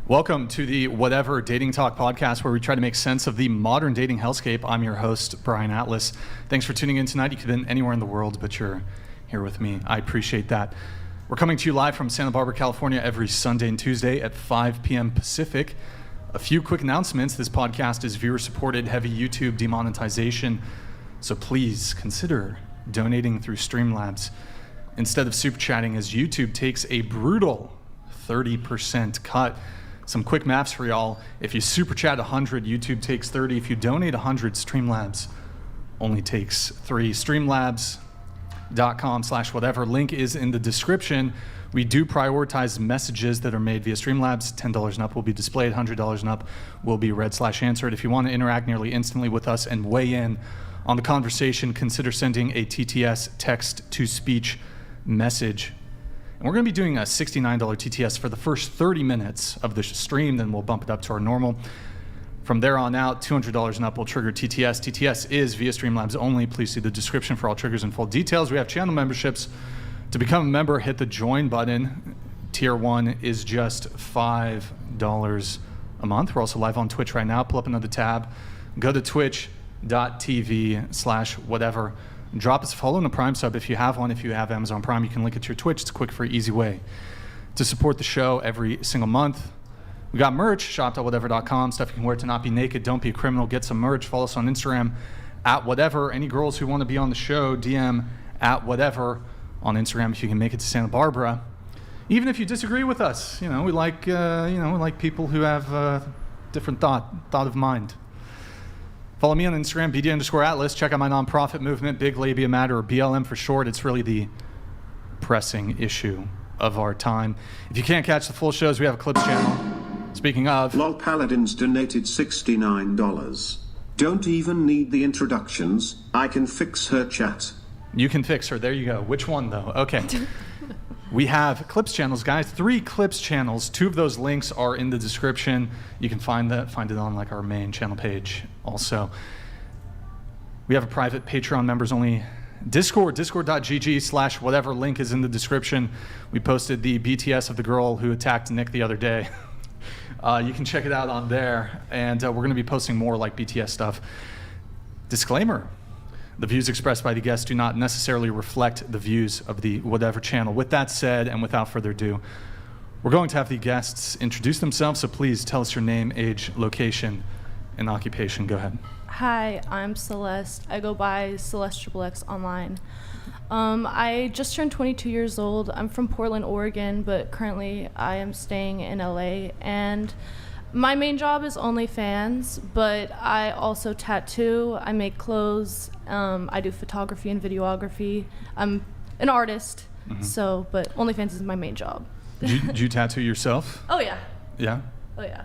Welcome to the Whatever Dating Talk podcast, where we try to make sense of the modern dating hellscape. I'm your host, Brian Atlas. Thanks for tuning in tonight. You could have been anywhere in the world, but you're here with me. I appreciate that. We're coming to you live from Santa Barbara, California, every Sunday and Tuesday at 5 p.m. Pacific. A few quick announcements. This podcast is viewer-supported, heavy YouTube demonetization, so please consider donating through Streamlabs instead of super chatting, as YouTube takes a brutal 30% cut. Some quick maths for y'all. If you super chat 100, YouTube takes 30. If you donate 100, Streamlabs only takes 3. Streamlabs.com/whatever. Link is in the description. We do prioritize messages that are made via Streamlabs. $10 and up will be displayed. $100 and up will be read/answered. If you want to interact nearly instantly with us and weigh in on the conversation, consider sending a TTS, text-to-speech message. And we're going to be doing a $69 TTS for the first 30 minutes of the stream, then we'll bump it up to our normal. From there on out, $200 and up will trigger TTS. TTS is via Streamlabs only. Please see the description for all triggers and full details. We have channel memberships. To become a member, hit the join button. Tier 1 is just $5 a month. We're also live on Twitch right now. Pull up another tab. Go to twitch.tv/whatever. Drop us a follow and a Prime sub if you have one. If you have Amazon Prime, you can link it to your Twitch. It's a quick, free, easy way to support the show every single month. We got merch, shop.whatever.com, stuff you can wear to not be naked. Don't be a criminal. Get some merch. Follow us on Instagram @whatever. Any girls who want to be on the show, DM @whatever on Instagram if you can make it to Santa Barbara. Even if you disagree with us, we like people who have different thought of mind. Follow me on Instagram, BD_Atlas. Check out my nonprofit movement, Big Labia Matter, or BLM for short. It's really the pressing issue of our time. If you can't catch the full shows, we have a clips channel. Speaking of... Lol Paladins donated $69. Don't even need the introductions. I can fix her chat. You can fix her. There you go. Which one, though? Okay. We have clips channels, guys. 3 clips channels. 2 of those links are in the description. You can find it on our main channel page also. We have a private Patreon members only Discord, discord.gg/whatever. Link is in the description. We posted the BTS of the girl who attacked Nick the other day. You can check it out on there. And we're going to be posting more like BTS stuff. Disclaimer. The views expressed by the guests do not necessarily reflect the views of the Whatever channel. With that said, and without further ado, we're going to have the guests introduce themselves, so please tell us your name, age, location, and occupation. Go ahead. Hi, I'm Celeste. I go by CelesteXXX online. I just turned 22 years old. I'm from Portland, Oregon, but currently I am staying in LA, and my main job is OnlyFans, but I also tattoo, I make clothes, I do photography and videography. I'm an artist, but OnlyFans is my main job. Did you tattoo yourself? Oh, yeah. Yeah? Oh, yeah.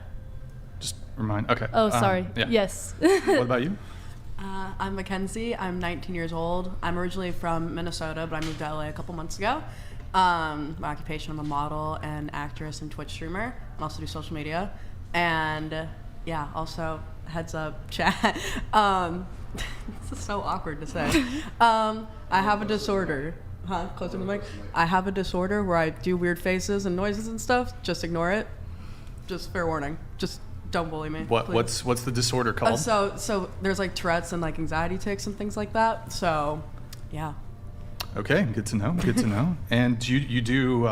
Just remind, okay. Oh, sorry. Yeah. Yes. What about you? I'm Mackenzie. I'm 19 years old. I'm originally from Minnesota, but I moved to LA a couple months ago. My occupation, I'm a model and actress and Twitch streamer. I also do social media. And also heads up chat. This is so awkward to say. I have a disorder. Close to the mic. I have a disorder where I do weird faces and noises and stuff. Just ignore it. Just fair warning. Just don't bully me. What's the disorder called? So there's like Tourette's and like anxiety tics and things like that. So, yeah. Okay, good to know. Good to know. And you do.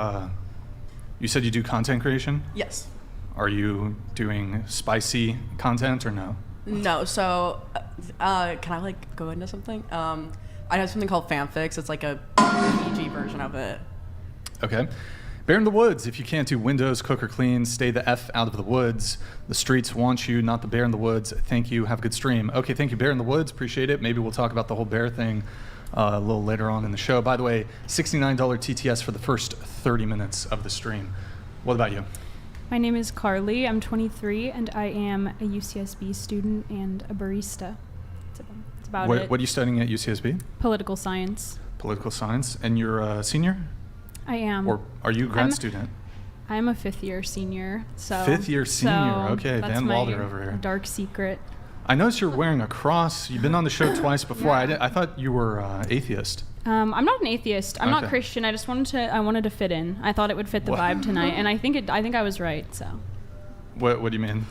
You said you do content creation? Yes. Are you doing spicy content or no? No. So, can I go into something? I have something called fanfics. It's like a PG version of it. Okay. Bear in the woods. If you can't do windows, cook or clean, stay the F out of the woods. The streets want you, not the bear in the woods. Thank you. Have a good stream. Okay, thank you, Bear in the Woods. Appreciate it. Maybe we'll talk about the whole bear thing a little later on in the show. By the way, $69 TTS for the first 30 minutes of the stream. What about you? My name is Carly. I'm 23, and I am a UCSB student and a barista. That's about it. What are you studying at UCSB? Political science. Political science. And you're a senior? I am. Or are you a grad student? I'm a fifth-year senior. So fifth-year senior. Okay, Van Wilder over here. Dark secret. I noticed you're wearing a cross. You've been on the show twice before. Yeah. I thought you were atheist. I'm not an atheist. I'm not Christian. I just wanted to fit in. I thought it would fit the vibe tonight, and I think I was right. So. What do you mean?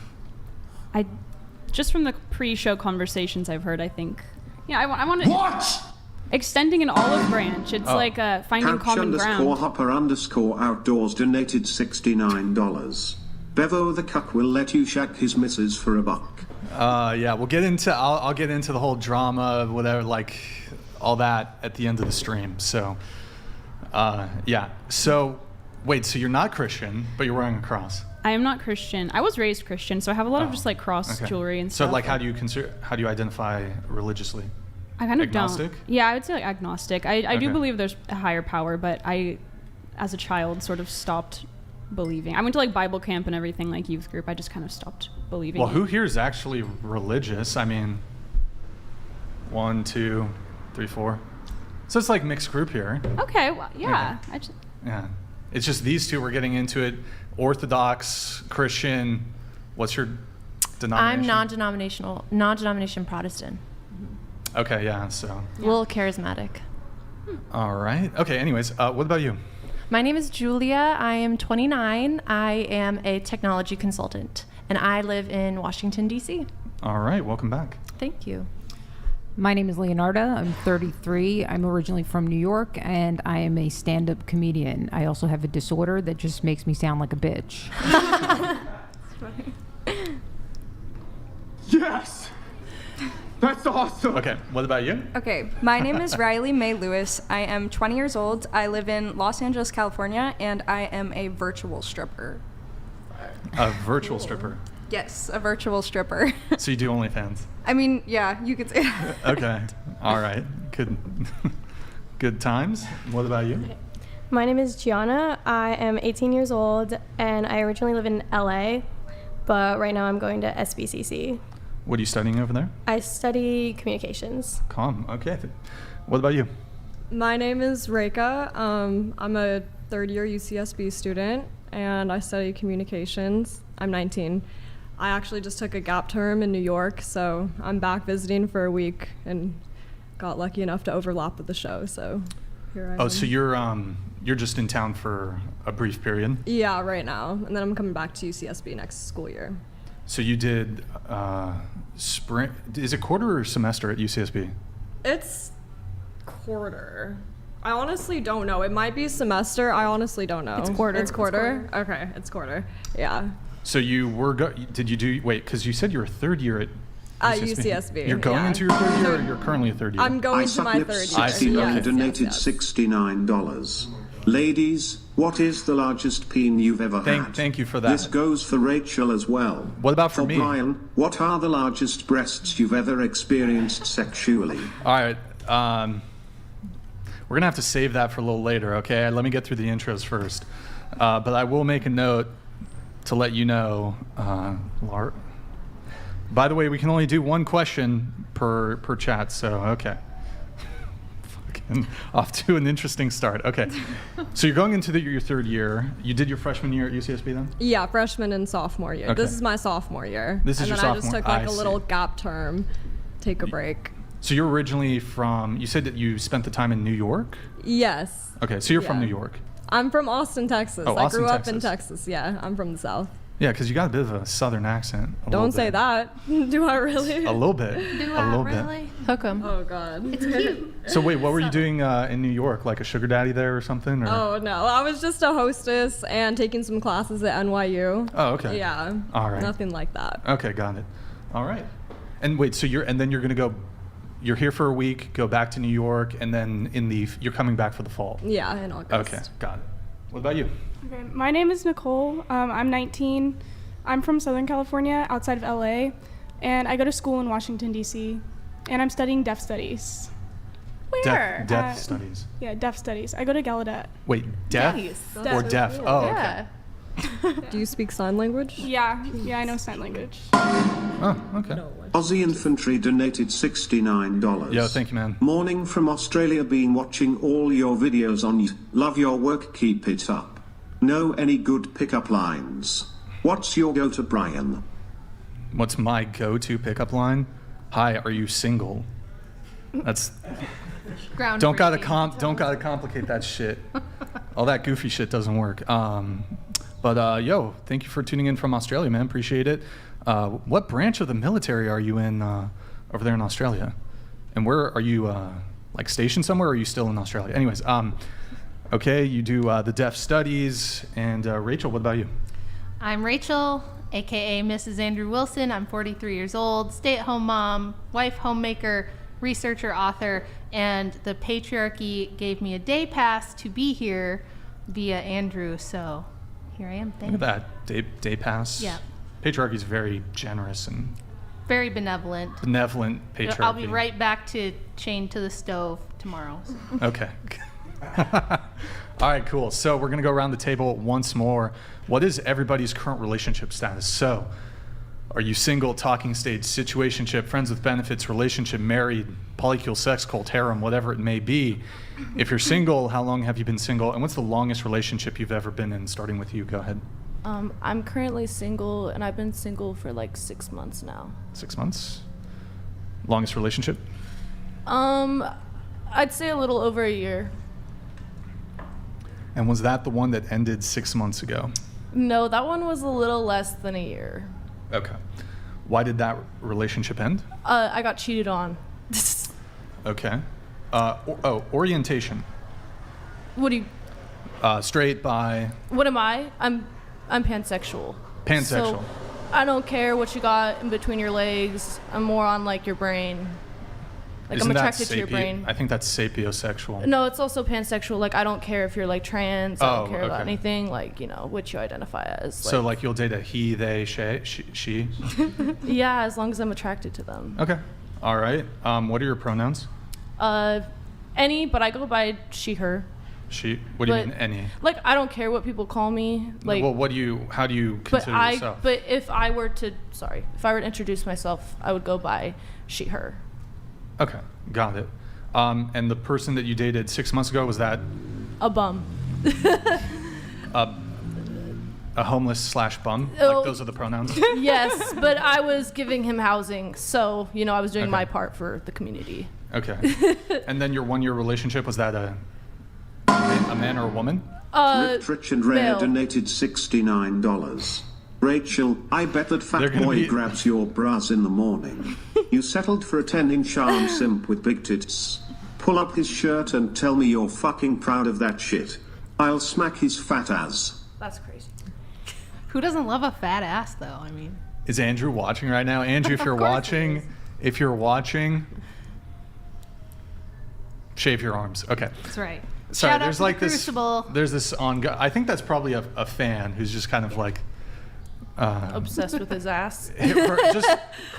I just from the pre-show conversations I've heard, I think, I want to. What? Extending an olive branch. It's like finding common ground. Couch_Hopper_Outdoors donated $69. Bevo the cuck will let you shack his missus for $1. Yeah, we'll get into. I'll get into the whole drama, whatever, like all that at the end of the stream. So, yeah. So, wait. So you're not Christian, but you're wearing a cross. I am not Christian. I was raised Christian, so I have a lot of just like cross jewelry and stuff. So, like, how do you identify religiously? I kind of agnostic? don't. Yeah, I would say like agnostic. I do believe there's a higher power, but I, as a child, sort of stopped believing. I went to like Bible camp and everything, like youth group. I just kind of stopped believing. Well, who here is actually religious? I mean, 1, 2, 3, 4. So it's like mixed group here. Okay. Well, yeah. Yeah. It's just these two. We're getting into it. Orthodox, Christian. What's your denomination? I'm non-denomination Protestant. Okay, yeah, so. A little charismatic. All right. Okay, anyways, what about you? My name is Julia. I am 29. I am a technology consultant, and I live in Washington, D.C. All right, welcome back. Thank you. My name is Leonarda. I'm 33. I'm originally from New York, and I am a stand-up comedian. I also have a disorder that just makes me sound like a bitch. Yes! That's awesome! Okay, what about you? Okay, my name is Riley Mae Lewis. I am 20 years old. I live in Los Angeles, California, and I am a virtual stripper. A virtual stripper. Yes, a virtual stripper. So you do OnlyFans? I mean, yeah, you could say that. Okay, all right. Good times. What about you? My name is Gianna. I am 18 years old, and I originally live in LA, but right now I'm going to SBCC. What are you studying over there? I study communications. Calm. Okay. What about you? My name is Reika. I'm a third-year UCSB student, and I study communications. I'm 19. I actually just took a gap term in New York, so I'm back visiting for a week and got lucky enough to overlap with the show, so here I am. Oh, so you're just in town for a brief period? Yeah, right now, and then I'm coming back to UCSB next school year. So you did spring, is it quarter or semester at UCSB? It's quarter. I honestly don't know. It might be semester. I honestly don't know. It's quarter. It's quarter? Okay, it's quarter. Yeah. So you were, because you said you were third year at UCSB. You're going into your third year, or you're currently a third year? I'm going to my third year. 69 donated $69. Ladies, what is the largest peen you've ever had? Thank you for that. This goes for Rachel as well. What about for me? Brian, what are the largest breasts you've ever experienced sexually? All right. We're going to have to save that for a little later, okay? Let me get through the intros first. But I will make a note to let you know, by the way, we can only do one question per chat, so okay. Fucking off to an interesting start. Okay, so you're going into your third year. You did your freshman year at UCSB then? Yeah, freshman and sophomore year. Okay. This is my sophomore year. This is your sophomore. And then I just took like a little gap term, take a break. So you're originally from, you said that you spent the time in New York? Yes. Okay, so you're from New York. I'm from Austin, Texas. Oh, I Austin, grew up Texas. in Texas. Yeah, I'm from the South. Yeah, because you got a bit of a southern accent. Don't say that. Do I really? A little bit. Do a little really? bit. Hook 'em. Oh, God. It's cute. So wait, what were you doing in New York? Like a sugar daddy there or something? Or? Oh, no. I was just a hostess and taking some classes at NYU. Oh, okay. Yeah. All right. Nothing like that. Okay, got it. All right. And wait, so then you're going to go, you're here for a week, go back to New York, and then you're coming back for the fall. Yeah, in August. Okay, got it. What about you? Okay, my name is Nicole. I'm 19. I'm from Southern California, outside of LA, and I go to school in Washington, D.C., and I'm studying deaf studies. Where? Deaf studies. Yeah, deaf studies. I go to Gallaudet. Wait, deaf or deaf? Oh, okay. Do you speak sign language? Yeah, I know sign language. Oh, okay. Aussie Infantry donated $69. Yo, thank you, man. Morning from Australia. Been watching all your videos on YouTube. Love your work. Keep it up. Know any good pickup lines? What's your go-to, Brian? What's my go-to pickup line? Hi, are you single? That's don't gotta complicate that shit. All that goofy shit doesn't work. But yo, thank you for tuning in from Australia, man. Appreciate it. What branch of the military are you in over there in Australia? And where are you, like stationed somewhere, or are you still in Australia? Anyways, okay, you do the deaf studies. And Rachel, what about you? I'm Rachel, aka Mrs. Andrew Wilson. I'm 43 years old, stay-at-home mom, wife, homemaker, researcher, author, and the patriarchy gave me a day pass to be here via Andrew, so here I am. Thanks. Look at that, day pass. Yeah. Patriarchy is very generous and very benevolent. Benevolent patriarchy. I'll be right back to chained to the stove tomorrow. So. Okay. All right, cool. So we're going to go around the table once more. What is everybody's current relationship status? So are you single, talking stage, situationship, friends with benefits, relationship, married, polycule, sex cult, harem, whatever it may be? If you're single, how long have you been single? And what's the longest relationship you've ever been in? Starting with you, go ahead. I'm currently single, and I've been single for like 6 months now. 6 months? Longest relationship? I'd say a little over a year. And was that the one that ended 6 months ago? No, that one was a little less than a year. Okay. Why did that relationship end? I got cheated on. Okay. Orientation. What do you? Straight, bi. What am I? I'm pansexual. Pansexual. So I don't care what you got in between your legs. I'm more on like your brain. Like Isn't I'm attracted to your brain. I think that's sapiosexual. No, it's also pansexual. Like I don't care if you're like trans. I don't care about okay. anything. Like which you identify as. So like you'll date a he, they, she. Yeah, as long as I'm attracted to them. Okay. All right. What are your pronouns? Any, but I go by she, her. She. What do you mean any? Like I don't care what people call me. Like. Well, how do you consider yourself? But if I were to introduce myself, I would go by she, her. Okay, got it. And the person that you dated 6 months ago, was that? A bum. A homeless / bum? Like those are the pronouns? Yes, but I was giving him housing, so I was doing my part for the community. Okay. And then your 1 year relationship, was that a man or a woman? Rich and Rare donated $69. Rachel, I bet that fat boy grabs your bras in the morning. You settled for a 10-inch arm simp with big tits. Pull up his shirt and tell me you're fucking proud of that shit. I'll smack his fat ass. That's crazy. Who doesn't love a fat ass, though? I mean. Is Andrew watching right now? Andrew, if you're watching, shave your arms. Okay. That's right. Sorry, Shout there's out like to the this. Crucible. There's this I think that's probably a fan who's just kind of like. Obsessed with his ass.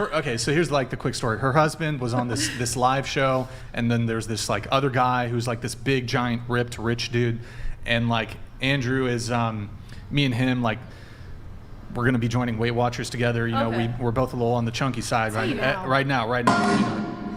Okay, so here's like the quick story. Her husband was on this live show, and then there's this like other guy who's like this big, giant, ripped, rich dude, and like Andrew is me and him like we're gonna be joining Weight Watchers together. We're both a little on the chunky side right now.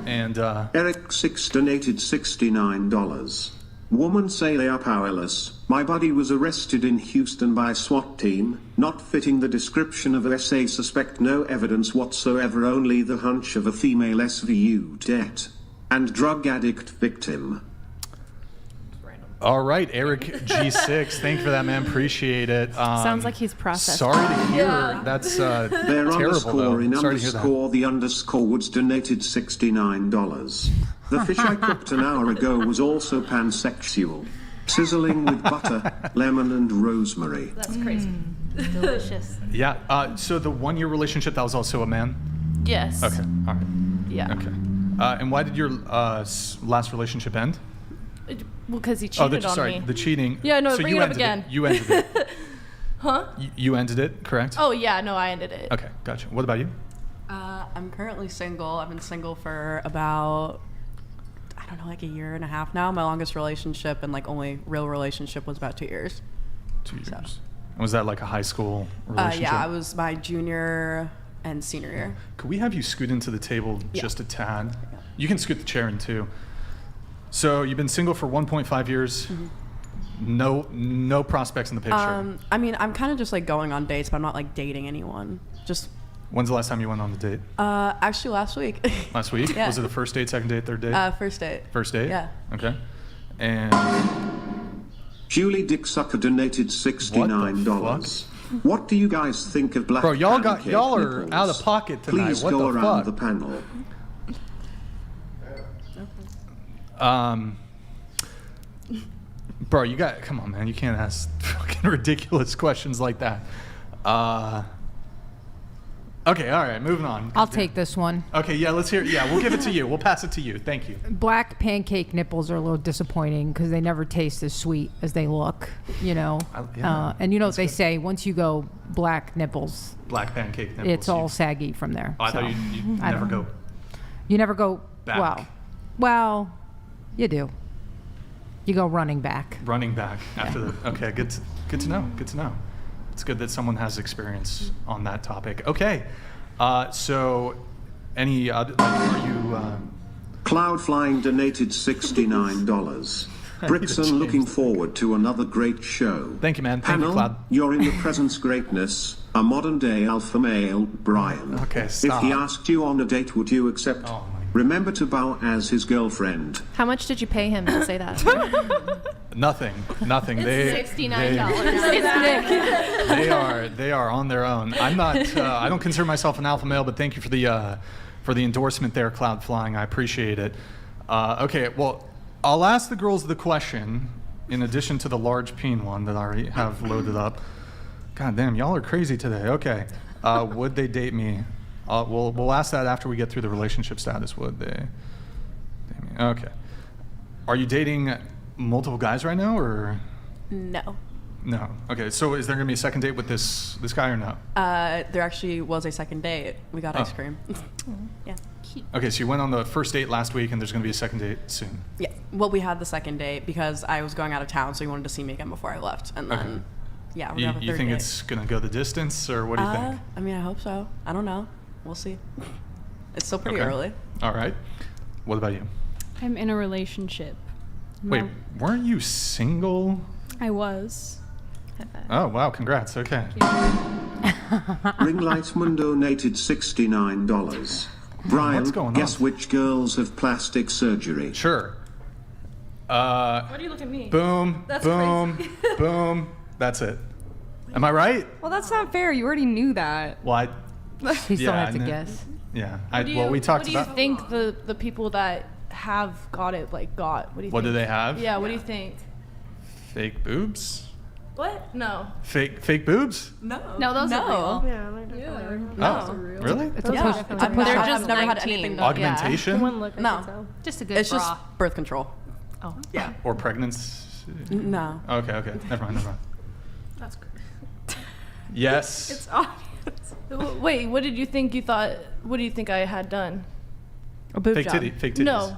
And Eric 6 donated $69. Woman say they are powerless. My buddy was arrested in Houston by SWAT team, not fitting the description of SA suspect, no evidence whatsoever, only the hunch of a female SVU debt and drug addict victim. All right, Eric G6, thank you for that, man. Appreciate it. Sounds like he's processed. Sorry to hear. Yeah. That's Their terrible, underscore in Sorry underscore the underscore woods donated $69. The fish I cooked an hour ago was also pansexual. Sizzling with butter, lemon, and rosemary. That's crazy. Delicious. Yeah. So the 1 year relationship, that was also a man? Yes. Okay. All right. Yeah. Okay. And why did your last relationship end? Well, because he cheated on me. The cheating. Yeah, no, so bring it up again. You ended it. Huh? You ended it, correct? Oh, yeah, no, I ended it. Okay, gotcha. What about you? I'm currently single. I've been single for about, I don't know, like a year and a half now. My longest relationship and like only real relationship was about 2 years. 2 years. So. And was that like a high school relationship? Yeah, I was my junior and senior year. Could we have you scoot into the table just a tad? Yeah. You can scoot the chair in too. So you've been single for 1.5 years. Mm-hmm. No prospects in the picture. I mean, I'm kind of just like going on dates, but I'm not like dating anyone. Just. When's the last time you went on a date? Actually last week. Last week? Yeah. Was it the first date, second date, third date? First date. First date? Yeah. Okay. And Julie Dicksucker donated $69. What do you guys think of black Bro, y'all pancake are nipples? out of pocket tonight. Please What go the around fuck? the panel. Bro, come on, man. You can't ask fucking ridiculous questions like that. Okay, all right, moving on. I'll take this one. Okay, yeah, let's hear it. Yeah, we'll give it to you. We'll pass it to you. Thank you. Black pancake nipples are a little disappointing because they never taste as sweet as they look, you know. And you know what they say, once you go black nipples, Black pancake nipples. it's all saggy from there. Oh, I thought you I never don't go. know. You never go Back. Well, you do. You go running back. Running back after the. Okay, good to know. Good to know. It's good that someone has experience on that topic. Okay, so any other? Are you? Cloud Flying donated $69. Brixan looking forward to another great show. Thank you, man. Thank Panel, you, Cloud. you're in the presence greatness. A modern day alpha male, Brian. Okay, If stop. he asked you on a date, would you accept? Oh, Remember to bow as his girlfriend. How much did you pay him to say that? Nothing. It's $69. They are on their own. I'm not. I don't consider myself an alpha male, but thank you for the endorsement there, Cloud Flying. I appreciate it. Okay, well, I'll ask the girls the question in addition to the large peen one that I already have loaded up. God damn, y'all are crazy today. Okay, would they date me? We'll ask that after we get through the relationship status. Would they date me? Okay. Are you dating multiple guys right now, or? No. No. Okay. So is there gonna be a second date with this guy or no? There actually was a second date. We got ice cream. Yeah. Okay. So you went on the first date last week, and there's gonna be a second date soon. Yeah. Well, we had the second date because I was going out of town, so he wanted to see me again before I left, and then, yeah, we're gonna have a You third think date. it's gonna go the distance, or what do you think? I mean, I hope so. I don't know. We'll see. It's still pretty Okay. early. All right. What about you? I'm in a relationship. Wait, weren't you single? I was. Oh wow! Congrats. Okay. Ringlightman donated $69. Brian, What's going on? guess which girls have plastic surgery? Sure. Why do you look at me? Boom. That's boom. crazy. Boom. That's it. Am I right? Well, that's not fair. You already knew that. Well, He still Yeah, has to I kn- guess. yeah. We talked What do you about. think the people that have got it got? What do you What think? do they have? Yeah. What do you think? Fake boobs. What? No. Fake boobs? No. No, those are real. Yeah, they're definitely Oh, really? It's a Yeah. push. It's a I've push. never, up. I've never had 19. anything done. Augmentation One look. I No. can tell. Just a good It's bra. just birth control. Oh. Yeah. or pregnancy? No. Okay. Never mind. That's good. Yes. It's obvious. Wait. What did you think? You thought? What do you think I had done? A boob Fake job. titties.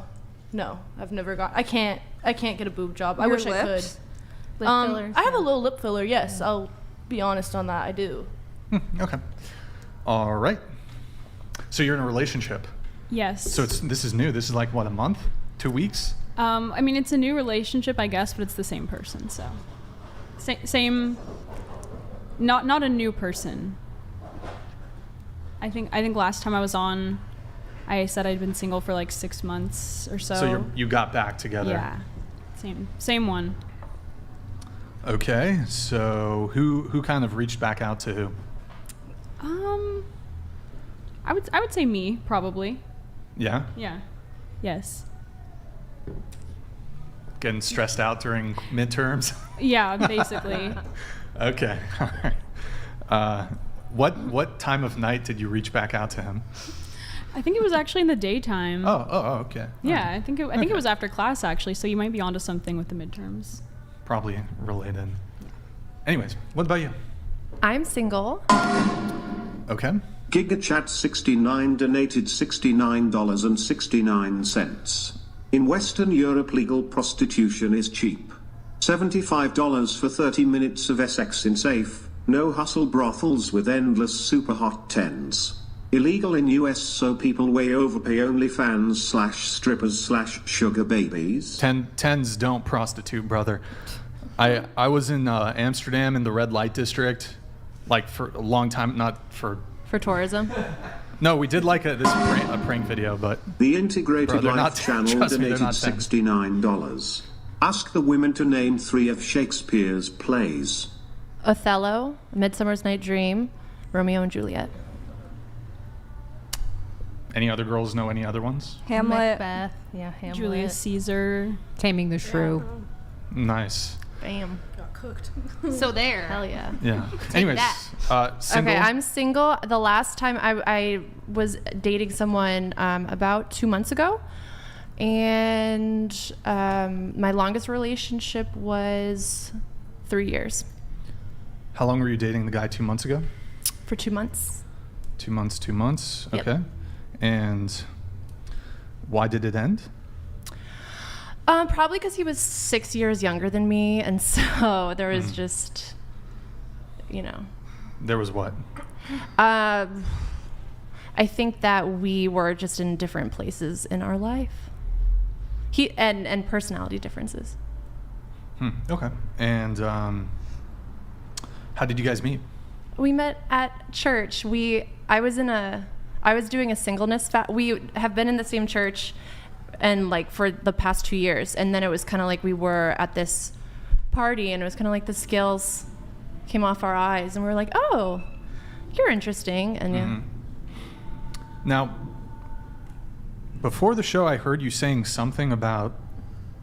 No. I've never got. I can't get a boob job. I Your wish I could. lips? Lip fillers, I have a yeah. little lip filler. Yes, I'll be honest on that. I do. Okay. All right. So you're in a relationship. Yes. So this is new. This is like what, a month? 2 weeks? I mean, it's a new relationship, I guess, but it's the same person. So, same. Not a new person. I think last time I was on, I said I'd been single for like 6 months or so. So you got back together. Yeah. Same one. Okay. So who kind of reached back out to who? I would say me probably. Yeah. Yeah. Yes. Getting stressed out during midterms. Yeah, basically. Okay. All right. What time of night did you reach back out to him? I think it was actually in the daytime. Oh, okay. Yeah, I think it was after class actually. So you might be onto something with the midterms. Probably related. Anyways, what about you? I'm single. Okay. GigaChat69 donated $69.69. In Western Europe, legal prostitution is cheap. $75 for 30 minutes of sex in safe, no hustle brothels with endless super hot tens. Illegal in US, so people way overpay OnlyFans/strippers/sugar babies. Tens don't prostitute, brother. I was in Amsterdam in the red light district, like for a long time, not for tourism. No, we did like a prank video, but The Integrated Bro, they're Life not- channel trust me, they're donated not tens. $69. Ask the women to name 3 of Shakespeare's plays. Othello, Midsummer's Night Dream, Romeo and Juliet. Any other girls know any other ones? Hamlet. Macbeth. Yeah, Hamlet. Julius Caesar. Taming the Shrew. Nice. Bam. Got cooked. So there. Hell yeah. Yeah. Anyways, single. Okay, I'm single. The last time I was dating someone about 2 months ago, and my longest relationship was 3 years. How long were you dating the guy 2 months ago? For 2 months. 2 months, 2 months. Yep. Okay. And why did it end? Probably because he was 6 years younger than me, and so there was just, you know. There was what? I think that we were just in different places in our life. And personality differences. Okay. And how did you guys meet? We met at church. I was doing a singleness we have been in the same church and like for the past 2 years, and then it was kind of like we were at this party and it was kind of like the scales came off our eyes and we were like, oh, you're interesting. And yeah. Now, before the show I heard you saying something about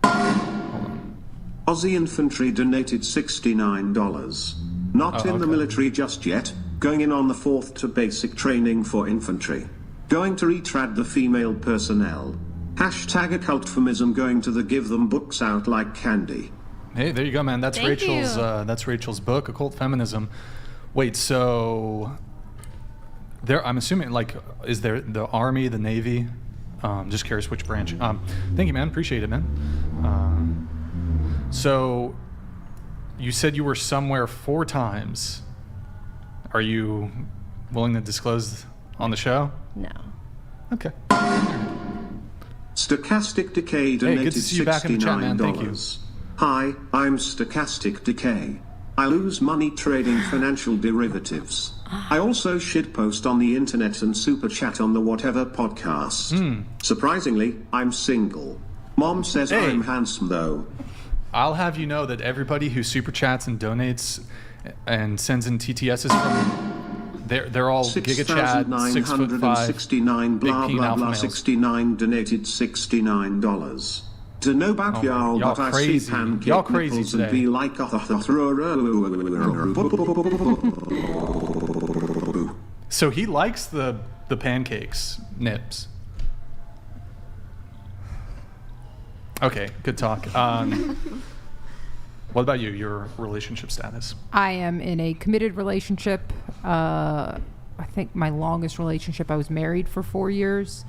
Aussie Infantry donated $69. Not in the military just yet, going in on the 4th to basic training for infantry. Going to retrad the female personnel. Hashtag occult feminism going to give them books out like candy. Hey, there you go, man. That's Thank Rachel's. you. That's Rachel's book, Occult Feminism. Wait, so there? I'm assuming, like, is there the Army, the Navy? Just curious which branch. Thank you, man. Appreciate it, man. So you said you were somewhere 4 times. Are you willing to disclose on the show? No. Okay. Stochastic Decay donated good to see you back in the chat, man. Thank you. $69. Hi, I'm Stochastic Decay. I lose money trading financial derivatives. I also shitpost on the internet and super chat on the whatever podcast. Surprisingly, I'm single. Mom says Hey. I'm handsome though. I'll have you know that everybody who super chats and donates and sends in TTSs from they're all Giga Chad, 6'5", big blah peen blah alpha blah males. 69 donated $69. To know about y'all, y'all but I crazy. see pancake Y'all crazy nipples and today. be like So he likes the pancakes, nips. Okay, good talk. What about you, your relationship status? I am in a committed relationship. I think my longest relationship, I was married for 4 years.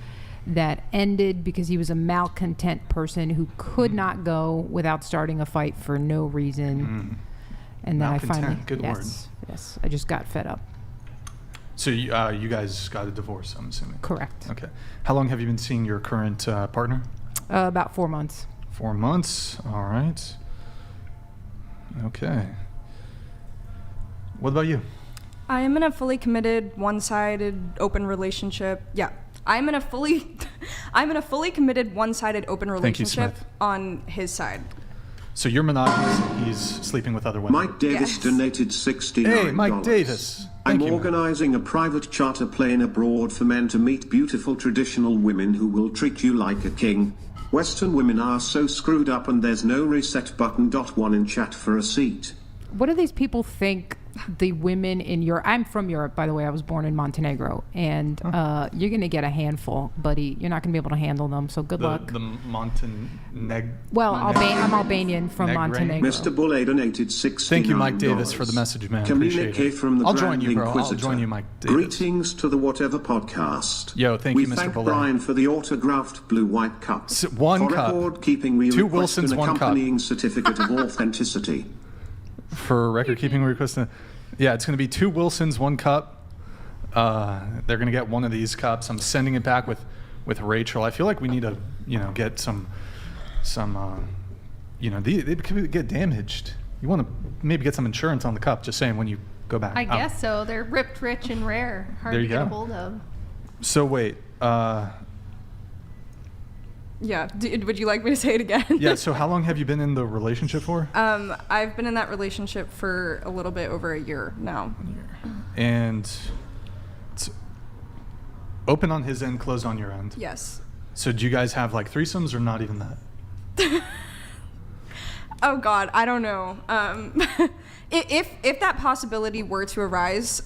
That ended because he was a malcontent person who could not go without starting a fight for no reason. And then I finally, Good word. Yes, I just got fed up. So you guys got a divorce, I'm assuming? Correct. Okay. How long have you been seeing your current partner? About 4 months. 4 months. All right. Okay. What about you? I am in a fully committed, one-sided, open relationship. Yeah. I'm in a fully committed, one-sided, open Thank you, relationship Smith. on his side. So you're monogamous and he's sleeping with other women. Mike Davis donated $69. Hey, Mike Davis. I'm Thank you. organizing a private charter plane abroad for men to meet beautiful traditional women who will treat you like a king. Western women are so screwed up and there's no reset button. One in chat for a seat. What do these people think the women in Europe... I'm from Europe, by the way. I was born in Montenegro. And you're going to get a handful, buddy. You're not going to be able to handle them, so good luck. The Montenegro. Well, I'm Albanian from Montenegro. Mr. Bulle donated $69. Thank you, Mike Davis, for the message, man. Appreciate Communique it. from the I'll join you, Grand bro. I'll Inquisitor. join you, Mike Davis. Greetings to the Whatever Podcast. Yo, thank we you, Mr. thank Bulle. Brian for the autographed blue-white cup. One for cup. record keeping, we 2 request Wilsons, an 1 cup. accompanying certificate of authenticity. For record keeping request. Yeah, it's going to be 2 Wilsons, 1 cup. They're going to get one of these cups. I'm sending it back with Rachel. I feel like we need to, get some they could get damaged. You want to maybe get some insurance on the cup, just saying, when you go back. I guess so. They're ripped, rich, and rare. Hard There to you get a go. hold of. So wait, Yeah. Would you like me to say it again? Yeah, so how long have you been in the relationship for? I've been in that relationship for a little bit over a year now. And it's open on his end, closed on your end? Yes. So do you guys have like threesomes or not even that? Oh God, I don't know. If that possibility were to arise,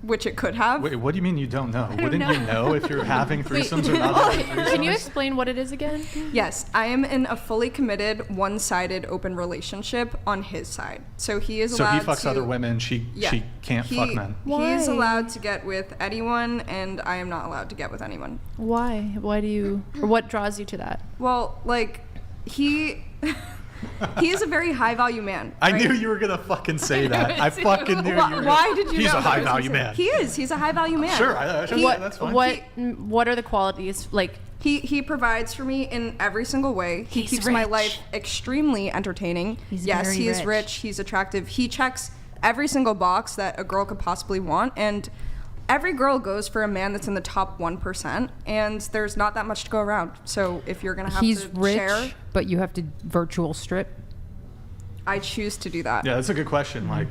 which it could have. Wait, what do you mean you don't know? Wouldn't you know if you're having threesomes or not having threesomes? Can you explain what it is again? Yes, I am in a fully committed, one-sided open relationship on his side. So he is allowed to... So he fucks other women, she can't fuck men. He is allowed to get with anyone, and I am not allowed to get with anyone. Why? Why do you... Or what draws you to that? Well, like, he is a very high-value man. I right? knew you were going to fucking say that. I fucking knew you were Why did you He's know? a high-value man. He is. He's a high-value man. Sure, that's fine. What are the qualities? Like, he provides for me in every single way. He He's keeps my rich. life extremely entertaining. He's yes, very he is rich. rich. He's attractive. He checks every single box that a girl could possibly want, and every girl goes for a man that's in the top 1%, and there's not that much to go around. So if you're gonna have He's to rich, share, but you have to virtual strip. I choose to do that. Yeah, that's a good question. Like,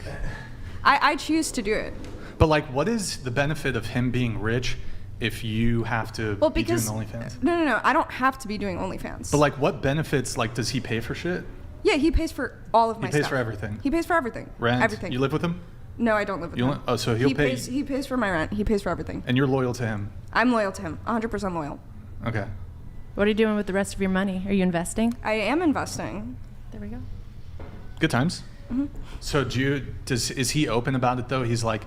I choose to do it. but like, what is the benefit of him being rich if you have to Well, be doing because OnlyFans? No, I don't have to be doing OnlyFans. But like, what benefits? Like, does he pay for shit? Yeah, he pays for all of my He pays stuff. for everything. He pays for everything. Rent. Everything. You live with him, No, I don't live with You him. don't- oh, so he'll pay- He pays for my rent. He pays for everything. and you're loyal to him. I'm loyal to him. 100% loyal. Okay. what are you doing with the rest of your money? Are you investing? I am investing. There we go. Good times. Mm-hmm. So is he open about it though? He's like,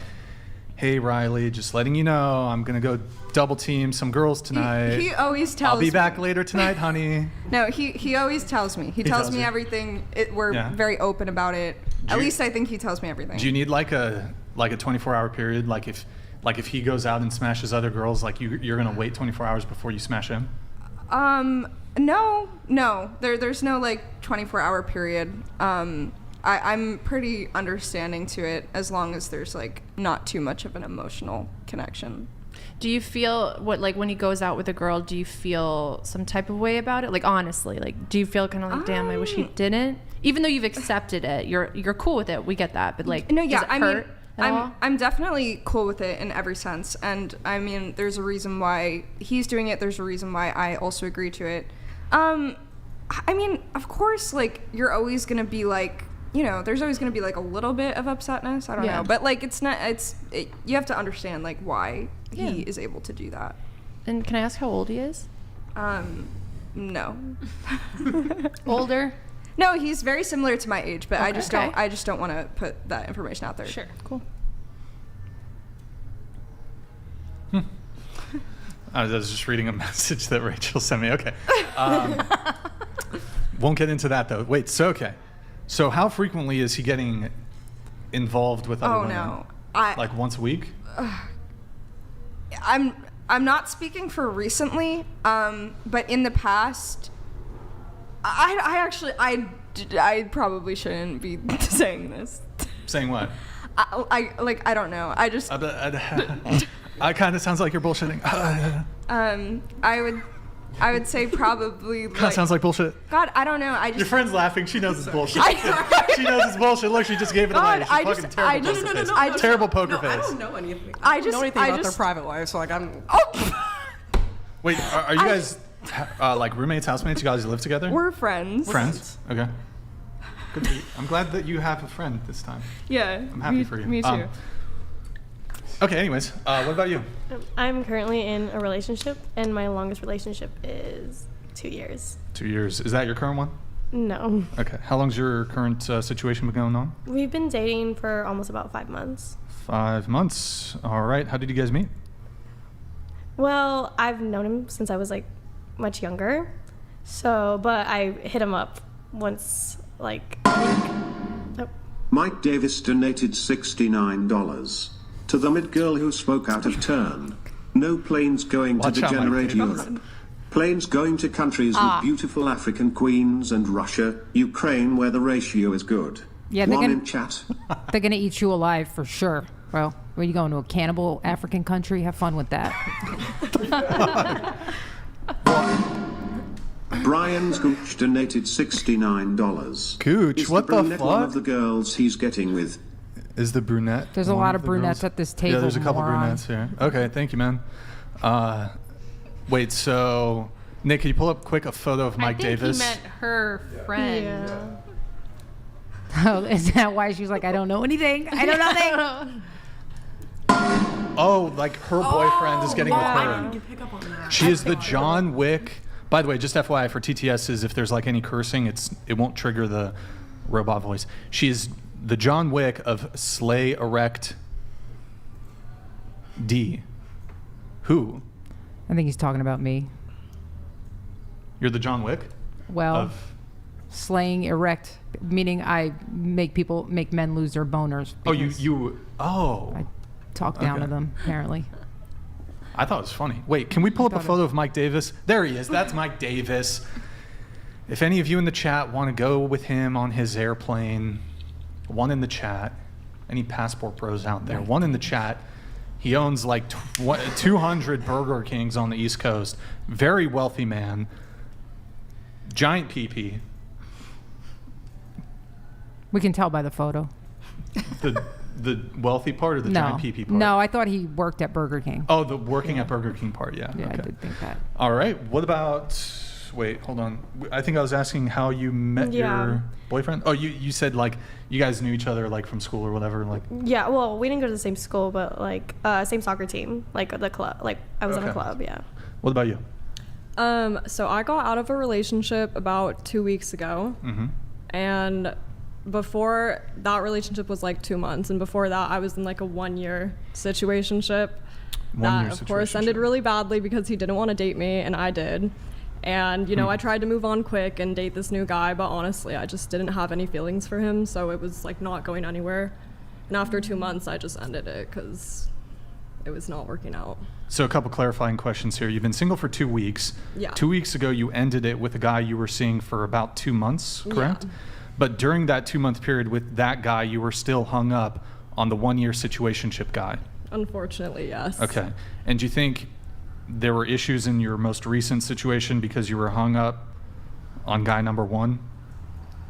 hey Riley, just letting you know, I'm gonna go double team some girls tonight. He always tells I'll be me. back later tonight, honey. No, he always tells me. He tells tells me you. everything. We're Yeah. very open about it. Do At you- least I think he tells me everything. Do you need like a 24-hour period? Like if he goes out and smashes other girls, like you're gonna wait 24 hours before you smash him? No. There's no like 24-hour period. I'm pretty understanding to it as long as there's like not too much of an emotional connection. Do you feel when he goes out with a girl, do you feel some type of way about it? Like, honestly, like, do you feel kind of like, damn, I wish he didn't? Even though you've accepted it, you're cool with it. We get that. But like, No, yeah, does it I hurt mean, at all? I'm definitely cool with it in every sense. And I mean, there's a reason why he's doing it. There's a reason why I also agree to it. I mean, of course, like, you're always going to be like, you know, there's always going to be like a little bit of upsetness. I don't know. But like, you have to understand like why he is able to do that. And can I ask how old he is? No. Older? No, he's very similar to my age, but I Okay. just don't want to put that information out there. Sure. Cool. I was just reading a message that Rachel sent me. Okay. Won't get into that though. Wait, so how frequently is he getting involved with other women? No. Like once a week? I'm not speaking for recently, but in the past, I probably shouldn't be saying this. Saying what? I don't know. I just I kind of sounds like you're bullshitting. I would say probably Kind of sounds like bullshit. God, I don't know. Your friend's laughing. She knows it's bullshit. She knows it's bullshit. Look, she just gave it away. God, She's I fucking just- terrible I just- poker face. no, no, Terrible poker face. I don't know anything. I don't know just- anything I about their just- private life, so like I'm. Oh, Wait, are you guys like roommates, housemates? You guys live together? we're friends. Friends? Okay. Good for you. I'm glad that you have a friend this time. Yeah. I'm happy for you. Me too. Okay, anyways, what about you? I'm currently in a relationship, and my longest relationship is 2 years. 2 years. Is that your current one? No. Okay. How long's your current situation been going on? We've been dating for almost about 5 months. 5 months. All right. How did you guys meet? Well, I've known him since I was like much younger. But I hit him up once like Mike Davis donated $69. To the mid-girl who spoke out of turn. No planes going Watch to out, Mike degenerate Davis. Europe. Planes going to countries with beautiful African queens and Russia, Ukraine where the ratio is good. Yeah, they're One gonna- in chat. They're gonna eat you alive for sure. Well, where you going to a cannibal African country? Have fun with that. Brian's Gooch donated $69. Gooch, Is what the the brunette one fuck? of the girls he's getting with? Is the brunette? There's a one lot of the brunettes girls? at this table. Yeah, there's a couple moron. brunettes here. Okay, thank you, man. Wait, so Nick, can you pull up quick a photo of Mike I think Davis? he meant her friend. Yeah. Oh, is that why she's like, I don't know anything? I know nothing. Oh, like her boyfriend is getting with I her. didn't pick up on that. She is the John Wick. By the way, just FYI for TTSs, if there's like any cursing, it won't trigger the robot voice. She is the John Wick of Slay Erect D. Who? I think he's talking about me. You're the John Wick Well, of. slaying erect, meaning I make men lose their boners. Oh, you. because Oh. I talk down Okay. to them, apparently. I thought it was funny. Wait, can we pull up a thought it- photo of Mike Davis? There he is. That's Mike Davis. If any of you in the chat want to go with him on his airplane, one in the chat. Any passport bros out there? One in the chat. He owns like 200 Burger Kings on the East Coast. Very wealthy man. Giant PP. We can tell by the photo. The wealthy part or the giant PP part? No, I thought he worked at Burger King. Oh, the working at Burger King part, yeah. Yeah, okay. I did think that. All right. What about? Wait, hold on. I think I was asking how you met Yeah. your boyfriend. Oh, you said like you guys knew each other like from school or whatever. Like Yeah, well, we didn't go to the same school, but like same soccer team, like the club. Like I was in a Okay. club, yeah. what about you? So I got out of a relationship about 2 weeks ago, Mm-hmm. and before that relationship was like 2 months, and before that I was in like a 1-year situationship. That of course ended really badly because he didn't want to date me and I did. And you know, I tried to move on quick and date this new guy, but honestly I just didn't have any feelings for him, so it was like not going anywhere. And after 2 months I just ended it because it was not working out. So a couple clarifying questions here. You've been single for 2 weeks. Yeah. 2 weeks ago, you ended it with a guy you were seeing for about 2 months, correct? Yeah. But during that 2 month period with that guy, you were still hung up on the 1-year situationship guy. Unfortunately, yes. Okay. And do you think there were issues in your most recent situation because you were hung up on guy number 1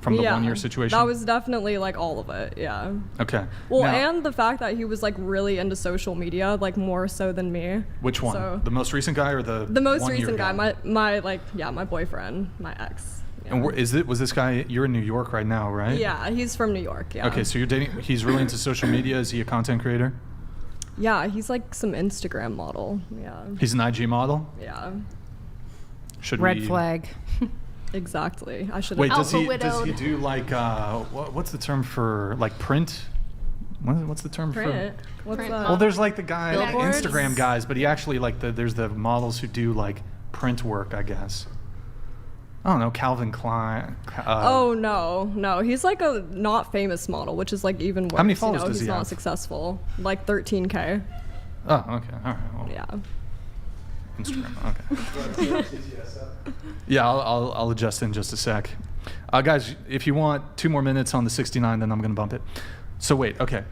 from the 1-year situation? That was definitely like all of it, yeah. Okay. Well, Now, and the fact that he was like really into social media, like more so than me. which one? So, The most recent guy or the most 1-year recent guy, my boyfriend, my ex. Yeah. And was this guy? You're in New York right now, right? Yeah, he's from New York. Yeah. Okay, so you're dating. He's really into social media. Is he a content creator? Yeah, he's like some Instagram model. Yeah. He's an IG model. Yeah. Should Red we? flag. Exactly. I should. Wait, have does he do like what's the term for like print? What's the term print. What's Print. that? for? Well, there's like the guy Billboards? Instagram guys, but he actually like there's the models who do like print work, I guess. I don't know, Calvin Klein. Oh no, he's like a not famous model, which is like even worse. How many followers you know, does he's he not have? successful. Like 13K. Oh, okay, all right. Well, Yeah. Instagram. Okay. Yeah, I'll adjust in just a sec. Guys, if you want 2 more minutes on the 69, then I'm going to bump it. So wait, okay.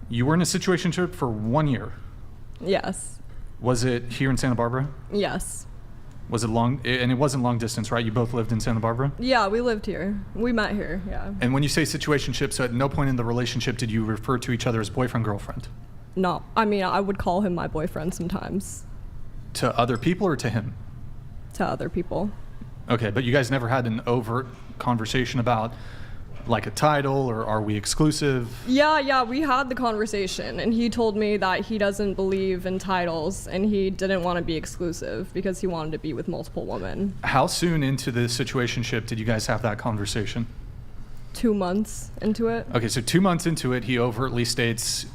You were in a situationship for 1 year. Yes. Was it here in Santa Barbara? Yes. Was it long? And it wasn't long distance, right? You both lived in Santa Barbara? Yeah, we lived here. We met here. Yeah. And when you say situationship, so at no point in the relationship did you refer to each other as boyfriend, girlfriend? No, I mean I would call him my boyfriend sometimes. To other people or to him? To other people. Okay, but you guys never had an overt conversation about like a title or are we exclusive? Yeah, we had the conversation, and he told me that he doesn't believe in titles, and he didn't want to be exclusive because he wanted to be with multiple women. How soon into the situationship did you guys have that conversation? 2 months into it. Okay, so 2 months into it, he overtly states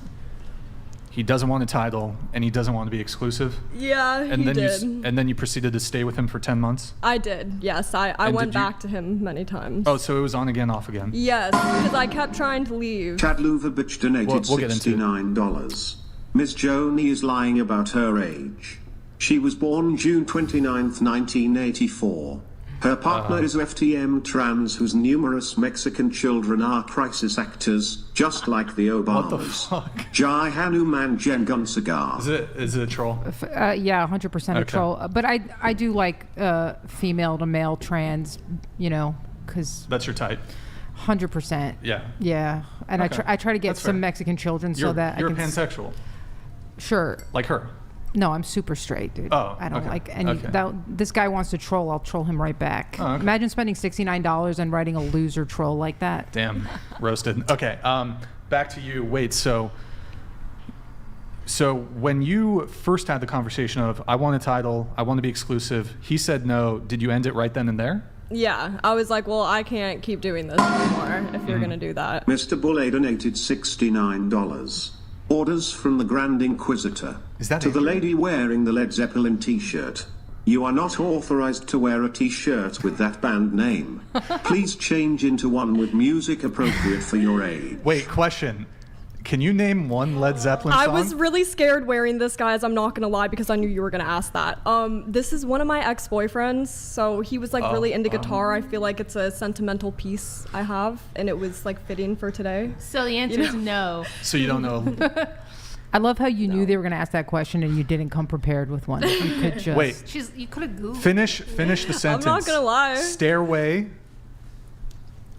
he doesn't want a title and he doesn't want to be exclusive. Yeah, And he then did. and then you proceeded to stay with him for 10 months. I did. Yes, I And went did you- back to him many times. Oh, so it was on again, off again. Yes, because I kept trying to leave. Chad Louvabitch donated We'll get into it. $69. Miss Joni is lying about her age. She was born June 29th, 1984. Her partner is FTM trans, whose numerous Mexican children are crisis actors, just like the Obamas. What the fuck? Jai Hanuman Jengunsagar. Is it a troll? Yeah, 100% a Okay. troll. But I do like female to male trans, you know, because That's your type. 100%. Yeah. Yeah, and Okay. I try to get That's some fair. Mexican children You're, so that you're I can pansexual, Sure. like her. No, I'm super straight, dude. Oh, I don't okay. like any. Okay. This guy wants to troll. I'll troll him right back. Oh, okay. Imagine spending $69 and writing a loser troll like that. Damn, roasted. Okay, back to you. Wait, so when you first had the conversation of I want a title, I want to be exclusive, he said no. Did you end it right then and there? Yeah, I was like, well, I can't keep doing this anymore if you're gonna do that. Mr. Bulle donated $69. Orders from the Grand Inquisitor. Is that to the Andrew? lady wearing the Led Zeppelin t-shirt. You are not authorized to wear a t-shirt with that band name. Please change into one with music appropriate for your age. Wait, question. Can you name one Led Zeppelin song? I was really scared wearing this, guys. I'm not gonna lie, because I knew you were gonna ask that. This is one of my ex-boyfriends, so he was like really into guitar. I feel like it's a sentimental piece I have, and it was like fitting for today. So the answer is no. So you don't know. I love how you knew they were going to ask that question and you didn't come prepared with one. You could just Wait. You could have Googled. Finish the sentence. I'm not gonna lie. Stairway.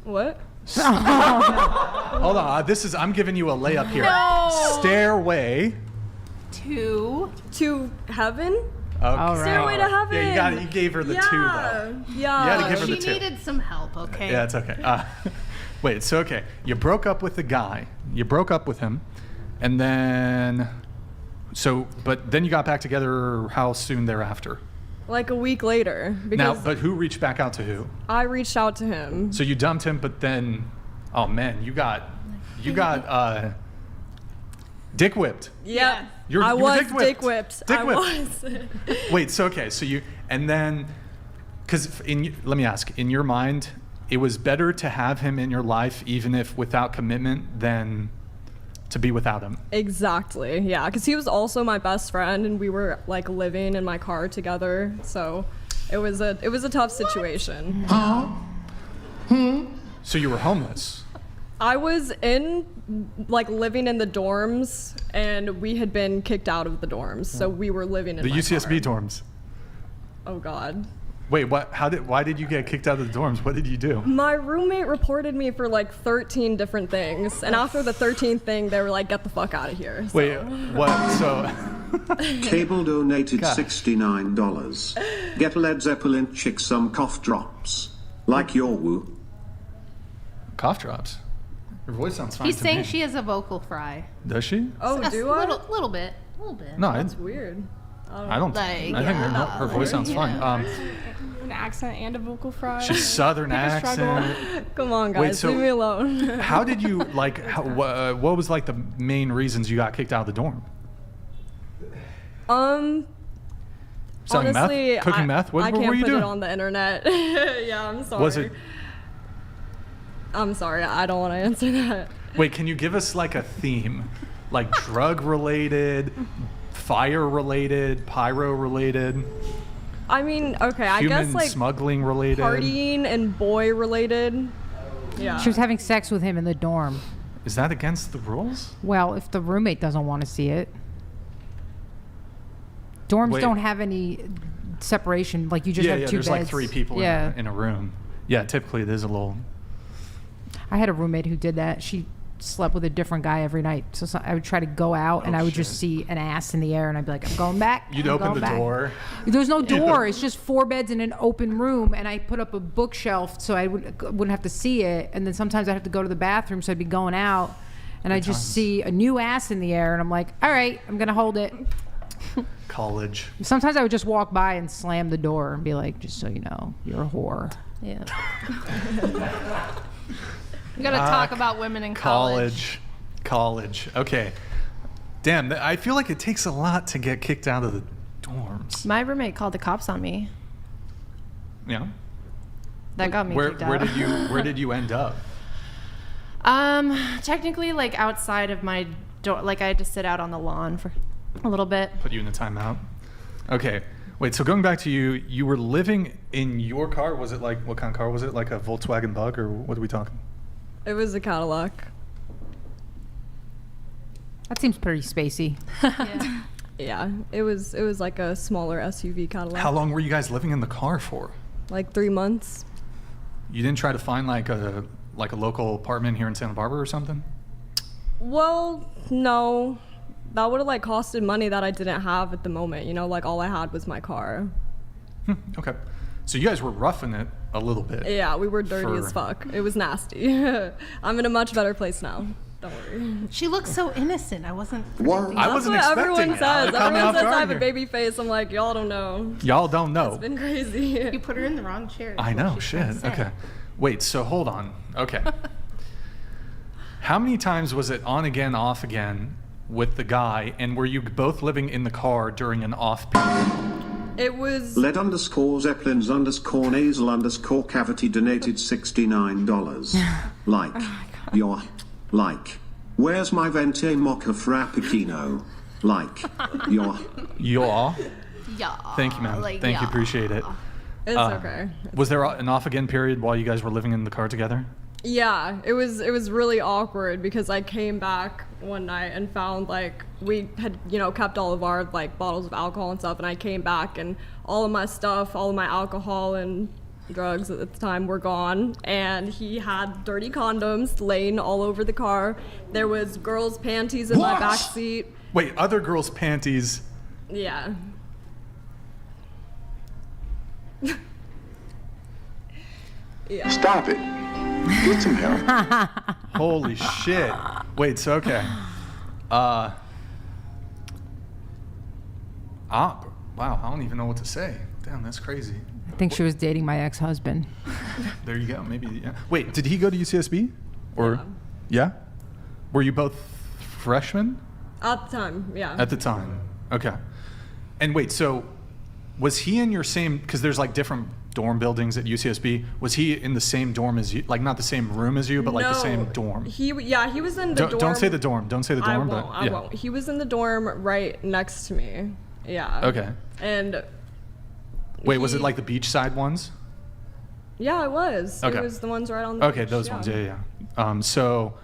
What? Hold on. I'm giving you a layup here. No. Stairway. To heaven? Okay. All right. Stairway to heaven. Yeah, you got it. You gave her the two though. Yeah. You had to give her She the two. needed some help, okay? Yeah, it's okay. Wait, so okay, you broke up with the guy. You broke up with him, and then, but then you got back together. How soon thereafter? Like a week later. Now, Because but who reached back out to who? I reached out to him. So you dumped him, but then, oh man, you got dick whipped. Yeah. You I were was dick whipped. dick whipped. Dick I whipped. was. Wait, so okay, so you, and then, because let me ask, in your mind, it was better to have him in your life, even if without commitment, than to be without him. Exactly. Yeah, because he was also my best friend, and we were like living in my car together. So it was a tough situation. So you were homeless. I was living in the dorms, and we had been kicked out of the dorms, so we were living in The my UCSB car. dorms. Oh God. Wait, what? Why did you get kicked out of the dorms? What did you do? My roommate reported me for like 13 different things, and after the 13th thing, they were like, "Get the fuck out of here." So. Wait, what? So. Cable donated God. $69. Get Led Zeppelin chick some cough drops. Like your woo. Cough drops. Your voice sounds fine He's to saying me. she has a vocal fry. Does she? Oh, A do I? little bit. No, That's weird. I don't. Like, I think her voice sounds fine. An accent and a vocal fry. She's Southern Pick a struggle. accent. Come on, guys, Wait, so leave me alone. How did you like? What was like the main reasons you got kicked out of the dorm? Selling honestly, meth, cooking meth. What I were can't you put doing? it on the internet. Yeah, I'm sorry. Was it? I'm sorry, I don't want to answer that. Wait, can you give us like a theme, like drug related, fire related, pyro related? I mean, okay, I Human guess like smuggling related. partying and boy related. Yeah. She was having sex with him in the dorm. Is that against the rules? Well, if the roommate doesn't want to see it. Dorms Wait. don't have any separation. Like you just have two there's beds. like 3 people in a room. Yeah, typically there's a little. I had a roommate who did that. She slept with a different guy every night. So I would try to go out and I would just see an ass in the air and I'd be like, I'm going back. You'd I'm open going the back. door. There's no door. It's just 4 beds in an open room, and I put up a bookshelf so I wouldn't have to see it. And then sometimes I'd have to go to the bathroom, so I'd be going out, and I just see a new ass in the air, and I'm like, all right, I'm gonna hold it. College. Sometimes I would just walk by and slam the door and be like, just so you know, you're a whore. Yeah. We gotta talk about women in college. College. Okay. Damn, I feel like it takes a lot to get kicked out of the dorms. My roommate called the cops on me. Yeah. That got me kicked out. Where did you end up? Technically, like outside of my door, like I had to sit out on the lawn for a little bit. Put you in a timeout. Okay. Wait, so going back to you were living in your car. Was it like, what kind of car was it? Like a Volkswagen Bug, or what are we talking? It was a Cadillac. That seems pretty spacey. Yeah. Yeah, it was like a smaller SUV Cadillac. How long were you guys living in the car for? Like 3 months. You didn't try to find like a local apartment here in Santa Barbara or something? Well, no. That would have like costed money that I didn't have at the moment. You know, like all I had was my car. Okay. So you guys were roughing it a little bit. Yeah, we were dirty as fuck. It was nasty. I'm in a much better place now. Don't worry. She looks so innocent. I wasn't. What? I wasn't That's what expecting everyone it. says. It caught me Everyone off says guard I have a here. baby face. I'm like, y'all don't know. Y'all don't know. It's been crazy. You put her in the wrong chair. is I what know, she's trying to shit. say. Okay. Wait, so hold on. Okay. How many times was it on again, off again with the guy, and were you both living in the car during an off period? It was. Led _Zeppelins _nasal _cavity donated $69. Like. Your. Like. Where's my venti mocha frappuccino? Like. Your. Yaw. Yeah. Thank you, man. Like, Thank you. yeah. Appreciate it. It's okay. Was there an off again period while you guys were living in the car together? Yeah, it was really awkward because I came back one night and found like we had, you know, kept all of our like bottles of alcohol and stuff, and I came back and all of my stuff, all of my alcohol and drugs at the time were gone, and he had dirty condoms laying all over the car. There was girls' panties in my back seat. Wait, other girls' panties. Yeah. Yeah. Stop it. Get some help. Holy shit. Wait, so okay. Wow, I don't even know what to say. Damn, that's crazy. I think she was dating my ex-husband. There you go. Maybe. Yeah. Wait, did he go to UCSB? Or yeah? Were you both freshmen At the time, yeah. at the time? Okay. And wait, so was he in your same? Because there's like different dorm buildings at UCSB. Was he in the same dorm as you? Like not the same room as you, but like the same dorm? He was in the dorm. Don't say the dorm. Don't say the dorm. I won't. He was in the dorm right next to me. Yeah. Okay. And Wait, was it like the beachside ones? yeah, it was. Okay. It was the ones right on the Okay, beach, those ones. Yeah. So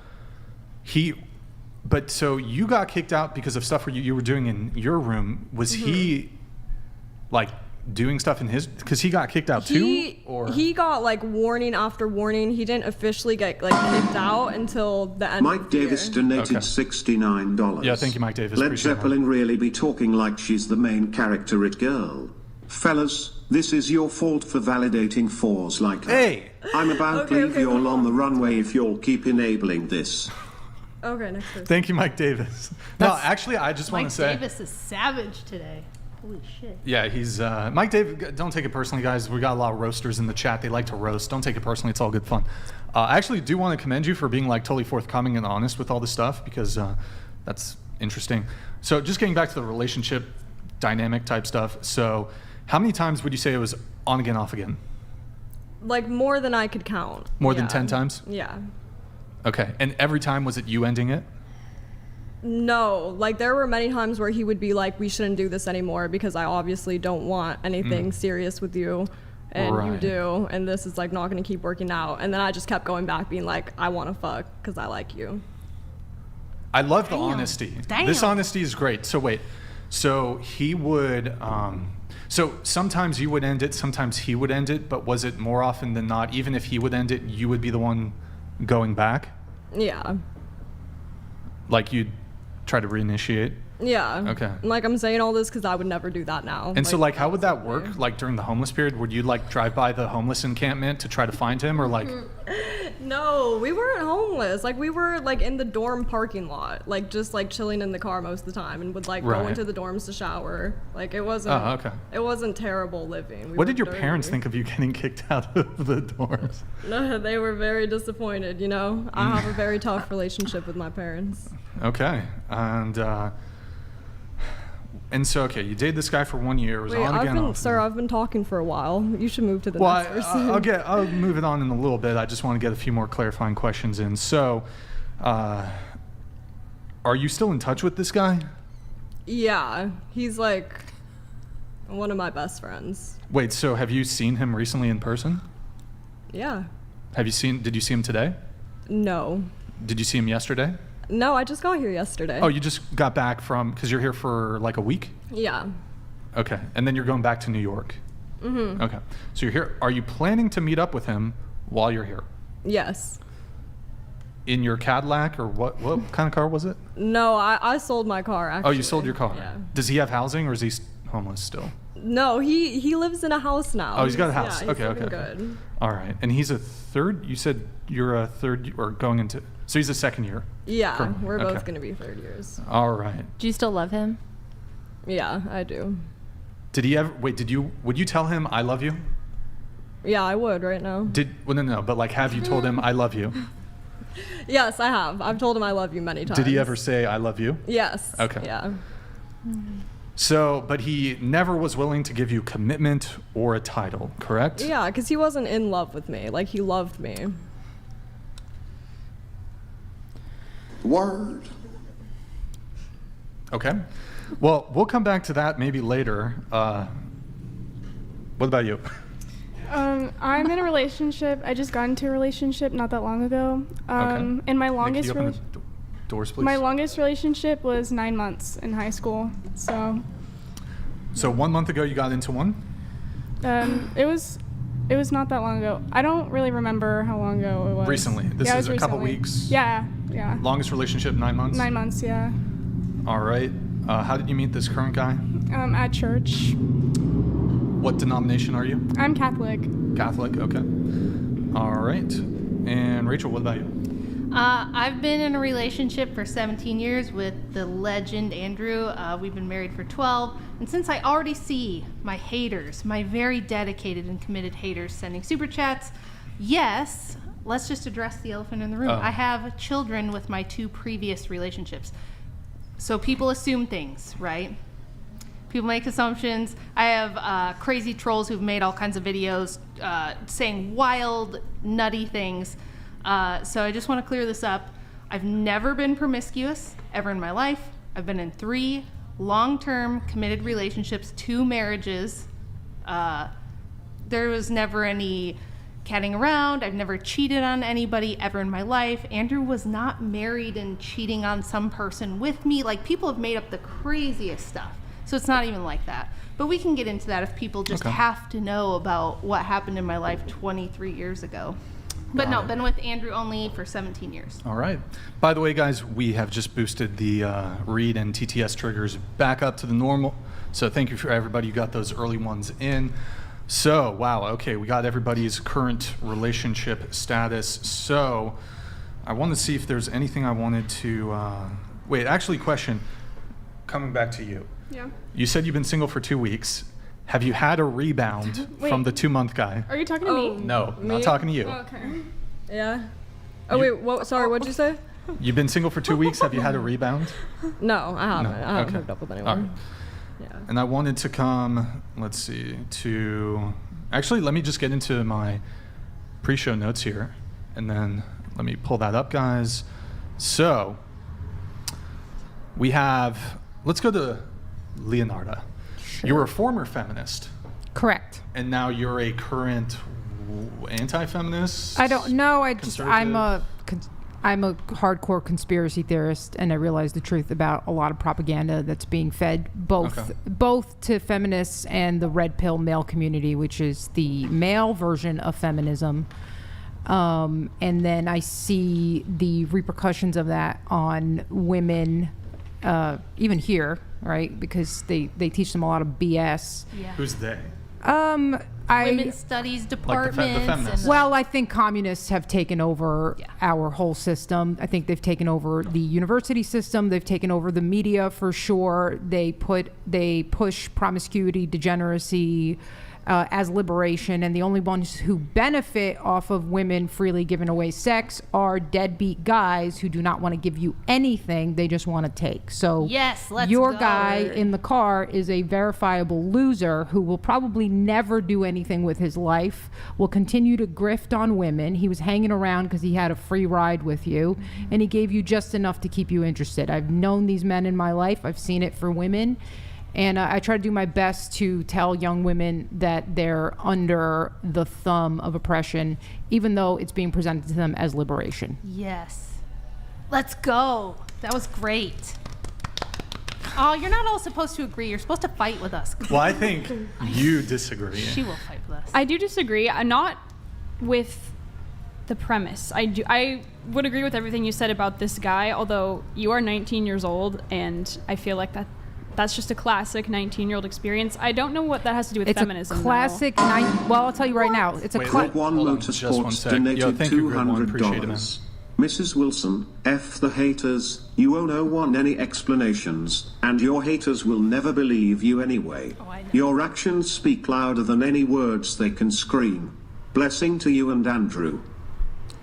so you got kicked out because of stuff you were doing in your room. Was he like doing stuff in his? Because he got kicked out too. Or he got like warning after warning. He didn't officially get like kicked out until the end. Mike of the Davis year. donated $69. Yeah, thank you, Mike Davis. Led Appreciate that. Zeppelin really be talking like she's the main character at Girl. Fellas, this is your fault for validating fours like that. Hey! I'm about to leave y'all on the runway if y'all keep enabling this. Okay, next person. Thank you, Mike Davis. No, actually, I just want Mike to say. Davis is savage today. Holy shit. Yeah, he's Mike Davis. Don't take it personally, guys. We got a lot of roasters in the chat. They like to roast. Don't take it personally. It's all good fun. I actually do want to commend you for being like totally forthcoming and honest with all this stuff because that's interesting. So just getting back to the relationship dynamic type stuff. So how many times would you say it was on again, off again? Like more than I could count. More than 10 times? Yeah. Okay. And every time was it you ending it? No, like there were many times where he would be like, we shouldn't do this anymore because I obviously don't want anything serious with you, and you Right. do, and this is like not going to keep working out. And then I just kept going back being like, I want to fuck because I like you. I love the honesty. This honesty is great. So wait, so he would, so sometimes you would end it, sometimes he would end it, but was it more often than not, even if he would end it, you would be the one going back? Yeah. Like you'd try to reinitiate? Yeah. Okay. Like I'm saying all this because I would never do that now. And so like how would that work? Like during the homeless period, would you like drive by the homeless encampment to try to find him or like? No, we weren't homeless. Like we were like in the dorm parking lot, like just like chilling in the car most of the time, and would like go Right. into the dorms to shower. Like it wasn't. Oh, okay. It wasn't terrible living. We What were did your dirty. parents think of you getting kicked out of the dorms? No, they were very disappointed. You know, I have a very tough relationship with my parents. Okay. And so, okay, you dated this guy for 1 year. It was Wait, on again, off. I've been talking for a while. You should move to the Well, next person. I'll move it on in a little bit. I just want to get a few more clarifying questions in. So, are you still in touch with this guy? Yeah, he's like One of my best friends. Wait, so have you seen him recently in person? Yeah. Did you see him today? No. Did you see him yesterday? No, I just got here yesterday. Oh, you just got back because you're here for like a week? Yeah. Okay, and then you're going back to New York? Mm-hmm. Okay, so you're here. Are you planning to meet up with him while you're here? Yes. In your Cadillac, or what kind of car was it? No, I sold my car, actually. Oh, you sold your car? Yeah. Does he have housing, or is he homeless still? No, he lives in a house now. Oh, he's got a house. Yeah, he's okay. good. All right, and he's a third? You said you're a third, or going into, so he's a second year? Yeah, currently. we're both Okay. going to be third years. All right. Do you still love him? Yeah, I do. Did he ever, would you tell him I love you? Yeah, I would right now. No, but like, have you told him I love you? Yes, I have. I've told him I love you many times. Did he ever say I love you? Yes. Okay. Yeah. So, but he never was willing to give you commitment or a title, correct? Yeah, because he wasn't in love with me. Like, he loved me. Word. Okay. Well, we'll come back to that maybe later. What about you? I'm in a relationship. I just got into a relationship not that long ago. Okay. And my Nick, longest can you open the doors, please? my longest relationship was 9 months in high school. So 1 month ago you got into one? it was not that long ago. I don't really remember how long ago it was. Recently. This Yeah, it is was a couple recently. weeks? Yeah. Longest relationship, 9 months? 9 months, yeah. All right. How did you meet this current guy? At church. What denomination are you? I'm Catholic. Catholic, okay. All right. And Rachel, what about you? I've been in a relationship for 17 years with the legend Andrew. We've been married for 12. And since I already see my haters, my very dedicated and committed haters sending super chats, yes, let's just address the elephant in the room. Oh. I have children with my 2 previous relationships. So people assume things, right? People make assumptions. I have crazy trolls who've made all kinds of videos saying wild, nutty things. So I just want to clear this up. I've never been promiscuous ever in my life. I've been in 3 long-term committed relationships, 2 marriages. There was never any catting around. I've never cheated on anybody ever in my life. Andrew was not married and cheating on some person with me. Like, people have made up the craziest stuff. So it's not even like that. But we can get into that if people just have to know about what happened in my life 23 years ago. But no, been with Andrew only for 17 years. All right. By the way, guys, we have just boosted the read and TTS triggers back up to the normal. So thank you for everybody who got those early ones in. So, wow, okay, we got everybody's current relationship status. So I want to see if there's anything I wanted to... wait, actually, question, coming back to you. Yeah. You said you've been single for 2 weeks. Have you had a rebound from the 2-month guy? Are you talking to me? No, not talking to you. Oh, okay. Yeah. Oh, wait, what? Sorry, what'd you say? You've been single for 2 weeks. Have you had a rebound? No, I haven't. No, I haven't okay. hooked up with All anyone. right. Yeah. And I wanted to come, let's see, to... Actually, let me just get into my pre-show notes here. And then let me pull that up, guys. So, we have... Let's go to Leonarda. Sure. You were a former feminist. Correct. And now you're a current anti-feminist? I don't know. I'm a hardcore conspiracy theorist, and I realize the truth about a lot of propaganda that's being fed both to feminists and the red pill male community, which is the male version of feminism. And then I see the repercussions of that on women, even here, right? Because they teach them a lot of BS. Yeah. Who's they? Women's studies departments. Well, I think communists have taken over our whole system. I think they've taken over the university system. They've taken over the media for sure. They push promiscuity, degeneracy as liberation, and the only ones who benefit off of women freely giving away sex are deadbeat guys who do not want to give you anything. They just want to take. So yes, let's your go. guy in the car is a verifiable loser who will probably never do anything with his life, will continue to grift on women. He was hanging around because he had a free ride with you, and he gave you just enough to keep you interested. I've known these men in my life. I've seen it for women. And I try to do my best to tell young women that they're under the thumb of oppression, even though it's being presented to them as liberation. Yes. Let's go. That was great. Oh, you're not all supposed to agree. You're supposed to fight with us. Well, I think you disagree. She will fight with us. I do disagree. Not with the premise. I would agree with everything you said about this guy, although you are 19 years old, and I feel like that's just a classic 19-year-old experience. I don't know what that has to do with feminism. It's a classic. Well, I'll tell you right now. It's a Grid One Motorsports donated $200. Mrs. Wilson, F the haters, you owe one any explanations, and your haters will never believe you anyway. Your actions speak louder than any words they can scream. Blessing to you and Andrew.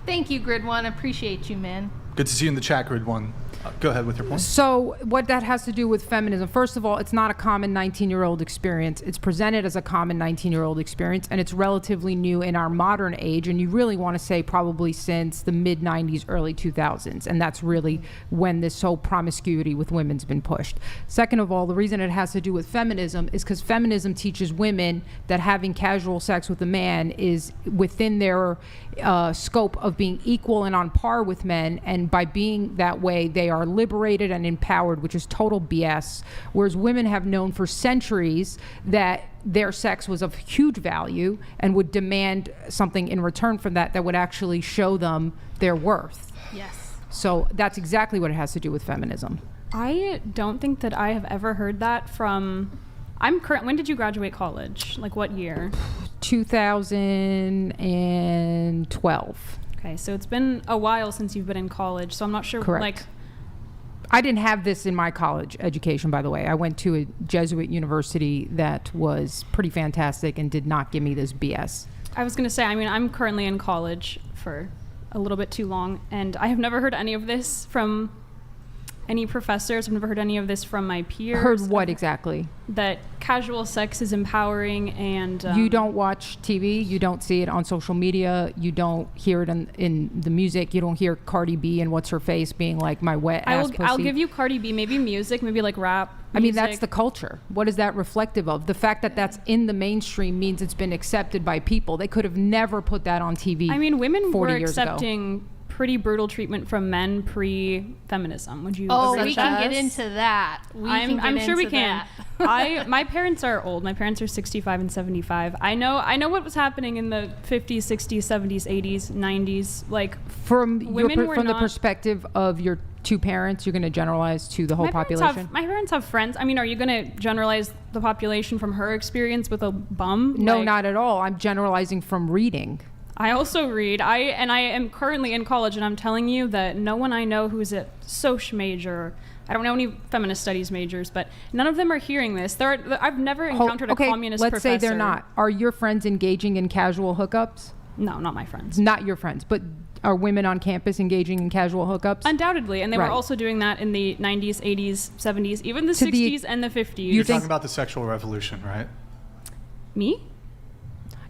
Thank you, Grid One. Appreciate you, man. Good to see you in the chat, Grid One. Go ahead with your point. So what that has to do with feminism, first of all, it's not a common 19-year-old experience. It's presented as a common 19-year-old experience, and it's relatively new in our modern age, and you really want to say probably since the mid-90s, early 2000s, and that's really when this whole promiscuity with women's been pushed. Second of all, the reason it has to do with feminism is because feminism teaches women that having casual sex with a man is within their scope of being equal and on par with men, and by being that way, they are liberated and empowered, which is total BS. Whereas women have known for centuries that their sex was of huge value and would demand something in return from that would actually show them their worth. Yes. So that's exactly what it has to do with feminism. I don't think that I have ever heard that from... When did you graduate college? Like what year? 2012. Okay, so it's been a while since you've been in college, so I'm not sure. Correct. Like, I didn't have this in my college education, by the way. I went to a Jesuit university that was pretty fantastic and did not give me this BS. I was going to say, I mean, I'm currently in college for a little bit too long, and I have never heard any of this from any professors. I've never heard any of this from my peers. Heard what exactly? That casual sex is empowering, and you don't watch TV, you don't see it on social media, you don't hear it in the music, you don't hear Cardi B and What's Her Face being like my wet ass pussy. I'll give you Cardi B, maybe music, maybe like rap music. I mean, that's the culture. What is that reflective of? The fact that that's in the mainstream means it's been accepted by people. They could have never put that on TV. I mean, women 40 were years accepting ago. Pretty brutal treatment from men pre-feminism. Would you? Oh, agree we with can that? get into that. I'm sure we can. My parents are old. My parents are 65 and 75. I know what was happening in the 50s, 60s, 70s, 80s, 90s. Like from the perspective of your two parents, you're going to generalize to the whole population. My parents have friends. I mean, are you going to generalize the population from her experience with a bum? No, not at all. I'm generalizing from reading. I also read. I am currently in college, and I'm telling you that no one I know who's a soc major, I don't know any feminist studies majors, but none of them are hearing this. I've never encountered a communist let's professor. say they're not. Are your friends engaging in casual hookups? No, not my friends. Not your friends, but are women on campus engaging in casual hookups? Undoubtedly, and they were also doing that in the 90s, 80s, 70s, even the 60s and the 50s. You're talking about the sexual revolution, right? Me?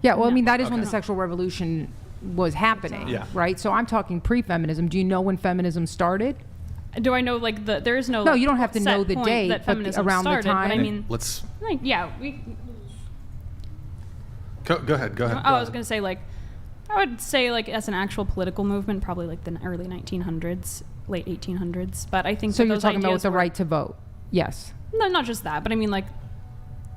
Yeah, well, I mean, that is when the sexual revolution was happening, right? So I'm talking pre-feminism. Do you know when feminism started? Do I know, like, there is no... No, you don't have to know the date, that feminism around started, the time. But I mean... Let's... Like, yeah, Go ahead. I was going to say, like, I would say, like, as an actual political movement, probably, like, the early 1900s, late 1800s. But I think so you're talking about the right to vote? Yes. No, not just that, but I mean, like,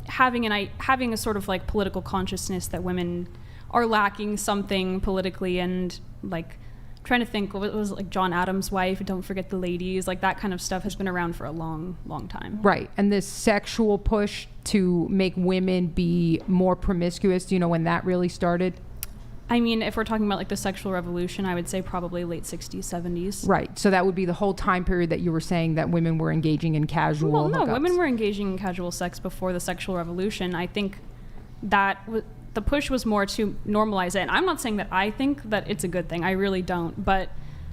having a sort of like political consciousness that women are lacking something politically, and like trying to think what was like John Adams' wife, don't forget the ladies, like that kind of stuff has been around for a long time. Right. And this sexual push to make women be more promiscuous, do you know when that really started? I mean, if we're talking about like the sexual revolution, I would say probably late 60s, 70s. Right. So that would be the whole time period that you were saying that women were engaging in casual hookups. Women were engaging in casual sex before the sexual revolution. I think that the push was more to normalize it. And I'm not saying that I think that it's a good thing. I really don't. But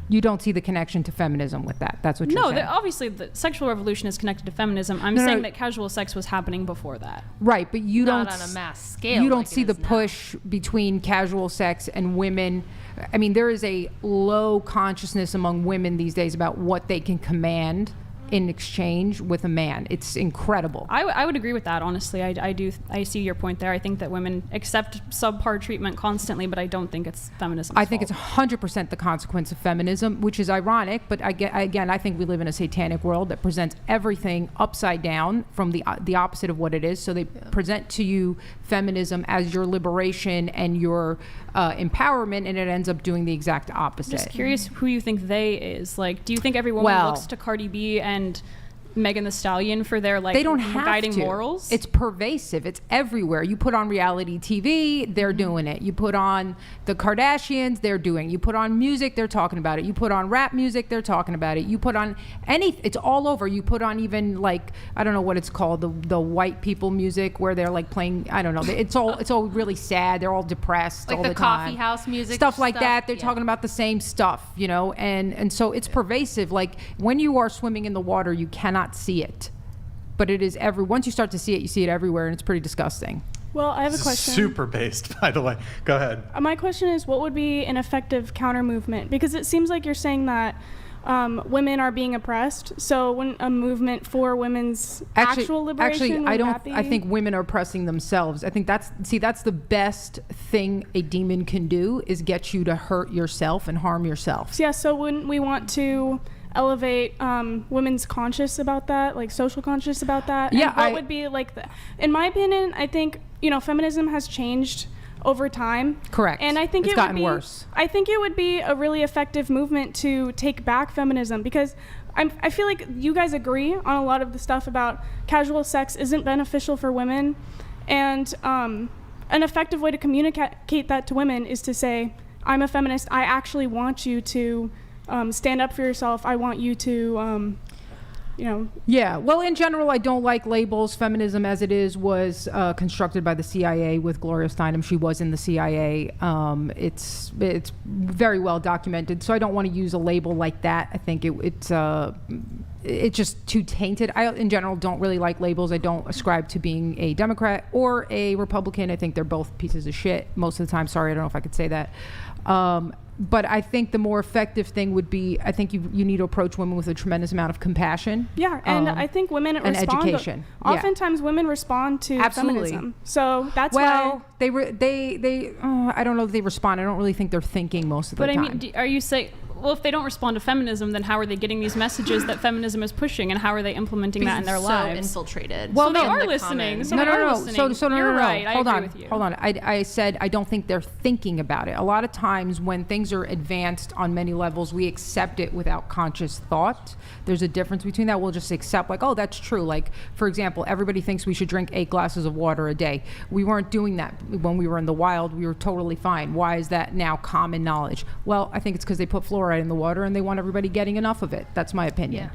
you don't see the connection to feminism with that. That's what you're saying. No, obviously the sexual revolution is connected to feminism. I'm saying that casual sex was happening before that. Right, but you not don't on a mass scale. You don't see the push between casual sex and women. I mean, there is a low consciousness among women these days about what they can command in exchange with a man. It's incredible. I would agree with that, honestly. I see your point there. I think that women accept subpar treatment constantly, but I don't think it's feminism. I think it's 100% the consequence of feminism, which is ironic, but I think we live in a satanic world that presents everything upside down from the opposite of what it is. So they present to you feminism as your liberation and your empowerment, and it ends up doing the exact opposite. Just curious who you think they is. Like, do you think every woman looks to Cardi B and Megan Thee Stallion for their they don't have guiding to. morals? It's pervasive. It's everywhere. You put on reality TV, they're doing it. You put on the Kardashians, they're doing it. You put on music, they're talking about it. You put on rap music, they're talking about it. You put on it's all over. You put on even like, I don't know what it's called, the white people music where they're like playing, I don't know. It's all really sad. They're all depressed like all the coffee time. house music stuff like that. They're talking about the same stuff, and so it's pervasive. Like when you are swimming in the water, you cannot see it, but it is once you start to see it, you see it everywhere, and it's pretty disgusting. Well, I have a question. Super based, by the way. Go ahead. My question is, what would be an effective counter movement? Because it seems like you're saying that women are being oppressed. So when a movement for women's actual liberation, I think women are oppressing themselves. I think that's the best thing a demon can do, is get you to hurt yourself and harm yourself. Yeah, so wouldn't we want to elevate women's conscious about that, like social conscious about that? Yeah, and what would be like in my opinion, I think feminism has changed over time. Correct. And I think it's gotten worse. I think it would be a really effective movement to take back feminism, because I feel like you guys agree on a lot of the stuff about casual sex isn't beneficial for women, and an effective way to communicate that to women is to say, I'm a feminist, I actually want you to stand up for yourself. I want you to, Yeah. Well, in general, I don't like labels. Feminism, as it is, was constructed by the CIA with Gloria Steinem. She was in the CIA. It's very well documented. So I don't want to use a label like that. I think it's just too tainted. I, in general, don't really like labels. I don't ascribe to being a Democrat or a Republican. I think they're both pieces of shit most of the time. Sorry, I don't know if I could say that. But I think the more effective thing would be, I think you need to approach women with a tremendous amount of compassion. Yeah, and I think women and respond. Education. Oftentimes, women respond to feminism. So that's why they I don't know if they respond. I don't really think they're thinking most of the time. But I mean, are you saying, well, if they don't respond to feminism, then how are they getting these messages that feminism is pushing, and how are they implementing that in their lives? Infiltrated. Well, they are listening. So no. You're right. Hold I on. agree with you. Hold on. I said I don't think they're thinking about it. A lot of times when things are advanced on many levels, we accept it without conscious thought. There's a difference between that. We'll just accept, like, oh, that's true. Like, for example, everybody thinks we should drink 8 glasses of water a day. We weren't doing that when we were in the wild. We were totally fine. Why is that now common knowledge? Well, I think it's because they put fluoride in the water and they want everybody getting enough of it. That's my opinion.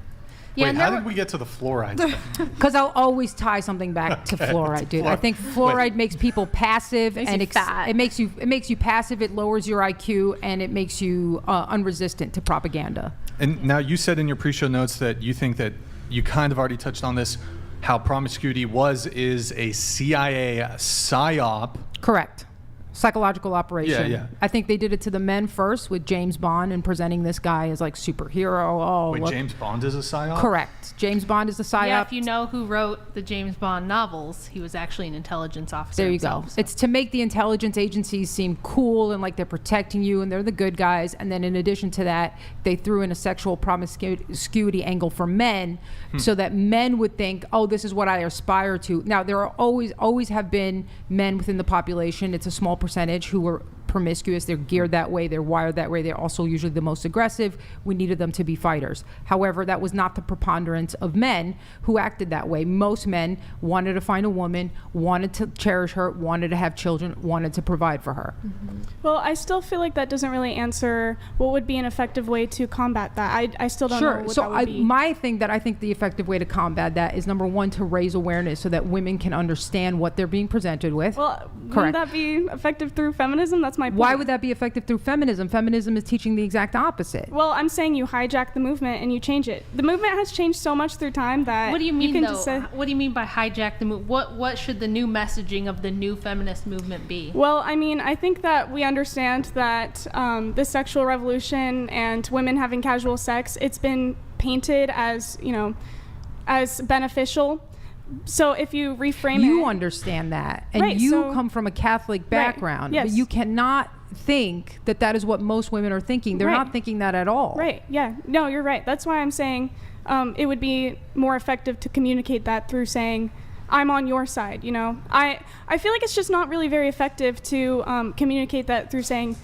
Yeah. Wait, how did we get to the fluoride thing? Because I'll always tie something back to fluoride, dude. I think fluoride makes people passive, and it makes you passive. It lowers your IQ, and it makes you unresistant to propaganda. And now you said in your pre-show notes that you think that you kind of already touched on this, how promiscuity is a CIA psyop. Correct. Psychological operation. Yeah. I think they did it to the men first with James Bond and presenting this guy as like superhero. Wait, James Bond is a psyop? Correct. James Bond is a psyop. Yeah, if you know who wrote the James Bond novels, he was actually an intelligence officer. There you go. So. It's to make the intelligence agencies seem cool and like they're protecting you and they're the good guys. And then in addition to that, they threw in a sexual promiscuity angle for men so that men would think, oh, this is what I aspire to. Now, there are always have been men within the population. It's a small percentage who were promiscuous. They're geared that way. They're wired that way. They're also usually the most aggressive. We needed them to be fighters. However, that was not the preponderance of men who acted that way. Most men wanted to find a woman, wanted to cherish her, wanted to have children, wanted to provide for her. Mm-hmm. Well, I still feel like that doesn't really answer what would be an effective way to combat that. I still don't know what that would be. My thing that I think the effective way to combat that is, number one, to raise awareness so that women can understand what they're being presented with. Well, wouldn't that be effective through feminism? That's my point. Why would that be effective through feminism? Feminism is teaching the exact opposite. Well, I'm saying you hijack the movement and you change it. The movement has changed so much through time that what do you mean, can though? Just say, what do you mean by hijack the movement? What should the new messaging of the new feminist movement be? Well, I mean, I think that we understand that the sexual revolution and women having casual sex, it's been painted as, as beneficial. So if you reframe it, you understand that, and right, you so, come from a Catholic background, yes. but you cannot think that that is what most women are thinking. They're Right. not thinking that at all. Right. Yeah. No, you're right. That's why I'm saying it would be more effective to communicate that through saying, I'm on your side. I feel like it's just not really very effective to communicate that through saying,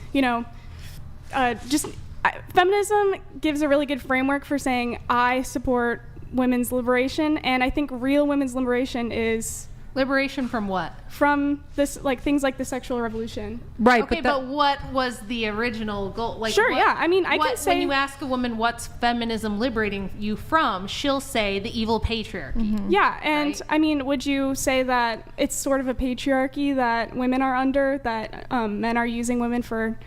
feminism gives a really good framework for saying I support women's liberation, and I think real women's liberation is liberation from what? From this, like things like the sexual revolution. Right. Okay, but what was the original goal? Like, sure, yeah. I mean, I can say when you ask a woman what's feminism liberating you from, she'll say the evil patriarchy. Yeah, and right? I mean, would you say that it's sort of a patriarchy that women are under, that men are using women for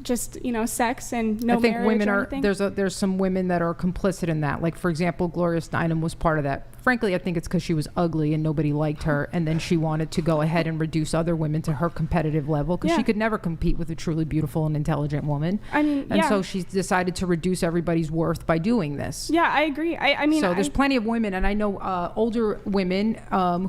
just sex and no I think marriage women or are anything? there's some women that are complicit in that. Like, for example, Gloria Steinem was part of that. Frankly, I think it's because she was ugly and nobody liked her, and then she wanted to go ahead and reduce other women to her competitive level because she could never compete with a truly beautiful and intelligent woman. I mean, and so she decided to reduce everybody's worth by doing this. Yeah, I agree. I mean, so there's plenty of women, and I know older women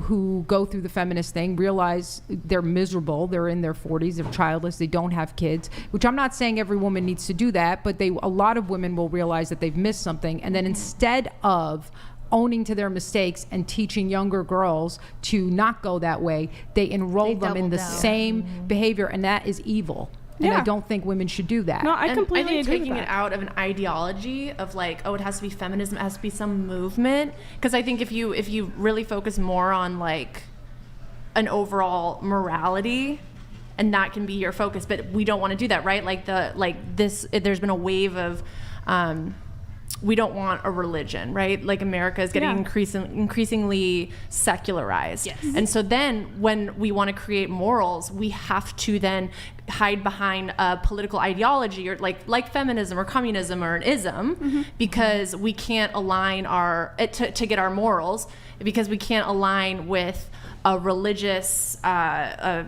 who go through the feminist thing realize they're miserable. They're in their 40s, they're childless, they don't have kids, which I'm not saying every woman needs to do that, but a lot of women will realize that they've missed something, and then instead of owning to their mistakes and teaching younger girls to not go that way, they enroll them in the same behavior, and that is evil. And I don't think women should do that. No, I completely think agree taking with it that. out of an ideology of like, oh, it has to be feminism, it has to be some movement. Because I think if you really focus more on like an overall morality, and that can be your focus, but we don't want to do that, right? There's been a wave of we don't want a religion, right? Like America is getting increasingly secularized. Yes. And so then when we want to create morals, we have to then hide behind a political ideology or like feminism or communism or an ism, because we can't align to get our morals, because we can't align with a religious a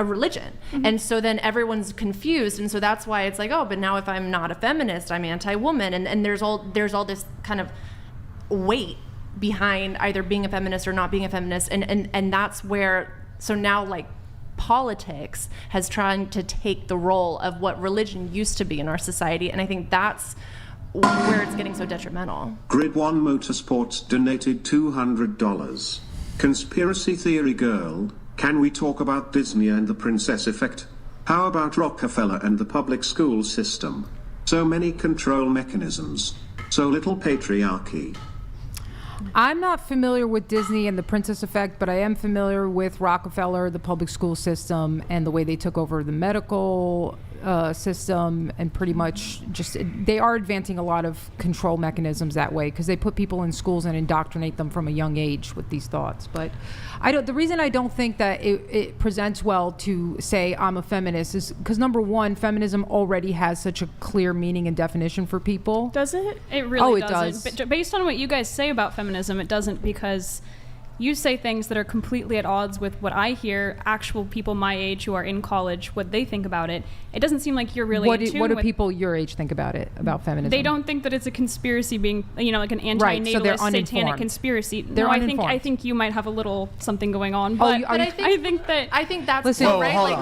religion. And so then everyone's confused, and so that's why it's like, oh, but now if I'm not a feminist, I'm anti-woman, and there's all this kind of weight behind either being a feminist or not being a feminist, and that's where, so now like politics has tried to take the role of what religion used to be in our society, and I think that's where it's getting so detrimental. Grid 1 Motorsports donated $200. Conspiracy theory girl, can we talk about Disney and the princess effect? How about Rockefeller and the public school system? So many control mechanisms, so little patriarchy. I'm not familiar with Disney and the princess effect, but I am familiar with Rockefeller, the public school system, and the way they took over the medical system, and pretty much just they are advancing a lot of control mechanisms that way, because they put people in schools and indoctrinate them from a young age with these thoughts. But the reason I don't think that it presents well to say I'm a feminist is because, number one, feminism already has such a clear meaning and definition for people. Does it? It really it doesn't. does. But based on what you guys say about feminism, it doesn't, because you say things that are completely at odds with what I hear actual people my age who are in college, what they think about it. It doesn't seem like you're really What in do tune with, people your age think about feminism? They don't think that it's a conspiracy being, like an anti-natalist, so they're satanic uninformed. conspiracy. They're no, uninformed. I think you might have a little something going on. But, I think that's Listen, cool, Whoa, right? hold Like,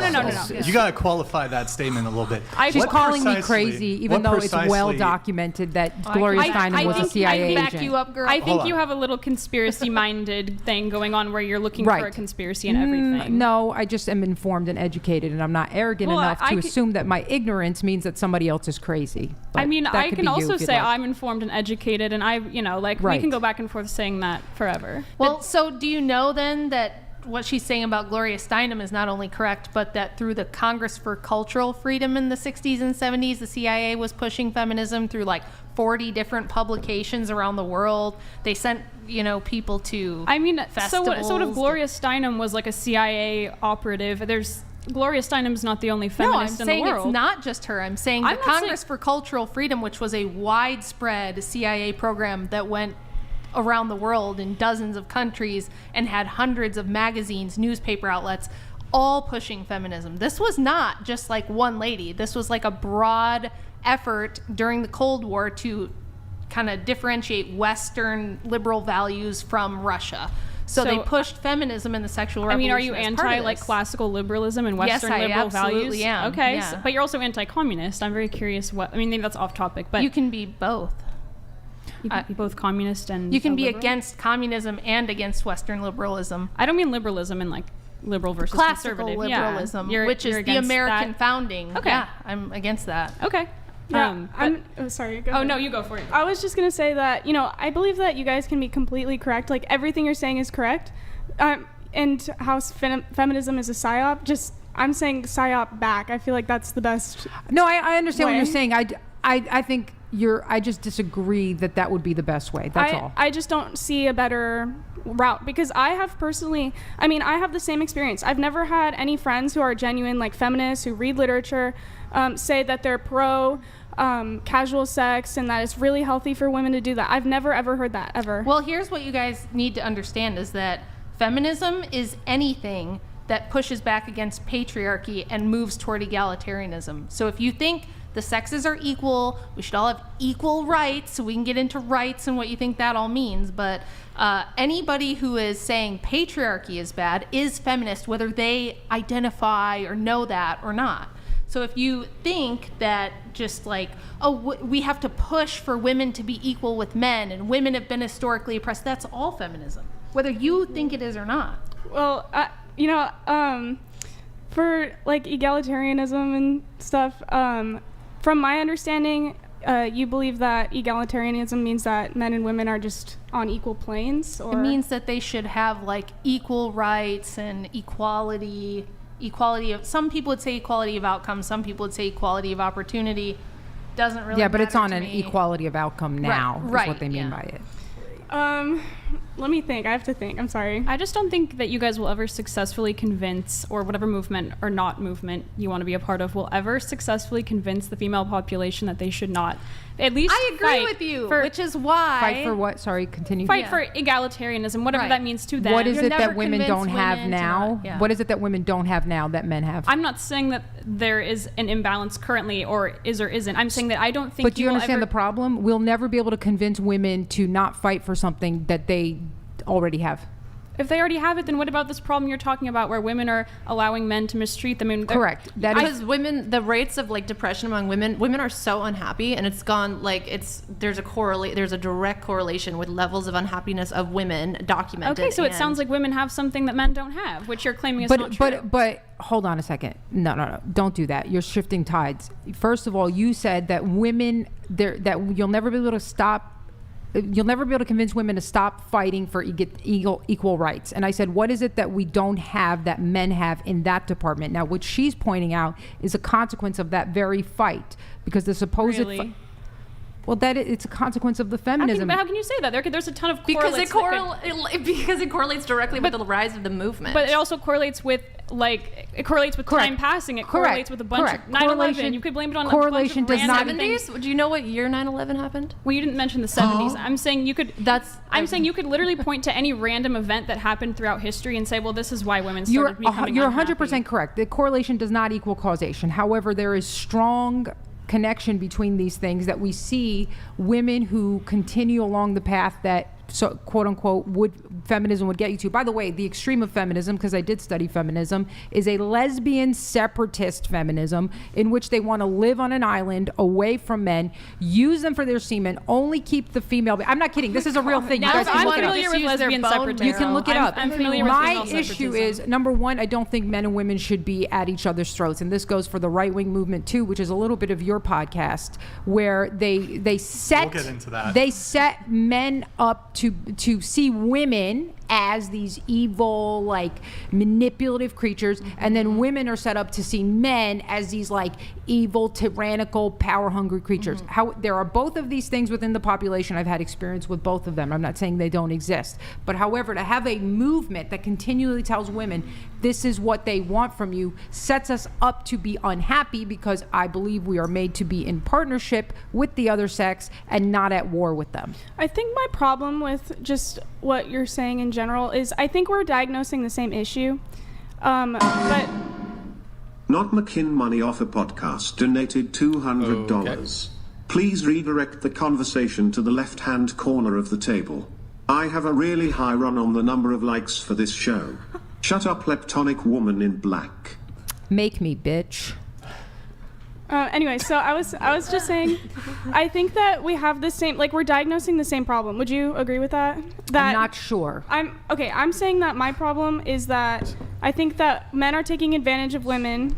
on. No. You got to qualify that statement a little bit. She's What calling me precisely- crazy, even what though it's precisely- well documented that Gloria Steinem was a CIA back agent. you up, girl. I think Hold on. you have a little conspiracy-minded thing going on where you're looking Right. for a conspiracy in everything. No, I just am informed and educated, and I'm not arrogant Well, enough I to c- assume that my ignorance means that somebody else is crazy. But I mean, that I could can be you also if you'd say like. I'm informed and educated, and we Right. can go back and forth saying that forever. Well, so do you know then that what she's saying about Gloria Steinem is not only correct, but that through the Congress for Cultural Freedom in the 60s and 70s, the CIA was pushing feminism through like 40 different publications around the world. They sent, people to festivals. So what if Gloria Steinem was like a CIA operative? Gloria Steinem's not the only feminist in the world. No, I'm saying it's not just her. I'm saying the Congress for Cultural Freedom, which was a widespread CIA program that went around the world in dozens of countries and had hundreds of magazines, newspaper outlets, all pushing feminism. This was not just like one lady. This was like a broad effort during the Cold War to kind of differentiate Western liberal values from Russia. So they pushed feminism and the sexual revolution. Are you anti like classical liberalism and Western liberal values? Yes, I absolutely am. Okay, Yeah. But you're also anti-communist. I'm very curious what. Maybe that's off topic, but you can be both. You can be both communist and you can be liberal? against communism and against Western liberalism. I don't mean liberalism in like liberal versus classical conservative. liberalism, Yeah. which is the American that? founding. Okay. Yeah, I'm against that. Okay. Sorry. Go Oh ahead. no, you go for it. I was just gonna say that I believe that you guys can be completely correct. Like everything you're saying is correct, and how feminism is a psyop. I'm saying psyop back. I feel like that's the best. No, I understand what way. you're saying. I think I just disagree that would be the best way. That's all. I just don't see a better route because I have the same experience. I've never had any friends who are genuine like feminists who read literature say that they're pro casual sex and that it's really healthy for women to do that. I've never ever heard that ever. Well, here's what you guys need to understand is that feminism is anything that pushes back against patriarchy and moves toward egalitarianism. So if you think the sexes are equal, we should all have equal rights, so we can get into rights and what you think that all means, but anybody who is saying patriarchy is bad is feminist, whether they identify or know that or not. So if you think that just like, we have to push for women to be equal with men and women have been historically oppressed, that's all feminism, whether you think it is or not. Well, for like egalitarianism and stuff, from my understanding, you believe that egalitarianism means that men and women are just on equal planes? Or? It means that they should have like equal rights and equality of, some people would say equality of outcome, some people would say equality of opportunity. Doesn't really but it's matter on to an me. equality of outcome now, is what they mean by it. Let me think. I have to think. I'm sorry. I just don't think that you guys will ever successfully convince, or whatever movement or not movement you want to be a part of, will ever successfully convince the female population that they should not at least I agree with you, which is why... Fight for what? Sorry, continue. Fight for egalitarianism, whatever that means to them. What is You'll it never that women convince don't have women to now? not- yeah. What is it that women don't have now that men have? I'm not saying that there is an imbalance currently or isn't. I'm saying that I don't think But do you will understand ever... the problem? We'll never be able to convince women to not fight for something that they already have. If they already have it, then what about this problem you're talking about where women are allowing men to mistreat them? Correct. Because women, the rates of like depression among women are so unhappy, and it's gone like there's a direct correlation with levels of unhappiness of women documented. Okay, so it sounds like women have something that men don't have, which you're claiming is not true. But hold on a second. No, don't do that. You're shifting tides. First of all, you said that women that you'll never be able to stop. You'll never be able to convince women to stop fighting for equal rights. And I said, what is it that we don't have that men have in that department? Now, what she's pointing out is a consequence of that very fight, because the supposed... Really? It's a consequence of the feminism. How can you say that? There's a ton of because correlates. because it correlates directly with the rise of the movement. But it also correlates with time passing. It correlates with a bunch of 9/11. You could blame it on correlation. A bunch of random 70s. Do you know what year 9/11 happened? Well, you didn't mention the 70s. I'm saying you could. I'm saying you could literally point to any random event that happened throughout history and say, well, this is why women started becoming You're unhappy. 100% correct. The correlation does not equal causation. However, there is strong connection between these things that we see women who continue along the path that quote unquote feminism would get you to. By the way, the extreme of feminism, because I did study feminism, is a lesbian separatist feminism in which they want to live on an island away from men, use them for their semen, only keep the female. I'm not kidding. This is a real thing. You guys can look it up. Familiar with lesbian separatism. You can look it up. I'm familiar with My female issue separatism. is, number one, I don't think men and women should be at each other's throats, and this goes for the right-wing movement too, which is a little bit of your podcast, where they set We'll get into that. they set men up to see women as these evil, like, manipulative creatures, and then women are set up to see men as these, like, evil, tyrannical, power-hungry creatures. How there are both of these things within the population. I've had experience with both of them. I'm not saying they don't exist. But however, to have a movement that continually tells women this is what they want from you sets us up to be unhappy, because I believe we are made to be in partnership with the other sex and not at war with them. I think my problem with just what you're saying in general is I think we're diagnosing the same issue. But Not McKin Money Offer Podcast donated $200. Please redirect the conversation to the left-hand corner of the table. I have a really high run on the number of likes for this show. Shut up, leptonic woman in black. Make me, bitch. Anyway, so I was just saying, I think that we have the same, like, we're diagnosing the same problem. Would you agree with that? I'm not sure. I'm saying that my problem is that I think that men are taking advantage of women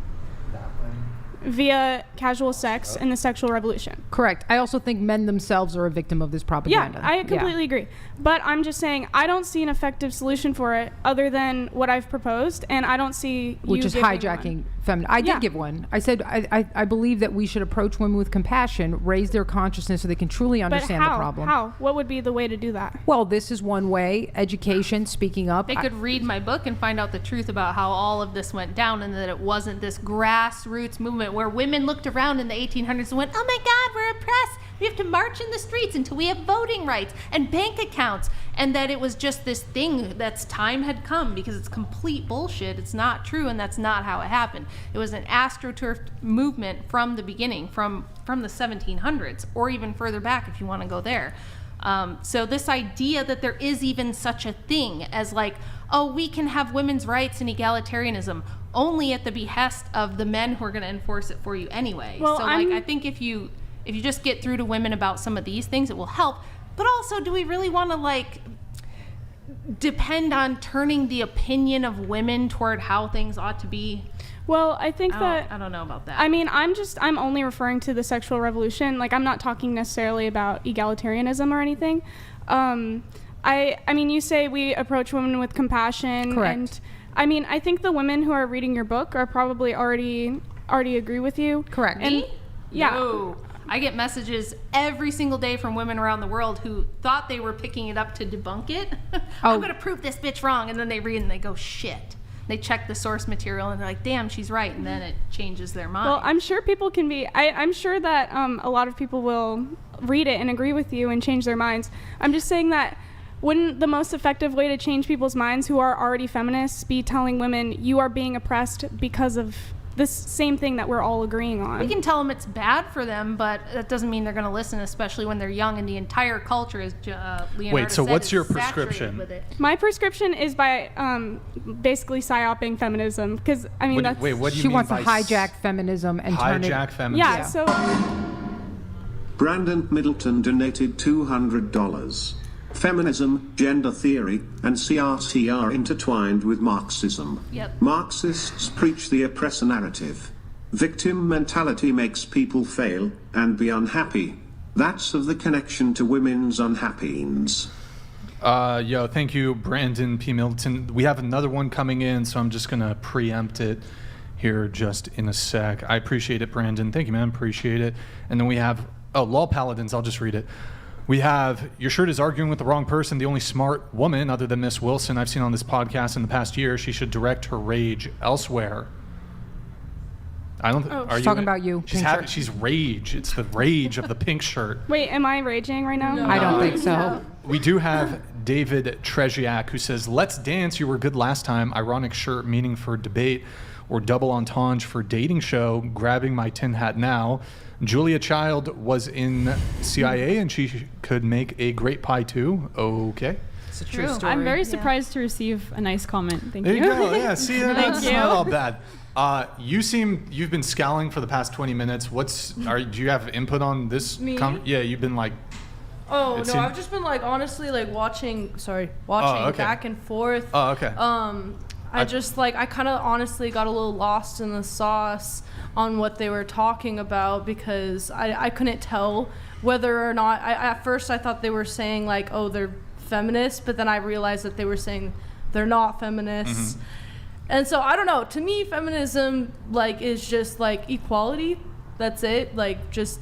via casual sex in the sexual revolution. Correct. I also think men themselves are a victim of this propaganda. Yeah, I completely agree. But I'm just saying, I don't see an effective solution for it other than what I've proposed, and I don't see which is hijacking feminism. I did give one. I said I believe that we should approach women with compassion, raise their consciousness so they can truly understand the problem. How? What would be the way to do that? Well, this is one way. Education, speaking up. They could read my book and find out the truth about how all of this went down, and that it wasn't this grassroots movement where women looked around in the 1800s and went, oh my God, we're oppressed. We have to march in the streets until we have voting rights and bank accounts. And that it was just this thing that's time had come, because it's complete bullshit. It's not true, and that's not how it happened. It was an astroturf movement from the beginning, from the 1700s, or even further back if you want to go there. So this idea that there is even such a thing as like, oh, we can have women's rights and egalitarianism only at the behest of the men who are going to enforce it for you anyway. Well, so like, I think if you just get through to women about some of these things, it will help. But also, do we really want to like depend on turning the opinion of women toward how things ought to be? Well, I think I don't know about that. I mean, I'm only referring to the sexual revolution. Like, I'm not talking necessarily about egalitarianism or anything. I mean, you say we approach women with compassion. Correct. And I mean, I think the women who are reading your book are probably already agree with you. Correct. And, Me? yeah. No. I get messages every single day from women around the world who thought they were picking it up to debunk it. I'm going to prove this bitch wrong. And then they read and they go, shit. They check the source material and they're like, damn, she's right. And then it changes their mind. Well, I'm sure people can be, I'm sure that a lot of people will read it and agree with you and change their minds. I'm just saying that wouldn't the most effective way to change people's minds who are already feminists be telling women you are being oppressed because of this same thing that we're all agreeing on? We can tell them it's bad for them, but that doesn't mean they're going to listen, especially when they're young and the entire culture is, Leonardo Wait, so said, what's is your saturated prescription? with it. My prescription is by basically psyoping feminism, because I mean What do you she mean wants to by hijack feminism and turn it. hijack feminism? yeah. So Brandon Middleton donated $200. Feminism, gender theory, and CRT are intertwined with Marxism. Yep. Marxists preach the oppressor narrative. Victim mentality makes people fail and be unhappy. That's of the connection to women's unhappiness. Thank you, Brandon P. Middleton. We have another one coming in, so I'm just going to preempt it here just in a sec. I appreciate it, Brandon. Thank you, man. Appreciate it. And then we have, Law Paladins. I'll just read it. We have, your shirt is arguing with the wrong person. The only smart woman other than Miss Wilson I've seen on this podcast in the past year. She should direct her rage elsewhere. I don't. Are She's you talking about you. She's rage. It's the rage of the pink shirt. wait, am I raging right now? No. I don't think so. We do have David Treziak who says, "Let's dance. You were good last time. Ironic shirt meaning for debate, or double entendre for dating show. Grabbing my tin hat now. Julia Child was in CIA and she could make a great pie too. Okay." It's a true story. I'm very surprised to receive a nice comment. Thank There you. you go. Yeah, see, that's you. not all bad. You've been scowling for the past 20 minutes. Do you have input on this? Me? Yeah, you've been like. Oh no, I've just been like honestly like watching back and forth. Oh, okay. I just like I kind of honestly got a little lost in the sauce on what they were talking about, because I couldn't tell whether or not at first I thought they were saying like, oh, they're feminists, but then I realized that they were saying they're not feminists. Mm-hmm. And so I don't know, to me feminism like is just like equality. That's it. Like just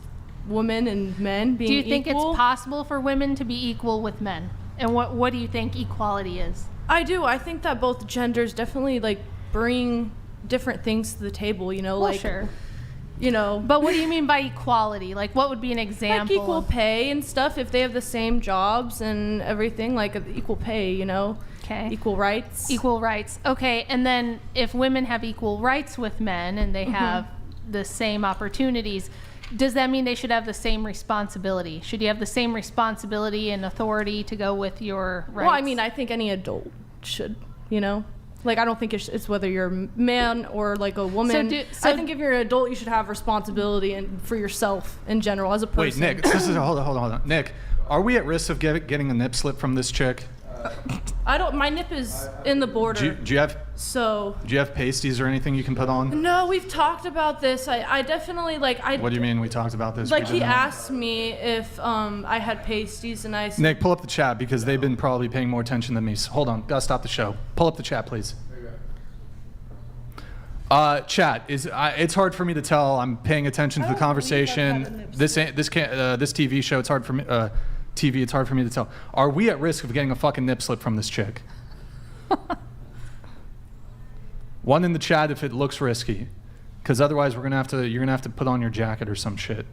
women and men being equal. Do you think it's possible for women to be equal with men? And what do you think equality is? I do. I think that both genders definitely like bring different things to the table, you know, Well, like sure. You know, but what do you mean by equality? Like, what would be an example? Like equal pay and stuff. If they have the same jobs and everything, like equal pay, you know. Okay. Equal rights. Equal rights. Okay, and then if women have equal rights with men and they have the same opportunities, does that mean they should have the same responsibility? Should you have the same responsibility and authority to go with your rights? Well, I mean, I think any adult should, you know? Like, I don't think it's whether you're a man or like a woman. I think if you're an adult, you should have responsibility and for yourself in general as a person. Wait, Nick, hold on. Nick, are we at risk of getting a nip slip from this chick? My nip is in the border. Do you have pasties or anything you can put on? No, we've talked about this. I definitely What do you mean we talked about this? Like, he asked me if I had pasties, and I said, Nick, pull up the chat because they've been probably paying more attention than me. So hold on, gotta stop the show. Pull up the chat, please. Chat, it's hard for me to tell. I'm paying attention to the conversation. This TV show, it's hard for me. It's hard for me to tell. Are we at risk of getting a fucking nip slip from this chick? One in the chat if it looks risky, because otherwise you're gonna have to put on your jacket or some shit.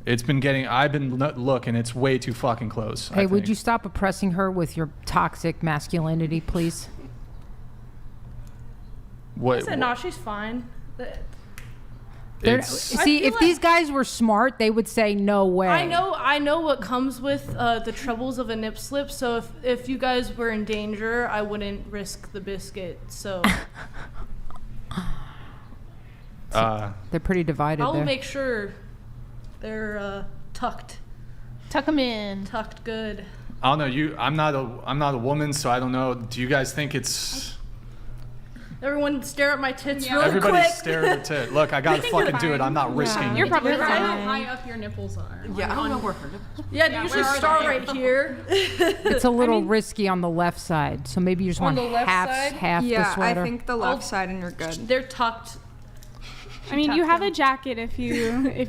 I've been looking, it's way too fucking close. Hey, would you stop oppressing her with your toxic masculinity, please? I said, no, she's fine. See, if these guys were smart, they would say no way. I know what comes with the troubles of a nip slip. So if you guys were in danger, I wouldn't risk the biscuit. So they're pretty divided. I'll there. make sure they're tucked. Tuck them in. Tucked good. I don't know. I'm not a woman, so I don't know. Do you guys think it's? Everyone stare at my tits really Everybody's quick. staring at tits. Look, I gotta fucking do it. I'm not risking. You're probably How right. high up your nipples are. Yeah, I don't know where her nipples. Yeah, you usually start right here. It's a little risky on the left side, so maybe you just On want the left half side? the Yeah, sweater. I think the left side and you're good. They're tucked. I mean, you have a jacket if you get If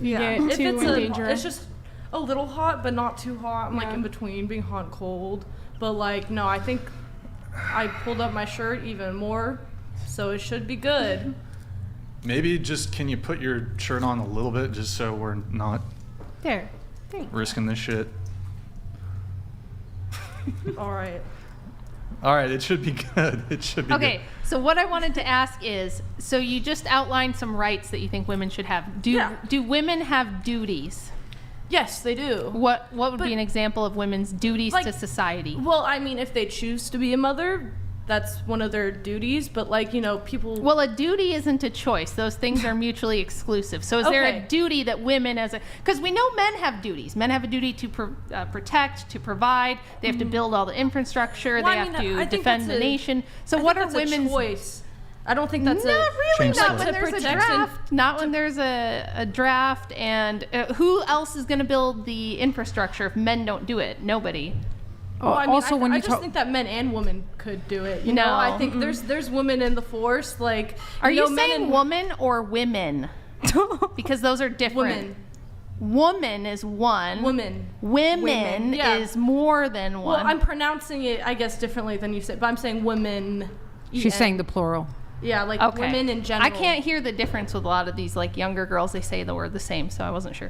too it's dangerous. it's just a little hot, but not too hot. I'm like in between being hot and cold. But like, no, I think I pulled up my shirt even more, so it should be good. Maybe just can you put your shirt on a little bit just so we're not risking this shit. All right. All right, it should be good. It should be Okay, good. so what I wanted to ask is, so you just outlined some rights that you think women should have. Do women have duties? Yes, they do. What would be an example of women's duties to society? Well, I mean, if they choose to be a mother, that's one of their duties. But like, you know, people. Well, a duty isn't a choice. Those things are mutually exclusive. So is there a duty that women because we know men have duties. Men have a duty to protect, to provide. They have to build all the infrastructure. Well, they I have mean, to I think defend that's the nation. So what are women's choice? I don't think that's not really. Not when there's a protection. draft. Not when there's a draft. And who else is going to build the infrastructure if men don't do it? Nobody. Well, I mean, also, when I you just think that men and women could do it. You know, I think there's women in the force. Like, are you saying woman or women? Because those are different. Woman is one. Women is more than one. Well, I'm pronouncing it, I guess, differently than you said, but I'm saying women. She's saying the plural. Yeah, like women in general. I can't hear the difference with a lot of these like younger girls. They say the word the same, so I wasn't sure.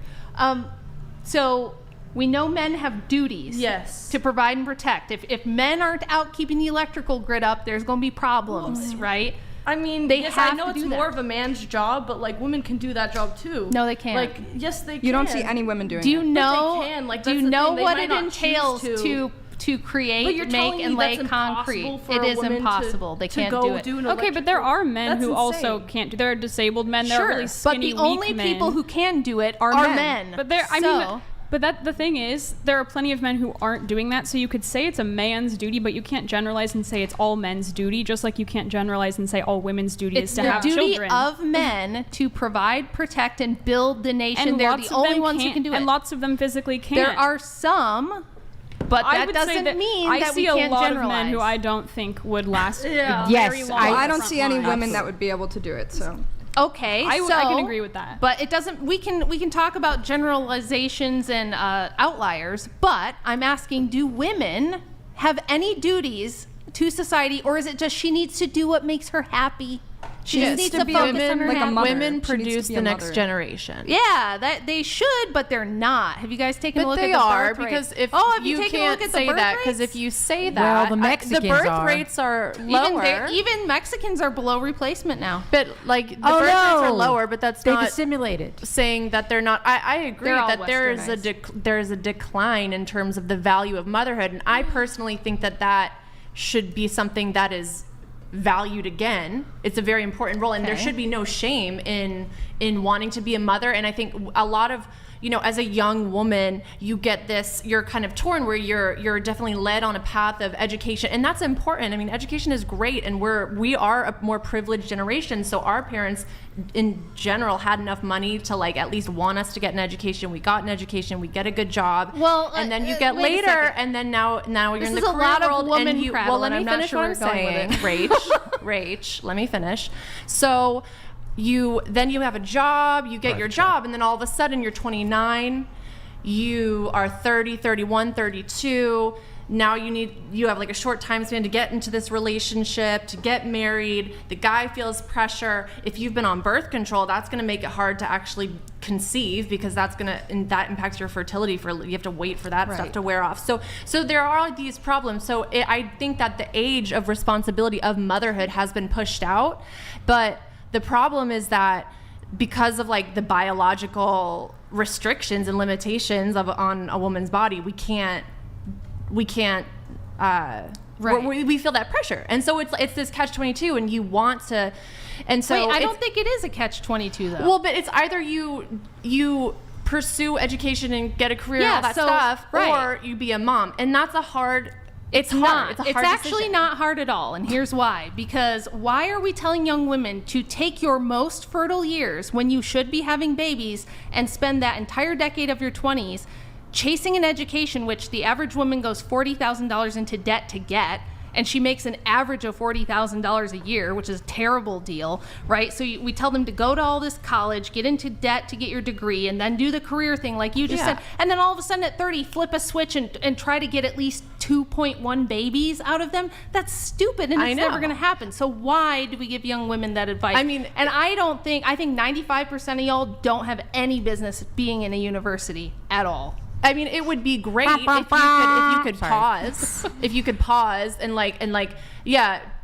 So we know men have duties. Yes. To provide and protect. If men aren't out keeping the electrical grid up, there's going to be problems, right? I mean, I know it's more of a man's job, but like women can do that job too. No, they can't. Like, yes, they can. You don't see any women doing it. Do you know? But they can. Like, do you that's the know thing. They what might it not entails choose to create, make, and lay concrete? For it a is woman impossible. They to can't go do it. an Okay, but there are men That's who also insane. can't do. There are disabled men. There are really but skinny, the only weak men. people who can do it are men. But there, I mean, but the thing is, there are plenty of men who aren't doing that. So you could say it's a man's duty, but you can't generalize and say it's all men's duty. Just like you can't generalize and say all women's duty It's is to the have duty children. of men to provide, protect, and build the nation. And They're lots the of only them ones who can't- can do it. And lots of them physically can't. There are some, but I that would say doesn't that mean I that see we a can't lot generalize. of men who I don't think would last Yeah. very long. I on the don't front see any line. women that would be able to do it. So Okay, I so can agree with that. But it doesn't. We can talk about generalizations and outliers. But I'm asking: do women have any duties to society, or is it just she needs to do what makes her happy? She just needs to focus on her happiness. Women produce the next generation. Yeah, that they should, but they're not. Have you guys taken a look at the birth rates? Because if have you taken a look can't at the say birth that, rates? because if you say that, Well, the Mexicans the birth are. rates are lower. Even Mexicans are below replacement now. But like the birth rates are lower, but that's They've not assimilated. saying that they're not. I agree They're all that westernized. there is a decline in terms of the value of motherhood, and I personally think that should be something that is valued again. It's a very important role, and there should be no shame in wanting to be a mother. And I think a lot of, you know, as a young woman, you get this, you're kind of torn where you're definitely led on a path of education, and that's important. I mean, education is great, and we are a more privileged generation, so our parents in general had enough money to like at least want us to get an education. We got an education, we get a good job, and then you get wait a later, second. and then now you're in the This is a career lot of world, woman and you, prattle, well, let and me I'm not finish sure what I'm where you're going saying. with Rach, let me finish. So you have a job, you get your job, and then all of a sudden you're 29, you are 30, 31, 32. Now you have like a short time span to get into this relationship, to get married. The guy feels pressure. If you've been on birth control, that's going to make it hard to actually conceive, because that impacts your fertility. You have to wait for that stuff to wear off. So there are these problems. So I think that the age of responsibility of motherhood has been pushed out, but the problem is that because of like the biological restrictions and limitations on a woman's body, we can't we feel that pressure, and so it's this catch-22, and you want to, and so I don't think it is a catch-22 though. Well, but it's either you pursue education and get a career and all that stuff, or you be a mom, and that's a hard. It's hard. It's actually decision. not hard at all, and here's why. Because why are we telling young women to take your most fertile years when you should be having babies and spend that entire decade of your 20s chasing an education which the average woman goes $40,000 into debt to get, and she makes an average of $40,000 a year, which is a terrible deal, right? So we tell them to go to all this college, get into debt to get your degree, and then do the career thing like you just said. And then all of a sudden at 30, flip a switch and try to get at least 2.1 babies out of them. That's stupid, and it's never going to happen. So why do we give young women that advice? I mean, and I think 95% of y'all don't have any business being in a university at all. I mean, it would be great if you could pause, and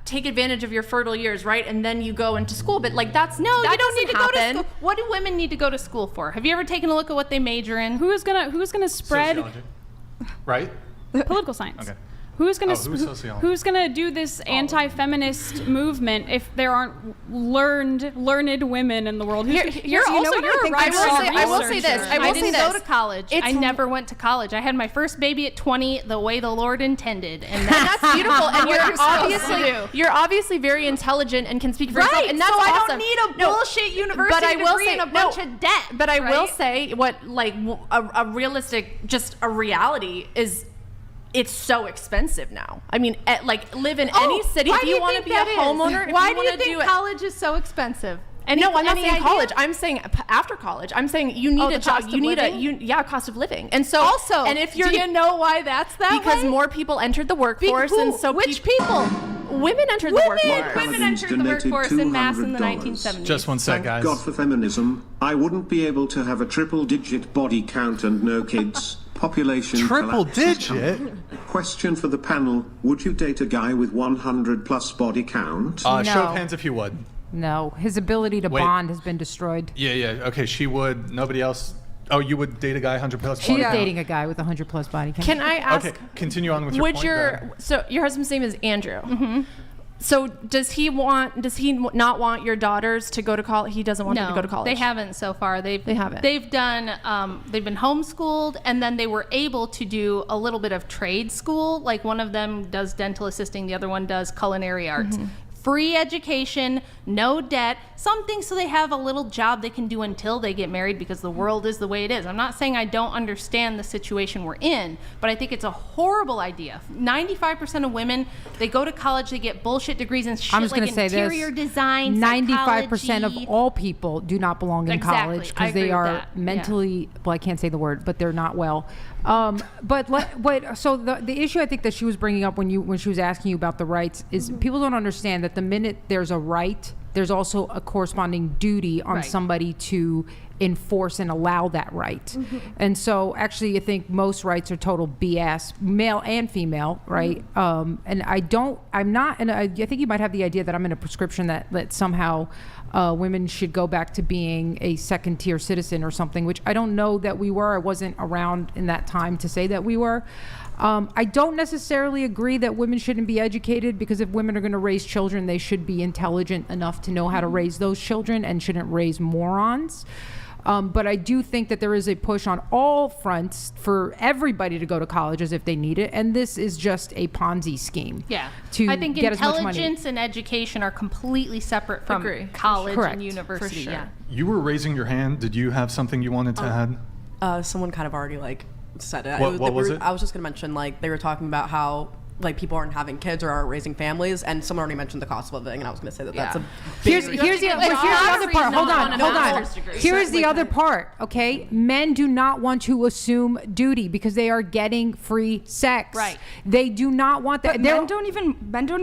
take advantage of your fertile years, right? And then you go into school. But like you don't need to go to school. What do women need to go to school for? Have you ever taken a look at what they major in? Who's gonna spread Sociology. Right? political science? Okay. Who's gonna do this anti-feminist movement if there aren't learned women in the world? I will say this. I didn't go to college. I never went to college. I had my first baby at 20, the way the Lord intended, and that's beautiful. And you're you're obviously very intelligent and can speak for yourself, and that's so awesome. I don't need a bullshit university degree and a bunch of debt. But I will say a realistic, just a reality is. It's so expensive now. I mean, live in any city. If you want to be a homeowner, why do you think college is so expensive? No, I'm not saying college. I'm saying after college. I'm saying you need a job. You need cost of living. And so also, and if you're, do you know why that's that because way? more people entered the workforce, and so which people? Women entered the workforce. Women entered the workforce in mass in the 1970s. Just one sec, guys. God for feminism. I wouldn't be able to have a triple-digit body count and no kids. Population triple-digit. Question for the panel: would you date a guy with 100+ body count? Show of hands if you would. No, his ability to bond has been destroyed. Yeah. Okay, she would. Nobody else. Oh, you would date a guy 100+ body She's count? dating a guy with 100+ body count. Can I ask? Okay, continue on with your point. So your husband's name is Andrew. Mm-hmm. So does he not want your daughters to go to college? He doesn't want them to go to college. They haven't so far. They haven't. They've been homeschooled, and then they were able to do a little bit of trade school. Like one of them does dental assisting, the other one does culinary arts. Mm-hmm. Free education, no debt, something so they have a little job they can do until they get married, because the world is the way it is. I'm not saying I don't understand the situation we're in, but I think it's a horrible idea. 95% of women, they go to college, they get bullshit degrees and shit interior design, 95% of all people do not belong in college because they are mentally, well, I can't say the word, but they're not well. So the issue I think that she was bringing up when she was asking you about the rights is people don't understand that the minute there's a right, there's also a corresponding duty on somebody to enforce and allow that right. And so actually I think most rights are total BS, male and female, right? And I think you might have the idea that I'm in a prescription that somehow women should go back to being a second tier citizen or something, which I don't know that we were. I wasn't around in that time to say that we were. I don't necessarily agree that women shouldn't be educated, because if women are going to raise children, they should be intelligent enough to know how to raise those children and shouldn't raise morons. But I do think that there is a push on all fronts for everybody to go to colleges if they need it, and this is just a Ponzi scheme. Yeah, to I think get as much money. intelligence and education are completely separate from college and university. Yeah. You were raising your hand. Did you have something you wanted to add? Someone kind of already like said it. What was it? I was just gonna mention, like, they were talking about how like people aren't having kids or aren't raising families, and someone already mentioned the cost of living, and I was going to say that that's a big here's the other part. Hold on. Here's the other part. Okay, men do not want to assume duty because they are getting free sex. Right. They do not want that. But men don't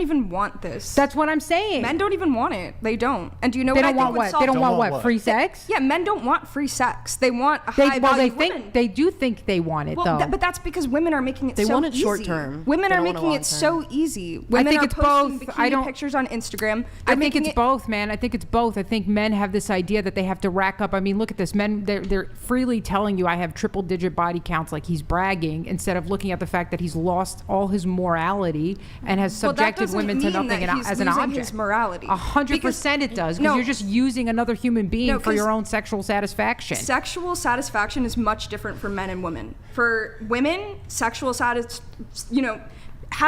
even want this. That's what I'm saying. Men don't even want it. They don't. And do you know they what don't want what? They don't want what? Free sex? Yeah, men don't want free sex. They want a high value women. They do think they want it though. But that's because women are making it they so want it easy. short term. Women are making it so easy. Women I think are it's posting both. bikini pictures on Instagram. I think it's both, man. I think it's both. I think men have this idea that they have to rack up. I mean, look at this. Men, they're freely telling you I have triple-digit body counts, like he's bragging, instead of looking at the fact that he's lost all his morality and has subjected women to nothing as an object. His morality. 100% it does, because you're just using another human being for your own sexual satisfaction. Sexual satisfaction is much different for men and women. For women, sexual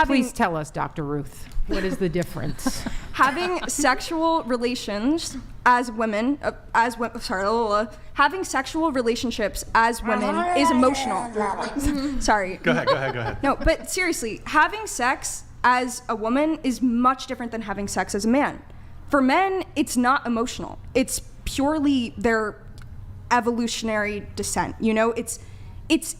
Please tell us, Dr. Ruth, what is the difference? Having sexual relations as women, having sexual relationships as women is emotional. Sorry. Go ahead. No, but seriously, having sex as a woman is much different than having sex as a man. For men, it's not emotional. It's purely their evolutionary descent. You know, it's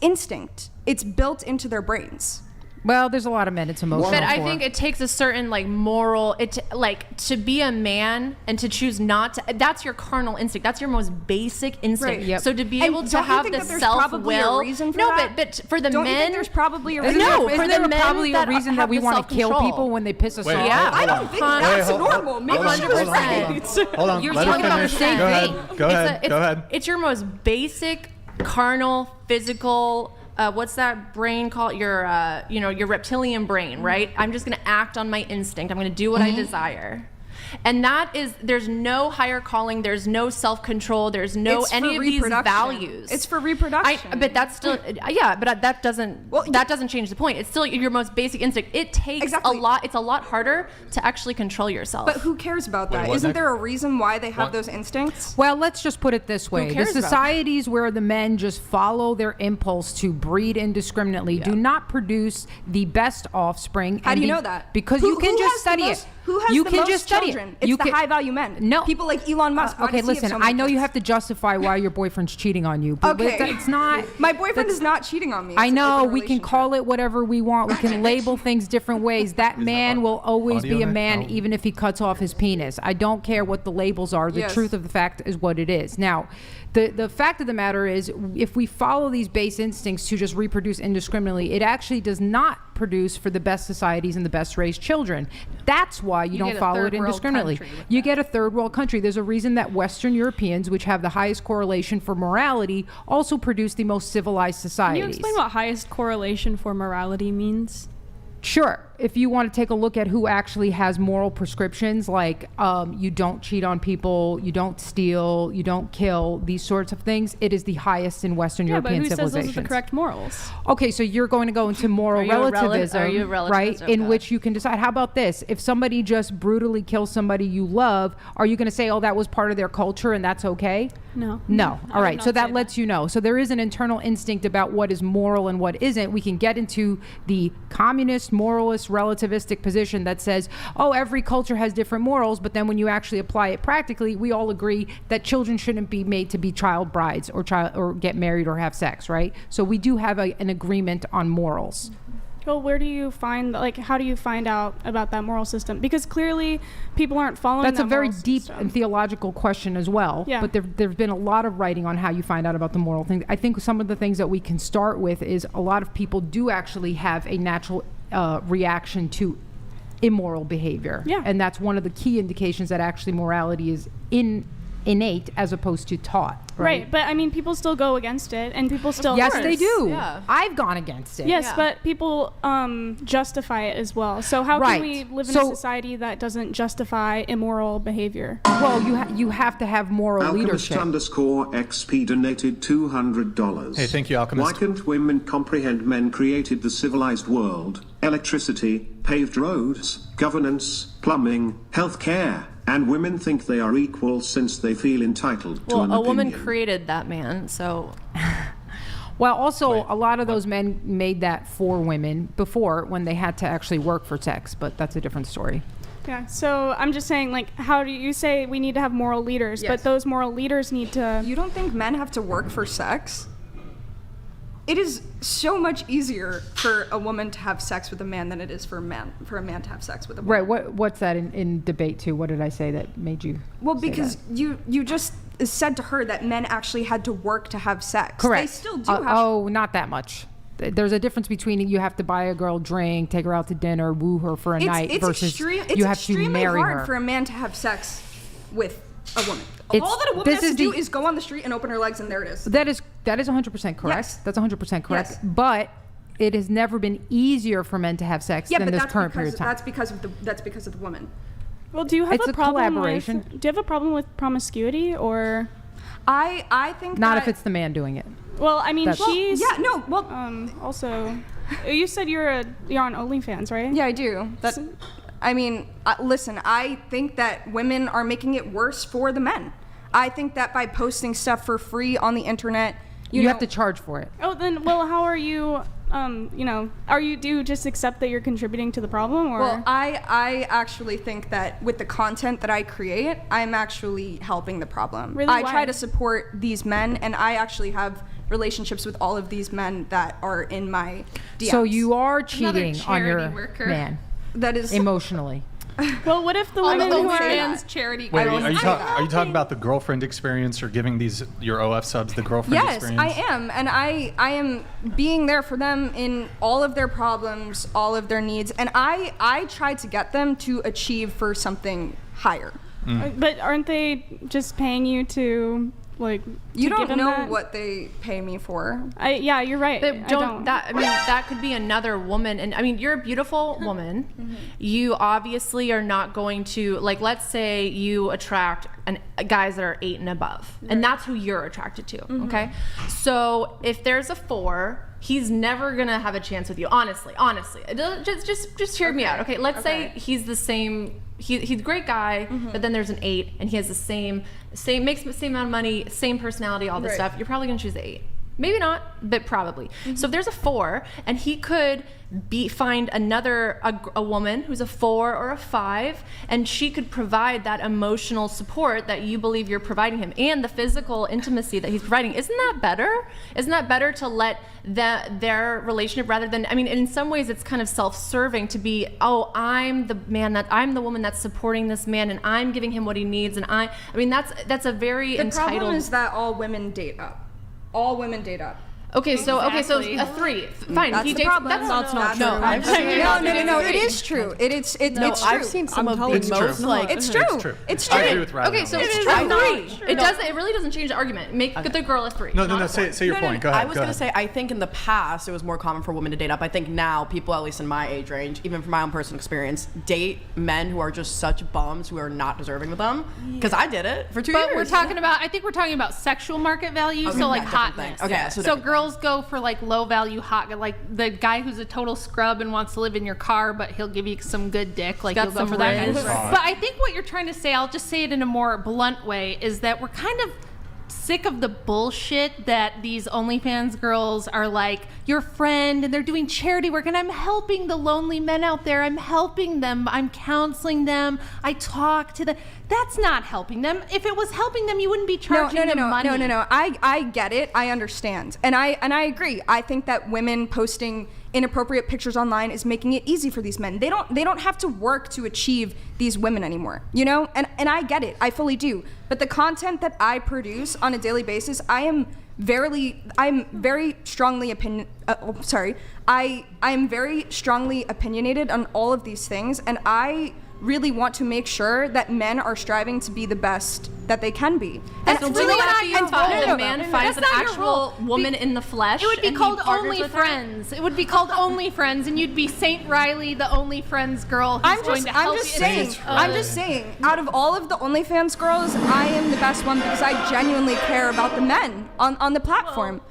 instinct. It's built into their brains. Well, there's a lot of men it's emotional But I think it takes a certain moral, to be a man and to choose not to, that's your carnal instinct. That's your most basic instinct. Right. Yep. So to be able to have the self-will. But for the men. Don't you think there's probably a reason? Isn't there probably a reason that we want to kill people when they piss us off? Yeah, I don't think that's normal. Maybe 100%. Hold on. You're talking about the same thing. Go ahead. It's your most basic carnal, physical, what's that brain called? Your reptilian brain, right? I'm just going to act on my instinct. I'm going to do what I desire. And there's no higher calling, there's no self-control, there's no any of these values. It's for reproduction. But that's still, but that doesn't change the point. It's still your most basic instinct. It takes a lot, it's a lot harder to actually control yourself. But who cares about that? Isn't there a reason why they have those instincts? Well, let's just put it this way. The societies where the men just follow their impulse to breed indiscriminately do not produce the best offspring. How do you know that? Because you can just study it. Who has the most children? It's the high-value men. No. People like Elon Musk. Okay, listen, I know you have to justify why your boyfriend's cheating on you. But it's not. My boyfriend is not cheating on me. I know. We can call it whatever we want. We can label things different ways. That man will always be a man, even if he cuts off his penis. I don't care what the labels are. The truth of the fact is what it is. Now, the fact of the matter is, if we follow these base instincts to just reproduce indiscriminately, it actually does not produce for the best societies and the best raised children. That's why you don't follow it indiscriminately. You get a third world country. There's a reason that Western Europeans, which have the highest correlation for morality, also produce the most civilized societies. Can you explain what highest correlation for morality means? Sure. If you want to take a look at who actually has moral prescriptions, like you don't cheat on people, you don't steal, you don't kill, these sorts of things, it is the highest in Western European civilizations. But who says those are the correct morals? Okay, so you're going to go into moral relativism, right? In which you can decide, how about this? If somebody just brutally kills somebody you love, are you going to say, oh, that was part of their culture and that's okay? No. All right. So that lets you know. So there is an internal instinct about what is moral and what isn't. We can get into the communist, moralist, relativistic position that says, oh, every culture has different morals, but then when you actually apply it practically, we all agree that children shouldn't be made to be child brides or get married or have sex, right? So we do have an agreement on morals. Well, where do you find, like, how do you find out about that moral system? Because clearly people aren't following That's that a very moral deep system. and theological question as well. Yeah. But there's been a lot of writing on how you find out about the moral thing. I think some of the things that we can start with is a lot of people do actually have a natural reaction to immoral behavior. Yeah. And that's one of the key indications that actually morality is innate as opposed to taught. Right, but I mean, people still go against it, and people still. Yes, they do. Yeah. I've gone against it. Yes, but people justify it as well. So how Right. can we live in So- a society that doesn't justify immoral behavior? Well, you have to have moral Alchemist leadership. _XP donated $200. Hey, thank you, Alchemist. Why can't women comprehend men created the civilized world, electricity, paved roads, governance, plumbing, healthcare, and women think they are equal since they feel entitled to an Well, a opinion? woman created that man, so. Well, also, a lot of those men made that for women before when they had to actually work for sex, but that's a different story. Yeah, so I'm just saying, like, how do you say we need to have moral leaders, Yes. but those moral leaders need to... You don't think men have to work for sex? It is so much easier for a woman to have sex with a man than it is for a man to have sex with a woman. Right. What's that in debate too? What did I say that made you? Well, say because that? you just said to her that men actually had to work to have sex. Correct. They still do have. Oh, not that much. There's a difference between you have to buy a girl a drink, take her out to dinner, woo her for a night, versus you have to extremely marry hard her. for a man to have sex with a woman. It's- All that a woman this has is to do the- is go on the street and open her legs, and there it is. That is 100% correct. Yes. That's 100% correct. Yes. But it has never been easier for men to have sex Yeah, than but this that's current period of time. that's because of the woman. Well, do you have It's a a problem collaboration. do you have a problem with promiscuity, or... I think Not that, if it's the man doing it. Well, I mean, That's- she's... yeah, no, well, also, you said you're on OnlyFans, right? yeah, I do. I mean, listen, I think that women are making it worse for the men. I think that by posting stuff for free on the internet, You know, have to charge for it. Oh, then, well, how are you, do you just accept that you're contributing to the problem, or? Well, I actually think that with the content that I create, I'm actually helping the problem. Really? I Why? try to support these men, and I actually have relationships with all of these men that are in my DMs. So you are cheating on your charity worker. man That is emotionally. Well, what if the All women the who are... OnlyFans charity. Wait, girls. are you talking about the girlfriend experience, or giving your OF subs the girlfriend Yes, experience? I am, and I am being there for them in all of their problems, all of their needs, and I try to get them to achieve for something higher. But aren't they just paying you to, like, You to give don't them know that? what they pay me for. Yeah, you're right. But I don't that, I mean, that could be another woman, and I mean, you're a beautiful woman. You obviously are not going to, like, let's say you attract guys that are 8 and above, and that's who you're attracted to. Okay, so if there's a 4, he's never gonna have a chance with you. Honestly, just hear me out. Okay, let's say he's the same. He's a great guy, but then there's an 8, and he has the same makes the same amount of money, same personality, all this Right. stuff. You're probably gonna choose the 8. Maybe not, but probably. So if there's a 4, and he could find a woman who's a 4 or a 5, and she could provide that emotional support that you believe you're providing him, and the physical intimacy that he's providing. Isn't that better? Isn't that better to let their relationship, rather than, I mean, in some ways it's kind of self-serving to be, oh, I'm the woman that's supporting this man, and I'm giving him what he needs, and I mean, that's a very The entitled. problem is that all women date up. All women date up. Okay, so Exactly. a 3. Fine, That's he the dates. problem. That's not That's no. the I'm problem. saying No. It is true. It's true. I've seen some of the It's true. most like It's true. It's true. It's I true. agree with Riley. Okay, on so that. it's a 3. It doesn't. It really doesn't change the argument. Make the girl a 3. No. not a 4. Say your point. Go ahead. I was going to say, I think in the past it was more common for women to date up. I think now people, at least in my age range, even from my own personal experience, date men who are just such bums who are not deserving of them. Because I did it for 2 years. But I think we're talking about sexual market value, Okay, so like different hotness. thing. Okay, so so different girls go for like low value hot, like the guy who's a total scrub and wants to live in your car, but he'll give you some good dick. Like got you'll go some for that. range. But I think what you're trying to say, I'll just say it in a more blunt way, is that we're kind of sick of the bullshit that these OnlyFans girls are like your friend and they're doing charity work, and I'm helping the lonely men out there. I'm helping them. I'm counseling them. I talk to them. That's not helping them. If it was helping them, you wouldn't be charging them money. No. I get it. I understand. And I agree. I think that women posting inappropriate pictures online is making it easy for these men. They don't have to work to achieve these women anymore, you know? And I get it, I fully do. But the content that I produce on a daily basis, I'm very strongly opinionated on all of these things, and I really want to make sure that men are striving to be the best that they can be. And it's really not and your fault that a no, man no, no, finds that's an not your actual role. woman in the flesh. It would be and he called partners with her. OnlyFriends. It would be called OnlyFriends, and you'd be Saint Riley, the OnlyFriends girl who's going to help you. I'm just saying, out of all of the OnlyFans girls, I am the best one because I genuinely care about the men on the platform.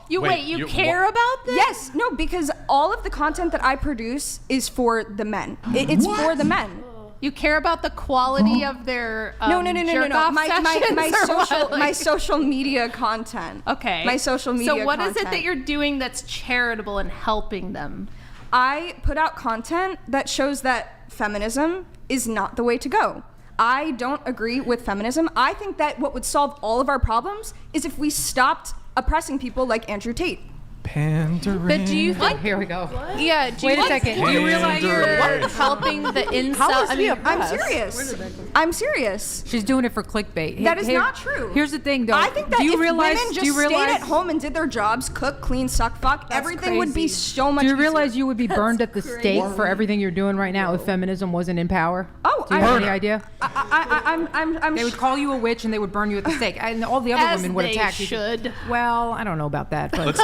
You care about them? Yes, no, because all of the content that I produce is for the men. It's for the men. You care about the quality of their No. jerk-off My social media content. Okay. My social media So what content. is it that you're doing that's charitable and helping them? I put out content that shows that feminism is not the way to go. I don't agree with feminism. I think that what would solve all of our problems is if we stopped oppressing people like Andrew Tate. Pandering. But do you think? Here we go. Yeah. Wait a second. Do you realize you're Pandering. helping the incel? How is he I'm serious. I'm serious. She's doing it for clickbait. That is not true. Here's the thing, though. I think that do you if realize, women do just you realize, stayed at home and did their jobs, cook, clean, suck, fuck, everything would be so much Do you easier. realize you would be burned at the stake for everything you're doing right now if feminism wasn't in power? Oh, do you have any idea? I'm They would call you a witch and they would burn you at the stake, and all the other As women would they attack you. should. Well, I don't know about that, but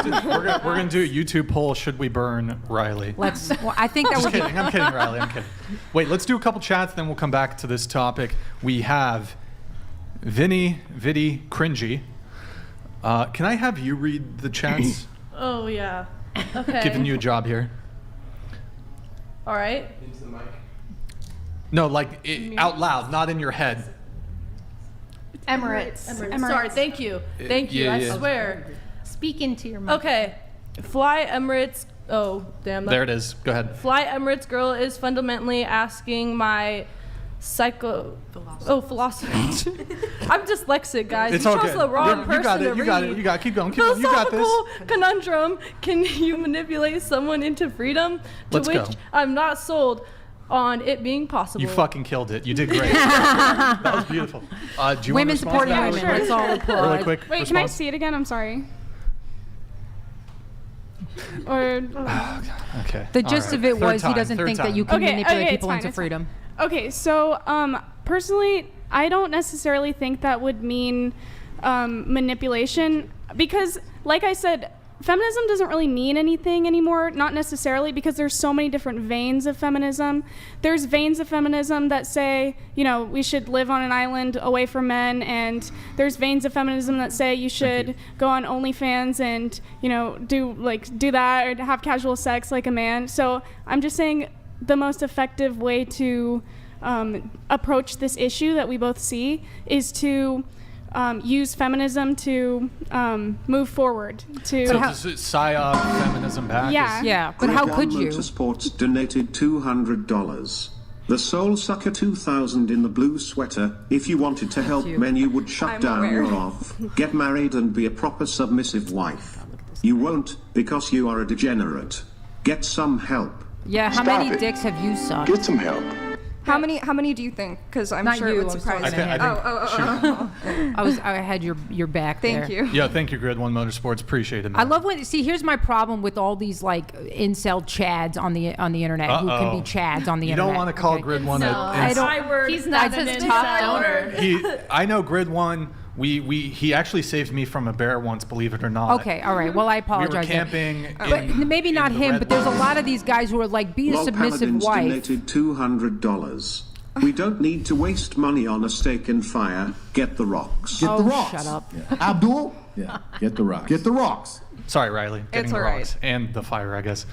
We're gonna do a YouTube poll. Should we burn Riley? let's. Well, I think that Just would be. kidding. I'm kidding, Riley. I'm kidding. Wait, let's do a couple chats, then we'll come back to this topic. We have Vinny Cringy. Can I have you read the chats? Oh yeah. Okay. Giving you a job here. All right. No, like out loud, not in your head. Emirates. Sorry. Thank you. Thank you. Yeah, I yeah. swear. Speak into your mic. Okay. Fly Emirates. Oh damn. There it is. Go ahead. Fly Emirates girl is fundamentally asking my philosophy. I'm dyslexic, guys. It's you all chose good. the wrong You person got to it. read. You got it. You got it. Keep going. Keep going. You got this. Philosophical conundrum. Can you manipulate someone into freedom? To Let's which go. I'm not sold on it being possible. You fucking killed it. You did great. That was beautiful. Do you Women want to respond to supporting that women. really Let's quick? all applaud. Really quick. Wait, can I response? see it again? I'm sorry. Or Okay. The gist of it was he doesn't Third think that time. you can manipulate it's people fine, into it's fine. freedom. Okay, so personally, I don't necessarily think that would mean manipulation because, like I said, feminism doesn't really mean anything anymore, not necessarily, because there's so many different veins of feminism. There's veins of feminism that say, you know, we should live on an island away from men, and there's veins of feminism that say you should go on OnlyFans and, you know, do that or have casual sex like a man. So I'm just saying the most effective way to approach this issue that we both see is to use feminism to move forward. So this is psyop feminism back. Yeah. But how could Greg you? Motorsports donated $200. The Soul Sucker 2000 in the blue sweater. If you wanted to help men, you would shut I'm down aware. your off, get married, and be a proper submissive wife. You won't, because you are a degenerate. Get some help. Yeah, how Stop many it. dicks have you sucked? Get some help. How many do you think? Because I'm Not sure you, it would I'm surprise sorry. me. I had your back there. Thank you. Yeah, thank you, Grid One Motorsports. Appreciate it. I love when here's my problem with all these like incel chads on the internet who can be chads on the you internet. don't want to call okay? Grid One I don't. He's not That's an his incel. top donor. I know Grid One. He actually saved me from a bear once, believe it or not. Okay, all right. Well, I We were apologize. then. camping. But maybe not the him. Red But there's a Bull. lot of these guys who are like, be a Lol submissive Paladins wife. donated $200. We don't need to waste money on a steak and fire. Get the rocks. Get the rocks. Shut up. Yeah. Abdul? Yeah. Get the rocks. Get the rocks. Sorry, Riley. Getting It's the all right. rocks and the fire, I guess.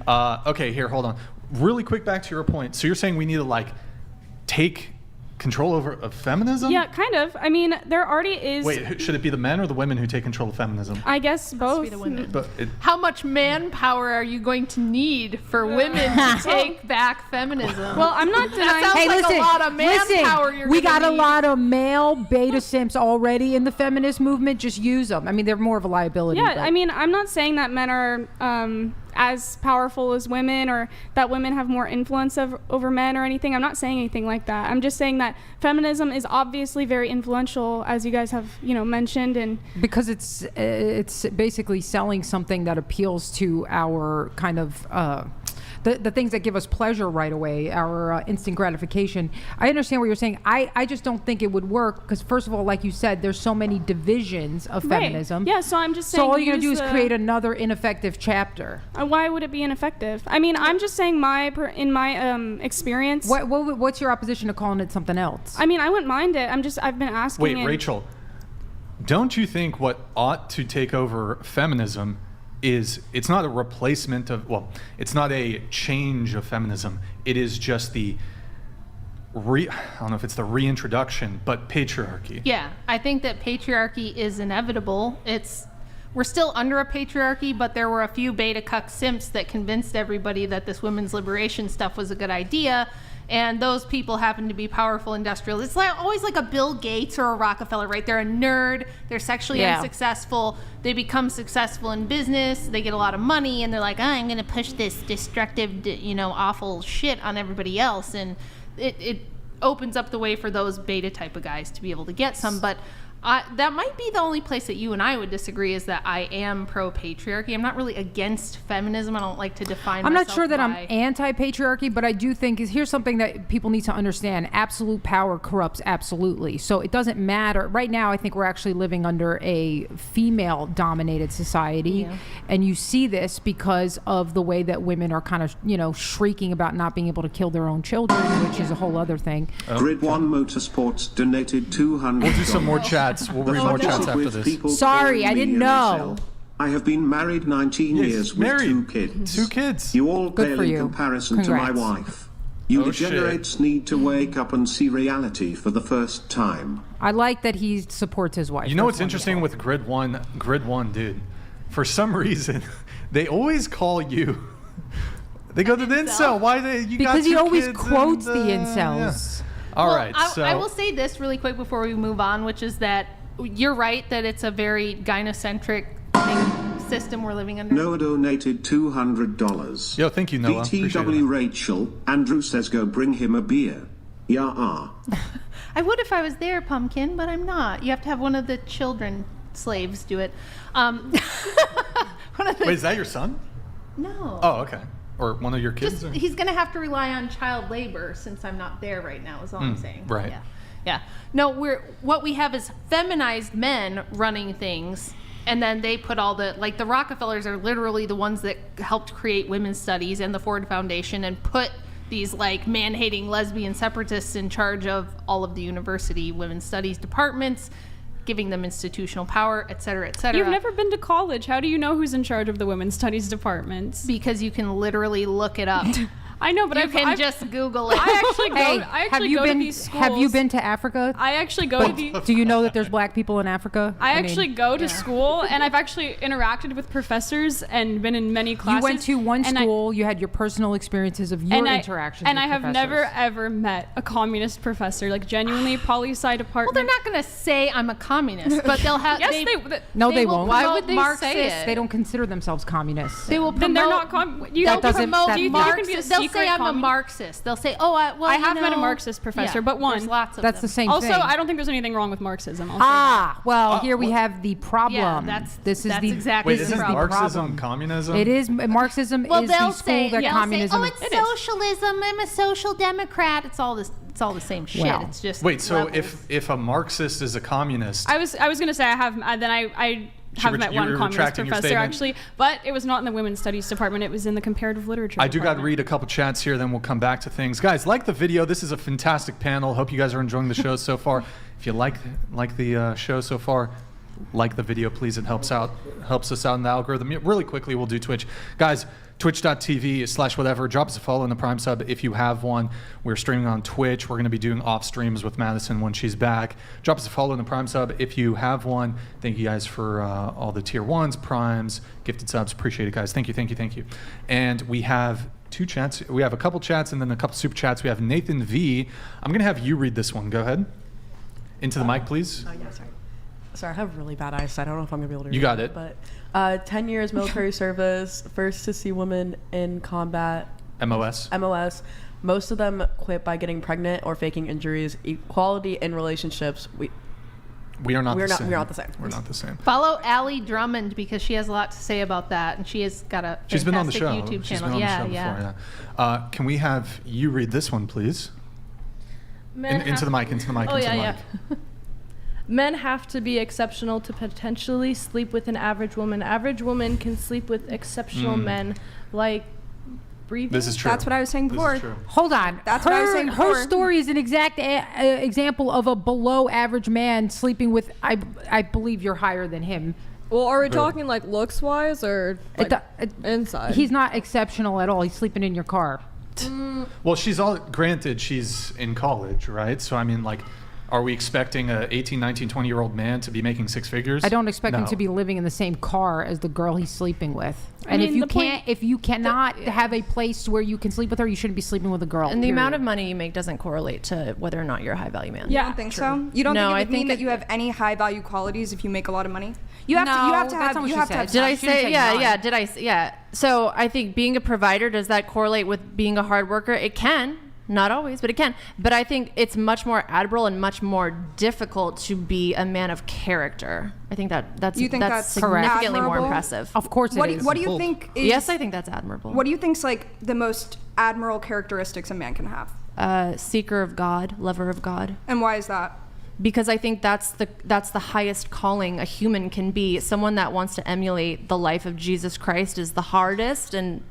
Okay, here, hold on. Really quick, back to your point. So you're saying we need to like take control of feminism? Yeah, kind of. I mean, there already is. Wait, should it be the men or the women who take control of feminism? I guess both. But How much manpower are you going to need for women to take back feminism? Well, I'm not denying. That sounds like a lot of manpower you're we gonna got a need. lot of male beta simps already in the feminist movement. Just use them. I mean, they're more of a liability. Yeah, but- I mean, I'm not saying that men are as powerful as women, or that women have more influence over men or anything. I'm not saying anything like that. I'm just saying that feminism is obviously very influential, as you guys have, mentioned. And because it's basically selling something that appeals to our kind of the things that give us pleasure right away, our instant gratification. I understand what you're saying. I just don't think it would work because, first of all, like you said, there's so many divisions of feminism. Right. Yeah, so I'm just saying. So all you're going to do is create another ineffective chapter. Why would it be ineffective? I mean, I'm just saying in my experience. What's your opposition to calling it something else? I mean, I wouldn't mind it. I've been asking. Wait, Rachel, don't you think what ought to take over feminism is it's not a replacement of, it's not a change of feminism. It is just I don't know if it's the reintroduction, but patriarchy. Yeah, I think that patriarchy is inevitable. We're still under a patriarchy, but there were a few beta cuck simps that convinced everybody that this women's liberation stuff was a good idea. And those people happen to be powerful industrialists. It's always like a Bill Gates or a Rockefeller, right? They're a nerd. They're sexually unsuccessful. They become successful in business. They get a lot of money, and they're like, I'm going to push this destructive, awful shit on everybody else. And it opens up the way for those beta type of guys to be able to get some. But that might be the only place that you and I would disagree, is that I am pro-patriarchy. I'm not really against feminism. I don't like to define I'm myself not sure that by... I'm anti-patriarchy, but I do think here's something that people need to understand. Absolute power corrupts absolutely. So it doesn't matter. Right now, I think we're actually living under a female-dominated society. Yeah. And you see this because of the way that women are kind of, shrieking about not being able to kill their own children, which is a whole other thing. Grid One Motorsports donated $200. We'll do some more chats. We'll read more chats after this. Sorry, I didn't know. I have been married 19 years with 2 kids. 2 kids. You all pale in comparison to my wife. You degenerates need to wake up and see reality for the first time. I like that he supports his wife. You know what's interesting with Grid One, dude? For some reason, they always call you. They go to the incel. Why because he always quotes the incels. Yeah. All right. So I will say this really quick before we move on, which is that you're right that it's a very gynocentric system we're living under. Noah donated $200. Yo, thank you, Noah. BTW Rachel. Andrew says go bring him a beer. Yeah. I would if I was there, Pumpkin, but I'm not. You have to have one of the children slaves do it. Wait, is that your son? No. Oh, okay. Or one of your kids? He's going to have to rely on child labor since I'm not there right now, is all I'm saying. Right. Yeah. No, what we have is feminized men running things, and then they put all the Rockefellers are literally the ones that helped create women's studies and the Ford Foundation and put these man-hating lesbian separatists in charge of all of the university women's studies departments, giving them institutional power, et cetera, et cetera. You've never been to college. How do you know who's in charge of the women's studies departments? Because you can literally look it up. I know, but you can just Google it. I actually go to these schools. Have you been to Africa? I actually go to these. Do you know that there's black people in Africa? I actually go to school, and I've actually interacted with professors and been in many classes. You went to one school. You had your personal experiences of your interactions. And with I have never ever met a communist professor, genuinely poli-sci department. Well, they're not going to say I'm a communist, but they'll have. Yes, they won't. Why would they say it? They don't consider themselves communists. They will promote. Then they're not communists. You that doesn't. Promote Marxist. They'll say I'm a Marxist. They'll say, I have met a Marxist professor, but one. There's lots of That's them. the same also, thing. I don't think there's anything wrong with Marxism. Here we have the problem. Yeah, that's exactly Wait, isn't Marxism communism? It is. Marxism is the school that communism. Say, it's socialism. I'm a social democrat. It's all the same shit. Well, it's just wait. So levels. if a Marxist is a communist, I was gonna say I have. Then I have met one communist professor actually, but it was not in the women's studies department. It was in the comparative literature. I do got to read a couple chats here, then we'll come back to things. Guys, like the video. This is a fantastic panel. Hope you guys are enjoying the show so far. If you like the show so far, like the video, please. It helps us out in the algorithm. Really quickly, we'll do Twitch, guys. Twitch.tv/whatever. Drop us a follow in the Prime sub if you have one. We're streaming on Twitch. We're going to be doing off streams with Madison when she's back. Drop us a follow in the Prime sub if you have one. Thank you guys for all the tier 1s, primes, gifted subs. Appreciate it, guys. Thank you. And we have 2 chats. We have a couple chats and then a couple super chats. We have Nathan V. I'm going to have you read this one. Go ahead. Into the mic, please. Oh, yeah, sorry. I have really bad eyesight. I don't know if I'm going to be able to read You got it. But 10 years military service, first to see women in combat. MOS. Most of them quit by getting pregnant or faking injuries. Equality in relationships. We are not the same. We're not the same. We're not the same. Follow Allie Drummond because she has a lot to say about that, and she has got a She's been on the fantastic show. YouTube She's channel. been on the show before, yeah. Can we have you read this one, please? Into the mic. Men have to be exceptional to potentially sleep with an average woman. Average woman can sleep with exceptional men. Like, breathing. This is true. That's what I was saying before. Hold on. That's what I was saying before. Her story is an exact example of a below average man sleeping with, I believe you're higher than him. Well, are we talking like looks wise or like inside? He's not exceptional at all. He's sleeping in your car. Well, granted, she's in college, right? So, I mean, like, are we expecting a 18, 19, 20-year-old man to be making six figures? I don't expect him to be living in the same car as the girl he's sleeping with. And if you cannot have a place where you can sleep with her, you shouldn't be sleeping with a girl. And the amount of money you make doesn't correlate to whether or not you're a high value man. You don't think so? You don't think it would mean that you have any high value qualities if you make a lot of money? You have to have. Did I say? Yeah. Did I? Yeah. So I think being a provider, does that correlate with being a hard worker? It can. Not always, but it can. But I think it's much more admirable and much more difficult to be a man of character. I think that's significantly more impressive. Of course it is. What do you think is... Yes, I think that's admirable. What do you think's like the most admirable characteristics a man can have? Seeker of God, lover of God. And why is that? Because I think that's the highest calling a human can be. Someone that wants to emulate the life of Jesus Christ is the hardest and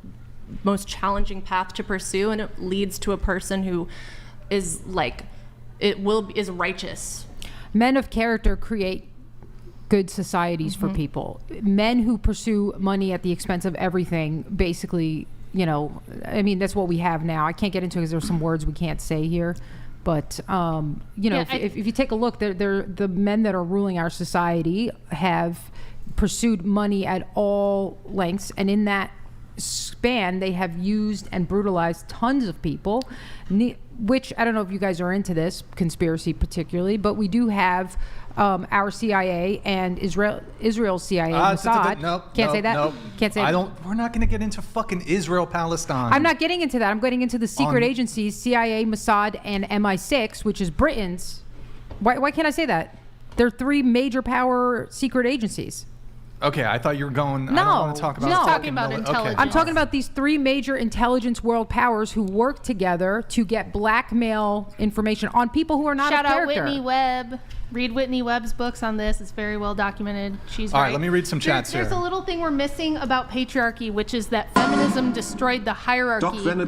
most challenging path to pursue, and it leads to a person who is is righteous. Men of character create good societies for people. Men who pursue money at the expense of everything, basically, I mean, that's what we have now. I can't get into it because there's some words we can't say here. But, if you take a look, the men that are ruling our society have pursued money at all lengths, and in that span they have used and brutalized tons of people, which I don't know if you guys are into this conspiracy particularly, but we do have our CIA and Israel's CIA, Mossad. Can't say that. Can't say. We're not going to get into fucking Israel Palestine. I'm not getting into that. I'm getting into the secret agencies, CIA, Mossad, and MI6, which is Britain's. Why can't I say that? They're three major power secret agencies. Okay, I thought you were going. I don't want to talk about. Talking about intelligence. I'm talking about these three major intelligence world powers who work together to get blackmail information on people who are not. Shout out Whitney Webb. Read Whitney Webb's books on this. It's very well documented. She's all right. Let me read some chats here. There's a little thing we're missing about patriarchy, which is that feminism destroyed the hierarchy within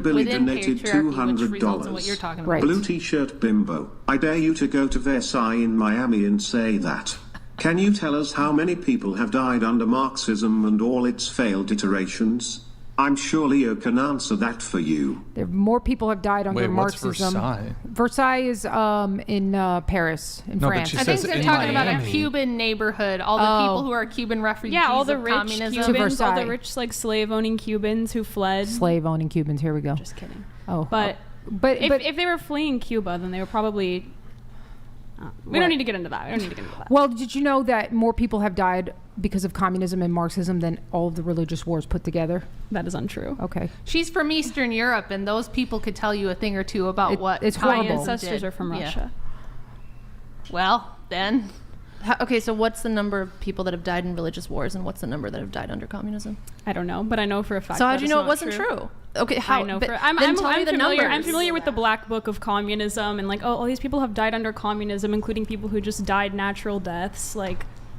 patriarchy, which results in what you're talking about. Blue T-shirt bimbo. I dare you to go to Versailles in Miami and say that. Can you tell us how many people have died under Marxism and all its failed iterations? I'm sure Leo can answer that for you. More people have died under Marxism. What's Versailles? Versailles is in Paris, in France. I think they're talking about a Cuban neighborhood. All the people who are Cuban refugees. Yeah, all the of rich communism. Cubans, all the rich slave-owning Cubans who fled. Slave-owning Cubans. Here we go. Just kidding. But if they were fleeing Cuba, then they were probably. We don't need to get into that. Well, did you know that more people have died because of communism and Marxism than all of the religious wars put together? That is untrue. Okay. She's from Eastern Europe, and those people could tell you a thing or two about what it's horrible. My ancestors are from Russia. Well, then. Okay, so what's the number of people that have died in religious wars, and what's the number that have died under communism? I don't know, but I know for a fact. So how do you know it wasn't true? Okay, how? I know. I'm familiar with the Black Book of Communism, and all these people have died under communism, including people who just died natural deaths.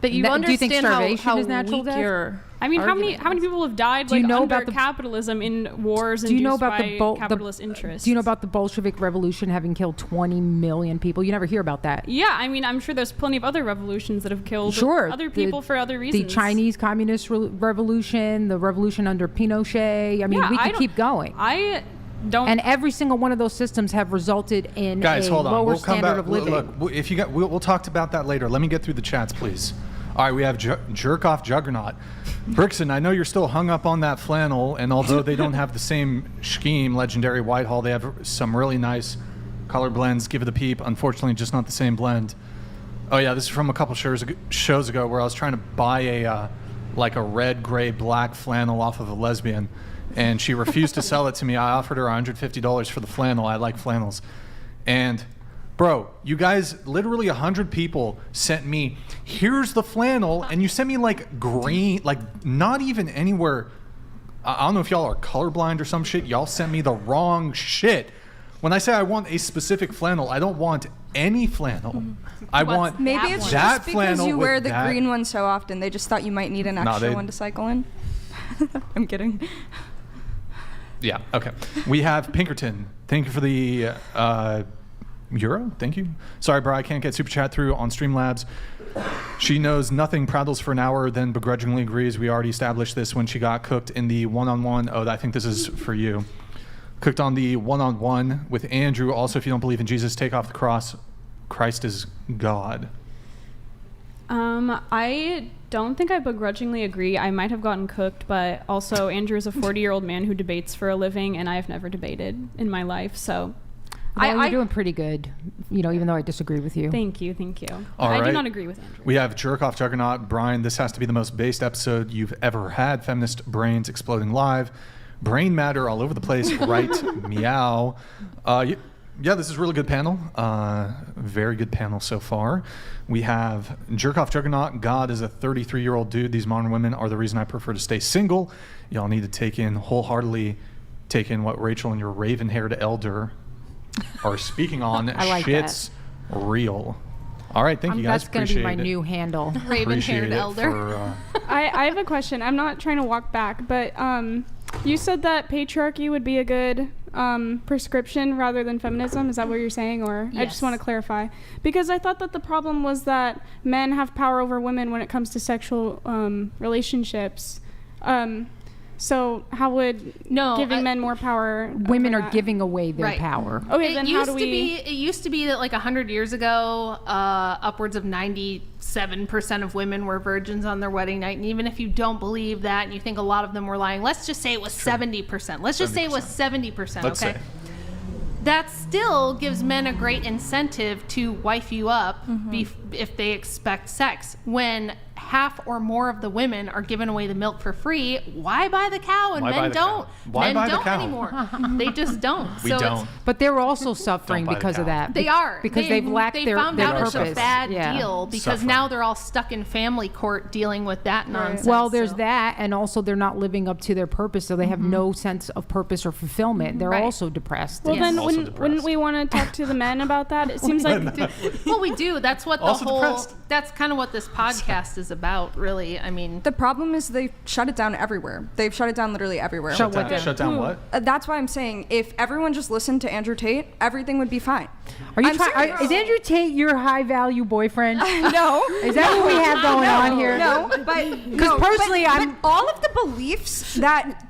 But you understand do you think starvation how is natural death? I mean, how many people have died under capitalism in wars induced by capitalist interests? Do you know about the Bolshevik Revolution having killed 20 million people? You never hear about that. Yeah, I mean, I'm sure there's plenty of other revolutions that have killed other people for other reasons. The Chinese Communist Revolution, the revolution under Pinochet. I mean, we could keep going. And every single one of those systems have resulted in a lower standard of living. Look, if you got, we'll talk about that later. Let me get through the chats, please. All right, we have Jerk Off Juggernaut. Brixan, I know you're still hung up on that flannel, and although they don't have the same scheme, Legendary Whitehall, they have some really nice color blends. Give it a peep. Unfortunately, just not the same blend. Oh yeah, this is from a couple shows ago where I was trying to buy a like a red, gray, black flannel off of a lesbian, and she refused to sell it to me. I offered her $150 for the flannel. I like flannels. And bro, you guys, literally 100 people sent me, here's the flannel, and you sent me like green, like not even anywhere. I don't know if y'all are colorblind or some shit. Y'all sent me the wrong shit. When I say I want a specific flannel, I don't want any flannel. I want maybe it's that just because flannel you wear the that green one so often. They just thought you might need an extra one to cycle in. I'm kidding. Yeah, okay. We have Pinkerton. Thank you for the euro. Thank you. Sorry, bro, I can't get Super Chat through on Streamlabs. She knows nothing, prattles for an hour, then begrudgingly agrees. We already established this when she got cooked in the one-on-one. Oh, I think this is for you. Cooked on the one-on-one with Andrew. Also, if you don't believe in Jesus, take off the cross. Christ is God. I don't think I begrudgingly agree. I might have gotten cooked, but also Andrew is a 40-year-old man who debates for a living, and I have never debated in my life, so... Well, you're doing pretty good, you know, even though I disagree with you. Thank you. All I right. do not agree with Andrew. We have Jerk-Off Juggernaut. Brian, this has to be the most based episode you've ever had. Feminist brains exploding live. Brain matter all over the place. Right. Meow. Yeah, this is a really good panel. Very good panel so far. We have Jerk-Off Juggernaut. God is a 33-year-old dude. These modern women are the reason I prefer to stay single. Y'all need to wholeheartedly take in what Rachel and your raven-haired elder are speaking on. I like Shit's real. All right, thank you guys. That's going to be my new handle. Raven-haired elder. I have a question. I'm not trying to walk back, but you said that patriarchy would be a good prescription rather than feminism. Is that what you're saying? Or Yes. I just want to clarify. Because I thought that the problem was that men have power over women when it comes to sexual relationships. So how would giving men more power? Women are giving away their power. Okay, then how do we? It used to be that like 100 years ago, upwards of 97% of women were virgins on their wedding night. And even if you don't believe that and you think a lot of them were lying, let's just say it was 70%. Let's just say it was 70%. Let's okay. say. That still gives men a great incentive to wife you up if they expect sex. When half or more of the women are giving away the milk for free, why buy the cow? And Why buy men the don't. cow? Why Men buy the don't cow? anymore. They just don't. We don't. But they're also suffering buy the because of cow. that. They are. Because they've lacked they their found out purpose. it's a bad Yeah. deal because Suffering. now they're all stuck in family court dealing with that nonsense. Well, there's that, and also they're not living up to their purpose, so they have no sense of purpose or fulfillment. They're Right. also depressed. Well, then Also wouldn't we want to talk to the men about that? It seems like Well, we do. That's what the Also whole. depressed. That's kind of what this podcast is about, really. I mean, The problem is they shut it down everywhere. They've shut it down literally everywhere. Shut what down? Shut down what? That's why I'm saying if everyone just listened to Andrew Tate, everything would be fine. Are you I'm trying? serious. Is Andrew Tate your high value boyfriend? No. Is that what we have going on here? No, but Because personally, but all of the beliefs that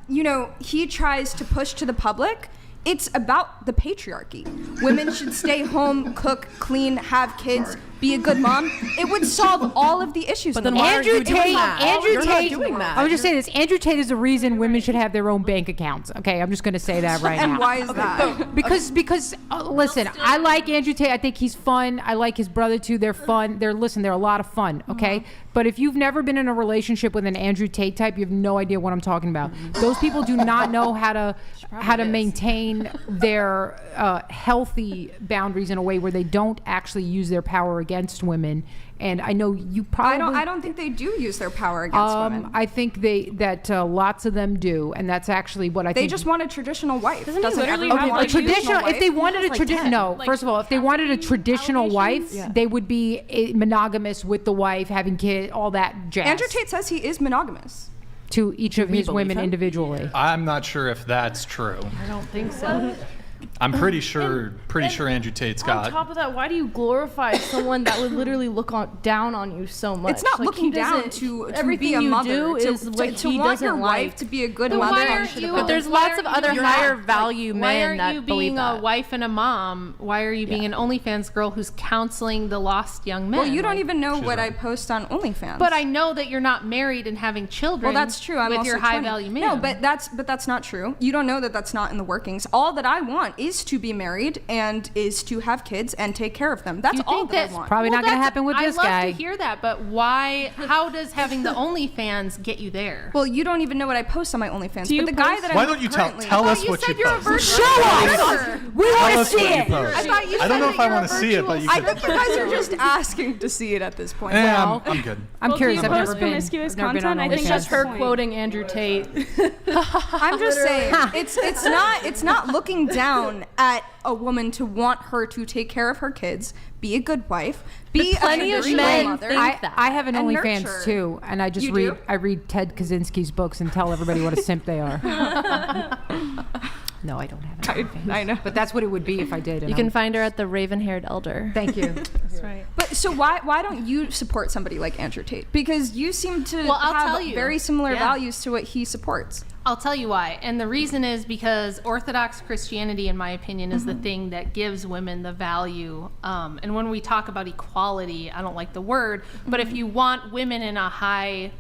he tries to push to the public, it's about the patriarchy. Women should stay home, cook, clean, have kids, be a good mom. It would solve all of the issues. But in the then why world. are you doing that? Andrew You're not Tate. doing that. I would just say this. Andrew Tate is the reason women should have their own bank accounts. Okay, I'm just going to say that right And now. why is that? Because listen, I like Andrew Tate. I think he's fun. I like his brother too. They're fun. They're a lot of fun. Okay, but if you've never been in a relationship with an Andrew Tate type, you have no idea what I'm talking about. Those people do not know how to maintain their healthy boundaries in a way where they don't actually use their power against women. And I know you probably. I don't think they do use their power against women. I think that lots of them do, and that's actually what I think. They just want a traditional wife. Doesn't he literally everyone have, Okay, want a traditional. wife? If they wanted a Like traditional, 10. no. First of all, if they wanted a traditional wife, allegations? they would be monogamous with the wife, having kids, all that jazz. Andrew Tate says he is monogamous. To each of his believe women him? individually. I'm not sure if that's true. I don't think so. I'm pretty sure Andrew Tate's On got. top of that, why do you glorify someone that would literally look down on you so much? It's not Like, looking he down doesn't- to everything be a you mother. do is to, what to he want doesn't your like. wife to be a good But mother. why aren't you? But there's why lots of aren't other you- higher value Why men aren't that you believe being a that. wife and a mom? Why are you being an OnlyFans girl who's counseling the lost young men? Well, you don't Like- even know She's what right. I post on OnlyFans. But I know that you're not married and having children. Well, that's true. I'm with also your 20. high value man. No, but that's not true. You don't know that that's not in the workings. All that I want is to be married and is to have kids and take care of them. That's all that I want. Probably not going to happen with this I guy. love to hear that, but why? How does having the OnlyFans get you there? Well, you don't even know what I post on my OnlyFans. Do you But the guy that Why I'm don't you currently- tell us you what said you you're a post? virtual Show producer. us! We want to see it! I thought you I don't said know that if I you're a want to see it, but you I could. think you guys are just asking to see it at this point. Yeah, I'm good. I'm curious. Do you I've post never been. promiscuous I've never been on content? I think It's that's just her the point. quoting Andrew Tate. I'm just saying, it's not looking down at a woman to want her to take care of her kids, be a good wife, be plenty a of traditional men mother. I have an and OnlyFans nurture. too, and I just You read. do? I read Ted Kaczynski's books and tell everybody what a simp they are. No, I don't have an OnlyFans. I know. But that's what it would be if I did. You can find her at the Raven-Haired Elder. Thank you. That's right. But so why don't you support somebody like Andrew Tate? Because you seem to Well, I'll have tell you. very similar Yeah. values to what he supports. I'll tell you why. And the reason is because Orthodox Christianity, in my opinion, is the thing that gives women the value. And when we talk about equality, I don't like the word, but if you want women in a high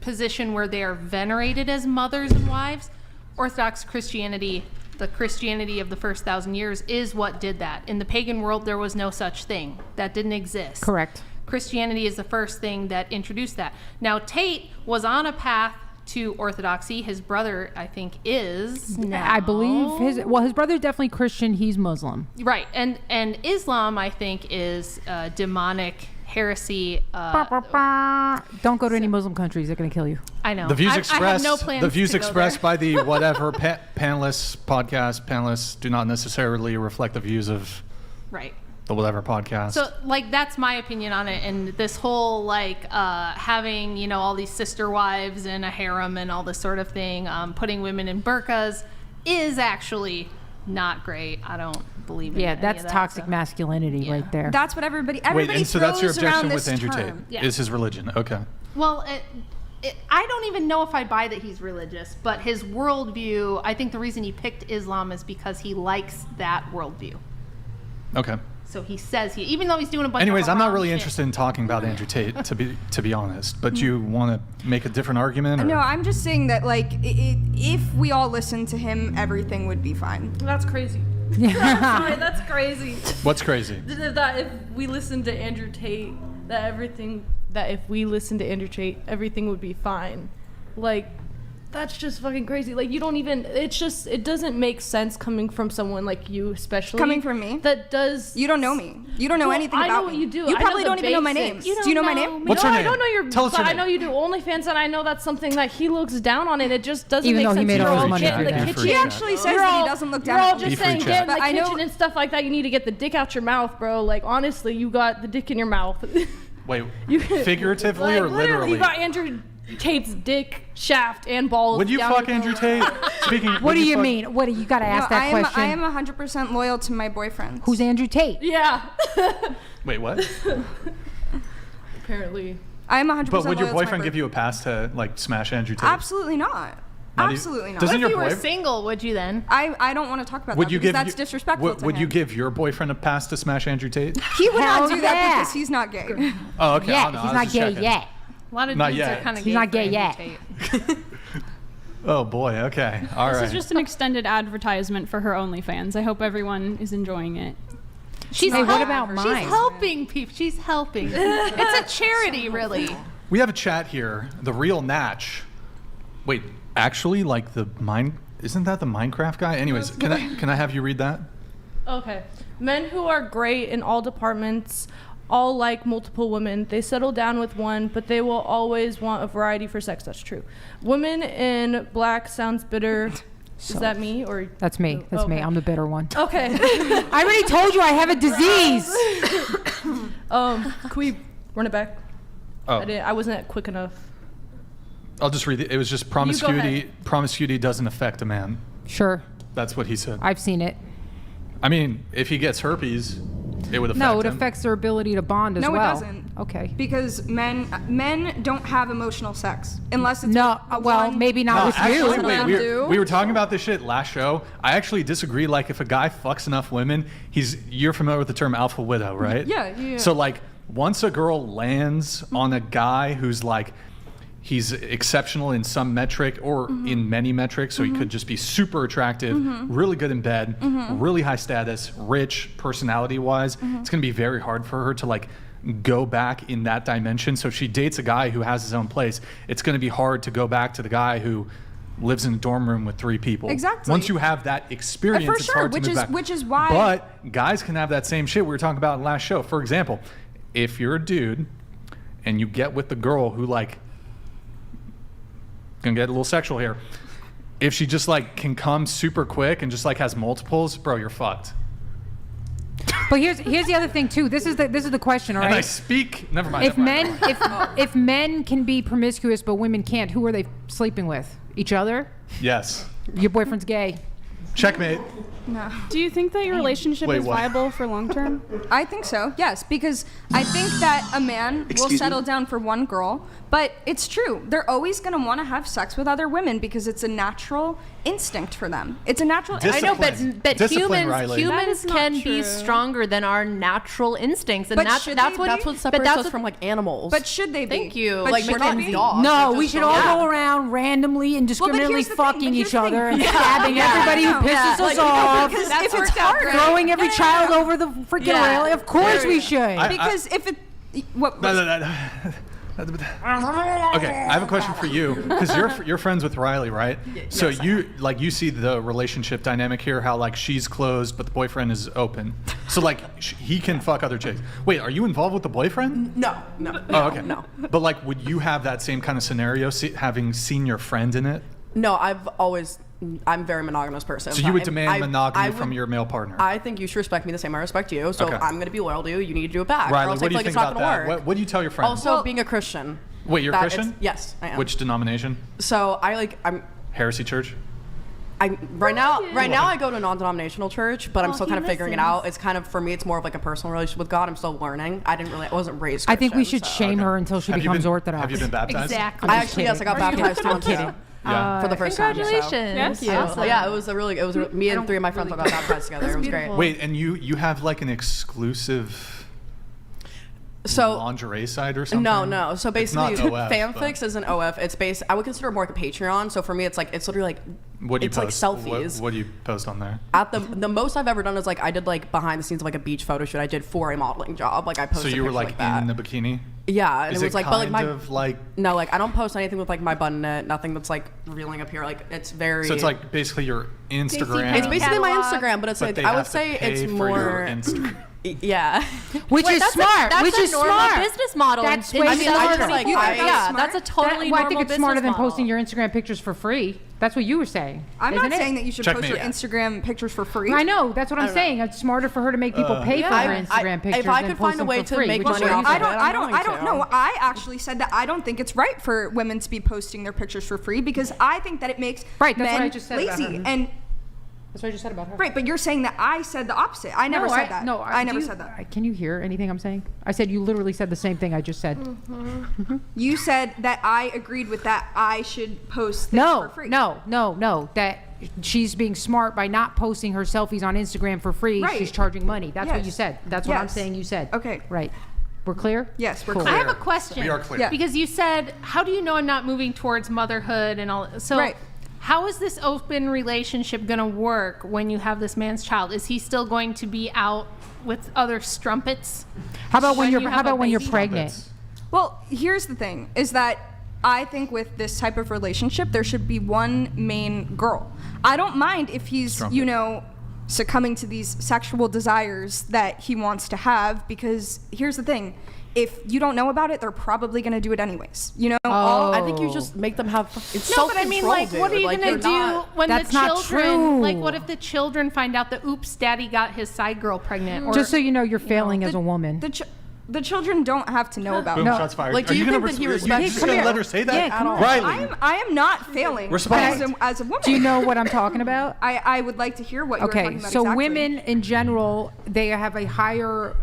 position where they are venerated as mothers and wives, Orthodox Christianity, the Christianity of the first 1,000 years, is what did that. In the pagan world, there was no such thing. That didn't exist. Correct. Christianity is the first thing that introduced that. Now, Tate was on a path to orthodoxy. His brother, I think, is now. I believe his brother's definitely Christian. He's Muslim. Right, and Islam, I think, is demonic heresy. Don't go to any Muslim countries; they're going to kill you. I know. The views I have expressed, no plans the views to go expressed there. by the whatever panelists do not necessarily reflect the views of Right. the whatever podcast. So, like, that's my opinion on it. And this whole, like, having, you know, all these sister wives and a harem and all this sort of thing, putting women in burqas is actually not great. I don't believe in Yeah, any that's of that, toxic so. masculinity right there. That's what everybody Wait, and so that's your throws around objection with this Andrew Tate? term. Yeah. Is his religion? Okay. Well, I don't even know if I buy that he's religious, but his worldview, I think the reason he picked Islam is because he likes that worldview. Okay. So he says even though he's doing a bunch Anyways, of I'm not haram really shit. interested in talking about Andrew Tate, to be honest. But you want to make a different argument? Or? No, I'm just saying that, like, if we all listened to him, everything would be fine. That's crazy. Sorry, that's crazy. What's crazy? That if we listened to Andrew Tate, everything would be fine. Like, that's just fucking crazy. Like, you don't even, it doesn't make sense coming from someone like you, especially. Coming from me? That does. You don't know me. You don't know anything I about know what me. you do. You I probably know the don't even know my name. basics. Do you know my name? What's no, your I don't name? know your. Tell us your but I name. know you do OnlyFans, and I know that's something that he looks down on, and it just doesn't Even make though he sense. made You're all his all money getting through in the that. kitchen. Free He chat. actually says You're that all- he doesn't look You're down all on me. Be just free saying chat. get in the But I know- kitchen and stuff like that. You need to get the dick out your mouth, bro. Like, honestly, you got the dick in your mouth. Wait, You- figuratively like, or literally? You got Andrew Tate's dick, shaft, and balls. Would you down fuck your Andrew throat. Tate? Speaking. What would do you fuck- mean? What do you got to ask that question? I am 100% loyal to my boyfriend. Who's Andrew Tate? Yeah. Wait, what? Apparently. I am 100% But would your loyal to my boyfriend give you a pass to like smash Andrew Tate? Absolutely not. Not even- Absolutely not. Doesn't If your you were boy- single, would you then? I don't want to talk about Would that you because give that's you- disrespectful to Would him. you give your boyfriend a pass to smash Andrew Tate? He would Hell not do that yeah. because he's not gay. Oh, okay. Yeah, Oh, no, I he's was not just gay checking. yet. A lot of Not dudes yet. are kind of He's gay not for gay Andrew yet. Tate. Oh boy. Okay. All This right. is just an extended advertisement for her OnlyFans. I hope everyone is enjoying it. She's Hey, what help- about mine? She's helping people. She's helping. It's a charity, really. We have a chat here. The real Natch. Wait, actually, like the mine. Isn't that the Minecraft guy? Anyways, can I have you read that? Okay. Men who are great in all departments all like multiple women. They settle down with one, but they will always want a variety for sex. That's true. Women in black sounds bitter. Is that me or? That's me. That's me. Okay. I'm the bitter one. Okay. I already told you I have a disease. Can we run it back? Oh, I wasn't quick enough. I'll just read it. It was just promiscuity. Promiscuity doesn't affect a man. Sure. That's what he said. I've seen it. I mean, if he gets herpes, it would affect No, it him. affects their ability to bond as No, well. it doesn't. Okay. Because men don't have emotional sex unless it's No, with well, one- maybe not No, with actually, you. wait, we were talking about this shit last show. I actually disagree. Like, if a guy fucks enough women, you're familiar with the term alpha widow, right? Yeah. So, like, once a girl lands on a guy who's like, he's exceptional in some metric or in many metrics. So he could just be super attractive, really good in bed, really high status, rich, personality-wise. It's going to be very hard for her to like go back in that dimension. So if she dates a guy who has his own place, it's going to be hard to go back to the guy who lives in a dorm room with 3 people. Exactly. Once you have that experience, For it's sure, hard to move back. which is why. But guys can have that same shit we were talking about in the last show. For example, if you're a dude and you get with the girl who like, gonna get a little sexual here, if she just like can come super quick and just like has multiples, bro, you're fucked. But here's the other thing too. This is the question, all right? And I speak. Never mind. If if men can be promiscuous but women can't, who are they sleeping with? Each other? Yes. Your boyfriend's gay. Checkmate. No. Do you think that your relationship is viable for long term? I think so, yes, because I think that a man will settle down for one girl, but it's true. They're always going to want to have sex with other women because it's a natural instinct for them. It's a natural I know, but Riley. humans can be stronger than our natural instincts, and But that's should that's they what be? That's what separates us from like animals. But should they be? Thank you. But like should we're they not be? dogs. No, They're we just should all dogs. go around randomly, indiscriminately here's the thing, fucking here's each the other thing. and stabbing everybody who pisses us off, Because if it's hard, throwing every child over the freaking railing. Of course we should. Because if it, what? Okay, I have a question for you because you're friends with Riley, right? So you see the relationship dynamic here, how like she's closed but the boyfriend is open. So like he can fuck other chicks. Wait, are you involved with the boyfriend? No. Oh, okay. No. But like, would you have that same kind of scenario, having seen your friend in it? No, I'm a very monogamous person. So you would demand monogamy from your male partner? I think you should respect me the same I respect you. So Okay. I'm going to be loyal to you. You need to do it back. Riley, or else what do you I feel think like about it's not that? going to work. What do you tell your friends? Also, being a Christian. Wait, you're Christian? Yes, I am. Which denomination? So I'm Heresy Church? right now I go to a non-denominational church, but I'm still kind of figuring it listens. out. It's kind of, for me, it's more of like a personal relationship with God. I'm still learning. I wasn't raised I think we Christian, should so- shame her until she becomes Orthodox. Have you been baptized? Exactly. I actually, yes, I got baptized I'm once. kidding. Yeah. For the first time. Congratulations. Yes. So, Awesome. yeah, it was me and 3 of my friends all got baptized together. It was great. Wait, and you have like an exclusive lingerie site or something? No. So basically, It's not OF, fanfics isn't OF. It's I would consider it more like a Patreon. So for me, it's literally like What do you it's post? like selfies. What do you post on there? At the most I've ever done is like I did like behind the scenes of like a beach photo shoot I did for a modeling job. Like I posted. So you were pictures like that. in the bikini? Yeah, and Is it was like, but like kind of like no, like I don't post anything with like my bun in it. Nothing that's like revealing up here. Like it's very. So it's like basically your Instagram. It's basically my Instagram, but it's but like they I have would to say pay it's for your more. Instagram. Yeah, Which is smart. That's Which a is normal smart. business model. That's in way I mean, I just like yeah, that's a totally Well, normal I think it's business smarter than model. posting your Instagram pictures for free. That's what you were saying. I'm isn't not it? saying that you should Checkmate. post your Instagram pictures for free. I know. That's what I'm saying. It's smarter for her to make people pay for her Instagram pictures if I than could post find a them way for to free, make which money is what off you of said. it, I don't know. I actually said that I don't think it's right for women to be posting their pictures for free because I think that it makes Right, that's what men I just said about lazy. her. And That's what I just said about her. right, but you're saying that I said the opposite. I never said that. No, I never said that. Can you hear anything I'm saying? I said you literally said the same thing I just said. You said that I agreed with that. I should post things for free. No. That she's being smart by not posting her selfies on Instagram for free. Right. She's charging money. That's what Yes. you said. That's what I'm Yes. saying you said. Okay. Right. We're clear? Yes, we're Cool. clear. I have a question. We are clear. Yeah. Because you said, how do you know I'm not moving towards motherhood and all? So Right. how is this open relationship going to work when you have this man's child? Is he still going to be out with other strumpets? How about when you're you how have a about when you're baby? pregnant? Well, here's the thing: is that I think with this type of relationship, there should be one main girl. I don't mind if he's, Strumpet. succumbing to these sexual desires that he wants to have, because here's the thing. If you don't know about it, they're probably going to do it anyways. I think you just make them have. It's No, but I mean, like, what are you like, gonna do when the That's not children? true. Like, what if the children find out that oops, daddy got his side girl pregnant? Or, Just so you know, you're failing as a woman. The children don't have to know about Boom, it. shots fired. Like, do Are you gonna think that he you respects just her? gonna let her say that? Yeah, come on. Riley. I am not failing Respond. as a woman. Do you know what I'm talking about? I would like to hear what you're talking Okay, about so exactly. women in general, they have a higher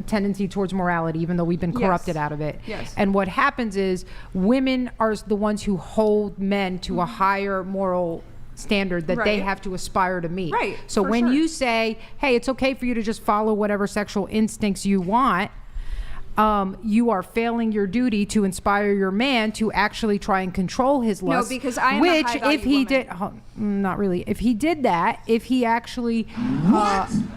tendency towards morality, even though we've been corrupted out of it. Yes. And what happens is women are the ones who hold men to a higher moral standard that they Right. have to aspire to meet. Right, So for when sure. you say, hey, it's okay for you to just follow whatever sexual instincts you want, you are failing your duty to inspire your man to actually try and control his No, lust. because I am a which, high-value if he woman. did, not really. If he did that, if he actually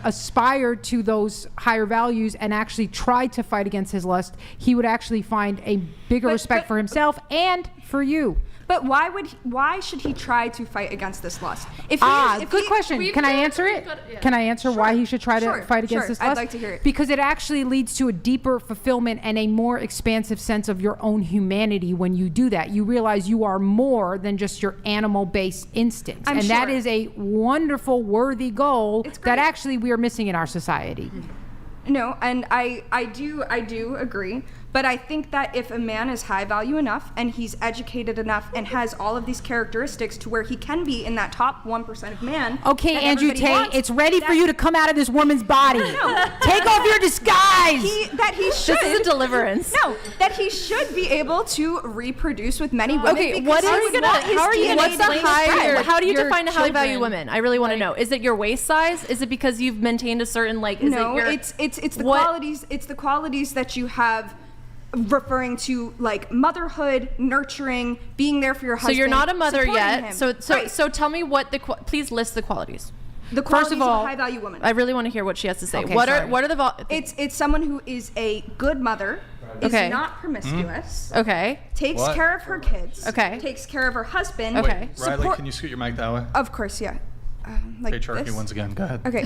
aspired to those higher values and actually tried to fight against his lust, he would actually find a bigger respect for himself and for you. But why should he try to fight against this lust? Good question. Can I answer it? Can I answer why he should try to fight against this lust? I'd like to hear it. Because it actually leads to a deeper fulfillment and a more expansive sense of your own humanity when you do that. You realize you are more than just your animal-based instincts. I'm and that sure. is a wonderful, worthy goal that actually we are missing in our society. No, and I do agree. But I think that if a man is high value enough and he's educated enough and has all of these characteristics to where he can be in that top 1% of man. Okay, that Andrew everybody Tate, wants, it's ready for you to come out of this woman's body. No. Take off your disguise. That he should. This is a deliverance. No, that he should be able to reproduce with many women. Okay, because what he's is not his how are you DNA what's the to higher? How do you your define a high value children. woman? I really want to know. Is it your waist size? Is it because you've maintained a certain like? Is No, it your, it's the what- qualities. It's the qualities that you have, referring to like motherhood, nurturing, being there for your So husband. you're not a mother supporting yet. him. So Right. so tell me what please list the qualities. The First qualities of all, a high value woman. I really want to hear what she has to say. Okay, what sorry. are the It's someone who is a good mother, Okay. is not promiscuous, okay. takes What? care of her kids, Okay. takes care of her husband. Okay. Wait, Riley, can you scoot your mic that way? Of course, yeah. Like Patriarchy this. once again. Go ahead. Okay.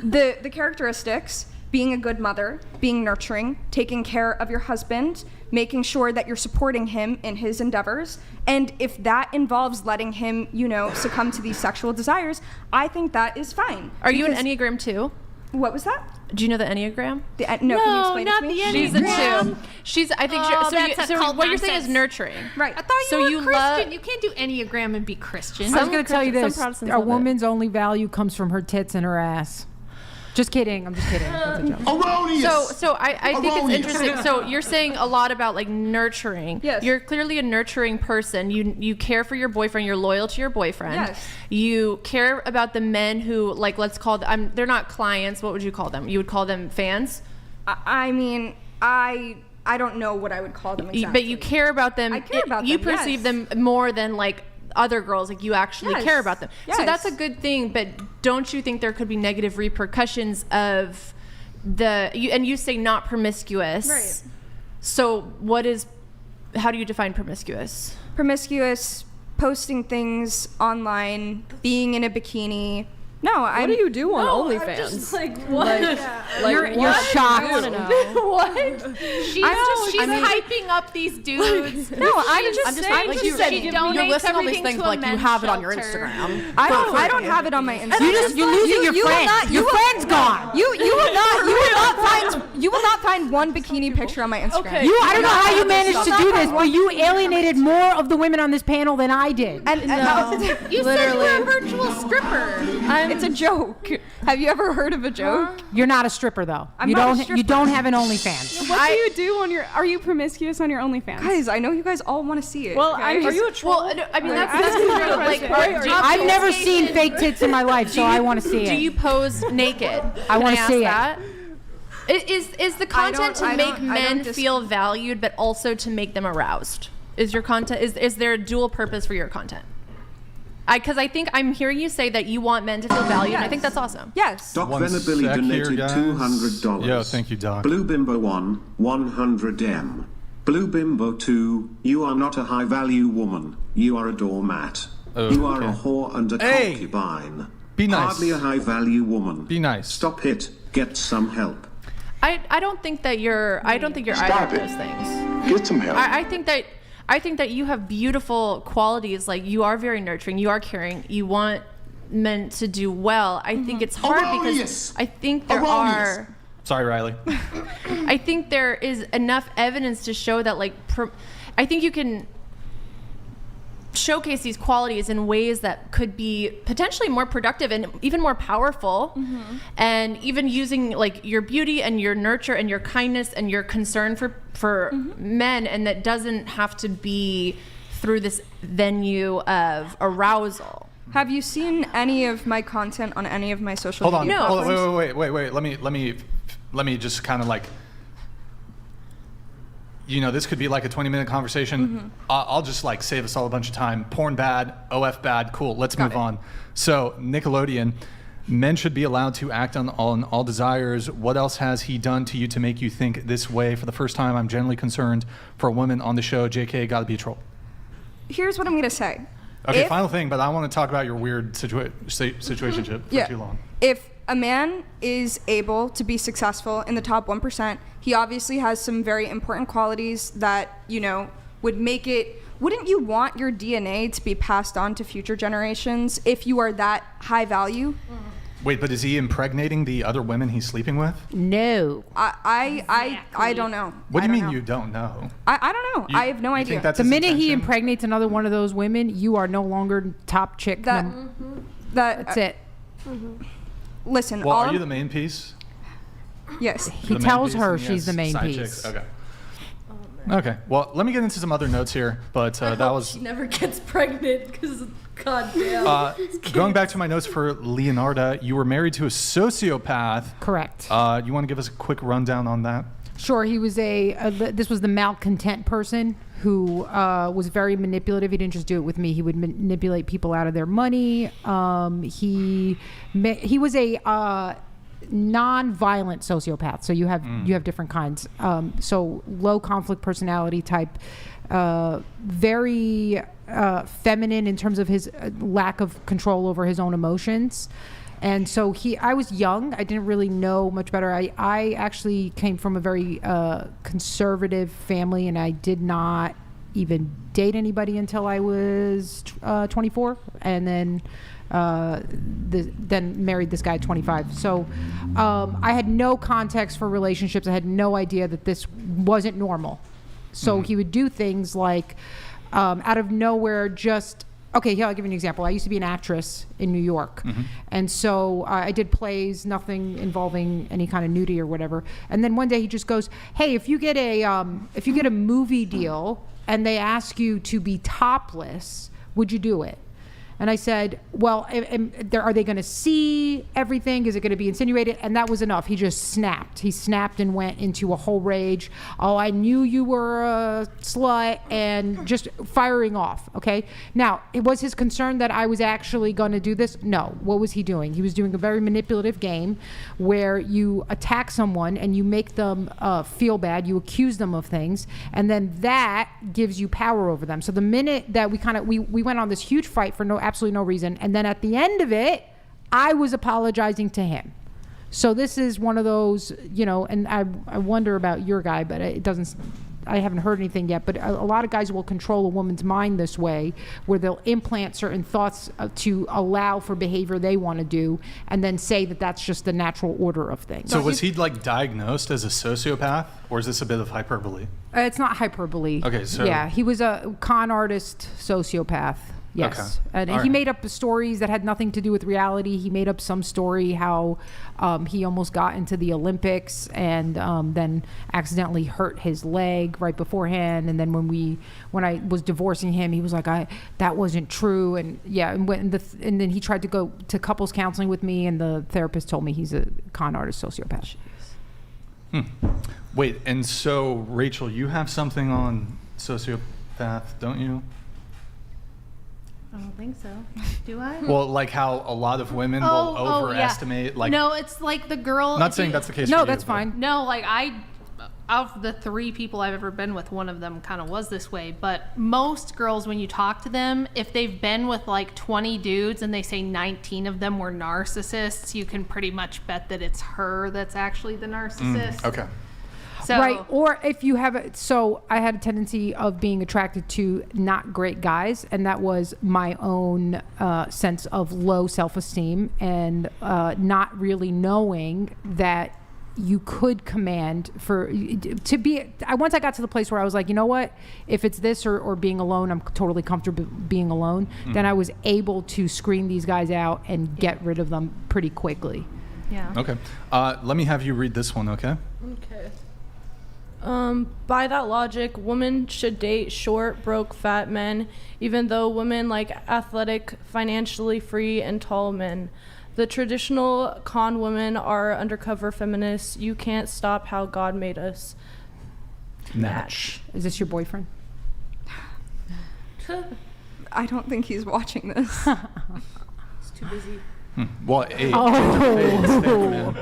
the characteristics: being a good mother, being nurturing, taking care of your husband, making sure that you're supporting him in his endeavors, and if that involves letting him, succumb to these sexual desires, I think that is fine. Are you an Because- Enneagram 2? What was that? Do you know the Enneagram? No, can you explain it to me? She's a 2. She's I think Oh, so, that's so called what you're saying is nonsense. nurturing. Right. I thought you So were you Christian. love- You can't do Enneagram and be Christian. I was going to tell you Some this. Protestants A love it. woman's only value comes from her tits and her ass. Just kidding. I'm just kidding. That's a joke. Erroneous. So I think it's Erroneous. interesting. So you're saying a lot about like nurturing. Yes. You're clearly a nurturing person. You care for your boyfriend. You're loyal to your boyfriend. Yes. You care about the men who like let's call them. They're not clients. What would you call them? You would call them fans. I mean, I don't know what I would call them exactly. But you care about them. I care about You them, perceive yes. them more than like other girls. Like you actually Yes. care about them. So Yes. that's a good thing. But don't you think there could be negative repercussions of and you say not promiscuous. Right. So how do you define promiscuous? Promiscuous, posting things online, being in a bikini. No, What do you do on OnlyFans? what? You're shocked. What? She's I mean- hyping up these dudes. No, I'm just saying. like she you said said, she you're donates listing all these everything things, to but a like you men's have it on your shelter. Instagram. I don't have it on my Instagram. You're losing your friend. Your friend's gone. You will not find one bikini picture on my Instagram. I don't know how you managed to do this, but you alienated more of the women on this panel than I did. You said you were a virtual stripper. It's a joke. Have you ever heard of a joke? You're not a stripper though. I'm You not a don't. You stripper. don't have an OnlyFans. What do you do on your? Are you promiscuous on your OnlyFans? Guys, I know you guys all want to see it. Well, okay? I'm just- Are you a troll? Well, I mean that's Asking true. for a Like question. I've never seen fake tits in my life, so I want to see it. Do you pose naked? I wanna Can see it. ask that? Is the content to make men feel valued, but also to make them aroused? Is your content is there a dual purpose for your content? Because I think I'm hearing you say that you want men to feel valued, and I think that's awesome. Yes. Doc One Venabilly sec here, donated guys. $200. Yo, thank you, Doc. Blue Bimbo 1, 100M. Blue Bimbo 2, you are not a high value woman. You are a doormat. Oh, you are okay. a whore and a Hey! concubine. Be nice. Hardly a high value woman. Be nice. Stop it. Get some help. I don't think that you're either of those things. Get some help. I think that you have beautiful qualities. Like you are very nurturing. You are caring. You want men to do well. I think it's hard Erroneous. because I think there Erroneous. are. Sorry, Riley. I think there is enough evidence to show that I think you can showcase these qualities in ways that could be potentially more productive and even more powerful, and even using like your beauty and your nurture and your kindness and your concern for men, and that doesn't have to be through this venue of arousal. Have you seen any of my content on any of my social Hold on. media Hold on. platforms? Wait. Let me just kind of like you know, this could be like a 20-minute conversation. I'll just like save us all a bunch of time. Porn bad, OF bad, cool, let's move on. So Nickelodeon, men should be allowed to act on all desires. What else has he done to you to make you think this way? For the first time, I'm genuinely concerned for a woman on the show. JK, gotta be a troll. Here's what I'm gonna say. Okay, final thing, but I want to talk about your weird situationship for too long. If a man is able to be successful in the top 1%, he obviously has some very important qualities that, you know, would make it. Wouldn't you want your DNA to be passed on to future generations if you are that high value? Wait, but is he impregnating the other women he's sleeping with? No. I don't know. What do you mean you don't know? I don't know. I have no idea. Think that's The his minute he intention? impregnates another one of those women, you are no longer top chick. That's it. Listen, Well, are you the main piece? Yes. He tells her she's the main side piece. chicks? Okay. Okay. Well, let me get into some other notes here, but that was She never gets pregnant because, goddamn. going back to my notes for Leonarda. You were married to a sociopath. Correct. You want to give us a quick rundown on that? Sure, he was this was the malcontent person who was very manipulative. He didn't just do it with me. He would manipulate people out of their money. He was a non-violent sociopath. So you have different kinds. So low conflict personality type, very feminine in terms of his lack of control over his own emotions. And so I was young. I didn't really know much better. I actually came from a very conservative family, and I did not even date anybody until I was 24, and then married this guy at 25. So I had no context for relationships. I had no idea that this wasn't normal. So he would do things like out of nowhere just... Okay, here, I'll give you an example. I used to be an actress in New York. And so I did plays, nothing involving any kind of nudity or whatever. And then one day he just goes, hey, if you get a movie deal and they ask you to be topless, would you do it? And I said, well, are they going to see everything? Is it going to be insinuated? And that was enough. He just snapped. He snapped and went into a whole rage. Oh, I knew you were a slut, and just firing off. Okay. Now, it was his concern that I was actually going to do this? No. What was he doing? He was doing a very manipulative game where you attack someone and you make them feel bad. You accuse them of things, and then that gives you power over them. So the minute that we went on this huge fight for absolutely no reason, and then at the end of it, I was apologizing to him. So this is one of those, and I wonder about your guy, but I haven't heard anything yet, but a lot of guys will control a woman's mind this way, where they'll implant certain thoughts to allow for behavior they want to do, and then say that that's just the natural order of things. So was he like diagnosed as a sociopath, or is this a bit of hyperbole? It's not hyperbole. Okay, so... Yeah, he was a con artist sociopath. Yes. Okay. And he made up stories that had nothing to do with reality. He made up some story how he almost got into the Olympics and then accidentally hurt his leg right beforehand. And then when I was divorcing him, he was like, that wasn't true. And yeah, and then he tried to go to couples counseling with me, and the therapist told me he's a con artist sociopath. Wait, and so Rachel, you have something on sociopath, don't you? I don't think so. Do I? Well, like how a lot of women will overestimate. Yeah. Like, no, it's like the girl. Not saying that's the case. No, for that's you, fine. No, like out of the 3 people I've ever been with, one of them kind of was this way. But most girls, when you talk to them, if they've been with like 20 dudes and they say 19 of them were narcissists, you can pretty much bet that it's her that's actually the narcissist. Okay. So, right, or if you have so I had a tendency of being attracted to not great guys, and that was my own sense of low self-esteem and not really knowing that you could command once I got to the place where I was like, you know what, if it's this or being alone, I'm totally comfortable being alone, then I was able to screen these guys out and get rid of them pretty quickly. Yeah. Okay. Let me have you read this one, okay? Okay. By that logic, women should date short, broke, fat men, even though women like athletic, financially free, and tall men. The traditional con women are undercover feminists. You can't stop how God made us. Natch. Is this your boyfriend? I don't think he's watching this. He's too busy. Well, hey, thank you, man.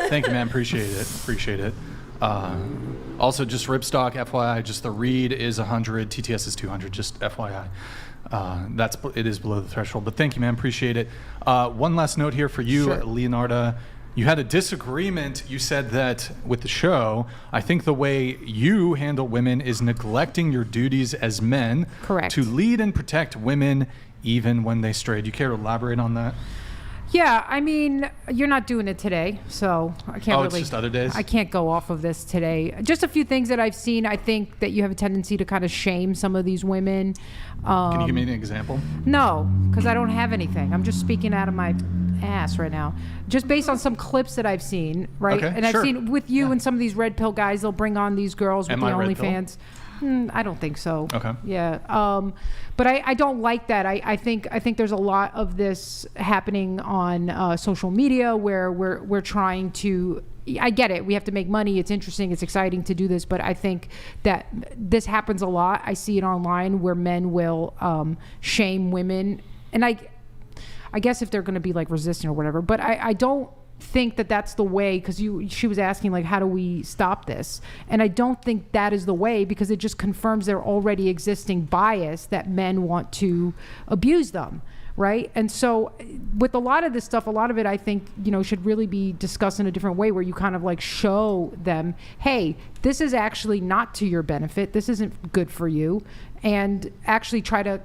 Thank you, man. Appreciate it. Also, just Ripstock, FYI, just the read is 100, TTS is 200, just FYI. It is below the threshold, but thank you, man. Appreciate it. One last note here for you, sure. Leonarda. You had a disagreement. You said that with the show, I think the way you handle women is neglecting your duties as men. Correct. To lead and protect women even when they stray. Do you care to elaborate on that? Yeah, I mean, you're not doing it today, so I can't really. It's just other days? I can't go off of this today. Just a few things that I've seen. I think that you have a tendency to kind of shame some of these women. Can you give me an example? No, because I don't have anything. I'm just speaking out of my ass right now. Just based on some clips that I've seen, right? Okay, and I've seen with you and some of these red pill guys, they'll bring on these girls with the OnlyFans. I don't think so. Okay. Yeah. But I don't like that. I think there's a lot of this happening on social media where we're trying to. I get it. We have to make money. It's interesting. It's exciting to do this. But I think that this happens a lot. I see it online where men will shame women, and I guess if they're going to be like resistant or whatever. But I don't think that that's the way, because she was asking like, how do we stop this? And I don't think that is the way, because it just confirms their already existing bias that men want to abuse them, right? And so with a lot of this stuff, a lot of it I think should really be discussed in a different way, where you kind of like show them, hey, this is actually not to your benefit, this isn't good for you, and actually try to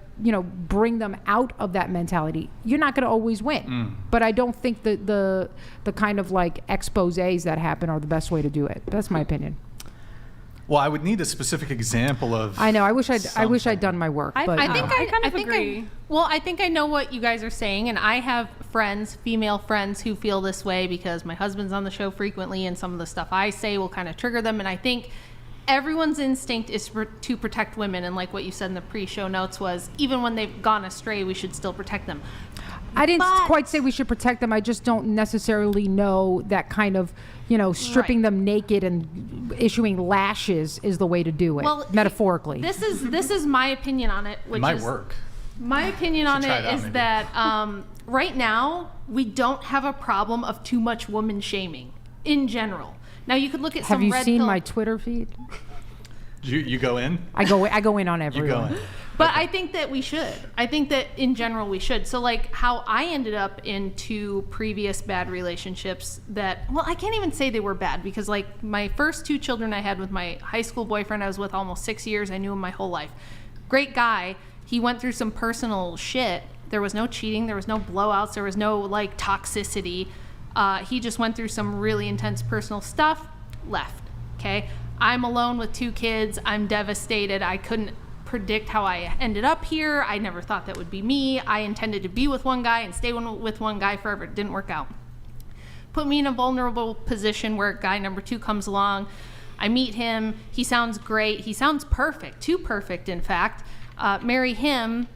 bring them out of that mentality. You're not going to always win, but I don't think that the kind of like exposés that happen are the best way to do it. That's my opinion. Well, I would need a specific example of. I know. I wish I'd done my work. But I kind of agree. I think I know what you guys are saying, and I have friends, female friends, who feel this way because my husband's on the show frequently, and some of the stuff I say will kind of trigger them. And I think everyone's instinct is to protect women, and like what you said in the pre-show notes was, even when they've gone astray, we should still protect them. I didn't quite say we should protect them. I just don't necessarily know that kind of, stripping them naked and issuing lashes is the way to do it, metaphorically. This is my opinion on it, which it might work. My opinion on it is that right now we don't have a problem of too much woman shaming in general. Now you could look at some. Have you seen my Twitter feed? You go in? I go in on everyone. You go in. But I think that we should. I think that in general we should. So like how I ended up into previous bad relationships that, well, I can't even say they were bad, because like my first 2 children I had with my high school boyfriend I was with almost 6 years. I knew him my whole life. Great guy. He went through some personal shit. There was no cheating. There was no blowouts. There was no like toxicity. He just went through some really intense personal stuff, left. Okay. I'm alone with 2 kids. I'm devastated. I couldn't predict how I ended up here. I never thought that would be me. I intended to be with one guy and stay with one guy forever. It didn't work out. Put me in a vulnerable position where guy number 2 comes along. I meet him. He sounds great. He sounds perfect. Too perfect, in fact. Marry him,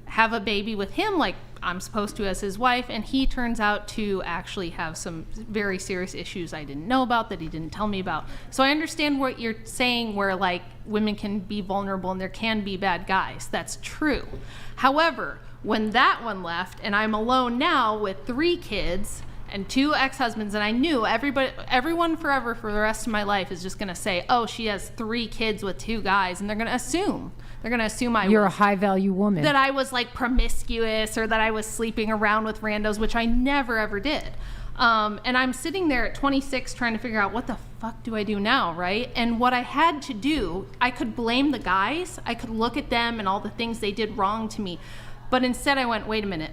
have a baby with him like I'm supposed to as his wife, and he turns out to actually have some very serious issues I didn't know about, that he didn't tell me about. So I understand what you're saying, where like women can be vulnerable and there can be bad guys. That's true. However, when that one left and I'm alone now with 3 kids and 2 ex-husbands, and I knew everyone forever for the rest of my life is just going to say, oh, she has 3 kids with 2 guys, and they're going to assume you're a high value woman, that I was like promiscuous, or that I was sleeping around with randos, which I never ever did. And I'm sitting there at 26 trying to figure out, what the fuck do I do now, right? And what I had to do, I could blame the guys. I could look at them and all the things they did wrong to me. But instead I went, wait a minute.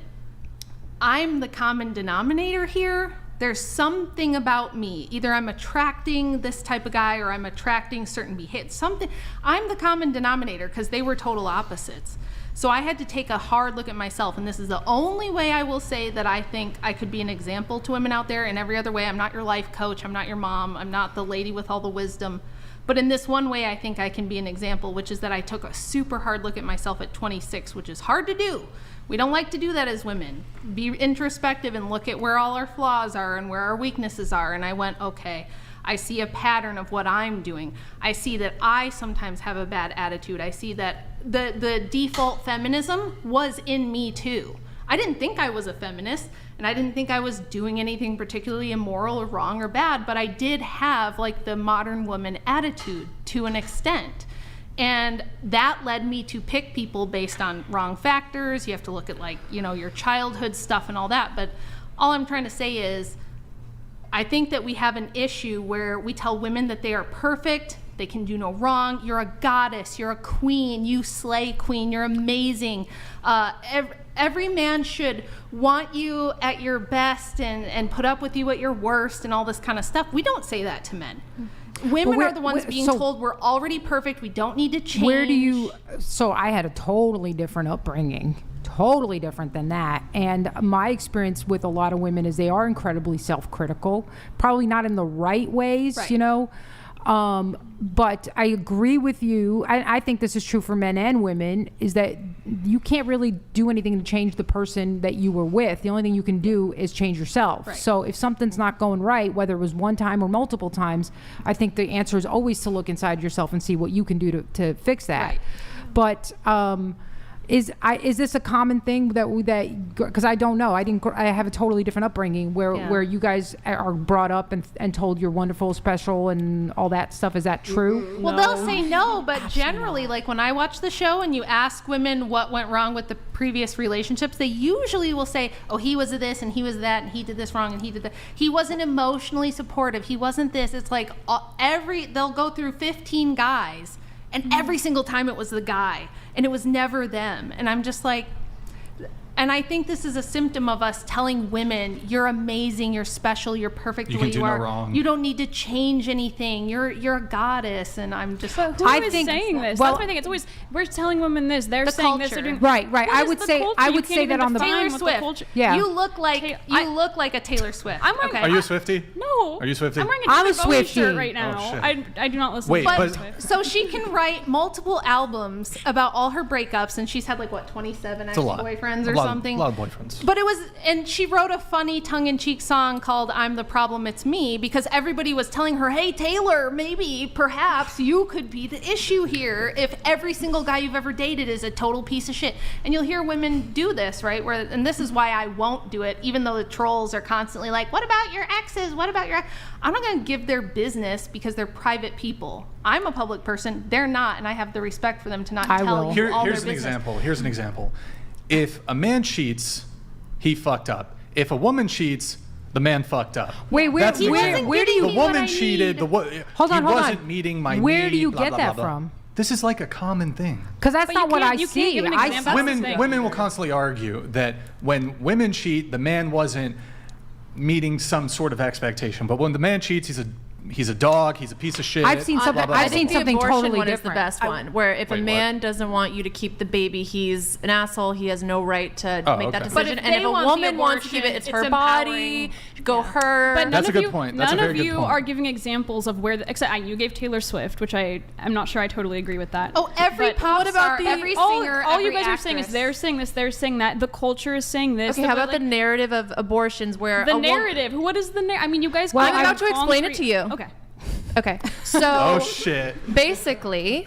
I'm the common denominator here. There's something about me. Either I'm attracting this type of guy, or I'm attracting certain behavior. Something. I'm the common denominator, because they were total opposites. So I had to take a hard look at myself, and this is the only way I will say that I think I could be an example to women out there. In every other way, I'm not your life coach, I'm not your mom, I'm not the lady with all the wisdom. But in this one way, I think I can be an example, which is that I took a super hard look at myself at 26, which is hard to do. We don't like to do that as women. Be introspective and look at where all our flaws are and where our weaknesses are. And I went, okay, I see a pattern of what I'm doing. I see that I sometimes have a bad attitude. I see that the default feminism was in me too. I didn't think I was a feminist, and I didn't think I was doing anything particularly immoral or wrong or bad, but I did have like the modern woman attitude to an extent. And that led me to pick people based on wrong factors. You have to look at like, you know, your childhood stuff and all that. But all I'm trying to say is, I think that we have an issue where we tell women that they are perfect, they can do no wrong, you're a goddess, you're a queen, you slay queen, you're amazing. Every man should want you at your best and put up with you at your worst and all this kind of stuff. We don't say that to men. Women are the ones being told we're already perfect, we don't need to change. Where do you, so I had a totally different upbringing, totally different than that. And my experience with a lot of women is they are incredibly self-critical, probably not in the right ways, you know. But I agree with you. I think this is true for men and women, is that you can't really do anything to change the person that you were with. The only thing you can do is change yourself. Right. So if something's not going right, whether it was one time or multiple times, I think the answer is always to look inside yourself and see what you can do to fix that. Right. But is this a common thing that because I don't know, I have a totally different upbringing where you guys are brought up and told you're wonderful, special, and all that stuff. Is that true? Well, they'll say no, but generally, like when I watch the show and you ask women what went wrong with the previous relationships, they usually will say, oh, he was this and he was that and he did this wrong and he did that. He wasn't emotionally supportive. He wasn't this. It's like they'll go through 15 guys and every single time it was the guy. And it was never them. And I'm just like, and I think this is a symptom of us telling women, you're amazing, you're special, you're perfect the way you are. No wrong. You don't need to change anything. You're a goddess. And I'm just. But who is saying this? That's my thing. It's always we're telling women this. They're saying culture. this. They're doing, right. I would say that on the Taylor Swift. You look like a Taylor Swift. I'm wearing, Are you a Swiftie? No. Are you a Swiftie? I'm wearing a Swiftie shirt right now. Oh, I do not listen. Wait, to but Swift. So she can write multiple albums about all her breakups, and she's had like what 27 ex-boyfriends or something. A lot of boyfriends. But it was, and she wrote a funny tongue-in-cheek song called "I'm the Problem, It's Me" because everybody was telling her, "Hey Taylor, maybe, perhaps you could be the issue here if every single guy you've ever dated is a total piece of shit." And you'll hear women do this, right? And this is why I won't do it, even though the trolls are constantly like, "What about your exes? What about your?" I'm not going to give their business because they're private people. I'm a public person; they're not, and I have the respect for them to not tell you all their business. Here's an example. If a man cheats, he fucked up. If a woman cheats, the man fucked up. Wait, where do you? The woman cheated. Hold on. He wasn't meeting my Where need, do you blah, get blah, that blah, blah. from? This is like a common thing. Because that's not what I see. Women will constantly argue that when women cheat, the man wasn't meeting some sort of expectation. But when the man cheats, he's a dog, he's a piece of shit. I've seen something. I've seen something totally different. Is the best I, one, where if wait, a man what? doesn't want you to keep the baby, he's an asshole. He has no right to make that decision. But if and if a woman wants to keep it, it's her body. Go her. But that's a good point. That's none a very of you good point. are giving examples of where, except you gave Taylor Swift, which I'm not sure I totally agree with that. Oh, every pop star, every singer, all you every guys actress. are saying is they're saying this, they're saying that. The culture is saying this. Okay, how about the narrative of abortions where the narrative? What is the narrative? I mean, you guys. Well, I'm about to explain it to you. Okay. So oh shit. Basically,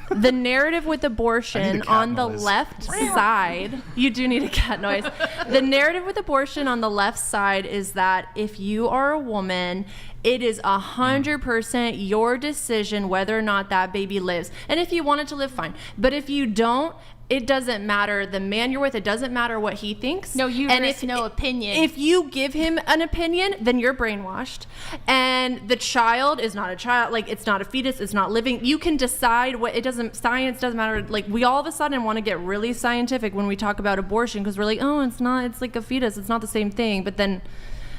the narrative with abortion on the left side, you do need a cat noise. The narrative with abortion on the left side is that if you are a woman, it is 100% your decision whether or not that baby lives. And if you want it to live, fine. But if you don't, it doesn't matter the man you're with. It doesn't matter what he thinks. No, you risk no opinion. If you give him an opinion, then you're brainwashed. And the child is not a child. Like, it's not a fetus. It's not living. You can decide what it doesn't. Science doesn't matter. Like, we all of a sudden want to get really scientific when we talk about abortion because we're like, oh, it's not. It's like a fetus. It's not the same thing. But then,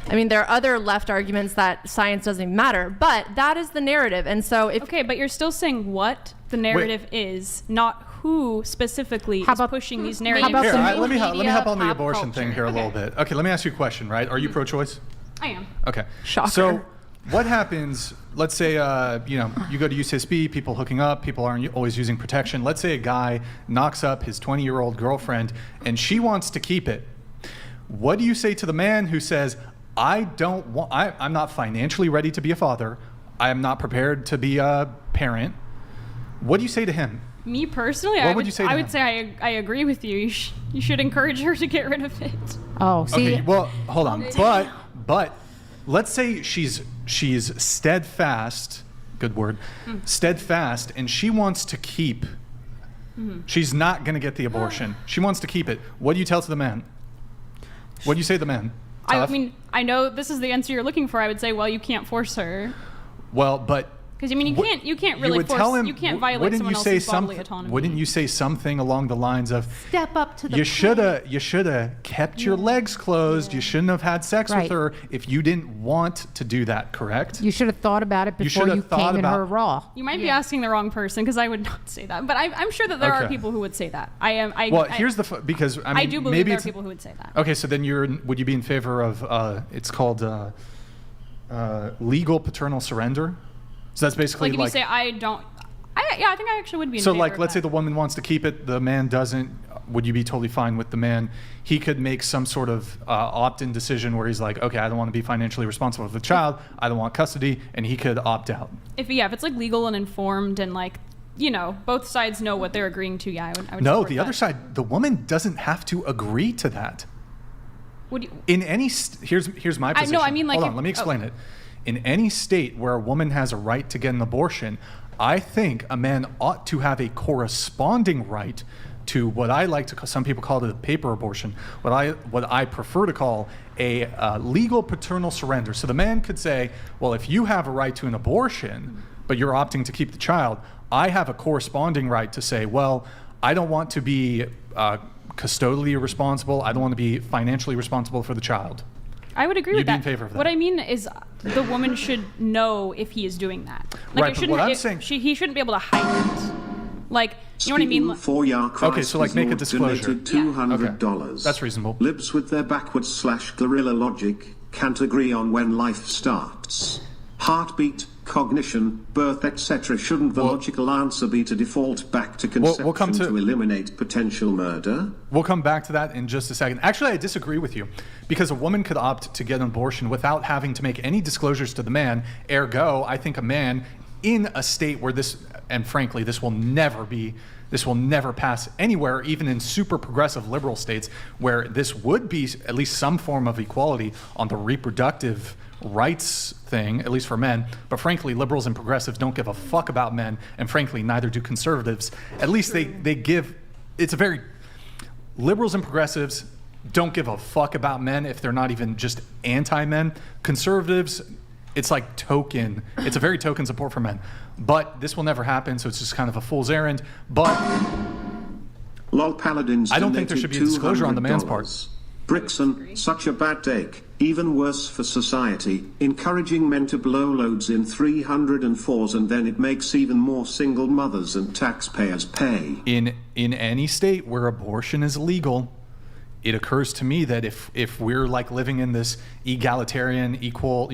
I mean, there are other left arguments that science doesn't even matter. But that is the narrative. And so if okay, but you're still saying what the narrative is, not who specifically is pushing these narratives. Let me hop on the abortion thing here a little bit. Okay, let me ask you a question, right? Are you pro-choice? I am. Okay. Shocker. So what happens, let's say, you go to UCSB, people hooking up, people aren't always using protection. Let's say a guy knocks up his 20-year-old girlfriend and she wants to keep it. What do you say to the man who says, I'm not financially ready to be a father, I am not prepared to be a parent. What do you say to him? Me personally, What would you say to I him? would say I agree with you. You should encourage her to get rid of it. Oh, see. Okay, well, hold on. But let's say she's steadfast, good word, steadfast, and she wants to keep. She's not going to get the abortion. She wants to keep it. What do you tell to the man? What do you say to the man? I Tough? mean, I know this is the answer you're looking for. I would say, well, you can't force her. Well, but Because I mean, you can't really would force. tell him, you can't violate wouldn't someone you say else's bodily something? autonomy. Wouldn't you say something along the lines of, Step up to the you shoulda kept your legs closed. You shouldn't have had sex Right. with her if you didn't want to do that, correct? You should have thought about it You before should you have thought came in about- her raw. You might be asking the wrong person because I would not say that, but I'm sure that there are Okay. people who would say that. Here's the because I mean I do believe maybe there are it's, people who would say that. Okay, so then would you be in favor of it's called legal paternal surrender? So that's basically Like if you say I don't, I think I actually would be in so favor like of let's that. say the woman wants to keep it, the man doesn't. Would you be totally fine with the man? He could make some sort of opt-in decision where he's like, okay, I don't want to be financially responsible for the child. I don't want custody, and he could opt out. If it's like legal and informed and like both sides know what they're agreeing to, I would No, support the that. other side, the woman doesn't have to agree to that. Would you, In any here's my position. I mean, like, hold on, if- let me explain it. In any state where a woman has a right to get an abortion, I think a man ought to have a corresponding right to what I like to call, some people call it a paper abortion, what I prefer to call a legal paternal surrender. So the man could say, well, if you have a right to an abortion, but you're opting to keep the child, I have a corresponding right to say, well, I don't want to be custodially responsible. I don't want to be financially responsible for the child. I would agree You'd with be that. in favor of that. What I mean is the woman should know if he is doing that. Like Right, but what I'm saying- he shouldn't be able to hide it. Like, you know what I mean? Like, For Yar Christ Okay, so, like, make a disclosure. donated $200. Okay. That's reasonable. Libs with their backwards / guerrilla logic can't agree on when life starts. Heartbeat, cognition, birth, etc. Shouldn't the logical answer be to default back to conception we'll come to- to eliminate potential murder? We'll come back to that in just a second. Actually, I disagree with you because a woman could opt to get an abortion without having to make any disclosures to the man. Ergo, I think a man in a state where this, and frankly, this will never pass anywhere, even in super progressive liberal states where this would be at least some form of equality on the reproductive rights thing, at least for men. But frankly, liberals and progressives don't give a fuck about men, and frankly, neither do conservatives. At least they give, it's a very, liberals and progressives don't give a fuck about men if they're not even just anti-men. Conservatives, it's like it's a very token support for men. But this will never happen, so it's just kind of a fool's errand. But Lol Paladins I don't think there should be a disclosure on the man's part. $200. Brixan, such a bad take. Even worse for society, encouraging men to blow loads in 304s, and then it makes even more single mothers and taxpayers pay. In any state where abortion is legal, it occurs to me that if we're like living in this egalitarian, equal,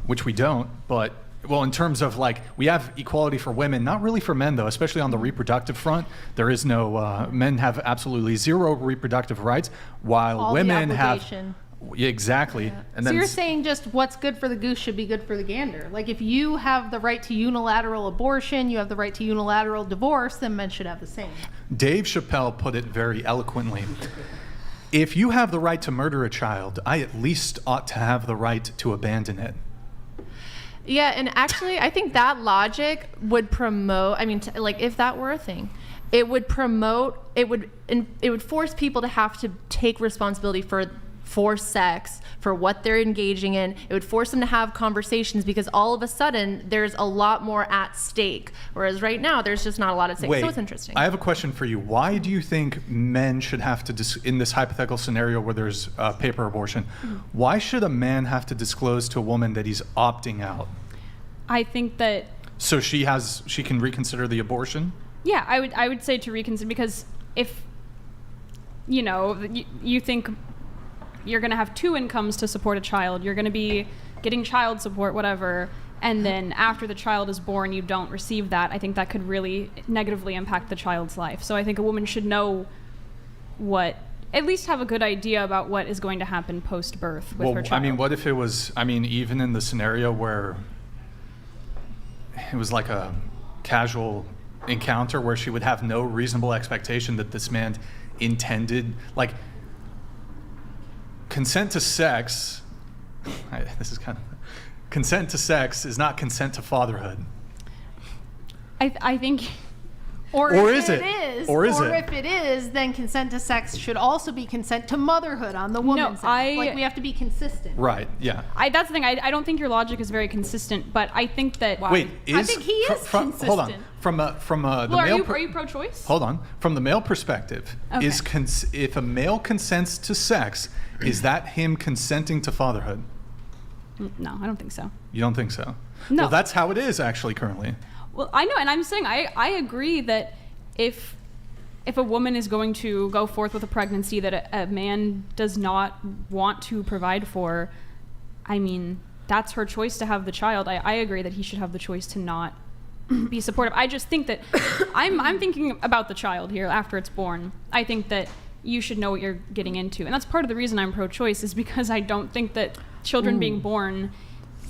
which we don't, but well, in terms of like we have equality for women, not really for men though, especially on the reproductive front. There is no men have absolutely zero reproductive rights, while All the women have. obligation. Yeah, exactly. And So then you're saying just what's good for the goose should be good for the gander. Like if you have the right to unilateral abortion, you have the right to unilateral divorce, then men should have the same. Dave Chappelle put it very eloquently. If you have the right to murder a child, I at least ought to have the right to abandon it. Yeah, and actually, I think that logic would promote. I mean, like if that were a thing, it would promote. It would force people to have to take responsibility for sex, for what they're engaging in. It would force them to have conversations because all of a sudden there's a lot more at stake. Whereas right now there's just not a lot at stake. Wait, so it's interesting. I have a question for you. Why do you think men should have to, in this hypothetical scenario where there's paper abortion, why should a man have to disclose to a woman that he's opting out? I think that. So she can reconsider the abortion? Yeah, I would say to reconsider because if you think you're going to have two incomes to support a child, you're going to be getting child support, whatever, and then after the child is born, you don't receive that. I think that could really negatively impact the child's life. So I think a woman should know at least have a good idea about what is going to happen post-birth with her child. I mean, what if it was, even in the scenario where it was like a casual encounter where she would have no reasonable expectation that this man intended, like, consent to sex. Consent to sex is not consent to fatherhood. I think. Or if is it? Or is it? if it is, then consent to sex should also be consent to motherhood on the woman's side. Like, we have to be consistent. Right, yeah. That's the thing. I don't think your logic is very consistent, but I think that. Wait, I think he is consistent. Hold on. From the Well, male. are you pro-choice? Hold on. From the male perspective, Okay. if a male consents to sex, is that him consenting to fatherhood? No, I don't think so. You don't think so? No. Well, that's how it is actually currently. Well, I know, and I'm saying I agree that if a woman is going to go forth with a pregnancy that a man does not want to provide for, I mean, that's her choice to have the child. I agree that he should have the choice to not be supportive. I just think that I'm thinking about the child here after it's born. I think that you should know what you're getting into, and that's part of the reason I'm pro-choice, is because I don't think that children being born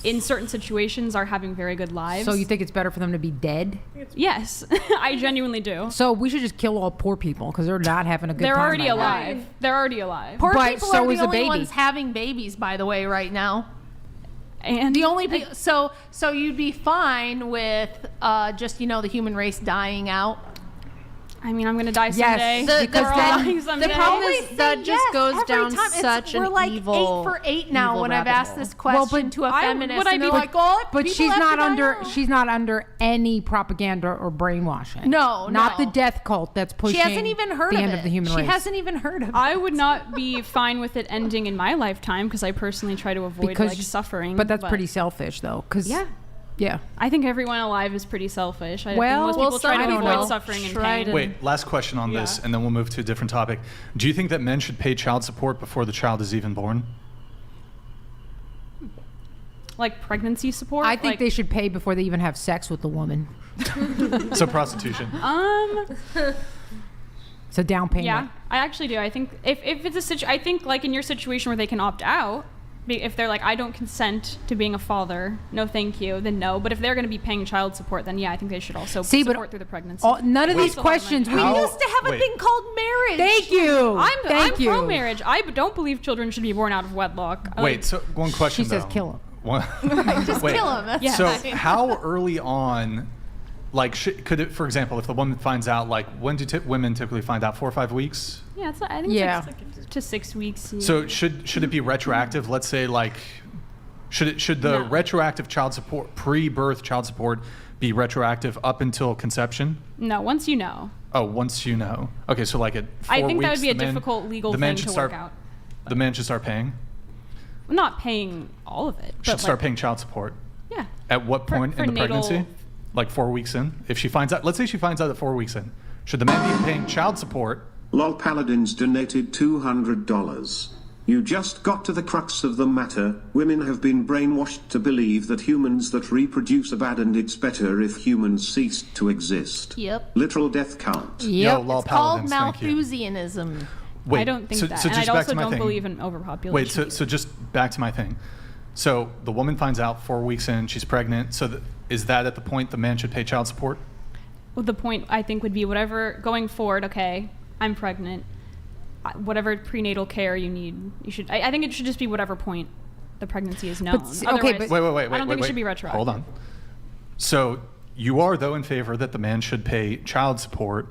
in certain situations are having very good lives. So you think it's better for them to be dead? Yes, I genuinely do. So we should just kill all poor people because they're not having a good They're time. already right now. alive. They're already alive. Poor But people so are is the a only baby. ones having babies, by the way, right now. And the only so you'd be fine with just the human race dying out. I mean, I'm gonna die Yes, someday. because then The problem is that just goes down such We're an like evil. 8 for 8 now evil when I've rabbit asked hole. this question to a feminist, and they're like, "Oh, but people she's have not to die under now." she's not under any propaganda or brainwashing. No, not no. the death cult that's pushing. She hasn't even heard the of end it. of the human she race. hasn't even heard of it. I would not be fine with it ending in my lifetime because I personally try to avoid suffering. But that's pretty selfish, though. Yeah. I think everyone alive is pretty selfish. I Well, think most people try to some avoid people suffering and pain. Wait, last question on this, and then we'll move to a different topic. Do you think that men should pay child support before the child is even born? Like pregnancy support? I think they should pay before they even have sex with the woman. So prostitution. It's a down payment. Yeah, I actually do. I think if it's a I think like in your situation where they can opt out, if they're like, I don't consent to being a father, no thank you, then no. But if they're going to be paying child support, then yeah, I think they should also support through the pregnancy. None of these questions. We used to have a thing called marriage. Thank you. I'm pro-marriage. I don't believe children should be born out of wedlock. Wait, so one question She says though. kill him. Just kill him. That's So fine. how early on, like, could it, for example, if the woman finds out, like, when do women typically find out? 4 or 5 weeks? Yeah, I think it's like to 6 weeks. So should it be retroactive? Let's say, like, should the retroactive child support, pre-birth child support, be retroactive up until conception? No, once you know. Oh, once you know. Okay, so like at 4 I think weeks, that would be a the man- difficult legal the man thing should to start, work out. The man should start paying? I'm not paying all of it. Should but start like, paying child support? Yeah. At what point for in the pregnancy? natal- Like 4 weeks in? If she finds out, let's say she finds out at 4 weeks in. Should the man be paying child support? Lol Paladins donated $200. You just got to the crux of the matter. Women have been brainwashed to believe that humans that reproduce are bad and it's better if humans ceased to exist. Yep. Literal death count. Yo, lol It's called Paladins, thank you. Malthusianism. Wait, I don't think so- that. so and just I back also to my don't thing. believe in overpopulation. Wait, so just back to my thing. So the woman finds out 4 weeks in, she's pregnant. So is that at the point the man should pay child support? Well, the point I think would be whatever going forward. Okay, I'm pregnant. Whatever prenatal care you need, you should. I think it should just be whatever point the pregnancy is known. But Otherwise, wait. I don't think it should be retroactive. Hold on. So you are though in favor that the man should pay child support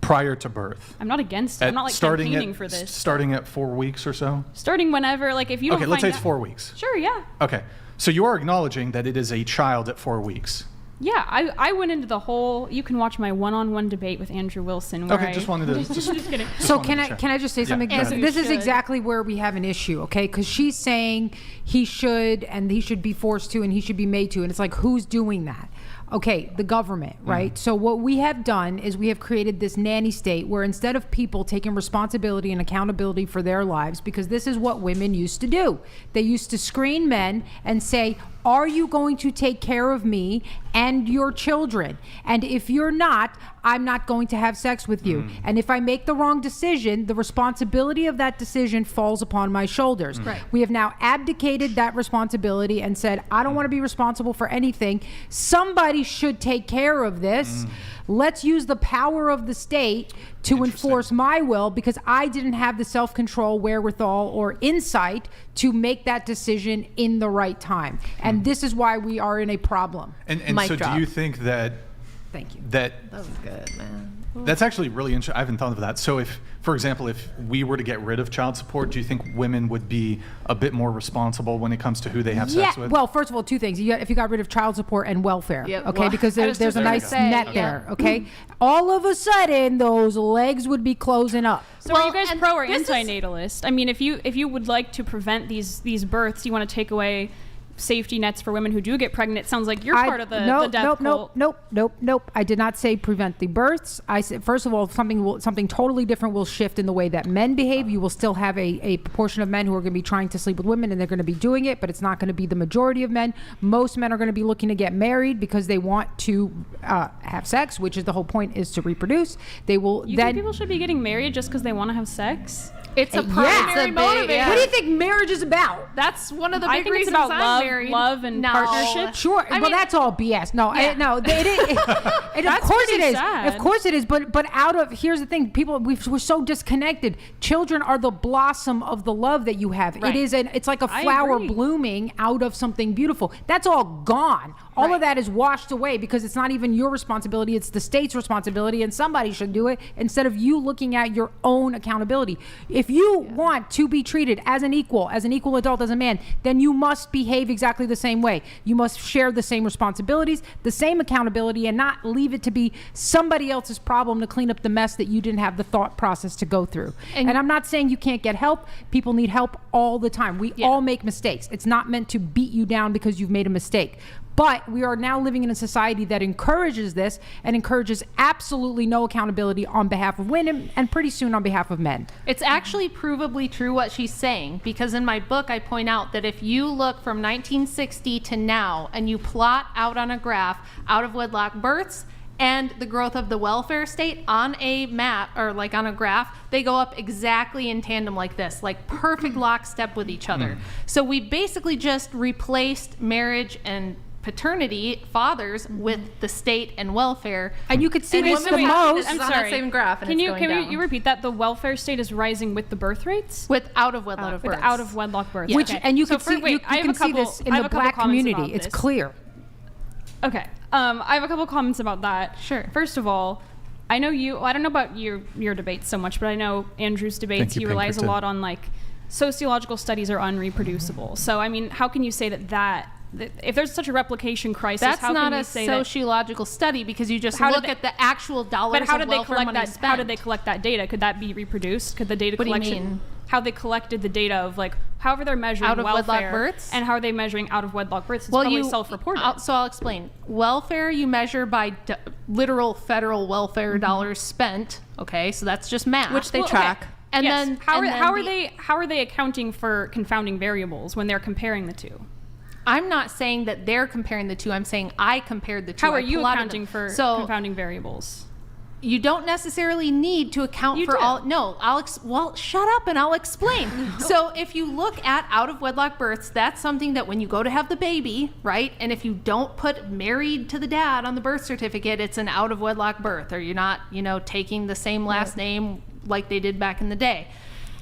prior to birth? I'm not against it. I'm not like campaigning for this. Starting at 4 weeks or so? Starting whenever, like if you don't. Okay, let's say find it's out- 4 weeks. Sure, yeah. Okay, so you are acknowledging that it is a child at 4 weeks. Yeah, I went into the whole. You can watch my one-on-one debate with Andrew Wilson. Where Okay, just wanted to- just kidding. So can I just say something? go This, ahead. this is exactly where we have an issue, okay? Because she's saying he should be forced to and he should be made to, and it's like, who's doing that? Okay, the government, right? So what we have done is we have created this nanny state where instead of people taking responsibility and accountability for their lives, because this is what women used to do. They used to screen men and say, are you going to take care of me and your children. And if you're not, I'm not going to have sex with you. And if I make the wrong decision, the responsibility of that decision falls upon my shoulders. Right. We have now abdicated that responsibility and said, I don't want to be responsible for anything. Somebody should take care of this. Let's use the power of the state to enforce my will, because I didn't have the self-control, wherewithal, or insight to make that decision in the right time. And this is why we are in a problem. And so do you think that... Thank you. That was good, man. That's actually really interesting. I haven't thought of that. So if, for example, if we were to get rid of child support, do you think women would be a bit more responsible when it comes to who they have sex with? Well, first of all, two things. If you got rid of child support and welfare, okay, well, because there's a nice net there, okay? All of a sudden, those legs would be closing up. So are you guys pro or anti-natalist? I mean, if you would like to prevent these births, you want to take away safety nets for women who do get pregnant. It sounds like you're part of the death cult. Nope. I did not say prevent the births. I said, first of all, something totally different will shift in the way that men behave. You will still have a proportion of men who are going to be trying to sleep with women, and they're going to be doing it, but it's not going to be the majority of men. Most men are going to be looking to get married because they want to have sex, which is the whole point, is to reproduce. They will You think people should be getting married just because they want to have sex? It's a primary motivator. What do you think marriage is about? That's one of the I big think it's reasons about I'm married. love and partnership. Sure. Well, that's all BS. No, no. It is. Of course it is. sad. Of course it is. But here's the thing. People, we're so disconnected. Children are the blossom of the love that you have. Right. It's like a flower blooming out of something beautiful. That's all gone. All of that is washed away because it's not even your responsibility. It's the state's responsibility, and somebody should do it instead of you looking at your own accountability. If you want to be treated as an equal adult, as a man, then you must behave exactly the same way. You must share the same responsibilities, the same accountability, and not leave it to be somebody else's problem to clean up the mess that you didn't have the thought process to go through. And I'm not saying you can't get help. People need help all the time. We all make mistakes. It's not meant to beat you down because you've made a mistake. But we are now living in a society that encourages this and encourages absolutely no accountability on behalf of women and pretty soon on behalf of men. It's actually provably true what she's saying, because in my book I point out that if you look from 1960 to now and you plot out on a graph out of wedlock births and the growth of the welfare state on a map or like on a graph, they go up exactly in tandem like this, like perfect lockstep with each other. So we basically just replaced marriage and paternity, fathers, with the state and welfare. And you could see this the most. I'm sorry. On that same graph, and can it's going down. you repeat that? The welfare state is rising with the birth rates? With out of wedlock births. With out of wedlock births. Which, Okay. and you So can see, you can see this in the black community. It's clear. Okay. I have a couple comments about that. Sure. First of all, I know I don't know about your debates so much, but I know Andrew's debates, he relies a lot on like sociological studies are unreproducible. So, I mean, how can you say that if there's such a replication crisis, that's how not can a you say sociological study, because you just look at the actual dollars of welfare money spent. How did they collect that data? Could that be reproduced? Could the data collection? What do you mean? How they collected the data of like however they're measuring out of welfare wedlock births, and how are they measuring out of wedlock births? It's probably self-reported. So I'll explain. Welfare you measure by literal federal welfare dollars spent. Okay, so that's just math, which they track. Okay. And yes. then how are they accounting for confounding variables when they're comparing the two? I'm not saying that they're comparing the two. I'm saying I compared the two. How are you accounting for confounding variables? You don't necessarily need to account for all. No, well, shut up and I'll explain. So if you look at out of wedlock births, that's something that when you go to have the baby, right? And if you don't put married to the dad on the birth certificate, it's an out of wedlock birth, or you're not, taking the same last name like they did back in the day.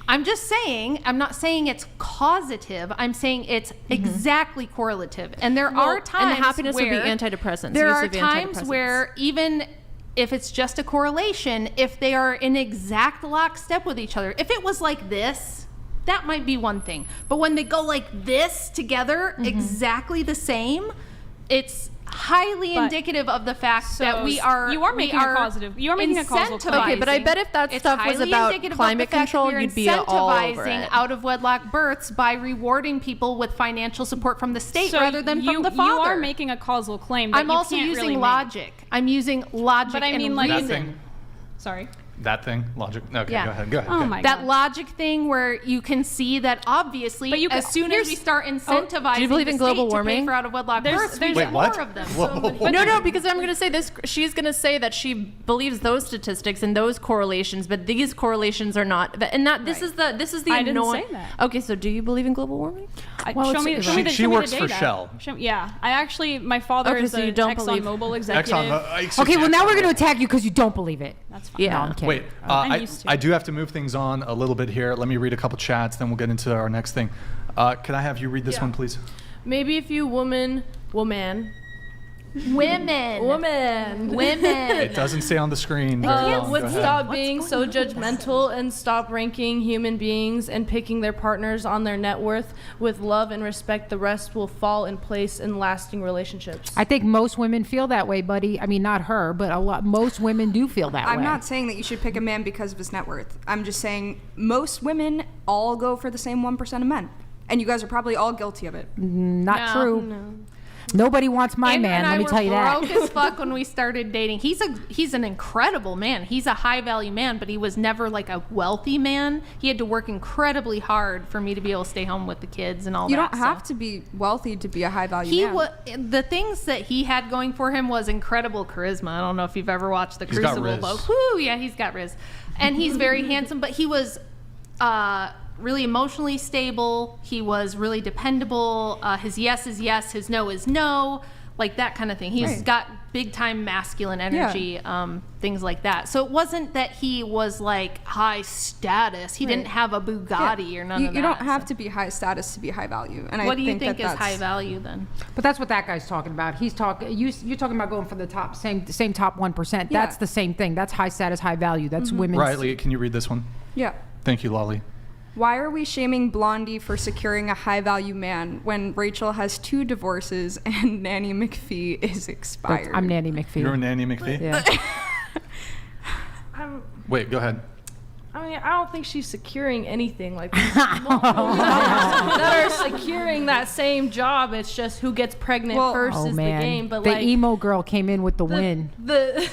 I'm just saying, I'm not saying it's causative. I'm saying it's exactly correlative. And there are times and happiness would be antidepressants. There are times where even if it's just a correlation, if they are in exact lockstep with each other, if it was like this, that might be one thing. But when they go like this together, exactly the same, it's highly indicative of the fact that you are making a causal claim. Okay, but I bet if that stuff was about climate control, you'd be all over it. Out of wedlock births by rewarding people with financial support from the state rather than from the father. You are making a causal claim. That I'm also using logic. I'm using logic. But I mean, and reason. Sorry. That thing? Logic? Okay, Yeah. go ahead. Go ahead. Oh go my ahead. That logic thing where you can see that obviously, But you as can- soon as we here's- start incentivizing do you believe in the state global to pay warming? for out of wedlock births, we Wait, get what? more of them. Whoa. No, because I'm going to say this. She's going to say that she believes those statistics and those correlations, but these correlations are not. And that this is the I didn't annoying. say that. Okay, so do you believe in global warming? Show me the she show me works the for data. Shell. Yeah, I actually, my father Okay, is so a you don't believe- ExxonMobil executive. Okay, well, now we're going to attack you because you don't believe it. That's fine. Yeah. No, I'm kidding. Wait, I'm I used to I it. do have to move things on a little bit here. Let me read a couple chats, then we'll get into our next thing. Could I have you read this one, please? Maybe if you women. Women. It doesn't say on the screen. Very long. Would Go ahead. stop being so judgmental and stop ranking human beings and picking their partners on their net worth with love and respect, the rest will fall in place in lasting relationships. I think most women feel that way, buddy. I mean, not her, but most women do feel that way. I'm not saying that you should pick a man because of his net worth. I'm just saying most women all go for the same 1% of men. And you guys are probably all guilty of it. Not true. Nobody wants my Andrew man, and I let me were tell you that. broke as fuck when we started dating. He's an incredible man. He's a high value man, but he was never like a wealthy man. He had to work incredibly hard for me to be able to stay home with the kids and all You that. don't have to be wealthy to be a high value He man. the things that he had going for him was incredible charisma. I don't know if you've ever watched the He's got Crucible. riz. But whoo, yeah, he's got riz, and he's very handsome. But he was really emotionally stable. He was really dependable. His yes is yes, his no is no, like that kind of thing. He's got big time masculine energy, things like that. So it wasn't that he was like high status. He didn't have a Bugatti or none of that. You don't have to be high status to be high value. And What I do you think that is that's- high value then? But that's what that guy's talking about. He's talking. You're talking about going for the same top 1%. Yeah. That's the same thing. That's high status, high value. That's women's. Riley, can you read this one? Yeah. Thank you, Lolly. Why are we shaming Blondie for securing a high value man when Rachel has 2 divorces and Nanny McPhee is expired? I'm Nanny McPhee. You're Nanny McPhee? Yeah. Wait, go ahead. I mean, I don't think she's securing anything like that are securing that same job. It's just who gets pregnant first Oh is man, the game. But the like emo girl came in with the win. the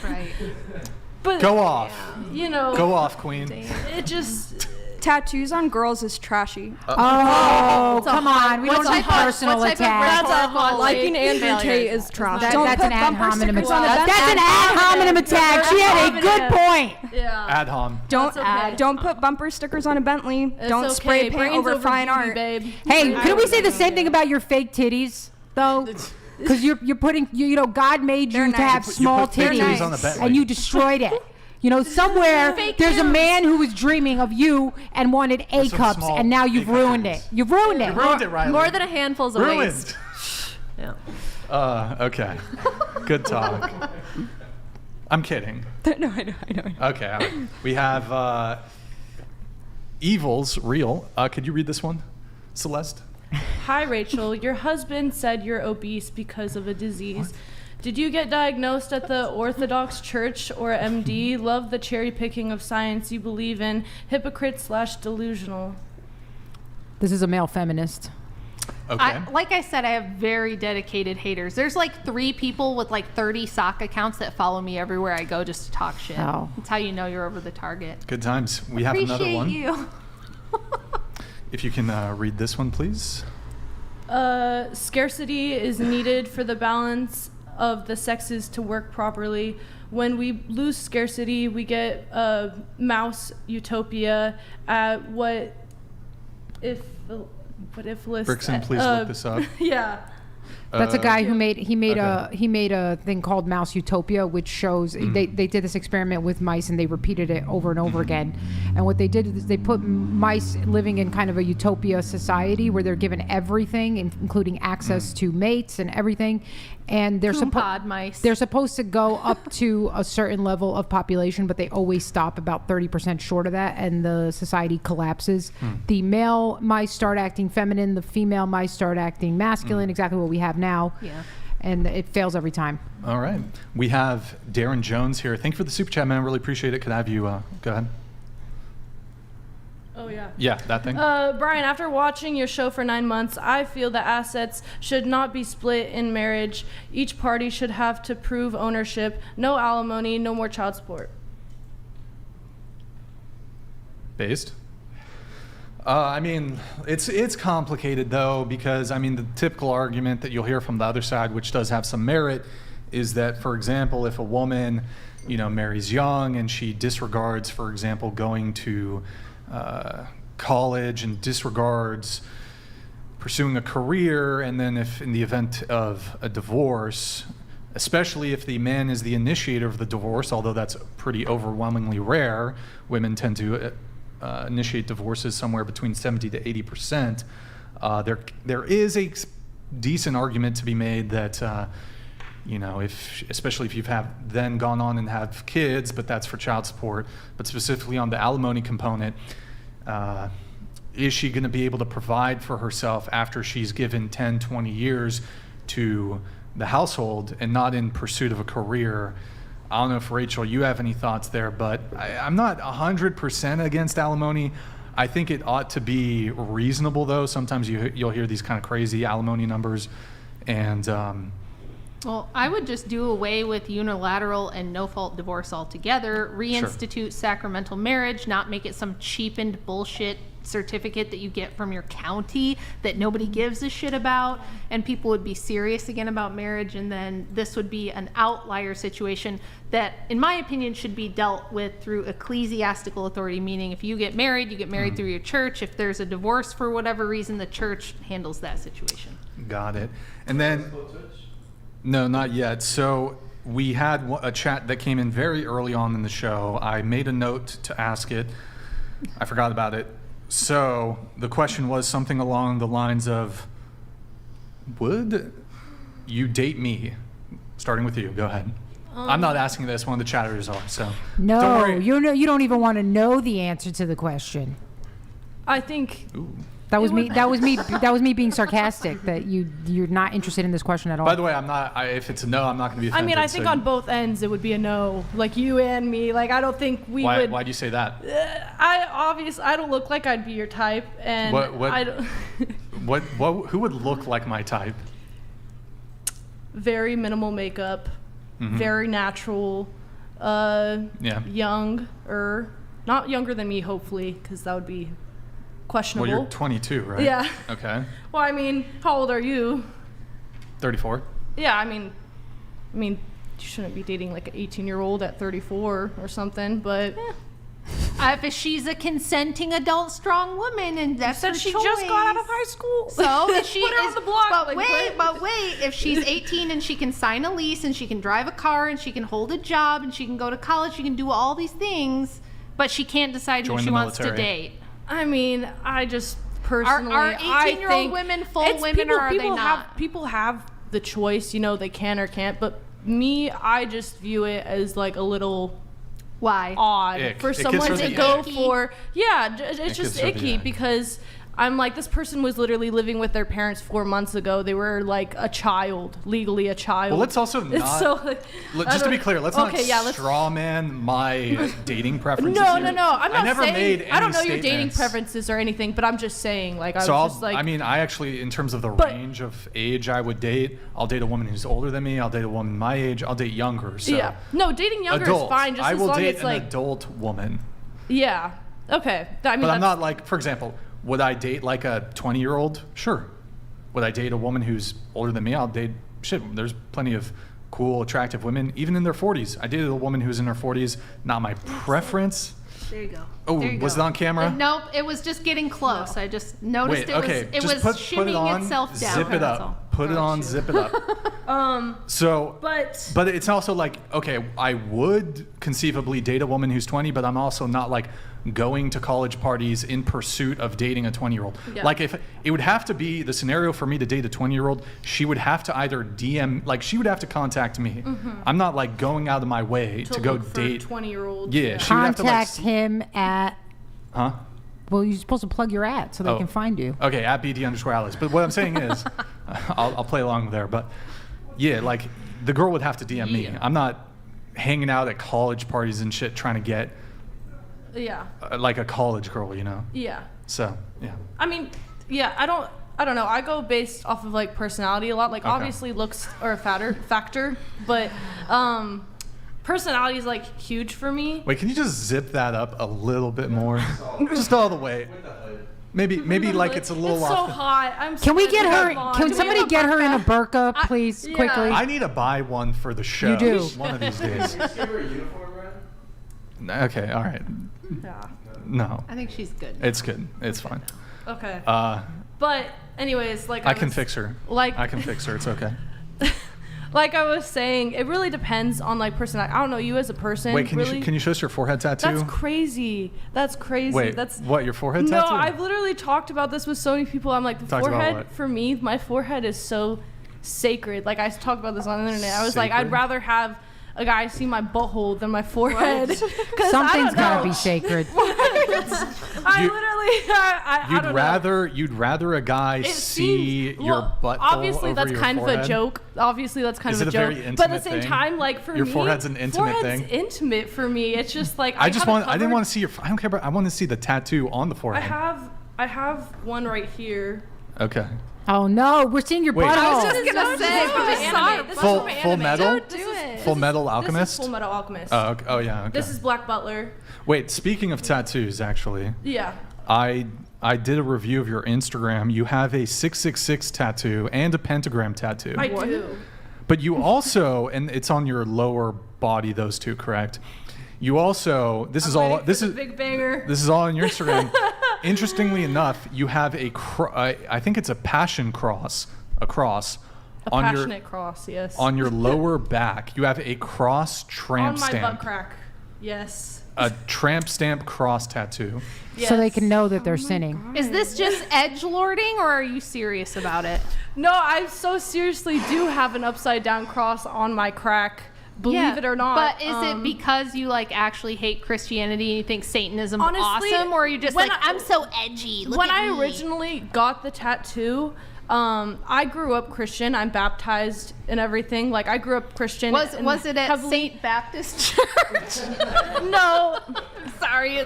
but Go off. you know, Go off, Queen. it just Tattoos on girls is trashy. Oh, come on. We don't need personal what type of attacks. rhetorical Liking Andrew failure Tate is is trash. That's an ad hominem stickers on attack. the That's an ad hominem attack. She had a good point. Ad hom. Don't put bumper stickers on a Bentley. Don't okay. spray paint Brains over over fine beauty, art. babe. Hey, can we say the same thing about your fake titties, though? Because you're putting, you know, God made you They're to have nice. small You put fake titties, titties on the Bentley. and you destroyed it. You know, somewhere there's a man who was dreaming of you and wanted A some cups, small and now you've A-cup ruined titties. it. You've ruined it. You ruined it, Riley. More than a handful's a waste. Ruined. Okay. Good talk. I'm kidding. No, I know. Okay. All right. We have Evil's Real. Could you read this one, Celeste? Hi, Rachel. Your husband said you're obese because of a disease. Did you get diagnosed at the Orthodox Church or MD? Love the cherry picking of science you believe in. Hypocrite/delusional. This is a male feminist. Okay. Like I said, I have very dedicated haters. There's like 3 people with like 30 sock accounts that follow me everywhere I go just to talk shit. Oh. That's how you know you're over the target. Good times. We have another Appreciate one. you. If you can read this one, please. Scarcity is needed for the balance of the sexes to work properly. When we lose scarcity, we get a mouse utopia. What if Brixan, please look this up. Yeah. That's a guy who made a thing called Mouse Utopia, which shows they did this experiment with mice and they repeated it over and over again. And what they did is they put mice living in kind of a utopia society where they're given everything, including access to mates and everything. And they're mice. They're supposed to go up to a certain level of population, but they always stop about 30% short of that, and the society collapses. The male mice start acting feminine, the female mice start acting masculine, exactly what we have now. Yeah. And it fails every time. All right. We have Darren Jones here. Thank you for the super chat, man. I really appreciate it. Could I have you go ahead? Oh, yeah. Yeah, that thing. Brian, after watching your show for 9 months, I feel that assets should not be split in marriage. Each party should have to prove ownership. No alimony, no more child support. based. I mean, it's complicated though, because I mean the typical argument that you'll hear from the other side, which does have some merit, is that, for example, if a woman, you know, marries young and she disregards, for example, going to college and disregards pursuing a career, and then if in the event of a divorce, especially if the man is the initiator of the divorce, although that's pretty overwhelmingly rare, women tend to initiate divorces somewhere between 70 to 80%. There is a decent argument to be made that you know, especially if you've then gone on and have kids, but that's for child support, but specifically on the alimony component, is she going to be able to provide for herself after she's given 10, 20 years to the household and not in pursuit of a career? I don't know if, Rachel, you have any thoughts there, but I'm not 100% against alimony. I think it ought to be reasonable, though. Sometimes you'll hear these kind of crazy alimony numbers. And well, I would just do away with unilateral and no-fault divorce altogether, reinstitute sacramental marriage, not make it some cheapened bullshit certificate that you get from your county that nobody gives a shit about, and people would be serious again about marriage, and then this would be an outlier situation that, in my opinion, should be dealt with through ecclesiastical authority, meaning if you get married through your church. If there's a divorce for whatever reason, the church handles that situation. Got it. And then, no, not yet. So we had a chat that came in very early on in the show. I made a note to ask it. I forgot about it. So the question was something along the lines of, would you date me? Starting with you, go ahead. I'm not asking this, one of the chatters are, so. No, don't worry. you don't even want to know the answer to the question. I think that was me. That was me being sarcastic. That you're not interested in this question at all. By the way, I'm not. If it's a no, I'm not going to be offended. I mean, I think on both ends it would be a no. Like you and me. Like I don't think we would. Why do you say that? I don't look like I'd be your type, and I don't. Who would look like my type? Very minimal makeup, very natural, younger, not younger than me, hopefully, because that would be questionable. Well, you're 22, right? Yeah. Okay. Well, I mean, how old are you? 34. Yeah, I mean, you shouldn't be dating like an 18-year-old at 34 or something, but. If she's a consenting adult strong woman and that's her she choice. Just got out of high school. So if she put her on the block. But wait, if she's 18 and she can sign a lease and she can drive a car and she can hold a job and she can go to college, she can do all these things, but she can't decide who she wants to date. I mean, I just personally, are 18-year-old women full women or are they not? People have the choice, you know, they can or can't, but me, I just view it as like a little odd for someone to go for. Yeah, it's just icky because I'm like, this person was literally living with their parents 4 months ago. They were like a child, legally a child. Well, let's also not. So, just to be clear, let's not straw man my dating preferences. No. I'm not saying. I don't know your dating preferences or anything, but I'm just saying, like, I mean, I actually, in terms of the range of age I would date, I'll date a woman who's older than me. I'll date a woman my age. I'll date younger. So yeah. No, dating younger is fine. Just I will as long date as an adult woman. Yeah. Okay. I mean, but I'm not like, for example. Would I date like a 20-year-old? Sure. Would I date a woman who's older than me? I'll date, there's plenty of cool, attractive women, even in their 40s. I dated a woman who was in her 40s, not my preference. There you go. Oh, was it on camera? Nope, it was just getting close. I just noticed it was shimmying itself down. Zip it up. Put it on, zip it up. But it's also like, okay, I would conceivably date a woman who's 20, but I'm also not like going to college parties in pursuit of dating a 20-year-old. Yeah. Like if it would have to be the scenario for me to date a 20-year-old, she would have to either DM, like she would have to contact me. I'm not like going out of my way to go date 20-year-olds. Yeah, she contact would have to him at. Huh? Well, you're supposed to plug your at so they can find you. Okay, at BD_Alice. But what I'm saying is, I'll play along there. But yeah, like the girl would have to DM me. I'm not hanging out at college parties and shit trying to get like a college girl, you know? Yeah. So, yeah. I mean, yeah, I don't know. I go based off of like personality a lot. Like obviously looks are a factor, but personality is like huge for me. Wait, can you just zip that up a little bit more? Just all the way. Maybe like it's a little It's so off. hot. Can we get her? Can somebody get her in a burqa, please, quickly? I need to buy one for the show. You do. One of these days. Okay, all right. Yeah. No. I think she's good. It's good. It's fine. Okay. But anyways, like I can fix her. I can fix her. It's okay. Like I was saying, it really depends on like personality. I don't know you as a person. Wait, can really? you show us your forehead tattoo? That's crazy. That's crazy. Wait, that's what, your forehead no, tattoo? I've literally talked about this with so many people. I'm like, the Talked about forehead what? for me, my forehead is so sacred. Like I talked about this on the internet. I was like, Sacred? I'd rather have a guy see my butthole than my forehead. 'Cause Something's got to be sacred. You'd rather a guy see your butt. Obviously, over that's your kind of forehead? a joke. Obviously, that's kind Is of it a a joke. very But at the intimate same thing? time, like for Your me, forehead's an intimate forehead's thing? intimate for me. It's just like I didn't want to see your. I don't care about. I want to see the tattoo on the I forehead. have one right here. Okay. Oh no, we're seeing your Wait. butthole. I was just gonna say from the anime. This is Full from Full anime. Metal. Don't do it. Full Metal Alchemist. This is Full Metal Alchemist. Oh, okay. Oh yeah. Okay. This is Black Butler. Wait. Speaking of tattoos, actually. Yeah. I did a review of your Instagram. You have a 666 tattoo and a pentagram tattoo. I do. But you also, and it's on your lower body, those two, correct? You also, this is all Big banger. this is all on your Instagram. Interestingly enough, you have I think it's a passion cross, a cross A on passionate your cross, yes. on your lower back. You have a cross tramp on my stamp. butt crack. Yes. A tramp stamp cross tattoo. So they can know that they're sinning. Is this just edgelording, or are you serious about it? No, I so seriously do have an upside down cross on my crack. Believe it or not. But is it because you like actually hate Christianity and you think Satanism Honestly, awesome, or are you just when like I'm so edgy? Look when at I me. originally got the tattoo, I grew up Christian. I'm baptized and everything. Like I grew up Christian. Was it at St. Baptist Church? No, sorry.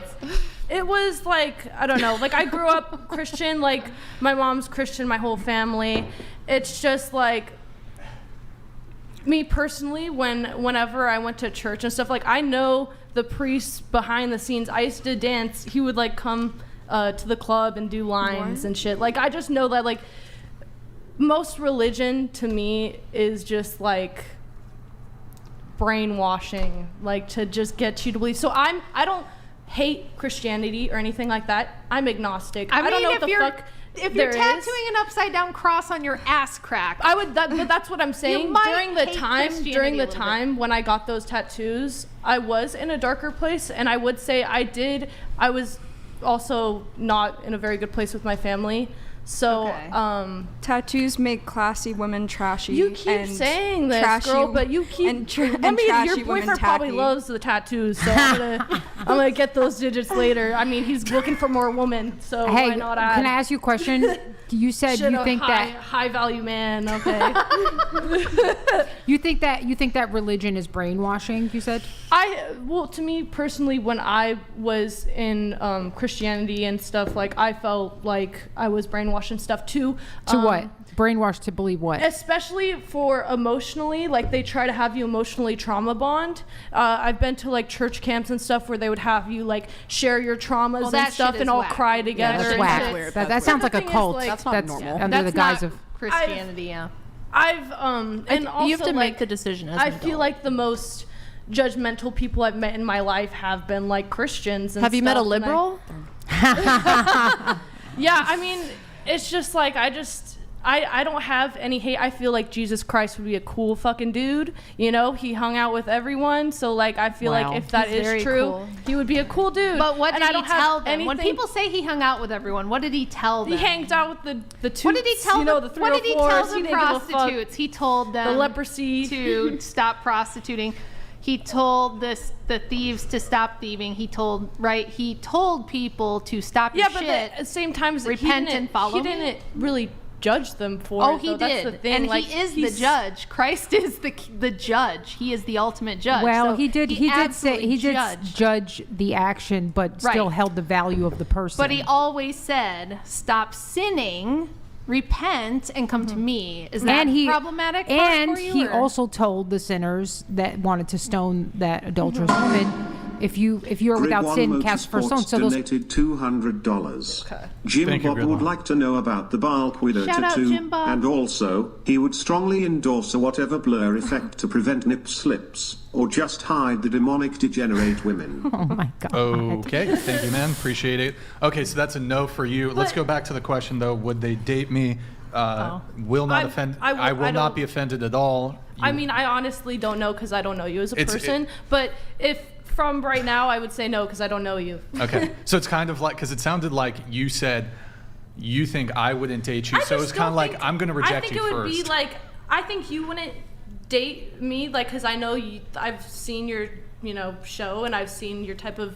It was like I don't know. Like I grew up Christian. Like my mom's Christian. My whole family. It's just like me personally. Whenever I went to church and stuff, like I know the priests behind the scenes. I used to dance. He would like come to the club and do lines and shit. Like I just know that like. Most religion to me is just like brainwashing, like to just get you to believe. So I don't hate Christianity or anything like that. I'm agnostic. I don't know what the fuck. If you're tattooing an upside down cross on your ass crack, I would. But that's what I'm saying. might During the hate time Christianity a little bit. when I got those tattoos, I was in a darker place, and I would say I was also not in a very good place with my family. So, tattoos make classy women trashy. You keep and saying this, trashy, girl, but you keep. and I mean, trashy your women boyfriend probably tacky. loves the tattoos, so I'm gonna get those digits later. I mean, he's looking for more women, so Hey, why not add? can I ask you a question? You said Shit, you a think high value man. Okay. you think that religion is brainwashing. You said. Well, to me personally, when I was in Christianity and stuff, like I felt like I was brainwashed and stuff too. To what? Brainwashed to believe what? Especially for emotionally, like they try to have you emotionally trauma bond. I've been to like church camps and stuff where they would have you like share your traumas Well, that and stuff shit and is all whack. cry together. That's and whack. shit. That sounds like a thing is, cult. like, That's not normal. That's Under the guise not of Christianity. Yeah. I've and also you have to like, make the decision as I an feel adult. like the most judgmental people I've met in my life have been like Christians. And Have you met a stuff, and liberal? Yeah, I mean, it's just like I don't have any hate. I feel like Jesus Christ would be a cool fucking dude. You know, he hung out with everyone. So like, I feel Wow. like if that He's very is true, cool. he would be a cool dude. But what And did I don't he have tell them? When anything- people say he hung out with everyone, what did he tell them? He hangs out with the two. What did he tell them? the What did he tell 304s. the He didn't give a fuck. prostitutes? He told them The leprosy to stop prostituting. He told the thieves to stop thieving. He told people to stop Yeah, your but shit. at the same time, repent and follow He me. didn't really judge them for Oh, it. he though. That's did, the thing. and like, he is the he's- judge. Christ is the judge. He is the ultimate judge. Well, So he did say absolutely he did judged. judge the action, but still Right. held the value of the person. But he always said, "Stop sinning, repent and come to me. Is that problematic part And for you, he or? also told the sinners that wanted to stone that adulterous woman, if you are without Grid sin, One cast first stone. Motorsports So those donated $200. Jim Thank you, Bob Grid would One. like to know about the bulk widow Shout out, tattoo, Jim Bob. and also he would strongly endorse a whatever blur effect to prevent nip slips, or just hide the demonic degenerate women. Oh my God. Okay, thank you, man. Appreciate it. Okay, so that's a no for you. Let's go back to the question, though. Would they date me? Will not offend. I will not be offended at all. I mean, I honestly don't know because I don't know you as a It's- person. But if from right now, I would say no because I don't know you. Okay, so it's kind of like, because it sounded like you said you think I wouldn't date you, so it's kind of like I'm going to reject you first. I think it would be like, I think you wouldn't date me, like, because I know you. I've seen your, show, and I've seen your type of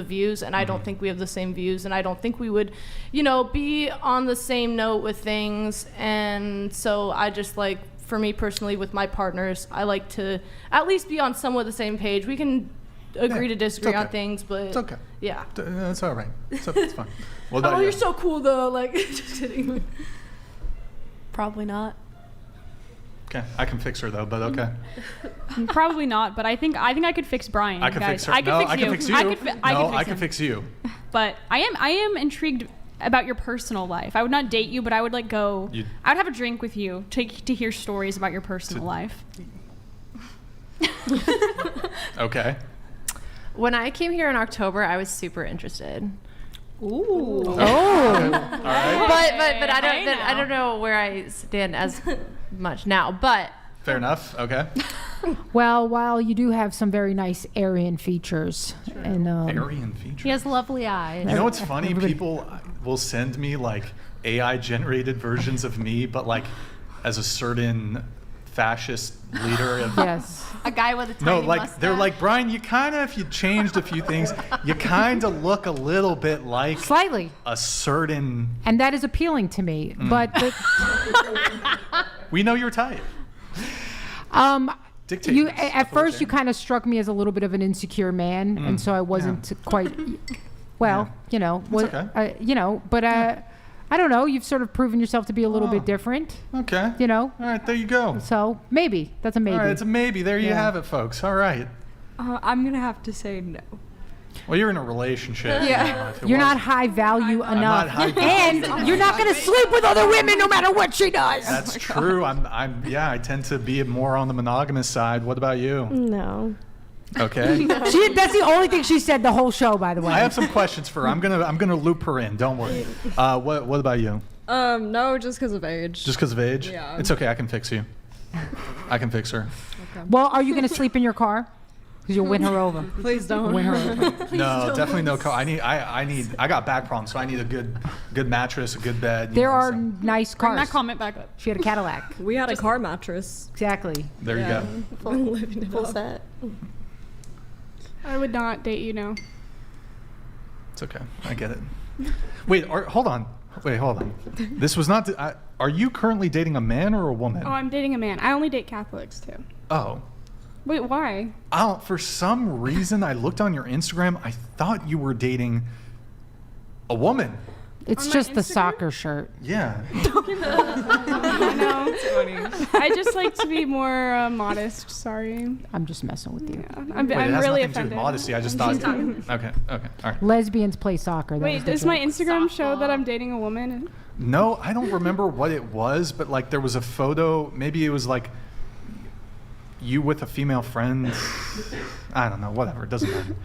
views, and I don't think we have the same views, and I don't think we would, be on the same note with things, and so I just like. For me personally, with my partners, I like to at least be on somewhat the same page. We can agree to disagree on things, but it's okay. Yeah, it's all right. It's fine. What about oh, you? you're so cool though. Like, just kidding. Probably not. Okay, I can fix her though, but okay. Probably not, but I think I could fix Brian. I can guys. fix her. I can No, fix I you. can fix you. I can fix you. But I am intrigued about your personal life. I would not date you, but I would I would have a drink with you to hear stories about your personal life. Okay. When I came here in October, I was super interested. Ooh. Oh. All right. But I don't know where I stand as much now. But Fair enough. Okay. Well, while you do have some very nice Aryan features, and Aryan features. He has lovely eyes. You know what's funny? People will send me like AI generated versions of me, but like as a certain fascist leader. Of, yes. A guy with a tiny No, like mustache. they're like, Brian, you kind of, if you changed a few things, you kind of look a little bit like slightly a certain. And that is appealing to me, but We know your type. Dictate you this. at first you kind of struck me as a little bit of an insecure man, and so I wasn't quite. Well, okay. But I don't know. You've sort of proven yourself to be a little bit different. Okay. All right, there you go. So maybe that's a maybe. All right, it's a maybe. There you have it, folks. All right. I'm gonna have to say no. Well, you're in a relationship. Yeah. You're not high value enough, not high value. and you're not going to sleep with other women no matter what she does. That's true. I tend to be more on the monogamous side. What about you? No. Okay. That's the only thing she said the whole show, by the way. I have some questions for her. I'm gonna loop her in. Don't worry. What about you? No, just because of age. Just because of age? Yeah. It's okay. I can fix you. I can fix her. Okay. Well, are you going to sleep in your car? Because you'll win her over. Please don't. Win her over. No, definitely no car. I got back problems, so I need a good mattress, a good bed. There are nice cars. Bring that comment back up. She had a Cadillac. We had a car mattress. Exactly. There you go. Full set. I would not date you, no. It's okay. I get it. Wait, hold on. This was not. Are you currently dating a man or a woman? Oh, I'm dating a man. I only date Catholics, too. Oh. Wait, why? For some reason, I looked on your Instagram. I thought you were dating a woman. It's On just my the Instagram? soccer shirt. Yeah. I know. I just like to be more modest. Sorry. I'm just messing with you. I'm Wait, it really has nothing to do offended. with modesty. I just thought. Okay. All right. Lesbians play soccer. That was Wait, the does my joke. Instagram show that I'm dating a woman? No, I don't remember what it was, but like there was a photo. Maybe it was like you with a female friend. I don't know. Whatever. It doesn't matter.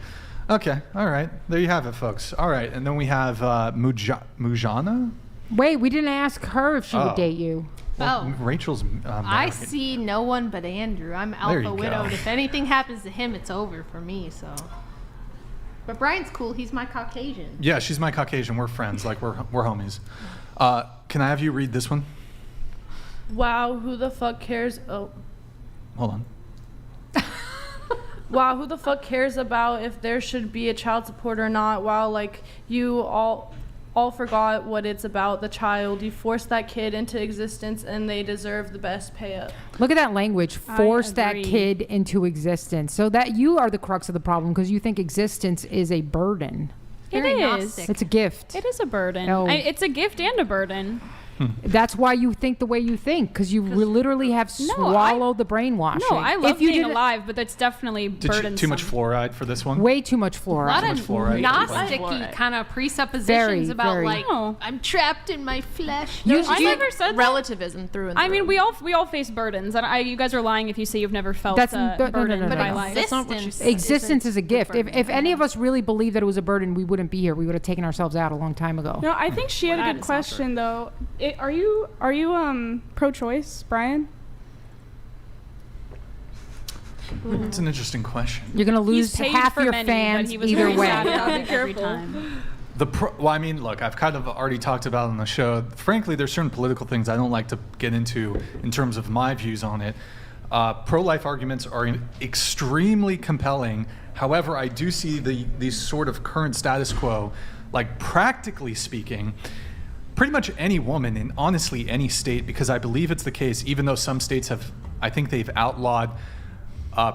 Okay. All right. There you have it, folks. All right. And then we have Mujana. Wait, we didn't ask her if she would date you. Oh. Rachel's I married. see no one but Andrew. I'm There you alpha go. widowed. If anything happens to him, it's over for me. So, but Brian's cool. He's my Caucasian. Yeah, she's my Caucasian. We're friends. Like we're homies. Can I have you read this one? Wow, who the fuck cares? Oh. Hold on. Wow, who the fuck cares about if there should be a child support or not? Wow, like you all forgot what it's about, the child. You forced that kid into existence and they deserve the best payout. Look at that language. Force that agree. kid into existence. So that you are the crux of the problem because you think existence is a burden. It Very is. Gnostic. It's a gift. It is a burden. No. It's a gift and a burden. That's why you think the way you think, because you literally have swallowed the brainwashing. No, I love If you being didn't- alive, but that's definitely burdensome. Too much fluoride for this one? Way too much fluoride. A lot Too much of fluoride. Gnostic-y kind of presuppositions Very, about very. like No. I'm trapped in my flesh. You- There's I never said that. relativism through and through. I mean, we all face burdens, and you guys are lying if you say you've never felt That's burdened no, by no. life. That's not what you said. Existence is a gift. If any of us really believed that it was a burden, we wouldn't be here. We would have taken ourselves out a long time ago. No, I think she had a good question though. Are you pro-choice, Brian? It's an interesting question. You're gonna lose He's paid half for your many, but fans he was either very way. sad about Be it every careful. time. Well, I mean, look, I've kind of already talked about it on the show. Frankly, there's certain political things I don't like to get into in terms of my views on it. Pro-life arguments are extremely compelling. However, I do see these sort of current status quo, like practically speaking, pretty much any woman in honestly any state, because I believe it's the case, even though some states have, I think they've outlawed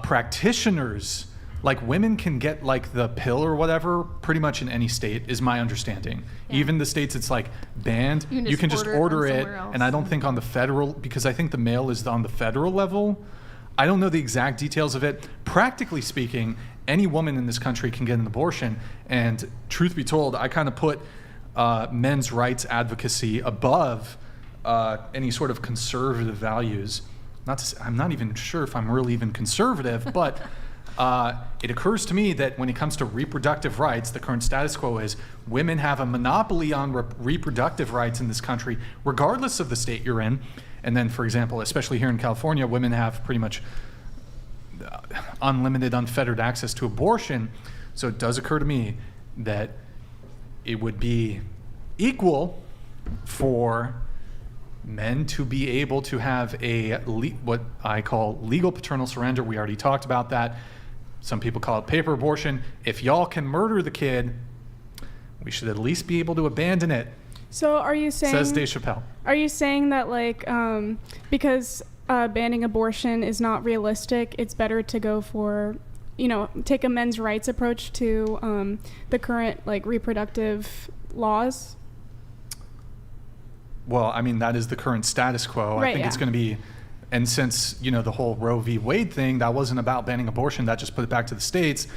practitioners. Like women can get like the pill or whatever pretty much in any state is my understanding. Even the states it's like banned, you can just order it. And I don't think on the federal, because I think the mail is on the federal level. I don't know the exact details of it. Practically speaking, any woman in this country can get an abortion. And truth be told, I kind of put men's rights advocacy above any sort of conservative values. I'm not even sure if I'm really even conservative, but it occurs to me that when it comes to reproductive rights, the current status quo is women have a monopoly on reproductive rights in this country, regardless of the state you're in. And then, for example, especially here in California, women have pretty much unlimited, unfettered access to abortion. So it does occur to me that it would be equal for men to be able to have what I call legal paternal surrender. We already talked about that. Some people call it paper abortion. If y'all can murder the kid, we should at least be able to abandon it. So are you saying? Says Dave Chappelle. Are you saying that like because banning abortion is not realistic, it's better to go for, take a men's rights approach to the current like reproductive laws? Well, I mean, that is the current status quo. Right, I think it's going to be, and since, the whole Roe v. Wade thing, that wasn't about banning abortion, that just put it back to the states.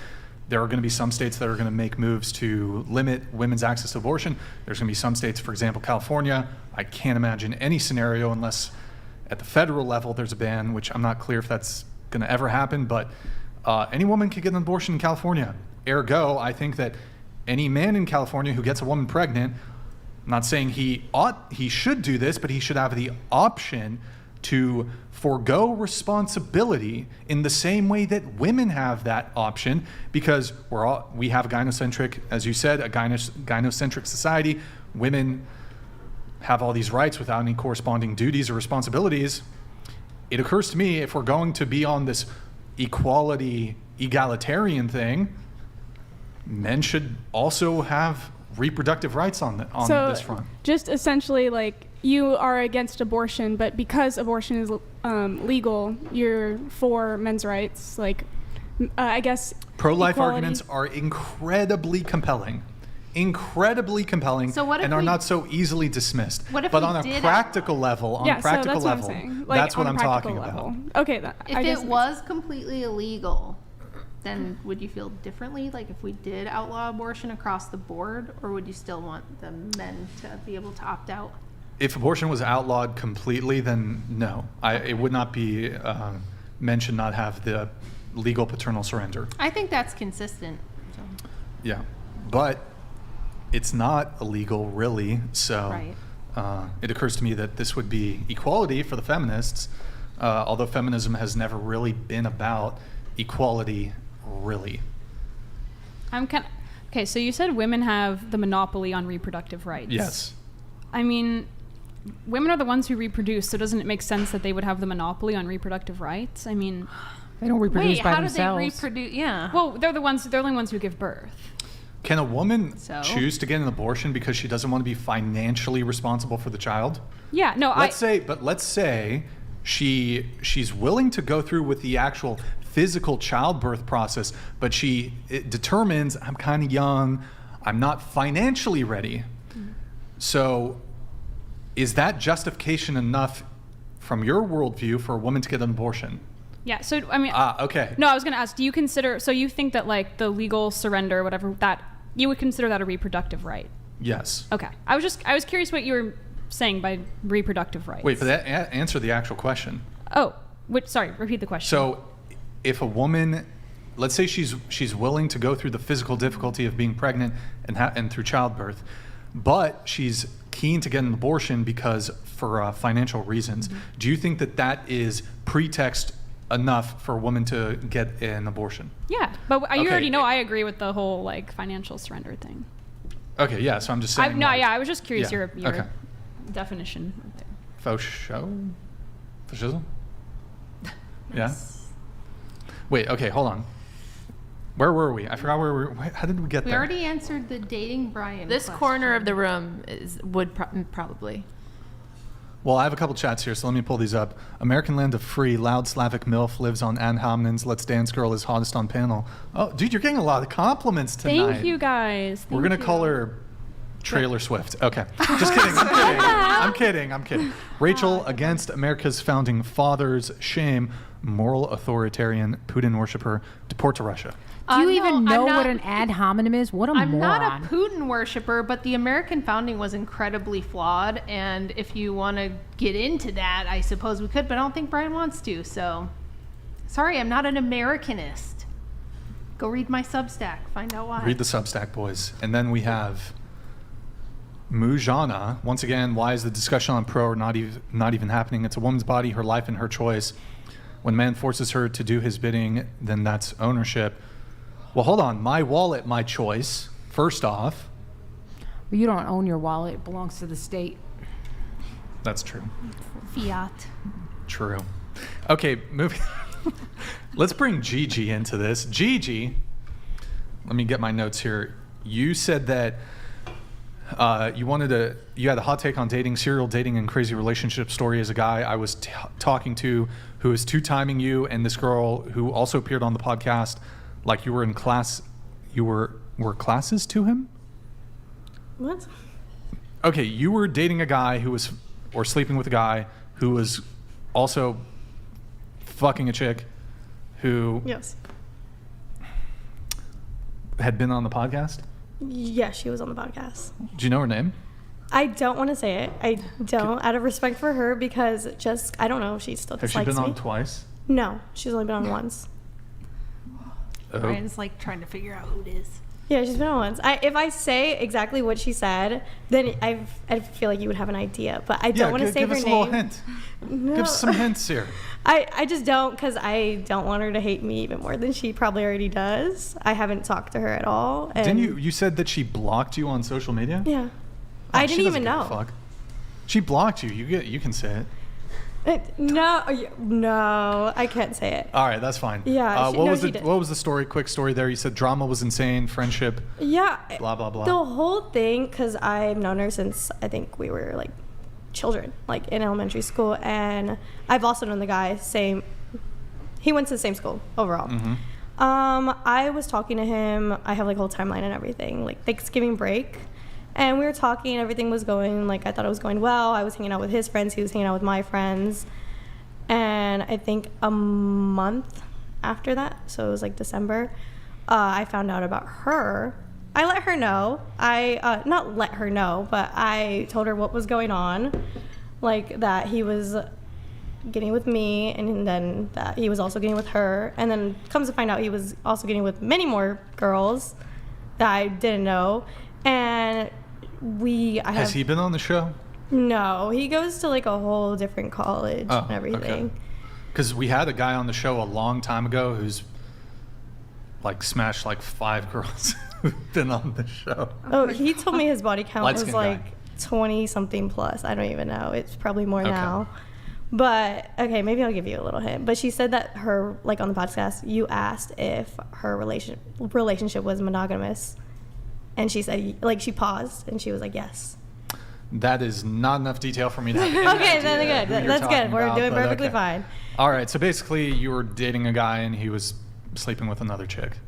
There are going to be some states that are going to make moves to limit women's access to abortion. There's going to be some states, for example, California. I can't imagine any scenario unless at the federal level there's a ban, which I'm not clear if that's going to ever happen, but any woman can get an abortion in California. Ergo, I think that any man in California who gets a woman pregnant, I'm not saying he should do this, but he should have the option to forego responsibility in the same way that women have that option, because we have a gynocentric, as you said, a gynocentric society. Women have all these rights without any corresponding duties or responsibilities. It occurs to me, if we're going to be on this equality, egalitarian thing, men should also have reproductive rights on this front. Just essentially like you are against abortion, but because abortion is legal, you're for men's rights. Like, I guess pro-life equality. Arguments are incredibly compelling, So what if and are we- not so easily dismissed. What if but we on a did practical level, so that's what I'm saying. Like, that's what on I'm a practical talking level. about. Okay, If it was completely illegal, then would you feel differently? Like if we did outlaw abortion across the board, or would you still want the men to be able to opt out? If abortion was outlawed completely, then no. It would not be, men should not have the legal paternal surrender. I think that's consistent. So. Yeah, but it's not illegal really, so Right. It occurs to me that this would be equality for the feminists, although feminism has never really been about equality, really. Okay, so you said women have the monopoly on reproductive rights. Yes. I mean, women are the ones who reproduce, so doesn't it make sense that they would have the monopoly on reproductive rights? I mean, they don't reproduce by how themselves. do they reproduce? Yeah. Well, they're the only ones who give birth. Can a woman So? choose to get an abortion because she doesn't want to be financially responsible for the child? Yeah, no, let's say she's willing to go through with the actual physical childbirth process, but it determines, I'm kind of young, I'm not financially ready. So is that justification enough from your worldview for a woman to get an abortion? Yeah, so I mean, okay. No, I was going to ask, do you consider, so you think that like the legal surrender, whatever, that you would consider that a reproductive right? Yes. Okay. I was curious what you were saying by reproductive rights. Wait, but that answer the actual question. Oh, sorry, repeat the question. So if a woman, let's say she's willing to go through the physical difficulty of being pregnant and through childbirth, but she's keen to get an abortion because for financial reasons, do you think that is pretext enough for a woman to get an abortion? Yeah, but you already know I agree with the whole like financial surrender thing. Okay, yeah, so I'm just saying. I was just curious your okay. definition. Fascism? Yeah? Wait, okay, hold on. Where were we? I forgot where we were. How did we get there? We already answered the dating Brian This question. corner of the room would probably. Well, I have a couple chats here, so let me pull these up. American Land of Free, loud Slavic MILF, lives on Ann Homnin's Let's Dance Girl is hottest on panel. Oh, dude, you're getting a lot of compliments tonight. Thank you, guys. We're going to call her Trailer Swift. Okay. Just kidding. I'm kidding. Rachel, against America's founding fathers, shame, moral authoritarian, Putin worshiper, deport to Russia. Do you even know I'm what an ad hominem is? What a I'm moron. not a Putin worshiper, but the American founding was incredibly flawed. And if you want to get into that, I suppose we could, but I don't think Brian wants to. So, sorry, I'm not an Americanist. Go read my Substack. Find out why. Read the Substack, boys. And then we have Mujana. Once again, why is the discussion on pro not even happening? It's a woman's body, her life, and her choice. When man forces her to do his bidding, then that's ownership. Well, hold on. My wallet, my choice. First off. Well, you don't own your wallet. It belongs to the state. That's true. Fiat. True. Okay, moving. Let's bring Gigi into this. Gigi, let me get my notes here. You said that you had a hot take on dating, serial dating, and crazy relationship story as a guy I was talking to who was two-timing you, and this girl who also appeared on the podcast. Like you were in class, you were classes to him? What? Okay, you were dating a guy or sleeping with a guy who was also fucking a chick who Yes. had been on the podcast? Yeah, she was on the podcast. Do you know her name? I don't want to say it. I don't, out of respect for her, because I don't know if she still Has dislikes me. she been on twice? No, she's only been on once. Oh. Brian's like trying to figure out who it is. Yeah, she's been on once. If I say exactly what she said, then I feel like you would have an idea. But I don't want to say her name. Give us a little hint. No. Give us some hints here. I just don't, because I don't want her to hate me even more than she probably already does. I haven't talked to her at all. And Didn't you said that she blocked you on social media? Yeah. Oh, I she didn't doesn't even give a know. fuck. She blocked you. You can say it. No, I can't say it. All right, that's fine. Yeah, what was the story? Quick story there. You said drama was insane, friendship. Yeah. Blah blah blah. The whole thing, because I've known her since I think we were like children, like in elementary school, and I've also known the guy. He went to the same school overall. Mm-hmm. I was talking to him. I have like a whole timeline and everything, like Thanksgiving break. And we were talking, everything was going, like, I thought it was going well. I was hanging out with his friends, he was hanging out with my friends. And I think a month after that, so it was like December, I found out about her. I let her know. Not let her know, but I told her what was going on. Like, that he was getting with me, and then that he was also getting with her. And then comes to find out he was also getting with many more girls that I didn't know. And Has he been on the show? No, he goes to like a whole different college and everything. Because we had a guy on the show a long time ago who's like smashed like 5 girls who've been on the show. Oh, he told me his body count was Light-skinned like guy. 20 something plus. I don't even know. It's probably more now. But okay, maybe I'll give you a little hint. But she said that her, like on the podcast, you asked if her relationship was monogamous. And she said, like, she paused, and she was like, yes. That is not enough detail for me to have. Okay, then good. That's good. We're doing perfectly fine. All right, so basically you were dating a guy and he was sleeping with another chick.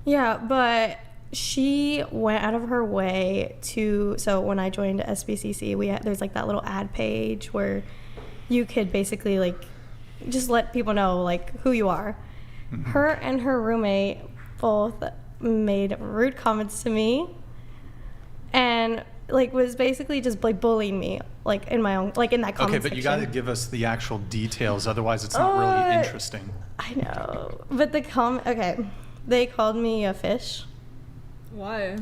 Yeah, but she went out of her way to, so when I joined SBCC, there's like that little ad page where you could basically like just let people know like who you are. Her and her roommate both made rude comments to me and like was basically just like bullying me like in my own, like in that comment Okay, but section. you got to give us the actual details, otherwise it's not really interesting. I know, but okay, they called me a fish. Why?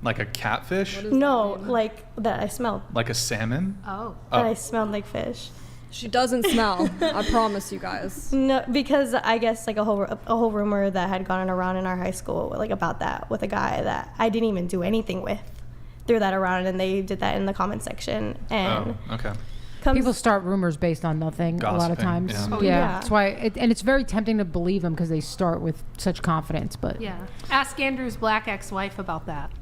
Like a catfish? No, like that I smelled. Like a salmon? That I smelled like fish. She doesn't smell. I promise you guys. No, because I guess like a whole rumor that had gone around in our high school like about that with a guy that I didn't even do anything with, threw that around, and they did that in the comment section. And okay. People start rumors based on nothing a lot of times. Yeah. That's why, and it's very tempting to believe them because they start with such confidence. But Yeah. Ask Andrew's black ex-wife about that.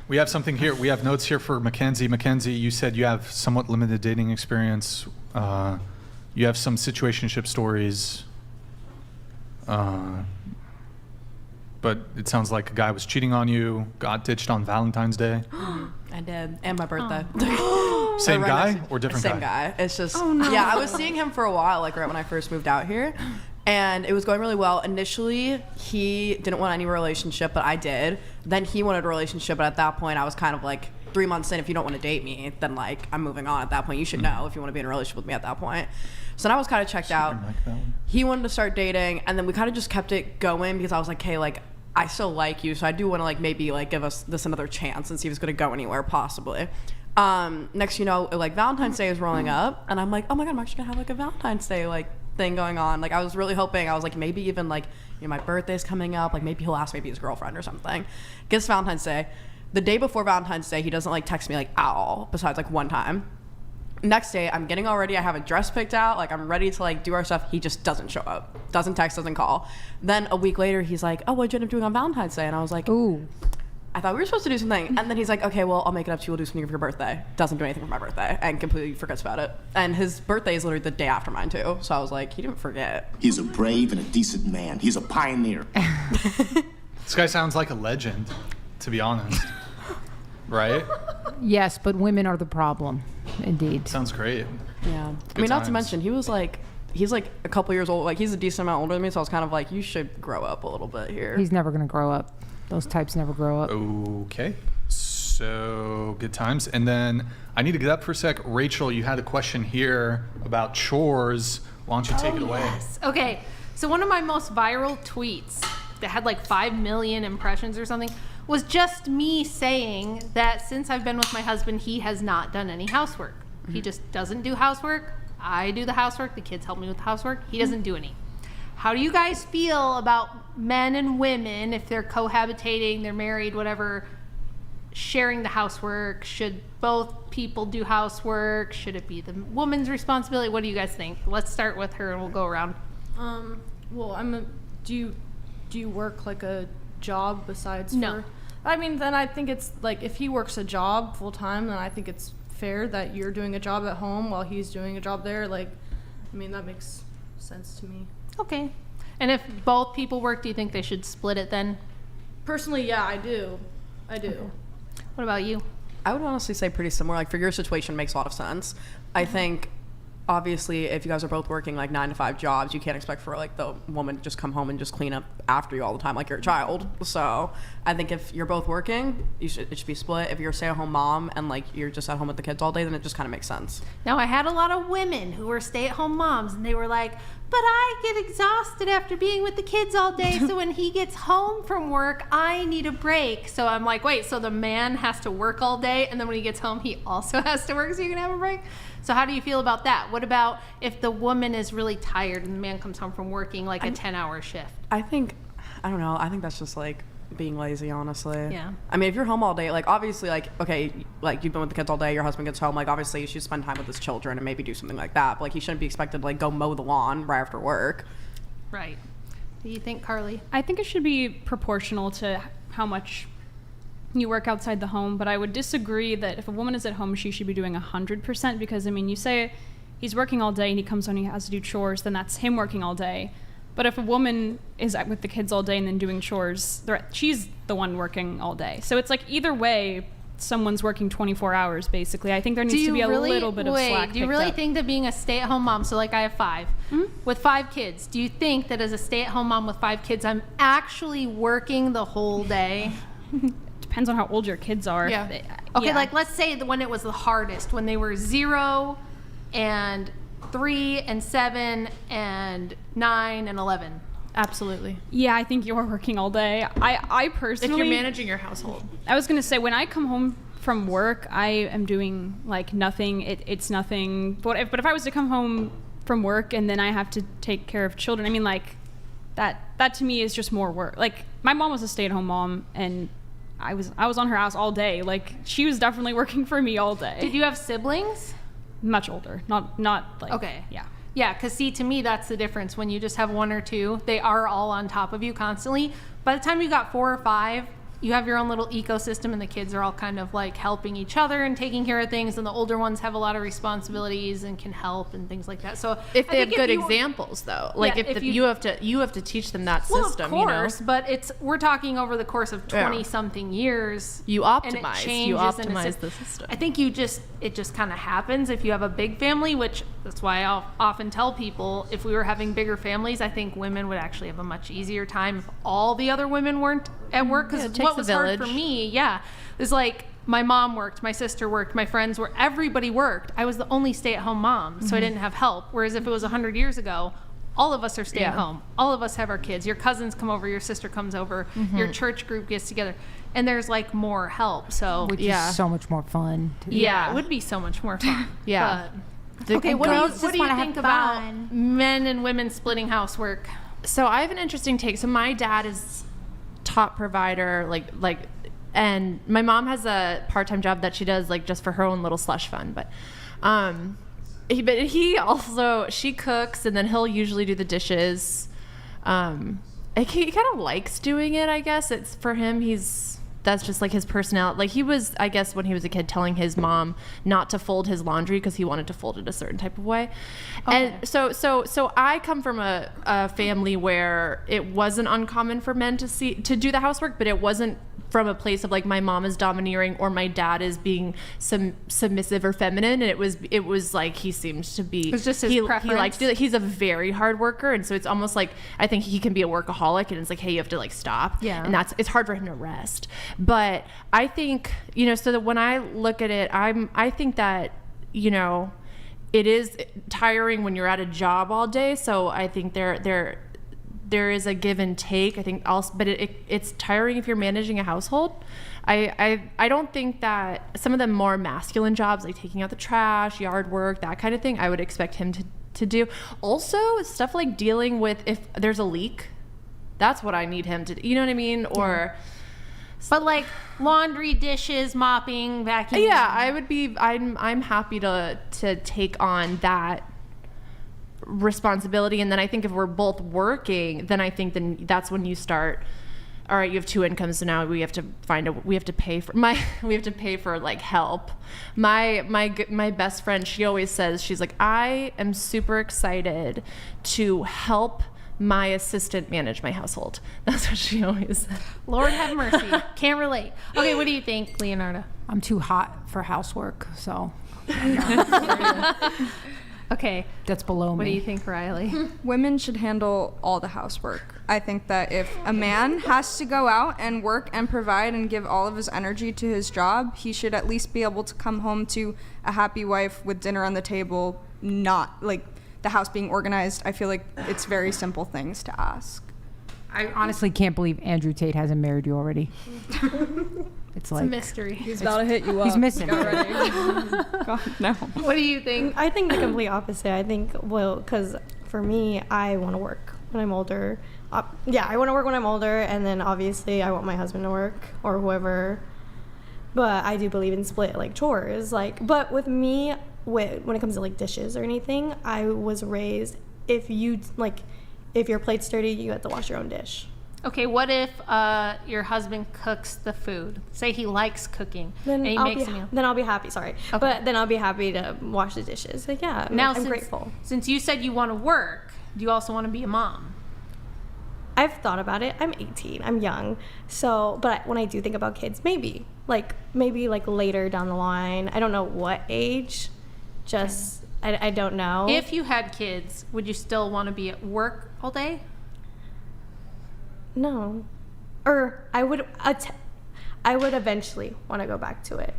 We have something here. We have notes here for Mackenzie. Mackenzie, you said you have somewhat limited dating experience. You have some situationship stories. But it sounds like a guy was cheating on you, got ditched on Valentine's Day. I did, and my birthday. Same guy or different guy? Same guy. It's just, yeah, I was seeing him for a while, like right when I first moved out here. And it was going really well. Initially, he didn't want any relationship, but I did. Then he wanted a relationship, but at that point, I was kind of like 3 months in. If you don't want to date me, then like I'm moving on at that point. You should know if you want to be in a relationship with me at that point. So then I was kind of checked out. He wanted to start dating, and then we kind of just kept it going because I was like, hey, like I still like you, so I do want to like maybe like give us this another chance and see if it's gonna go anywhere possibly. Next, you know, like Valentine's Day is rolling up, and I'm like, oh my god, I'm actually gonna have like a Valentine's Day like thing going on. Like I was really hoping, I was like maybe even like, you know, my birthday's coming up, like maybe he'll ask maybe his girlfriend or something. Gets Valentine's Day. The day before Valentine's Day, he doesn't like text me like at all, besides like one time. Next day, I'm getting all ready. I have a dress picked out. Like I'm ready to like do our stuff. He just doesn't show up. Doesn't text, doesn't call. Then a week later, he's like, oh, what'd you end up doing on Valentine's Day? And I was like, ooh, I thought we were supposed to do something. And then he's like, okay, well, I'll make it up to you. We'll do something for your birthday. Doesn't do anything for my birthday and completely forgets about it. And his birthday is literally the day after mine too. So I was like, he didn't forget. He's a brave and a decent man. He's a pioneer. This guy sounds like a legend, to be honest. Right? yes, but women are the problem. Indeed. Sounds great. Yeah. I mean, not to mention, he's like a couple years old. Like he's a decent amount older than me. So I was kind of like, you should grow up a little bit here. He's never going to grow up. Those types never grow up. Okay. So good times. And then I need to get up for a sec. Rachel, you had a question here about chores. Why don't you take it away? Yes. Okay. So one of my most viral tweets that had like 5 million impressions or something was just me saying that since I've been with my husband, he has not done any housework. He just doesn't do housework. I do the housework. The kids help me with the housework. He doesn't do any. How do you guys feel about men and women, if they're cohabitating, they're married, whatever, sharing the housework? Should both people do housework? Should it be the woman's responsibility? What do you guys think? Let's start with her and we'll go around. Well, do you work like a job besides No. I mean, then I think it's like if he works a job full time, then I think it's fair that you're doing a job at home while he's doing a job there. Like, I mean, that makes sense to me. Okay. And if both people work, do you think they should split it then? Personally, yeah, I do. Okay. What about you? I would honestly say pretty similar. Like for your situation, makes a lot of sense. I think obviously if you guys are both working like 9 to 5 jobs, you can't expect for like the woman to just come home and just clean up after you all the time like you're a child. So I think if you're both working, it should be split. If you're a stay-at-home mom and like you're just at home with the kids all day, then it just kind of makes sense. Now, I had a lot of women who were stay-at-home moms, and they were like, but I get exhausted after being with the kids all day, so when he gets home from work, I need a break. So I'm like, wait, so the man has to work all day, and then when he gets home, he also has to work so you can have a break? So how do you feel about that? What about if the woman is really tired and the man comes home from working like a 10-hour shift? I don't know. I think that's just like being lazy, honestly. Yeah. I mean, if you're home all day, like obviously, like okay, like you've been with the kids all day, your husband gets home, like obviously you should spend time with his children and maybe do something like that. But like he shouldn't be expected to like go mow the lawn right after work. Right. Do you think, Carly? I think it should be proportional to how much you work outside the home, but I would disagree that if a woman is at home, she should be doing 100%, because I mean, you say he's working all day and he comes home and he has to do chores, then that's him working all day. But if a woman is with the kids all day and then doing chores, she's the one working all day. So it's like either way, someone's working 24 hours basically. I think there needs to be a little bit of slack. Do you really picked up. think that being a stay-at-home mom, so like I have 5, with 5 kids, do you think that as a stay-at-home mom with 5 kids, I'm actually working the whole day? Depends on how old your kids are. Yeah. Okay, like let's say when it was the hardest, when they were 0 and 3 and 7 and 9 and 11. Absolutely. Yeah, I think you're working all day. I personally... If you're managing your household. I was going to say, when I come home from work, I am doing, like, nothing. It's nothing. But if I was to come home from work and then I have to take care of children, I mean, like, that to me is just more work. Like, my mom was a stay-at-home mom, and I was on her ass all day. Like, she was definitely working for me all day. Did you have siblings? Much older. Not like... Okay. Yeah. Yeah, because see, to me, that's the difference. When you just have 1 or 2, they are all on top of you constantly. By the time you got 4 or 5, you have your own little ecosystem, and the kids are all kind of like helping each other and taking care of things, and the older ones have a lot of responsibilities and can help and things like that. So if they have good examples, though, like yeah, if you have to teach them that system, of course, you know. but we're talking over the course of 20 something years. You optimize the system. I think it just kind of happens if you have a big family, which that's why I'll often tell people, if we were having bigger families, I think women would actually have a much easier time if all the other women weren't at work. Because what was hard for me, is like my mom worked, my sister worked, my friends were, everybody worked. I was the only stay-at-home mom, so I didn't have help. Whereas if it was 100 years ago, all of us are staying home. All of us have our kids. Your cousins come over, your sister comes over, your church group gets together, and there's like more help. So which is so much more fun. It would be so much more fun. Okay, what do you think about men and women splitting housework? So I have an interesting take. So my dad is top provider, and my mom has a part-time job that she does like just for her own little slush fund. But he also, she cooks, and then he'll usually do the dishes. He kind of likes doing it, I guess. It's for him, that's just like his personality. Like he was, I guess, when he was a kid, telling his mom not to fold his laundry because he wanted to fold it a certain type of way. Okay. And so I come from a family where it wasn't uncommon for men to do the housework, but it wasn't from a place of like my mom is domineering or my dad is being submissive or feminine. And it was like he seemed to be. It was just his preference. He likes to do that. He's a very hard worker, and so it's almost like I think he can be a workaholic, and it's like, hey, you have to like stop. Yeah. And it's hard for him to rest. But I think, so that when I look at it, I think that, it is tiring when you're at a job all day. So I think there is a give and take. I think also, but it's tiring if you're managing a household. I don't think that some of the more masculine jobs, like taking out the trash, yard work, that kind of thing, I would expect him to do. Also, stuff like dealing with if there's a leak, that's what I need him to do. You know what I mean? Or... But like laundry, dishes, mopping, vacuuming. Yeah, I'm happy to take on that responsibility. And then I think if we're both working, then I think that's when you start, all right, you have 2 incomes, so now we have to pay for like help. My best friend, she always says, she's like, I am super excited to help my assistant manage my household. That's what she always said. Lord have mercy. Can't relate. Okay, what do you think, Leonardo? I'm too hot for housework, so. Okay. That's below me. What do you think, Riley? Women should handle all the housework. I think that if a man has to go out and work and provide and give all of his energy to his job, he should at least be able to come home to a happy wife with dinner on the table, not like the house being organized. I feel like it's very simple things to ask. I honestly can't believe Andrew Tate hasn't married you already. It's like a mystery. He's about to hit you up. He's missing. God, no. What do you think? I think the complete opposite. I think, because for me, I want to work when I'm older. I want to work when I'm older, and then obviously I want my husband to work or whoever. But I do believe in split like chores. But with me, when it comes to like dishes or anything, I was raised if your plate's dirty, you have to wash your own dish. Okay, what if your husband cooks the food? Say he likes cooking, and he makes a meal. Then I'll be happy. Sorry, okay. But then I'll be happy to wash the dishes. Like, yeah, now I'm grateful. Since you said you want to work, do you also want to be a mom? I've thought about it. I'm 18. I'm young. So, but when I do think about kids, maybe later down the line. I don't know what age. Just, I don't know. If you had kids, would you still want to be at work all day? No. Or I would eventually want to go back to it.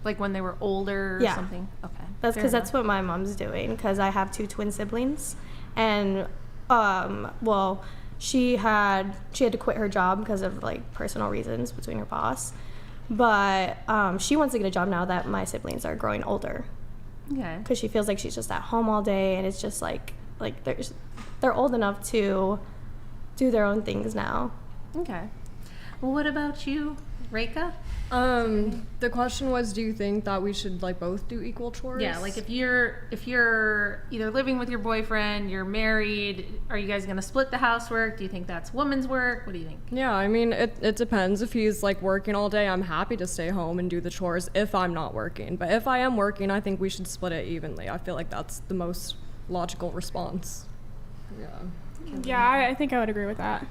Like when they were older or something? Okay. That's because that's what my mom's doing, because I have 2 twin siblings. And, well, she had to quit her job because of, like, personal reasons between her boss. But she wants to get a job now that my siblings are growing older. Okay. Because she feels like she's just at home all day, and it's just like they're old enough to do their own things now. Okay. Well, what about you, Reika? The question was, do you think that we should like both do equal chores? Yeah, like if you're either living with your boyfriend, you're married, are you guys gonna split the housework? Do you think that's woman's work? What do you think? Yeah, I mean, it depends. If he's like working all day, I'm happy to stay home and do the chores if I'm not working. But if I am working, I think we should split it evenly. I feel like that's the most logical response. Yeah. Yeah, I think I would agree with that.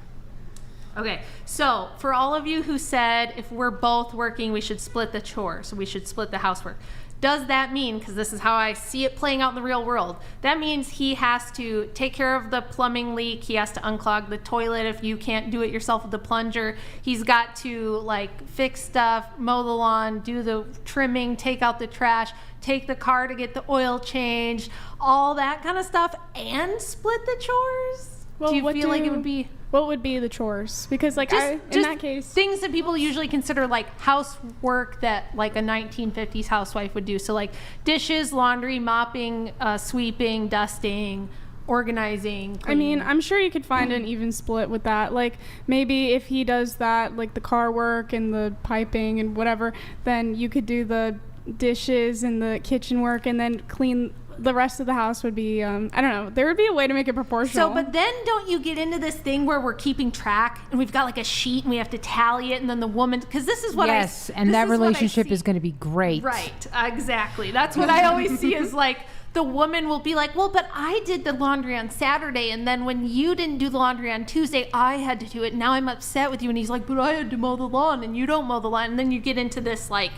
Okay, so for all of you who said if we're both working, we should split the chores, so we should split the housework. Does that mean, because this is how I see it playing out in the real world, that means he has to take care of the plumbing leak, he has to unclog the toilet if you can't do it yourself with the plunger, he's got to like fix stuff, mow the lawn, do the trimming, take out the trash, take the car to get the oil changed, all that kind of stuff, and split the chores? Well, do you feel like it would be... What would be the chores? Because like in that case, things that people usually consider like housework that like a 1950s housewife would do. So like dishes, laundry, mopping, sweeping, dusting, organizing, cleaning. I mean, I'm sure you could find an even split with that. Like maybe if he does that, like the car work and the piping and whatever, then you could do the dishes and the kitchen work and then clean. The rest of the house would be, I don't know, there would be a way to make it proportional. So, but then don't you get into this thing where we're keeping track and we've got like a sheet and we have to tally it and then the woman, because this is what yes, and that relationship is going to be great. Right, exactly. That's what I always see is like the woman will be like, well, but I did the laundry on Saturday and then when you didn't do the laundry on Tuesday, I had to do it. Now I'm upset with you. And he's like, but I had to mow the lawn and you don't mow the lawn. And then you get into this like,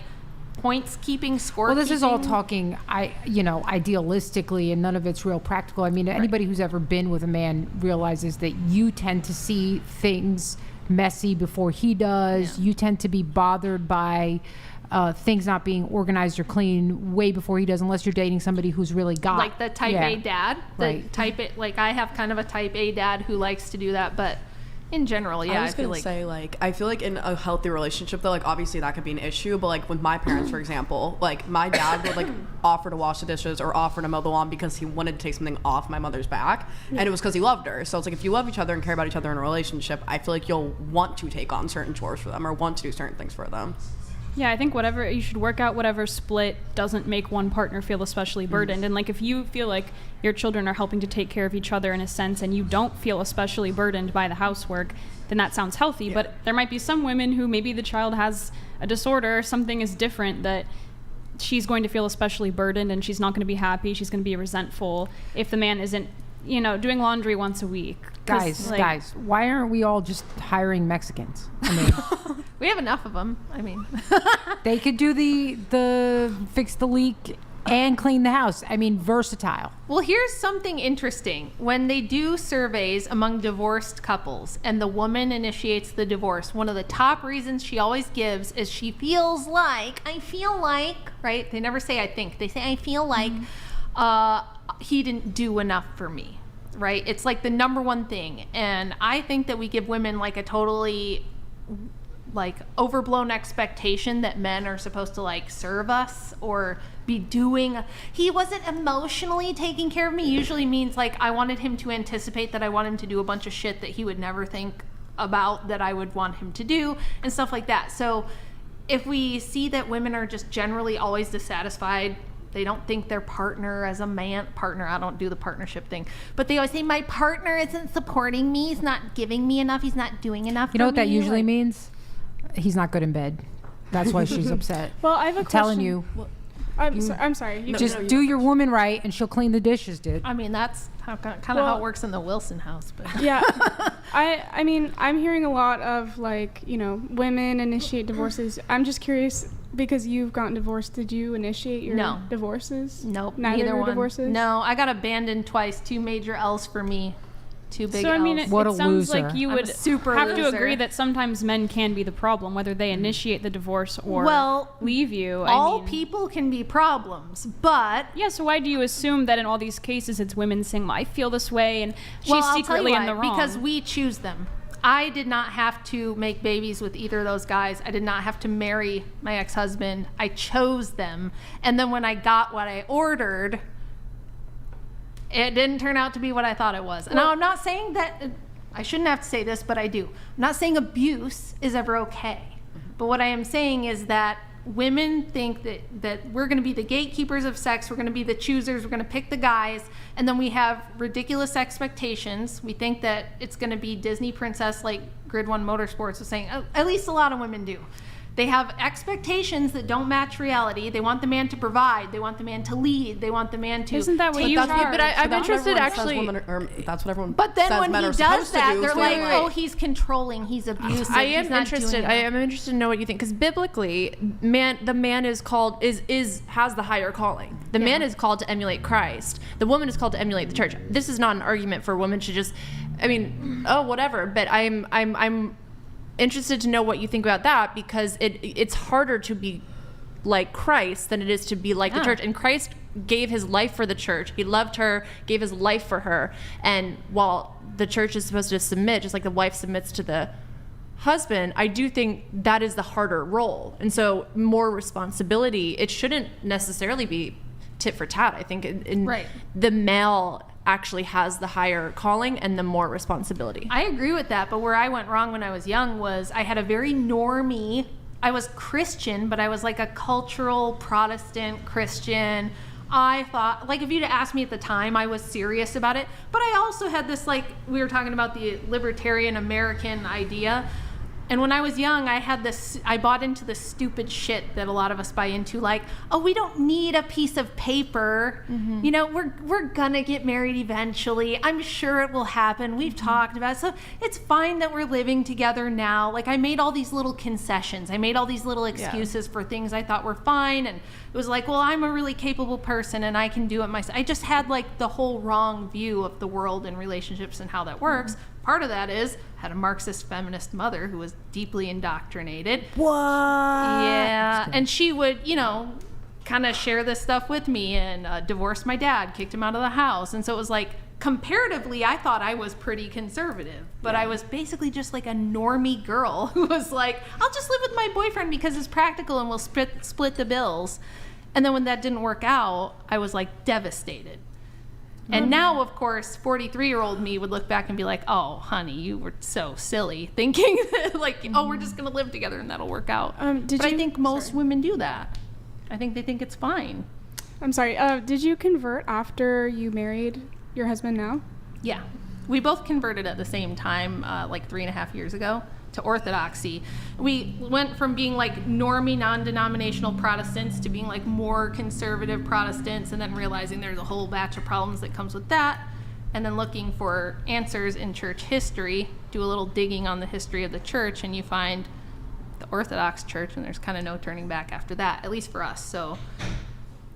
points keeping, score Well, this keeping. is all talking, idealistically, and none of it's real practical. I mean, anybody who's ever been with a man realizes that you tend to see things messy before he does. Yeah. You tend to be bothered by things not being organized or clean way before he does, unless you're dating somebody who's really got like the type A dad. Right. Type A, like I have kind of a type A dad who likes to do that, but. In general, yeah, I feel like in a healthy relationship though, like obviously that could be an issue, but like with my parents, for example, like my dad would like offer to wash the dishes or offer to mow the lawn because he wanted to take something off my mother's back, and it was because he loved her. So it's like if you love each other and care about each other in a relationship, I feel like you'll want to take on certain chores for them or want to do certain things for them. Yeah, I think you should work out whatever split doesn't make one partner feel especially burdened. And like if you feel like your children are helping to take care of each other in a sense and you don't feel especially burdened by the housework, then that sounds healthy. Yeah. But there might be some women who maybe the child has a disorder or something is different that she's going to feel especially burdened and she's not going to be happy. She's going to be resentful if the man isn't, doing laundry once a week. Guys, why aren't we all just hiring Mexicans? I mean, we have enough of them. I mean, they could do the fix the leak and clean the house. I mean, versatile. Well, here's something interesting. When they do surveys among divorced couples and the woman initiates the divorce, one of the top reasons she always gives is she feels like, right? They never say I think. They say I feel like he didn't do enough for me, right? It's like the number one thing. And I think that we give women like a totally like overblown expectation that men are supposed to like serve us or be doing. He wasn't emotionally taking care of me usually means like I wanted him to anticipate that I want him to do a bunch of shit that he would never think about that I would want him to do and stuff like that. So if we see that women are just generally always dissatisfied, they don't think their partner as a partner, I don't do the partnership thing, but they always say my partner isn't supporting me, he's not giving me enough, he's not doing enough for me. You know what that usually means? He's not good in bed. That's why she's upset. Well, I have a question. Telling you. Well, I'm sorry. You just do your woman right and she'll clean the dishes, dude. I mean, that's kind of how it works in the Wilson house. But yeah, I mean, I'm hearing a lot of like, you know, women initiate divorces. I'm just curious because you've gotten divorced. Did you initiate your divorces? Nope. Neither one. divorces? No, I got abandoned twice. 2 major L's for me. 2 big L's. So I mean, it sounds like you would have to loser. agree that sometimes men can be the problem, whether they initiate the divorce or leave you. All people can be problems, but yeah. So why do you assume that in all these cases it's women saying, "I feel this way," and she's I'll tell secretly you in the why, wrong? because we choose them. I did not have to make babies with either of those guys. I did not have to marry my ex-husband. I chose them, and then when I got what I ordered, it didn't turn out to be what I thought it was. And now I'm not saying that, I shouldn't have to say this, but I do. I'm not saying abuse is ever okay. But what I am saying is that women think that we're going to be the gatekeepers of sex, we're going to be the choosers, we're going to pick the guys, and then we have ridiculous expectations. We think that it's going to be Disney princess like Grid 1 Motorsports was saying, at least a lot of women do. They have expectations that don't match reality. They want the man to provide. They want the man to lead. They want the man to. Isn't that what you are? But I'm interested actually. That's what everyone. But then says when men he are does supposed that, to do, they're so like, "Oh, he's controlling. He's abusive." I am he's not interested. doing I enough." am interested to know what you think, because biblically, the man is called has the higher calling. The man is called to emulate Christ. The woman is called to emulate the church. This is not an argument for women to just, I mean, whatever. But I'm interested to know what you think about that, because it's harder to be like Christ than it is to be like the church. And Christ gave his life for the church. He loved her, gave his life for her. And while the church is supposed to submit, just like the wife submits to the husband, I do think that is the harder role. And so more responsibility. It shouldn't necessarily be tit for tat. I think the male actually has the higher calling and the more responsibility. I agree with that, but where I went wrong when I was young was I had a very normie, I was Christian, but I was like a cultural Protestant Christian. I thought, like, if you'd asked me at the time, I was serious about it, but I also had this, like, we were talking about the libertarian American idea. And when I was young, I bought into the stupid shit that a lot of us buy into, like, oh, we don't need a piece of paper. Mm-hmm. You know, we're gonna get married eventually. I'm sure it will happen. We've talked about it. So it's fine that we're living together now. Like, I made all these little concessions. I made all these little excuses for things I thought were fine. And it was like, well, I'm a really capable person and I can do it myself. I just had like the whole wrong view of the world and relationships and how that works. Mm-hmm. Part of that is I had a Marxist feminist mother who was deeply indoctrinated. What? Yeah, and she would, you know, kind of share this stuff with me, and divorced my dad, kicked him out of the house. And so it was like, comparatively, I thought I was pretty conservative, but I was basically just like a normie girl who was like, I'll just live with my boyfriend because it's practical and we'll split the bills. And then when that didn't work out, I was like devastated. And now, of course, 43-year-old me would look back and be like, oh, honey, you were so silly thinking that, like, oh, we're just going to live together and that'll work out. I think most women do that. I think they think it's fine. I'm sorry. Did you convert after you married your husband now? Yeah. We both converted at the same time, like 3.5 years ago, to Orthodoxy. We went from being like normie, non-denominational Protestants to being like more conservative Protestants, and then realizing there's a whole batch of problems that comes with that, and then looking for answers in church history, do a little digging on the history of the church, and you find the Orthodox Church, and there's kind of no turning back after that, at least for us. So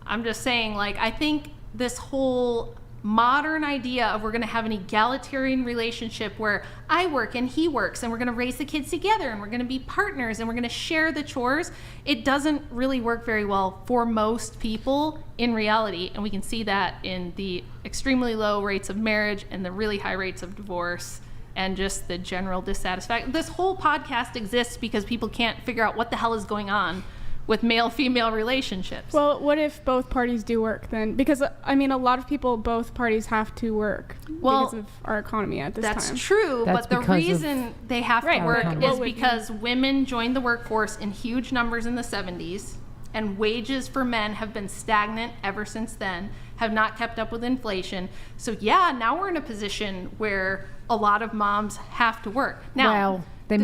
I'm just saying, like, I think this whole modern idea of we're going to have an egalitarian relationship where I work and he works and we're going to raise the kids together and we're going to be partners and we're going to share the chores, it doesn't really work very well for most people in reality. And we can see that in the extremely low rates of marriage and the really high rates of divorce and just the general dissatisfaction. This whole podcast exists because people can't figure out what the hell is going on with male-female relationships. Well, what if both parties do work then? Because, I mean, a lot of people, both parties have to work because of our economy at this time. That's true, but the reason they have to work is because women joined the workforce in huge numbers in the 70s, and wages for men have been stagnant ever since then, have not kept up with inflation. So yeah, now we're in a position where a lot of moms have to work. Now, They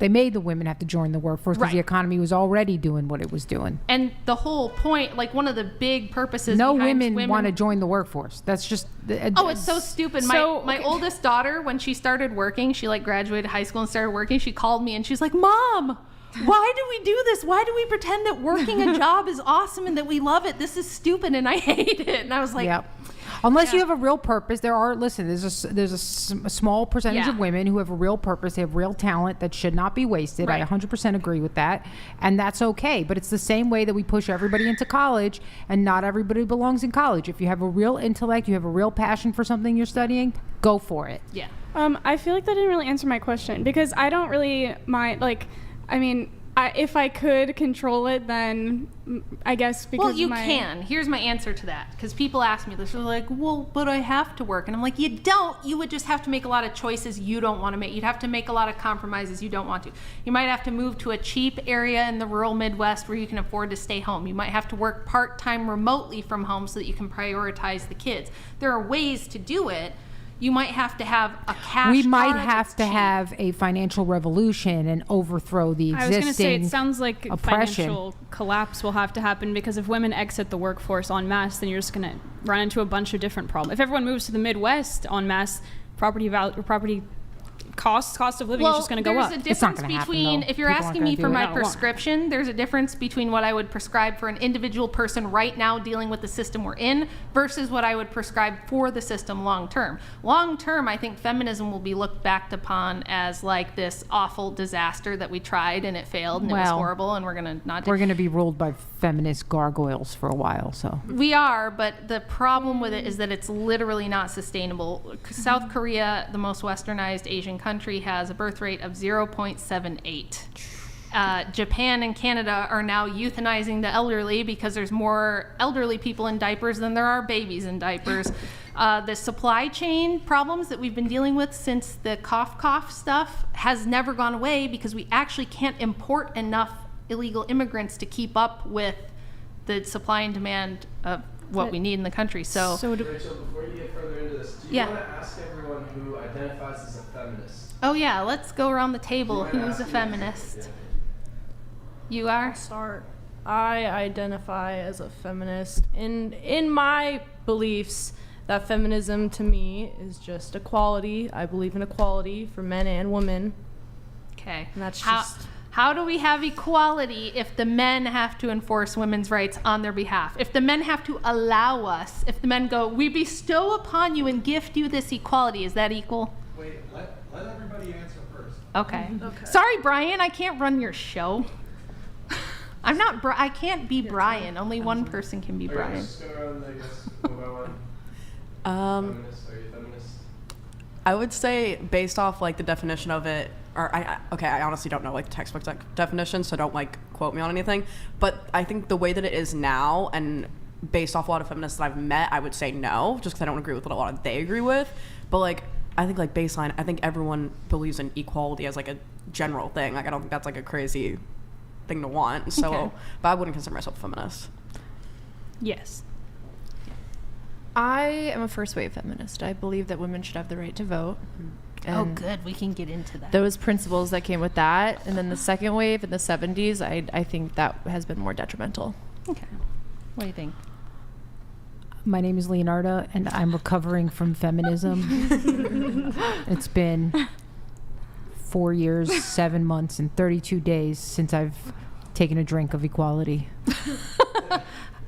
made the women have to join the workforce because Right. the economy was already doing what it was doing. And the whole point, like one of the big purposes No behind women want to join the workforase. That's just Oh, it's so stupid. My oldest daughter, when she started working, she like graduated high school and started working, she called me and she's like, Mom, why do we do this? Why do we pretend that working a job is awesome and that we love it? This is stupid and I hate it. And I was like, Yep. Unless you have a real purpose, there's a small percentage Yeah. of women who have a real purpose. They have real talent that should not be wasted. Right. I 100% agree with that, and that's okay. But it's the same way that we push everybody into college, and not everybody belongs in college. If you have a real intellect, you have a real passion for something you're studying, go for it. Yeah. I feel like that didn't really answer my question because I don't really mind. Like, I mean, if I could control it, then I guess because well, you can. Here's my answer to that. Because people ask me this. They're like, well, but I have to work. And I'm like, you don't. You would just have to make a lot of choices you don't want to make. You'd have to make a lot of compromises you don't want to. You might have to move to a cheap area in the rural Midwest where you can afford to stay home. You might have to work part-time remotely from home so that you can prioritize the kids. There are ways to do it. You might have to have a cash We might card have that's to cheap. have a financial revolution and overthrow the I was existing going to say, it sounds like oppression. financial collapse will have to happen because if women exit the workforce en masse, then you're just going to run into a bunch of different problems. If everyone moves to the Midwest en masse, property cost of living is just going to go up. There's a difference between, if you're asking me for my it. prescription, there's a difference between what I would prescribe for an individual person right now dealing with the system we're in versus what I would prescribe for the system long term. Long term, I think feminism will be looked back upon as like this awful disaster that we tried and it failed and it was horrible and we're going to not do. We're going to be ruled by feminist gargoyles for a while, so. We are, but the problem with it is that it's literally not sustainable. South Korea, the most westernized Asian country, has a birth rate of 0.78. Japan and Canada are now euthanizing the elderly because there's more elderly people in diapers than there are babies in diapers. The supply chain problems that we've been dealing with since the cough stuff has never gone away because we actually can't import enough illegal immigrants to keep up with the supply and demand of what we need in the country. So Rachel, before you get further into this, do you want to ask everyone who identifies as a feminist? Oh yeah, let's go around the table. Who's a feminist? You are? I'll start. I identify as a feminist. In my beliefs, that feminism to me is just equality. I believe in equality for men and women. Okay. And that's How do we have equality if the men have to enforce women's rights on their behalf? If the men have to allow us, if the men go, we bestow upon you and gift you this equality, is that equal? Wait, let everybody answer first. Okay. Sorry, Brian, I can't run your show. I'm not. I can't be Brian. Only one person can be Brian. Just go around, I guess, one by one. Feminist, are you feminist? I would say based off like the definition of it, or I honestly don't know like the textbook definition, so don't like quote me on anything. But I think the way that it is now, and based off a lot of feminists that I've met, I would say no, just because I don't agree with what a lot of they agree with. But like I think like baseline, I think everyone believes in equality as like a general thing. Like I don't think that's like a crazy thing to want. So, Okay. but I wouldn't consider myself a feminist. Yes. I am a first wave feminist. I believe that women should have the right to vote. Oh, And good. We can get into that. those principles that came with that. And then the second wave in the 70s, I think that has been more detrimental. Okay. What do you think? My name is Leonardo, and I'm recovering from feminism. It's been 4 years, 7 months, and 32 days since I've taken a drink of equality.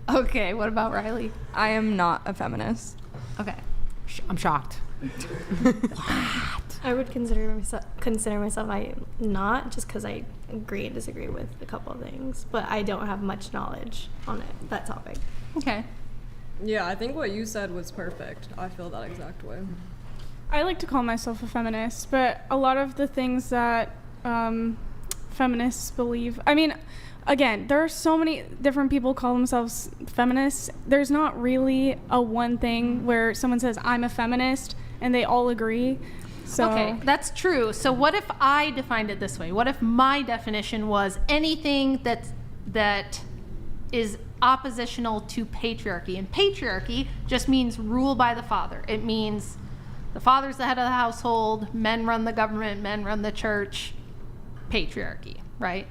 Okay, what about Riley? I am not a feminist. Okay. I'm shocked. I would consider myself I not, just because I agree and disagree with a couple of things, but I don't have much knowledge on that topic. Okay. Yeah, I think what you said was perfect. I feel that exact way. I like to call myself a feminist, but a lot of the things that feminists believe, I mean, again, there are so many different people call themselves feminists. There's not really a one thing where someone says, I'm a feminist, and they all agree. So Okay, that's true. So what if I defined it this way? What if my definition was anything that is oppositional to patriarchy? And patriarchy just means rule by the father. It means the father's the head of the household, men run the government, men run the church, patriarchy, right?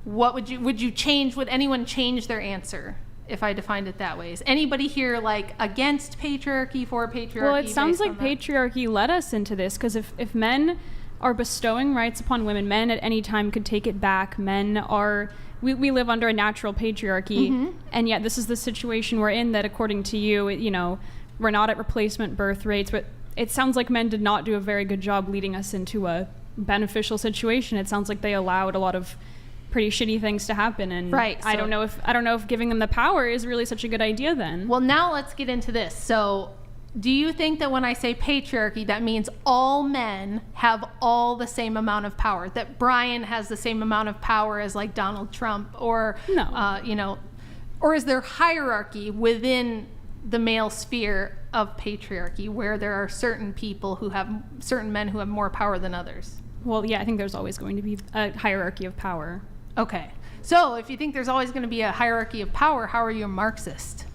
What would you change? Would anyone change their answer if I defined it that way? Is anybody here like against patriarchy, for patriarchy? Well, it sounds like patriarchy led us into this, because if men are bestowing rights upon women, men at any time could take it back. Men are, we live under a natural patriarchy, and yet this is the situation we're in, that according to you, we're not at replacement birth rates, but it sounds like men did not do a very good job leading us into a beneficial situation. It sounds like they allowed a lot of pretty shitty things to happen, and right, so I don't know if giving them the power is really such a good idea then. Well, now let's get into this. So do you think that when I say patriarchy, that means all men have all the same amount of power, that Brian has the same amount of power as like Donald Trump, or no, or is there hierarchy within the male sphere of patriarchy where there are certain men who have more power than others? Well, yeah, I think there's always going to be a hierarchy of power. Okay. So if you think there's always going to be a hierarchy of power, how are you a Marxist?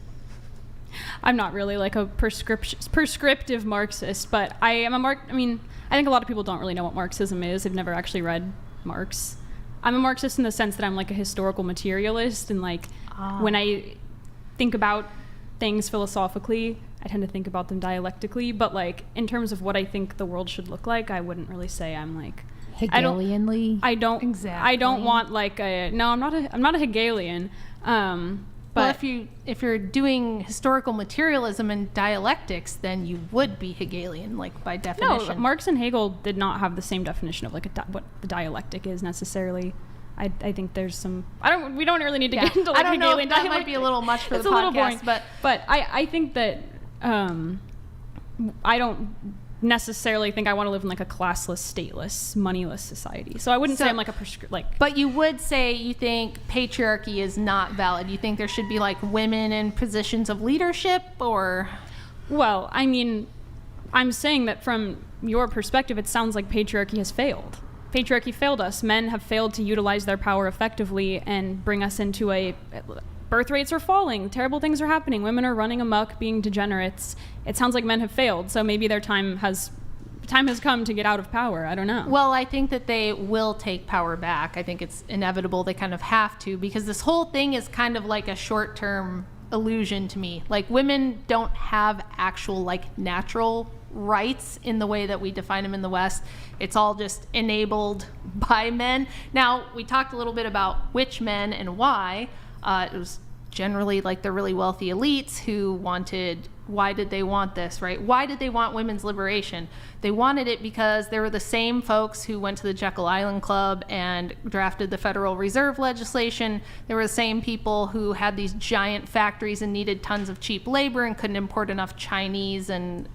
I'm not really like a prescriptive Marxist, but I am a I think a lot of people don't really know what Marxism is. They've never actually read Marx. I'm a Marxist in the sense that I'm like a historical materialist, and like when I think about things philosophically, I tend to think about them dialectically, but like in terms of what I think the world should look like, I wouldn't really say I'm like Hegelianly. I don't want like I'm not a Hegelian. But if you're doing historical materialism and dialectics, then you would be Hegelian, like by definition. No, Marx and Hegel did not have the same definition of like what the dialectic is necessarily. I think there's some. We don't really need to get into like I don't know Hegelian if that dialectic. might be a little much for it's the podcast, a little boring, but I think that I don't necessarily think I want to live in like a classless, stateless, moneyless society. So I wouldn't say I'm like a But you would say you think patriarchy is not valid. You think there should be like women in positions of leadership, or? Well, I mean, I'm saying that from your perspective, it sounds like patriarchy has failed. Patriarchy failed us. Men have failed to utilize their power effectively and bring us into a birth rates are falling, terrible things are happening, women are running amok, being degenerates. It sounds like men have failed, so maybe their time has come to get out of power. I don't know. Well, I think that they will take power back. I think it's inevitable. They kind of have to, because this whole thing is kind of like a short-term illusion to me. Like, women don't have actual like natural rights in the way that we define them in the West. It's all just enabled by men. Now, we talked a little bit about which men and why. It was generally like the really wealthy elites who wanted, why did they want this, right? Why did they want women's liberation? They wanted it because they were the same folks who went to the Jekyll Island Club and drafted the Federal Reserve legislation. They were the same people who had these giant factories and needed tons of cheap labor and couldn't import enough Chinese and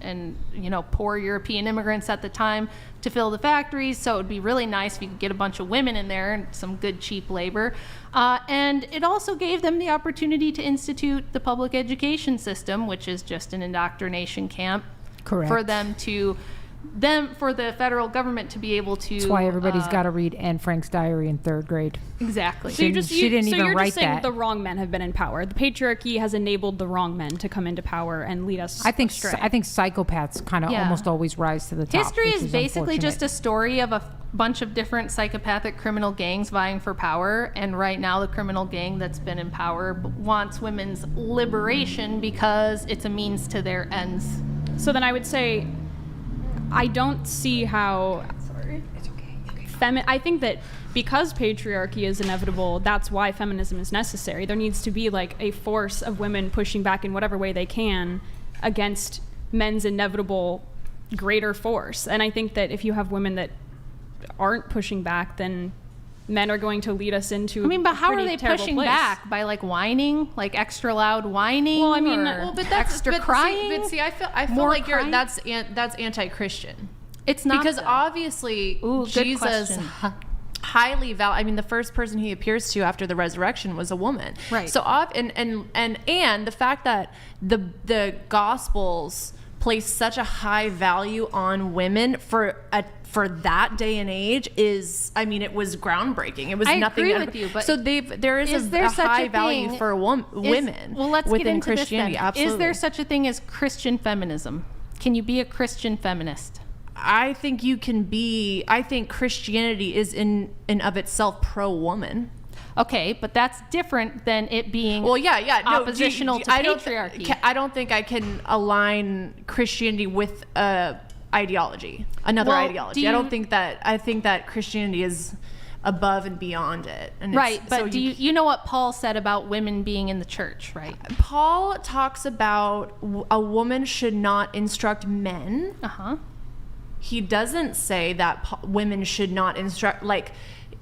poor European immigrants at the time to fill the factories. So it would be really nice if you could get a bunch of women in there and some good cheap labor. And it also gave them the opportunity to institute the public education system, which is just an indoctrination camp. Correct. For the federal government to be able to. That's why everybody's got to read Anne Frank's diary in 3rd grade. Exactly. So you're just saying that. the wrong men have been in power. The patriarchy has enabled the wrong men to come into power and lead us astray. I think psychopaths kind of almost always rise to the top. History is basically just a story of a bunch of different psychopathic criminal gangs vying for power, and right now the criminal gang that's been in power wants women's liberation because it's a means to their ends. So then I would say I don't see how. Sorry. It's okay. I think that because patriarchy is inevitable, that's why feminism is necessary. There needs to be like a force of women pushing back in whatever way they can against men's inevitable greater force. And I think that if you have women that aren't pushing back, then men are going to lead us into. But how are they pushing back? By like whining, like extra loud whining? Well, but that's extra crying. I feel More like crying? that's anti-Christian. It's not, because though. Obviously Jesus highly the first person he appears to after the resurrection was a woman. Right. So and the fact that the Gospels place such a high value on women for that day and age is, it was groundbreaking. It was nothing. I agree with you, but so there is a high value for women let's within get into Christianity. This then. Absolutely. Is there such a thing as Christian feminism? Can you be a Christian feminist? I think Christianity is in and of itself pro-woman. Okay, but that's different than it being oppositional to patriarchy. I don't think I can align Christianity with ideology, another ideology. I think that Christianity is above and beyond it. And right, but so you know what Paul said about women being in the church, right? Paul talks about a woman should not instruct men. Uh-huh. He doesn't say that women should not instruct, like,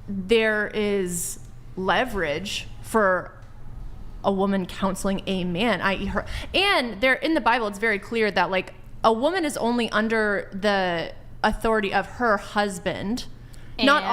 there is leverage for a woman counseling a man, i.e. her. And there in the Bible, it's very clear that, like, a woman is only under the authority of her husband. Not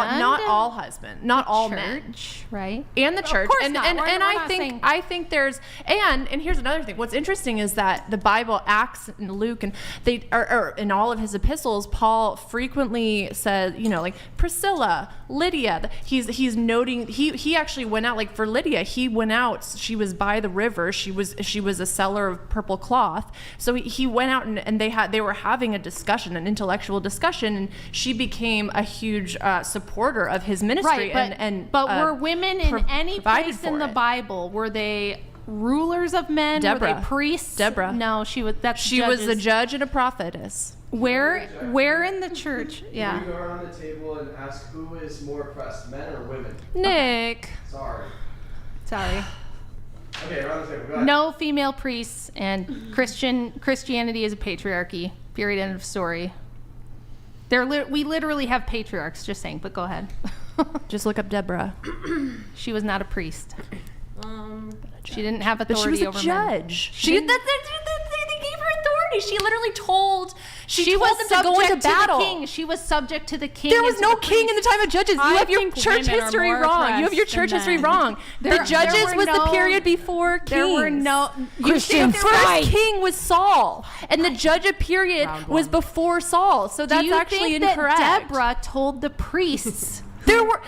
all husband, not all men, right? And the church, and I think there's and here's another thing. What's interesting is that the Bible, Acts and Luke, and they or in all of his epistles, Paul frequently says, like Priscilla, Lydia. He's noting he actually went out, like for Lydia, he went out. She was by the river. She was a seller of purple cloth. So he went out and they were having a discussion, an intellectual discussion, and she became a huge supporter of his ministry. Right, but were women in any place in the Bible? Were they rulers of men? Deborah. Were they priests? Deborah. No, she was a judge and a prophetess. Where in the church? Yeah. Can we go around the table and ask who is more oppressed, men or women? Nick. Sorry. Okay, around the table. Go ahead. No female priests, and Christianity is a patriarchy. Period. End of story. We literally have patriarchs, just saying, but go ahead. Just look up Deborah. She was not a priest. She didn't have authority over men. But she was a judge. They gave her authority. She literally told them to go into battle. King. She was subject to the king. There was no king in the time of Judges. You have your church history wrong. The Judges was the period before kings. There were no Christian. The first king was Saul, and the Judge period was before Saul. So that's actually incorrect. That Deborah told the priests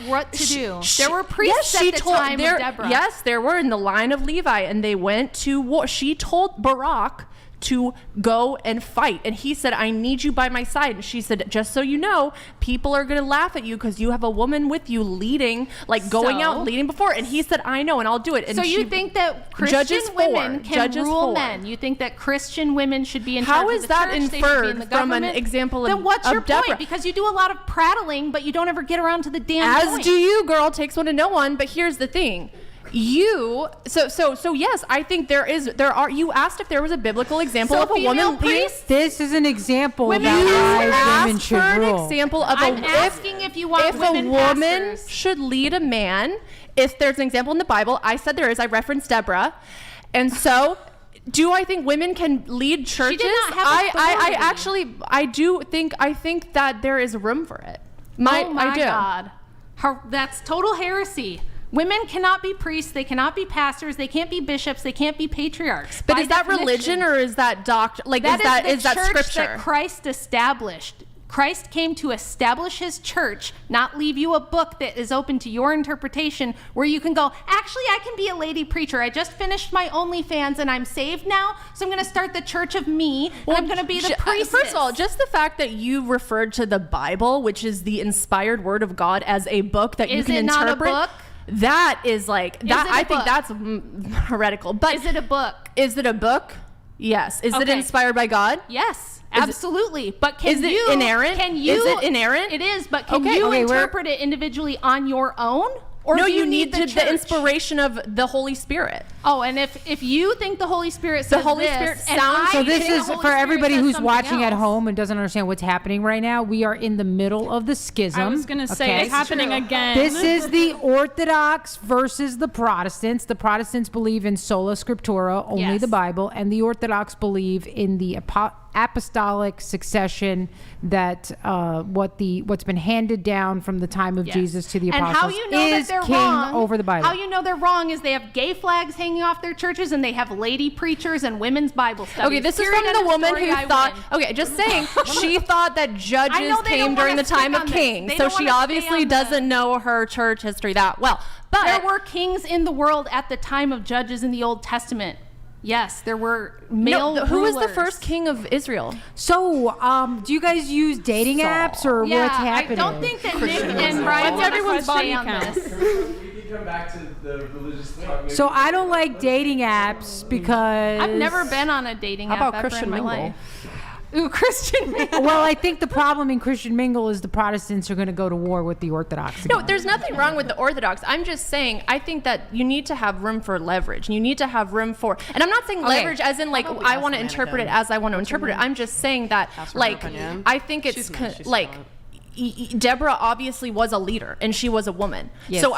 what to do? There were priests at the time of Deborah. Yes, there were in the line of Levi, and they went to war. She told Barak to go and fight, and he said, I need you by my side. And she said, just so you know, people are going to laugh at you because you have a woman with you leading, like going out leading before. And he said, I know, and I'll do it. And so you think that Christian women can rule men? You think that Christian women should be in charge of the church? How is that inferred from an example of Deborah? Then what's your point? Because you do a lot of prattling, but you don't ever get around to the damn point. As do you, girl. Takes one to know one. But here's the thing. So yes, I think there are. You asked if there was a biblical example of a woman priest. This is an example of why women should rule. I'm asking if you want women a woman pastors. Should lead a man. If there's an example in the Bible, I said there is. I referenced Deborah, and so. Do I think women can lead churches? She did not have authority. I think that there is room for it. I do. God. That's total heresy. Women cannot be priests, they cannot be pastors, they can't be bishops, they can't be patriarchs. But is that religion or is that doctrine? Like, is that scripture? That Christ established. Christ came to establish his church, not leave you a book that is open to your interpretation where you can go, actually, I can be a lady preacher. I just finished my OnlyFans and I'm saved now, so I'm going to start the church of me, and I'm going to be the priestess. First of all, just the fact that you referred to the Bible, which is the inspired word of God, as a book that you can interpret. Is it not a book? That is like that. I think that's heretical. But is it a book? Is it a book? Yes. Is it inspired by God? Yes. Absolutely. But is it inerrant? Is it inerrant? It is, but can you interpret it individually on your own? Or no, do you need the inspiration of the Holy Spirit. Oh, and if you think the Holy Spirit says So this is for everybody who's watching at home and doesn't understand what's happening right now. We are in the middle of the schism. I was going to say it's happening again. This is the Orthodox versus the Protestants. The Protestants believe in sola scriptura, only the Bible, and the Orthodox believe in the apostolic succession, that what's been handed down from the time of Jesus to the apostles, and how you know is that they're king wrong, over the Bible. How you know they're wrong is they have gay flags hanging off their churches, and they have lady preachers and women's Bible studies. Okay, this is from the woman who thought. Okay, just saying, she thought that judges came during the time of kings, so she obviously doesn't know her church history that well. But there were kings in the world at the time of Judges in the Old Testament. Yes, there were male who was the rulers. first king of Israel? So, do you guys use dating apps or Yeah, what's happening? I don't think that Nick and Brian What's want everyone's to body on count? this. We can come back to the religious talk. So I don't like dating apps because I've never been on a dating How app about ever Christian in my Mingle? life. Ooh, Christian Mingle. Well, I think the problem in Christian Mingle is the Protestants are going to go to war with the Orthodox. No, there's nothing wrong with the Orthodox. I'm just saying, I think that you need to have room for leverage. You need to have room for, and I'm not saying leverage as in like I want to interpret it as I want to interpret it. I'm just saying that like I think it's like. Deborah obviously was a leader and she was a woman. Yes. So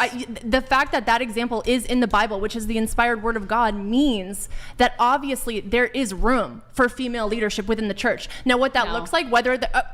the fact that that example is in the Bible, which is the inspired word of God, means that obviously there is room for female leadership within the church. Now what that looks like, whether the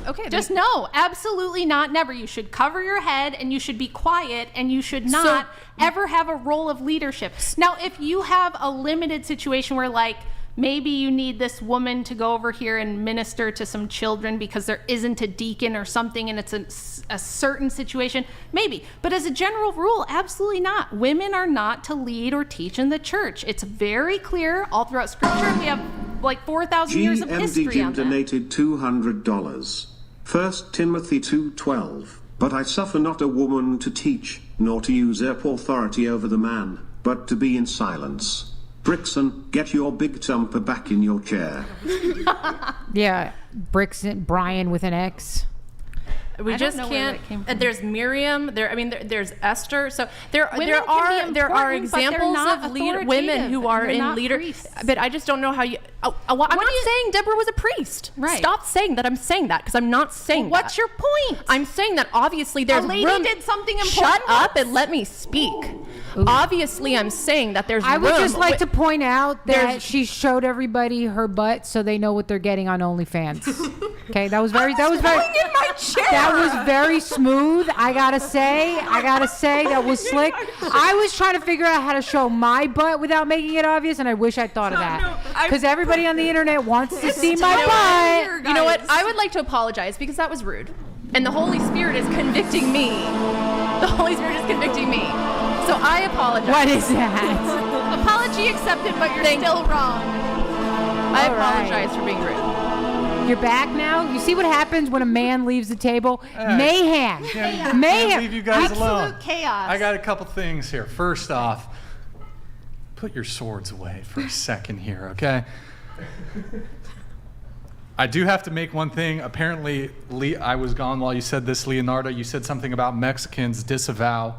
okay, Just no, absolutely not, never. You should cover your head and you should be quiet and you should not ever have a role of leadership. Now, if you have a limited situation where like, maybe you need this woman to go over here and minister to some children because there isn't a deacon or something and it's a certain situation, maybe. But as a general rule, absolutely not. Women are not to lead or teach in the church. It's very clear all throughout Scripture. We have like 4,000 years of history GMD on that. donated $200. 1 Timothy 2:12. But I suffer not a woman to teach, nor to usurp authority over the man, but to be in silence. Brixan, get your big thumper back in your chair. Yeah, Brixan, Brian with an X. We just can't. There's Miriam. There's Esther. So there are important, examples but they're of not women who are they're in not leader. priests. But I just don't know how you. I'm not saying Deborah was a priest. Right. Stop saying that. I'm saying that because I'm not saying. What's that. your point? I'm saying that obviously there's A lady room. did something important. Shut up and let me speak. Obviously, I'm saying that there's. I would room. just like to point out that There's- she showed everybody her butt so they know what they're getting on OnlyFans. Okay, that was very in my chair. that was very smooth. I gotta say that was slick. I was trying to figure out how to show my butt without making it obvious, and I wish I'd thought of that because everybody on the internet wants to see my butt. You know what? I would like to apologize because that was rude. And the Holy Spirit is convicting me. The Holy Spirit is convicting me. So I apologize. What is that? Apology accepted, but you're still wrong. I apologize for being rude. You're back now. You see what happens when a man leaves the table? Mayhem. Can't Mayhem. leave you guys alone. Absolute chaos. I got a couple things here. First off, put your swords away for a second here, okay? I do have to make one thing. Apparently, I was gone while you said this, Leonardo. You said something about Mexicans disavow.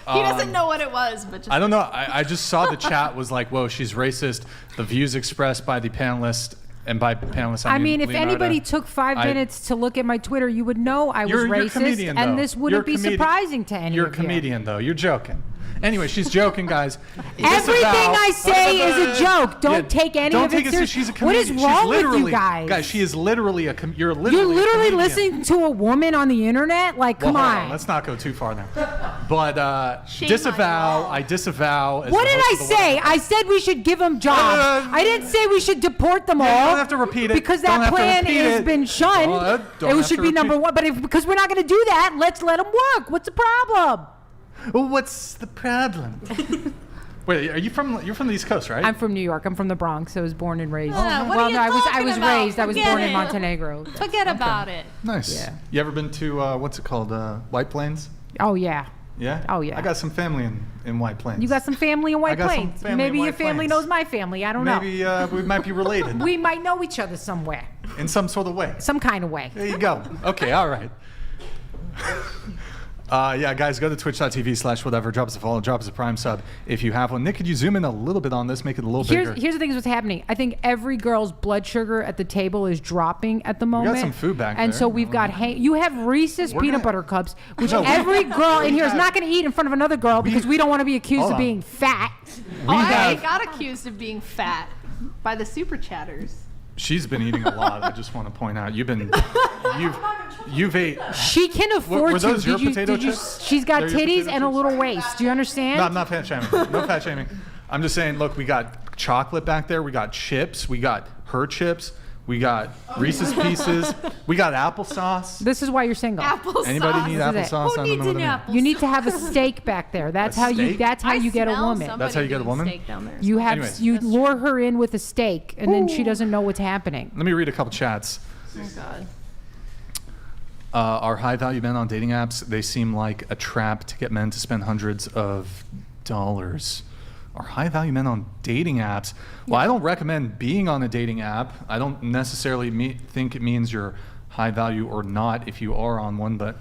He doesn't know what it was, but just I don't know. I just saw the chat was like, whoa, she's racist. The views expressed by the panelist, and by panelists, I mean, if Leonardo. anybody took 5 minutes to look at my Twitter, you would know I was You're a racist, comedian, and though. this wouldn't You're a be surprising to any You're a of you. comedian, though. You're joking. Anyway, she's joking, guys. Everything I say is a joke. Don't take any don't of take it seriously. seriously. She's a What comedian. is wrong she's literally, with you guys? Guys, she is literally You're a literally comedian. listening to a woman on the internet? Like, Well, come hold on. Let's not go too far now. But Shame disavow. on I disavow. As What the did host I of the say? Whatever. I said we should give them jobs. I didn't say we should deport them all. You don't have to repeat it. Because Don't that have to plan repeat has it. been shunned. Don't It have should to be repeat- number one. But because we're not going to do that, let's let them work. What's the problem? Well, what's the problem? Wait, you're from the East Coast, right? I'm from New York. I'm from the Bronx. I was born and raised. what are well, you no, I was talking about? raised. I was Forget born in it. Montenegro. forget about it. Nice. Yeah. You ever been to what's it called? White Plains? Oh yeah. Yeah. Oh, yeah. I got some family in White Plains. You got some family in I White got some Plains. family Maybe in your White family Plains. knows my family. I don't know. Maybe we might be related We might know each other somewhere, in some sort of way. some kind of way. There you go. Okay, all right. Yeah, guys, go to twitch.tv/whatever. Drop us a follow. Drop us a Prime sub if you have one. Nick, could you zoom in a little bit on this? Make it a little bigger. Here's the thing is what's happening. I think every girl's blood sugar at the table is dropping at the moment. some food back and there. so we've got you have Reese's We're peanut gonna- butter cups, which No, we- every girl in we here is have- not going to eat in front of another girl because we don't want to be accused Hold of on. being fat. I got accused of being fat by the super chatters. She's been eating a lot. I just want to point out you've ate. She can afford were those to. your Did you, potato did you, chips? she's got They're your titties potato and a chips? little waist. Do you understand? No, I'm not fat shaming. No fat shaming. I'm just saying. Look, we got chocolate back there. We got chips. We got her chips. We got Reese's Pieces. We got applesauce. This is why you're single. Applesauce. Anybody need This is it. applesauce? I don't know what I mean. You need to have a steak back there. That's how you. steak? That's how you get a woman. That's how you get a woman? You have Anyways. you lure her in with a steak, and then she doesn't know what's happening. Let me read a couple chats. Oh God. Are high-value men on dating apps? They seem like a trap to get men to spend hundreds of dollars. Are high-value men on dating apps? Well, I don't recommend being on a dating app. I don't necessarily think it means you're high value or not if you are on one, but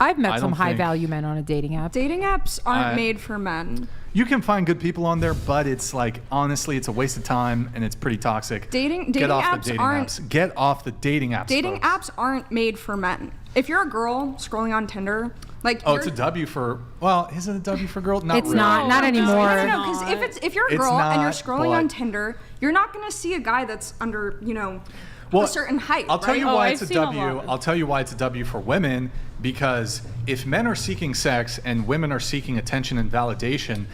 I've met I some don't think- high-value men on a dating app. Dating apps aren't I- made for men. You can find good people on there, but it's like, honestly, it's a waste of time and it's pretty toxic. Dating Get off apps the dating aren't- apps. Get off the dating apps. Dating folks. apps aren't made for men. If you're a girl scrolling on Tinder, like Oh, you're, it's a W for, well, is it a W for girl? Not It's really. not anymore. No, because if you're a It's girl and you're not, scrolling on but- Tinder, you're not gonna see a guy that's under, Well, a certain height. I'll tell right? you why it's a W. I'll tell you why it's a W for women, because if men are seeking sex and women are seeking attention and validation,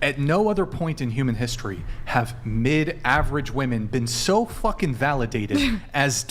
at no other point in human history have mid-average women been so fucking validated as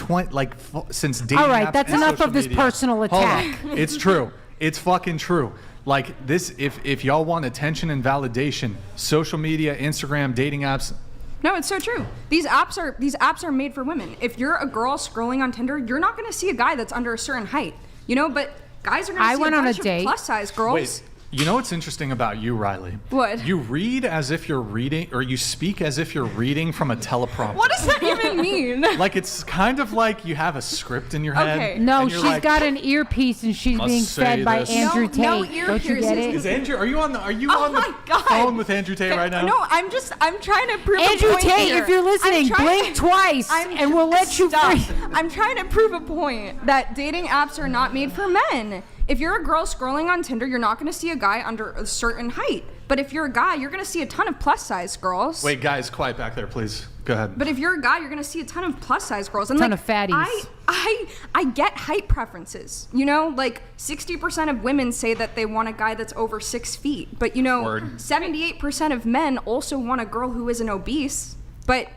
since dating All right, apps that's and enough social of this media. personal Hold on. attack. It's true. It's fucking true. Like this, if y'all want attention and validation, social media, Instagram, dating apps. No, it's so true. These apps are made for women. If you're a girl scrolling on Tinder, you're not gonna see a guy that's under a certain height. But guys are gonna I see went a on a bunch of date. plus size girls. Wait, you know what's interesting about you, Riley? What? You read as if you're reading, or you speak as if you're reading from a teleprompter. What does that even mean? Like it's kind of like you have a script in your head. Okay. No, and she's you're like, got an earpiece and she's Must being say fed by this. Andrew No Tate. Don't you ear get piercings. it? Is Andrew? Are you on the my God. phone with Andrew Tate right now? No, I'm trying to prove Andrew a point Tate, here. if you're listening, I'm trying blink twice and we'll let you Stop. free. I'm trying to prove a point that dating apps are not made for men. If you're a girl scrolling on Tinder, you're not going to see a guy under a certain height. But if you're a guy, you're going to see a ton of plus size girls. Wait, guys, quiet back there, please. Go ahead. But if you're a guy, you're going to see a ton of plus size girls. And Ton like, of fatties. I get height preferences. Like 60% of women say that they want a guy that's over 6 feet. But Word. 78% of men also want a girl who isn't obese. But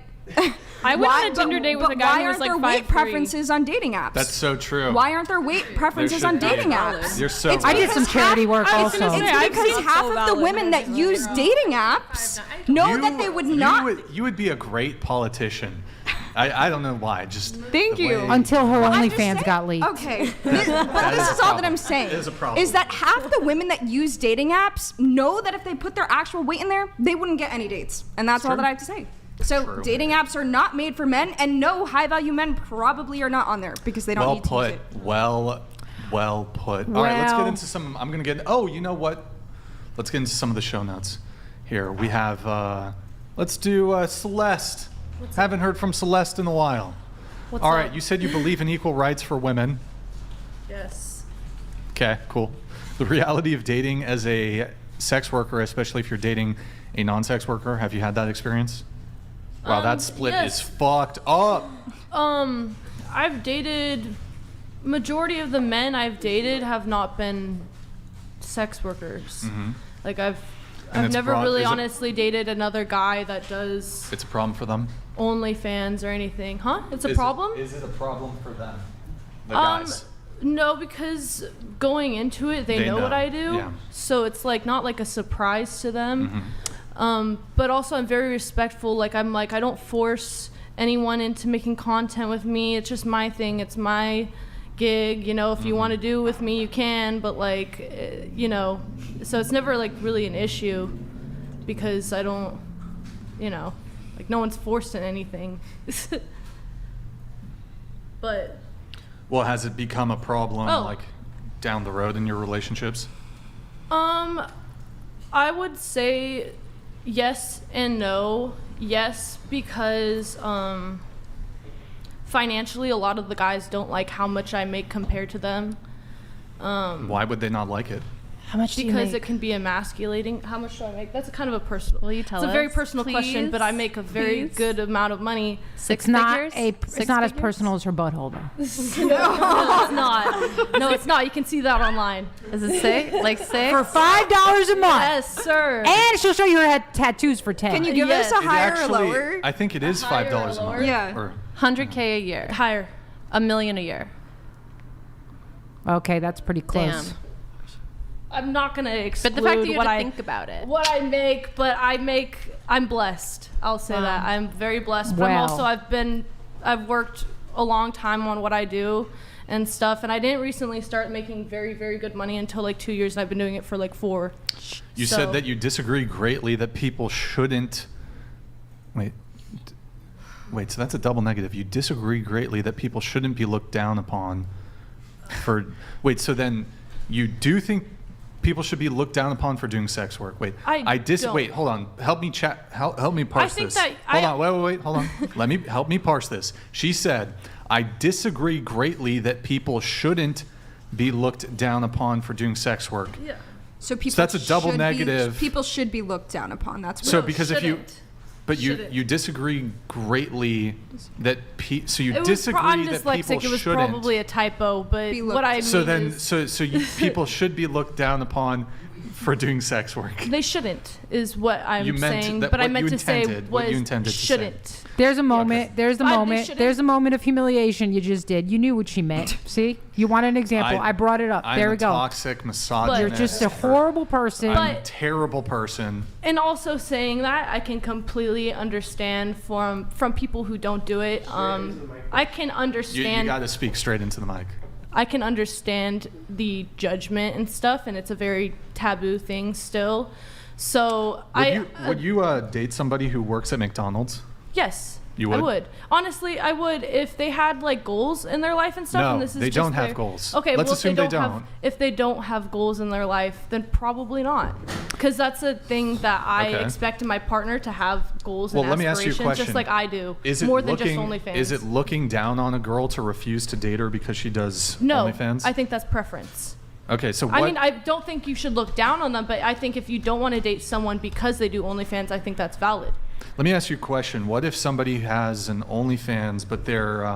I went on a Tinder date with a guy who was like why aren't there weight 5'3". preferences on dating apps? That's so true. Why aren't there weight preferences should on be. dating apps? You're so It's I did because some charity work I was also. gonna say, It's I've because seen half so of the valid. women that use dating apps know that they would not. You would be a great politician. I don't know why. Just Thank the you. way- Until her I'm just OnlyFans saying- got leaked. Okay, but this is all that problem. I'm saying. It is a problem. Is that half the women that use dating apps know that if they put their actual weight in there, they wouldn't get any dates, and that's all True. that I have to say. So True. dating apps are not made for men, and no high-value men probably are not on there because they don't Well need to put. use it. Well put. All right, let's get Well. into some. I'm gonna get. Oh, you know what? Let's get into some of the show notes. Here we have. Let's do Celeste. Haven't heard from Celeste in a while. What's All up? right, you said you believe in equal rights for women. Yes. Okay, cool. The reality of dating as a sex worker, especially if you're dating a non-sex worker, have you had that experience? Wow, that split yes. is fucked up. I've dated. Majority of the men I've dated have not been sex workers. Like And I've it's never broad- really is it- honestly dated another guy that does It's a problem for them. OnlyFans or anything. Huh? It's a Is problem? Is it a problem for them? The guys. No, because going into it, they know what I do. yeah. So it's like not like a surprise to them. But also I'm very respectful. Like I don't force anyone into making content with me. It's just my thing. It's my gig. If you want to do with me, you can. But so it's never like really an issue because I don't, like no one's forced in anything. But. Well, has it become a problem Oh. like down the road in your relationships? I would say yes and no. Yes, because financially, a lot of the guys don't like how much I make compared to them. Why would they not like it? How much do you because make? it can be emasculating. How much do I make? That's kind of a personal. Will you tell us? It's a very personal question, but I please? make a very Please? good amount of money. Six It's not figures? it's Six not as figures? personal as her butthole, though. No, it's not. No, it's not. You can see that online. Does it say like 6? For $5 a month. Yes, sir. And she'll show you her tattoos for 10. Can you give us a It higher actually, or lower? I think it is higher or $5 a lower? month. Yeah. Or 100K a year. Higher. $1 million a year. Okay, that's pretty close. Damn. I'm not gonna exclude But the fact that you what had to I think about it. what I make, but I'm blessed. I'll say that I'm very blessed. But Wow. I'm also I've worked a long time on what I do and stuff, and I didn't recently start making very, very good money until like 2 years, and I've been doing it for like 4. you So- said that you disagree greatly that people shouldn't. Wait, so that's a double negative. You disagree greatly that people shouldn't be looked down upon for. Wait, so then you do think people should be looked down upon for doing sex work? Wait, don't. Wait, hold on. Help me help me parse think this. that Hold on. Wait. Hold on. Help me parse this. She said, "I disagree greatly that people shouldn't be looked down upon for doing sex work." Yeah. So people. that's a double should negative. People should be looked down upon. That's what. So because if you, shouldn't. but Shouldn't. you disagree greatly that so you It was disagree I'm that dyslexic. people It was shouldn't. probably a typo, but Be what I mean So then, is people should be looked down upon for doing sex work. they shouldn't is what I'm You meant saying. that- But I what meant you to say intended- was what you intended to say. shouldn't. There's a moment. There's the They moment. shouldn't. There's a moment of humiliation you just did. You knew what she meant. See? You wanted an example. I brought it up. I'm there a we go. toxic misogynist. You're just a horrible person. I'm a terrible person. And also saying that, I can completely understand from people who don't do it. I can You understand. got to speak straight into the mic. I can understand the judgment and stuff, and it's a very taboo thing still. So Would you date somebody who works at McDonald's? Yes. You would? I would. Honestly, I would if they had like goals in their life and stuff. No, and this is they just don't have their- goals. Okay, Let's well, assume if they they don't. don't. If they don't have goals in their life, then probably not. Because that's a thing that I Okay. expect in my partner to have goals Well, and let me ask you a aspirations, question. just like I do. Is it more looking, than just OnlyFans. Is it looking down on a girl to refuse to date her because she does No, OnlyFans? I think that's preference. Okay, so what? I mean, I don't think you should look down on them, but I think if you don't want to date someone because they do OnlyFans, I think that's valid. Let me ask you a question. What if somebody has an OnlyFans, but they're,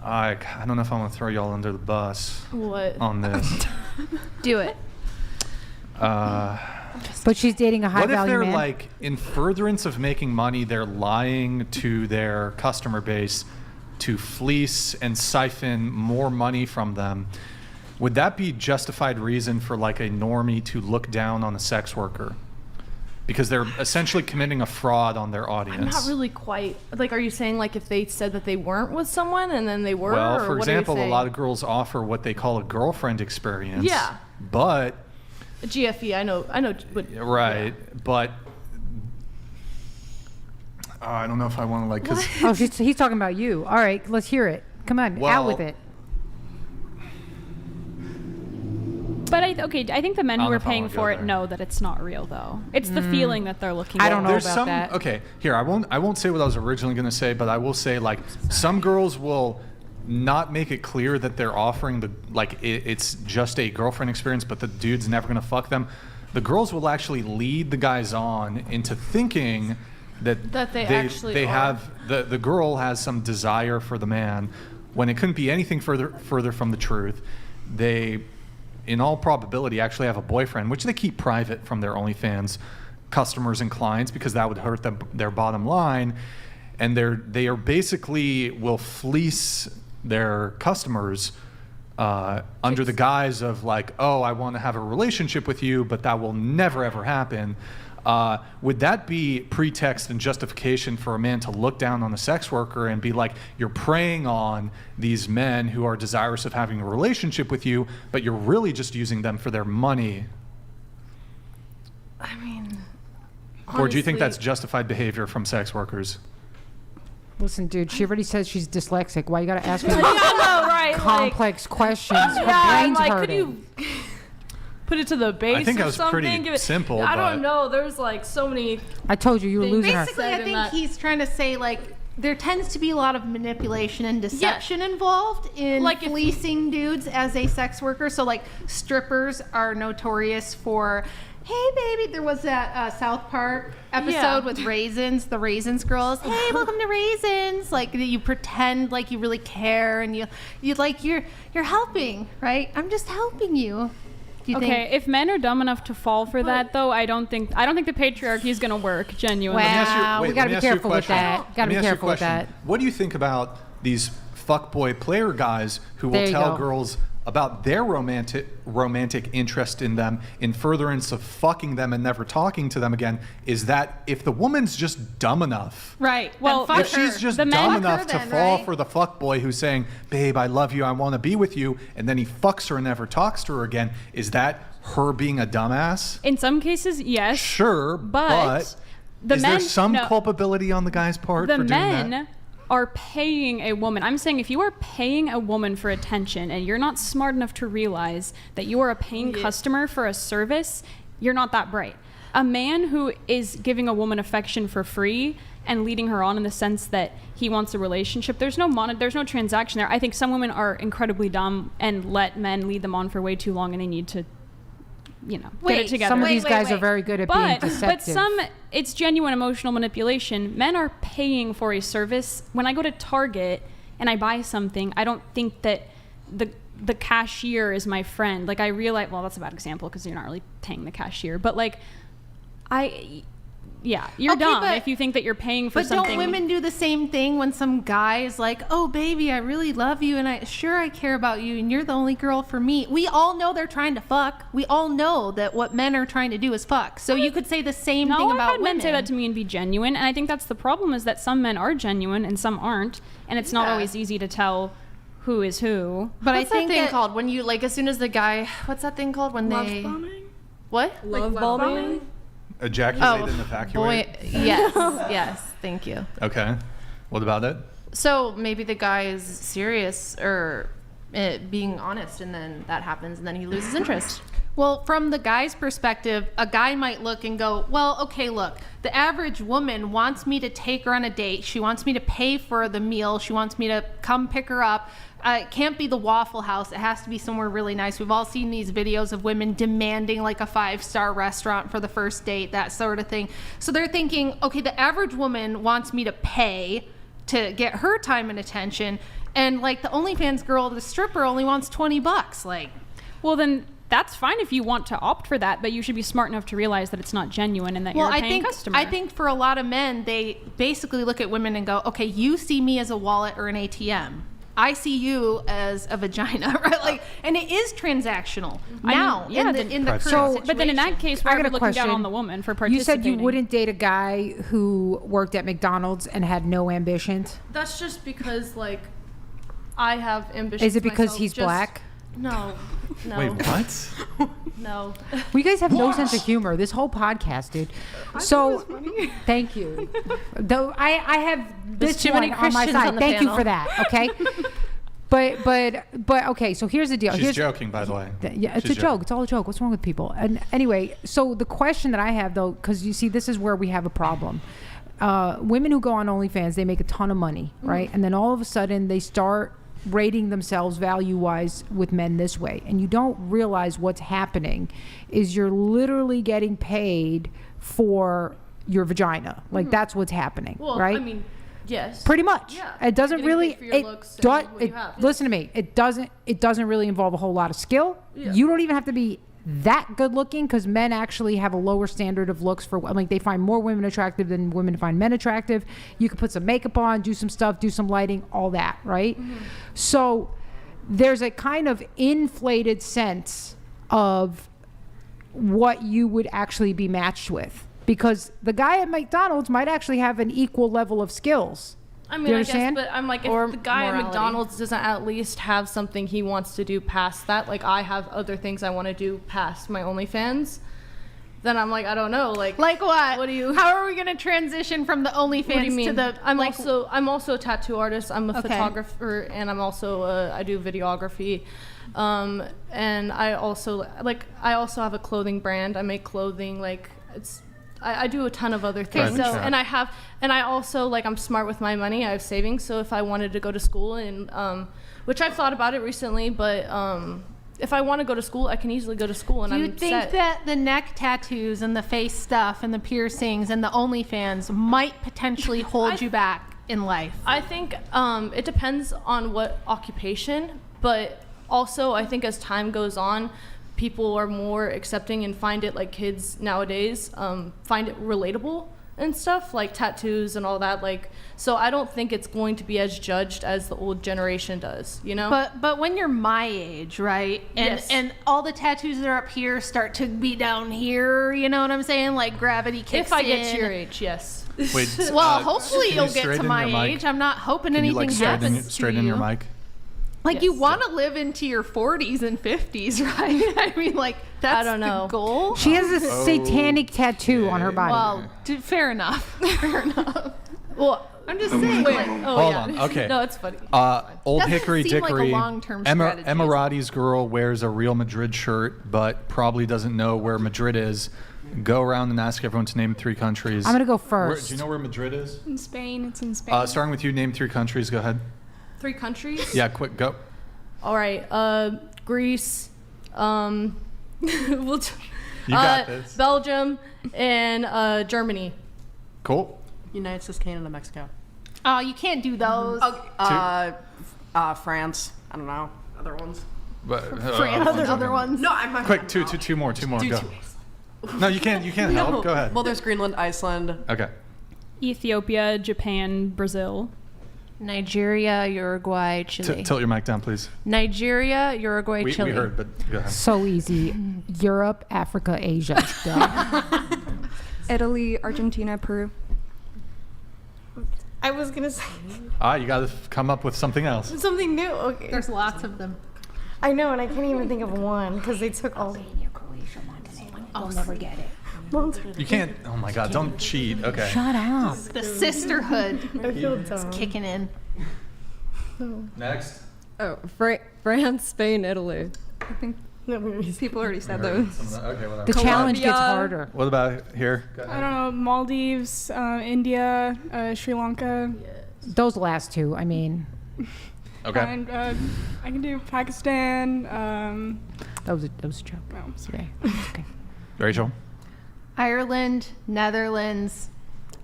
I don't know if I want to throw y'all under the bus What? on this. Do it. But she's dating a high What if value they're man. like, in furtherance of making money, they're lying to their customer base to fleece and siphon more money from them? Would that be justified reason for like a normie to look down on a sex worker? Because they're essentially committing a fraud on their audience. I'm not really quite like. Are you saying like if they said that they weren't with someone and then they were? Well, or for what are you example, a saying? lot of girls offer what they call a girlfriend experience. Yeah. But GFE, I know. But right, but I don't know if I want to like. Cause Oh, he's talking about you. All right, let's hear it. Come on, out Well- with it. But I think the men I who don't know are if I paying wanna go for it there. know that it's not real, though. It's the feeling that they're looking for. I don't know There's about some, that. Okay, here I won't say what I was originally going to say, but I will say like some girls will not make it clear that they're offering it's just a girlfriend experience, but the dude's never going to fuck them. The girls will actually lead the guys on into thinking that they actually are. have the girl has some desire for the man when it couldn't be anything further from the truth. They, in all probability, actually have a boyfriend, which they keep private from their OnlyFans customers and clients because that would hurt their bottom line. And they are basically will fleece their customers under the guise of like, oh, I want to have a relationship with you, but that will never ever happen. Would that be pretext and justification for a man to look down on a sex worker and be like, you're preying on these men who are desirous of having a relationship with you, but you're really just using them for their money? I mean, Or do you think honestly- that's justified behavior from sex workers? Listen, dude, she already says she's dyslexic. Why you gotta ask her Yeah, I know, right? complex questions? Her Yeah, I'm brain's like, hurting. could you put it to the base? I think or that was something? pretty Give it- simple, I but- don't know. There's like so many. I told you were losing her. Basically, I think he's trying to say like there tends to be a lot of manipulation and deception involved in Like if- fleecing dudes as a sex worker. So like strippers are notorious for, hey baby, there was that South Park episode with Raisins, the Raisins girls. Hey, welcome to Raisins. Like you pretend like you really care and you like you're helping, right? I'm just helping you. Do you Okay, think? if men are dumb enough to fall for that, though, I don't think the patriarchy is gonna work. Genuinely. Let me ask you- Wow, wait, we gotta let me be ask you a careful with question. that. Let Gotta me be ask you a careful with question. that. What do you think about these fuckboy player guys who There will you tell go. girls about their romantic interest in them in furtherance of fucking them and never talking to them again? Is that if the woman's just dumb enough, Right. Well, if she's just dumb enough to fall for the fuckboy who's saying, babe, I love you, I want to be with you, and then he fucks her and never talks to her again, is that her being a dumbass? in some cases, yes. Sure, but the is men, there some no, culpability on the guy's part the for doing men that? are paying a woman. I'm saying if you are paying a woman for attention and you're not smart enough to realize that you are a paying customer for a service, you're not that bright. A man who is giving a woman affection for free and leading her on in the sense that he wants a relationship, there's no transaction there. I think some women are incredibly dumb and let men lead them on for way too long, and they need to, get it together. Some of these guys are very good at being deceptive. But it's genuine emotional manipulation. Men are paying for a service. When I go to Target and I buy something, I don't think that the cashier is my friend. Like I realize, well, that's a bad example because you're not really paying the cashier. But like, you're Okay, dumb but- if you think that you're paying for But something. don't women do the same thing when some guy is like, oh baby, I really love you and I care about you and you're the only girl for me. We all know they're trying to fuck. We all know that what men are trying to do is fuck. So you could say the same thing I've about had women. men say that to me and be genuine, and I think that's the problem, is that some men are genuine and some aren't, and it's not always easy to tell who is who. But I what's think that thing that- called when you as soon as the guy, what's that thing called when Love they bombing? what? Love bombing? Ejaculate and evacuate? Yes, thank you. Okay. What about it? So maybe the guy is serious or being honest, and then that happens, and then he loses interest. Well, from the guy's perspective, a guy might look and go, well, okay, look, the average woman wants me to take her on a date. She wants me to pay for the meal. She wants me to come pick her up. It can't be the Waffle House. It has to be somewhere really nice. We've all seen these videos of women demanding like a 5-star restaurant for the first date, that sort of thing. So they're thinking, okay, the average woman wants me to pay to get her time and attention. And like the OnlyFans girl, the stripper only wants $20. Like, well, then that's fine if you want to opt for that, but you should be smart enough to realize that it's not genuine and that you're a paying customer. I think for a lot of men, they basically look at women and go, okay, you see me as a wallet or an ATM. I see you as a vagina, right? Like, and it is transactional now in the current situation. But then in that case, I we're got a looking question. down on the woman for You participating. said you wouldn't date a guy who worked at McDonald's and had no ambitions. That's just because like I have ambitions. Is it because myself. he's black? No. Wait, what? No. Well, you guys have no sense of humor. This whole podcast, dude. So, thank you. Though I have There's this too many one on my Christians side. on the Thank you panel. for that. Okay. But okay. So here's the deal. She's Here's, joking, by the way. Yeah, it's She's a joke. It's all a joke. What's wrong with people? And anyway, so the question that I have though, because you see, this is where we have a problem. Women who go on OnlyFans, they make a ton of money, right? And then all of a sudden they start rating themselves value-wise with men this way, and you don't realize what's happening is you're literally getting paid for your vagina. Like that's what's happening, Well, right? I mean, yes. Pretty much. Yeah. It doesn't You're getting really. paid for your It looks and do, what you it, have. listen to me. It doesn't really involve a whole lot of skill. Yeah. You don't even have to be that good looking, because men actually have a lower standard of looks for, like, they find more women attractive than women find men attractive. You can put some makeup on, do some stuff, do some lighting, all that, right? Mm-hmm. So there's a kind of inflated sense of what you would actually be matched with, because the guy at McDonald's might actually have an equal level of skills. I mean, you I guess, understand? but I'm like, if Or the guy morality. at McDonald's doesn't at least have something he wants to do past that, like I have other things I want to do past my OnlyFans, then I'm like, I don't know, like what? What do you? How are we gonna transition from the OnlyFans What do you mean? to the? I'm also a tattoo artist. I'm a Okay. photographer, and I'm also I do videography, and I also have a clothing brand. I make clothing, like it's I do a ton of other Go ahead, things. So, chat. and I also, like, I'm smart with my money. I have savings. So if I wanted to go to school, and which I've thought about it recently, but if I want to go to school, I can easily go to school, and Do you I'm think set. that the neck tattoos and the face stuff and the piercings and the OnlyFans might potentially hold you back in life? I think it depends on what occupation, but also I think as time goes on, people are more accepting and find it, like kids nowadays find it relatable and stuff, like tattoos and all that. Like, so I don't think it's going to be as judged as the old generation does, you know? But when you're my age, right? And Yes. and all the tattoos that are up here start to be down here, you know what I'm saying? Like gravity kicks If I get in. to your age, yes. Wait, Well, hopefully can you'll you get to straighten my your mic? age. I'm not hoping Can you anything like happens straighten to your you. mic? Like you want to live into your 40s and 50s, right? I mean, like that's don't know. the goal. She has a satanic tattoo on her body. Well, fair enough. Fair enough. Well, I'm just saying. Like, Hold on. Okay. No, it's funny. Old Doesn't Hickory seem like a Dickory. long-term Emma strategy. Emirati's girl wears a Real Madrid shirt, but probably doesn't know where Madrid is. Go around and ask everyone to name 3 countries. I'm gonna go Where, first. do you know where Madrid is? In Spain, it's in Spain. Starting with you, name 3 countries. Go ahead. 3 countries? Yeah, quick, go. All right. Greece. We'll You got this. Belgium and Germany. Cool. United States, Canada, Mexico. Oh, you can't do those. France. I don't know. Other ones. But, France and other ones. No, I'm Quick, two more. Go. No, you can't help. Go ahead. Well, there's Greenland, Iceland. Okay. Ethiopia, Japan, Brazil. Nigeria, Uruguay, Chile. Tilt your mic down, please. Nigeria, Uruguay, We Chile. heard, but go ahead. So easy. Europe, Africa, Asia. Done. Italy, Argentina, Peru. I was gonna say You got to come up with something else. something new. Okay. There's lots of them. I know, and I can't even think of one because they took all. I'll never get it. You can't. Oh my God! Don't cheat. Okay. Shut up. The sisterhood I feel is dumb. kicking in. Next. Oh, France, Spain, Italy. I think No, we- people already said those. Okay, whatever. The challenge gets Colombia. harder. What about here? Go I ahead. don't know, Maldives, India, Sri Lanka. Those last 2, I mean, Okay. And I can do Pakistan. that was a joke. Oh, sorry. Yeah. Okay. Rachel. Ireland, Netherlands.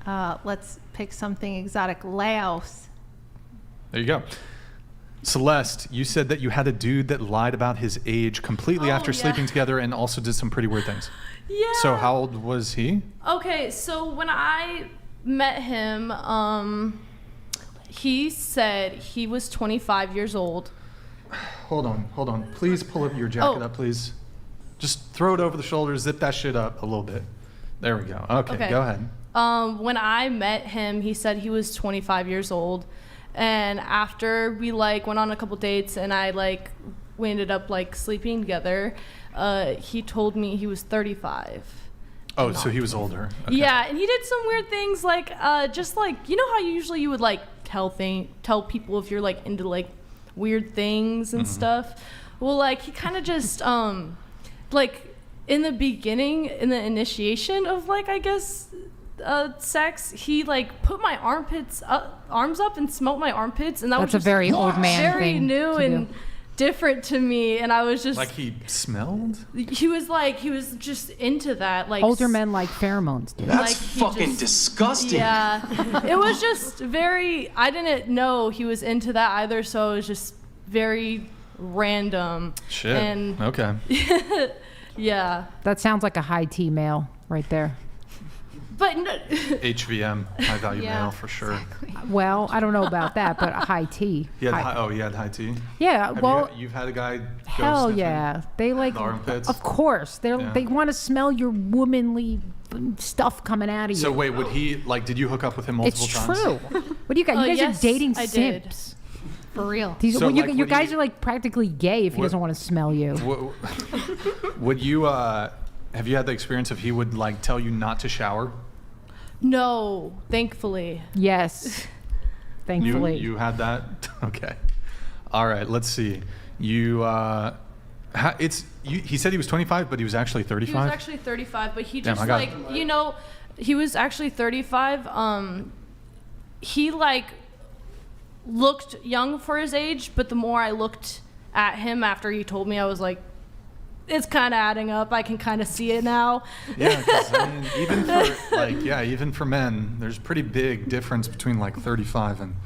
Let's pick something exotic. Laos. There you go. Celeste, you said that you had a dude that lied about his age completely after yeah. sleeping together and also did some pretty weird things. Yeah. So how old was he? Okay, so when I met him, he said he was 25 years old. Hold on. Please pull up your jacket Oh. up, please. Just throw it over the shoulders, zip that shit up a little bit. There we go. Okay, go ahead. When I met him, he said he was 25 years old. And after we went on a couple dates and we ended up sleeping together, he told me he was 35. Oh, so he was older. Okay. Yeah, and he did some weird things just you know how usually you would tell people if you're into weird things and stuff. Well, he kind of just in the beginning, in the initiation of I guess sex, he put my arms up and smelt my armpits, and that That's was a very old man very thing new to and do. different to me, and I was just he smelled? he was just into that Older men like pheromones, dude. That's fucking disgusting. Yeah, it was just very. I didn't know he was into that either, so it was just very random. Shit. And Okay. yeah, That sounds like a high T male right there. but no, HVM, high value Yeah, male for sure. Well, I don't know about that, but a high T. He had he had high T. Yeah, well, you've had a guy go hell sniffing yeah. They the armpits. of course. They want to smell your womanly stuff coming out of you. So wait, would he did you hook up with him multiple It's times? true. What do you guys? You guys yes, are dating I did. simps. For real. So, you would guys he- are practically gay if he What- doesn't want to smell you. Would you have you had the experience of he would tell you not to shower? no, thankfully. Yes. Thankfully. You had that? Okay. All right, let's see. He said he was 25, but he was actually 35? He was actually 35, but he Damn, just I got- He was actually 35. He like looked young for his age, but the more I looked at him after he told me, I was like, it's kind of adding up. I can kind of see it now. Yeah, 'cause, I mean, even for men, there's pretty big difference between like 35 and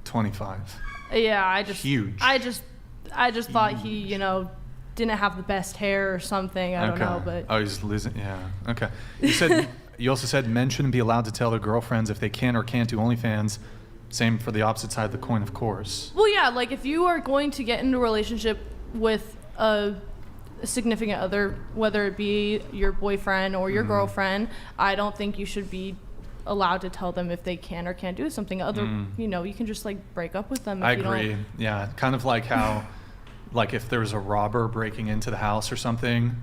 25. Yeah, I just thought he, you know, didn't have the best hair or something. I don't know, but he's losing. Yeah. Okay. You also said men shouldn't be allowed to tell their girlfriends if they can or can't do OnlyFans. Same for the opposite side of the coin, of course. Well, yeah, like if you are going to get into a relationship with a significant other, whether it be your boyfriend or your girlfriend, I don't think you should be allowed to tell them if they can or can't do something. You know, you can just like break up with them if I you agree. don't. Yeah, kind of like how, like if there's a robber breaking into the house or something,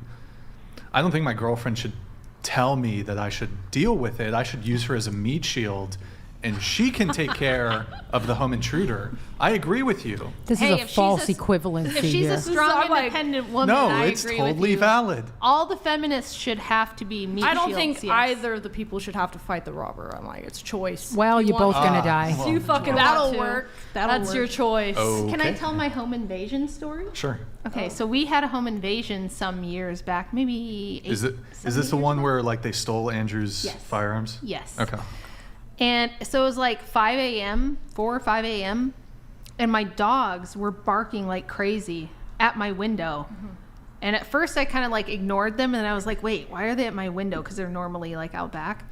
I don't think my girlfriend should tell me that I should deal with it. I should use her as a meat shield, and she can take care of the home intruder. I agree with you. This is a false equivalency If she's here. a strong, independent woman, No, I it's agree totally with you. valid. All the feminists should have to be meat I don't shields, think yes. either of the people should have to fight the robber. I'm like, it's choice. Well, you're both gonna die. well, You fucking That'll want to. work. That's your choice. Can I Okay. tell my home invasion story? Sure. Okay, so we had a home invasion some years back, maybe Is this the one where like they stole Andrew's Yes. firearms? Yes. Okay. And so it was like 4 or 5 a.m., and my dogs were barking like crazy at my window. And at first I kind of like ignored them, and I was like, wait, why are they at my window? Because they're normally like out back.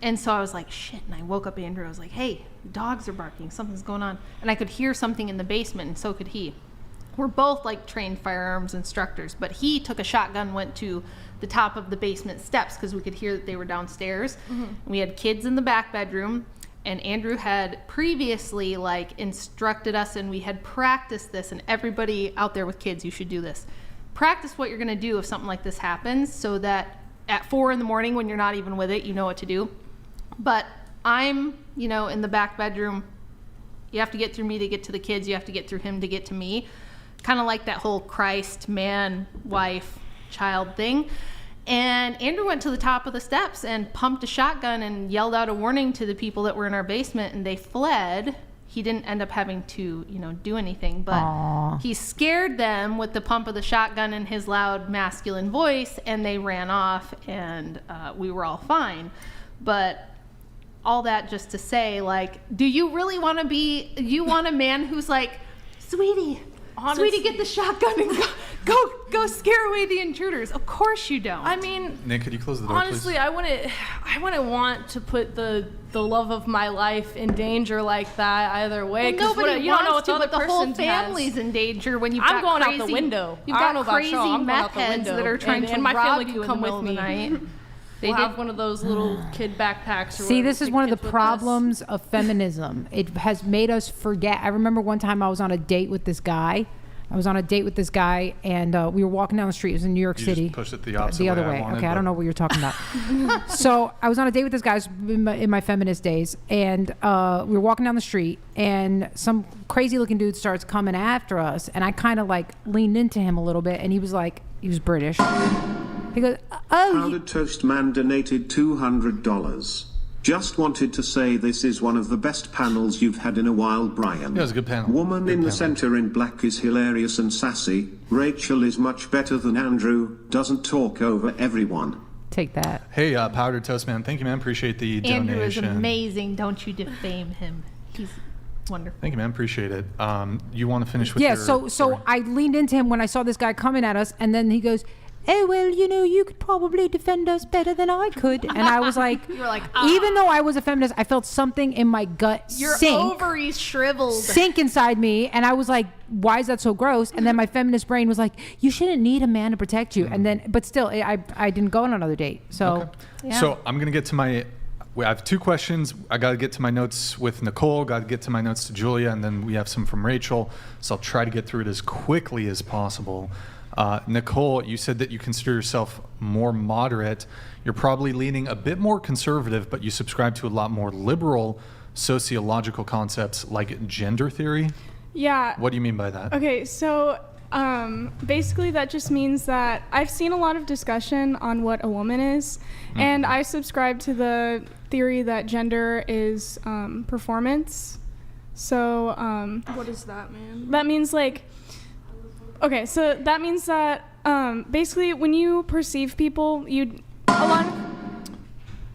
And so I was like, shit, and I woke up Andrew. I was like, hey, dogs are barking, something's going on. And I could hear something in the basement, and so could he. We're both like trained firearms instructors, but he took a shotgun, went to the top of the basement steps because we could hear that they were downstairs. We had kids in the back bedroom, and Andrew had previously like instructed us, and we had practiced this, and everybody out there with kids, you should do this. Practice what you're gonna do if something like this happens, so that at 4 a.m. when you're not even with it, you know what to do. But I'm, you know, in the back bedroom. You have to get through me to get to the kids. You have to get through him to get to me. Kind of like that whole Christ, man, wife, child thing. And Andrew went to the top of the steps and pumped a shotgun and yelled out a warning to the people that were in our basement, and they fled. He didn't end up having to, you know, do anything, but he scared them with the pump of the shotgun and his loud masculine voice, and they ran off, and we were all fine. But all that just to say, like, do you really want to be, you want a man who's like, sweetie, get the shotgun and go scare away the intruders? Of course you don't. I mean, Nick, could you close the door, honestly, please? I wouldn't want to put the love of my life in danger like that either way. Well, 'cause nobody you don't know wants what the to, other but the whole person family's has. in danger when you've I'm got going crazy, out the window. You've I don't know got about crazy y'all. I'm going meth out the heads window. that are trying and to my rob family you can in come the middle with of the me. night. They We'll did. have one of those little kid backpacks. Or See, whatever this to is take one of the kids with us. problems of feminism. It has made us forget. I remember one time I was on a date with this guy. And we were walking down the street. It was in New York City. Just pushed it the opposite other way I way. wanted, Okay, I don't but- know what you're talking about. So I was on a date with this guy in my feminist days, and we were walking down the street, and some crazy looking dude starts coming after us, and I kind of like leaned into him a little bit, and he was British. He goes, Powdered Toast Man donated $200. Just wanted to say this is one of the best panels you've had in a while, Brian. Yeah, it was a good panel. Woman Good in the panel. center in black is hilarious and sassy. Rachel is much better than Andrew, doesn't talk over everyone. Take that. Hey, Powdered Toast Man, thank you, man. Appreciate the Andrew is donation. amazing. Don't you defame him. He's wonderful. Thank you, man. Appreciate it. You want to finish with yeah. your So I leaned into him when I saw this guy coming at us, and then he goes, "Oh, well, you know, you could probably defend us better than I could." And I was like, You were like, even though I was a feminist, I felt something in my gut Your sink ovaries shriveled. inside me. And I was like, why is that so gross? And then my feminist brain was like, you shouldn't need a man to protect you. And then, but still, I didn't go on another date. So, Yeah. So I'm going to get to I have 2 questions. I got to get to my notes with Nicole, got to get to my notes to Julia, and then we have some from Rachel. So I'll try to get through it as quickly as possible. Nicole, you said that you consider yourself more moderate. You're probably leaning a bit more conservative, but you subscribe to a lot more liberal sociological concepts like gender theory. Yeah. What do you mean by that? Okay, so Basically, that just means that I've seen a lot of discussion on what a woman is, and I subscribe to the theory that gender is performance. So, what does that mean? That means like, okay, so that means that basically when you perceive people, a lot of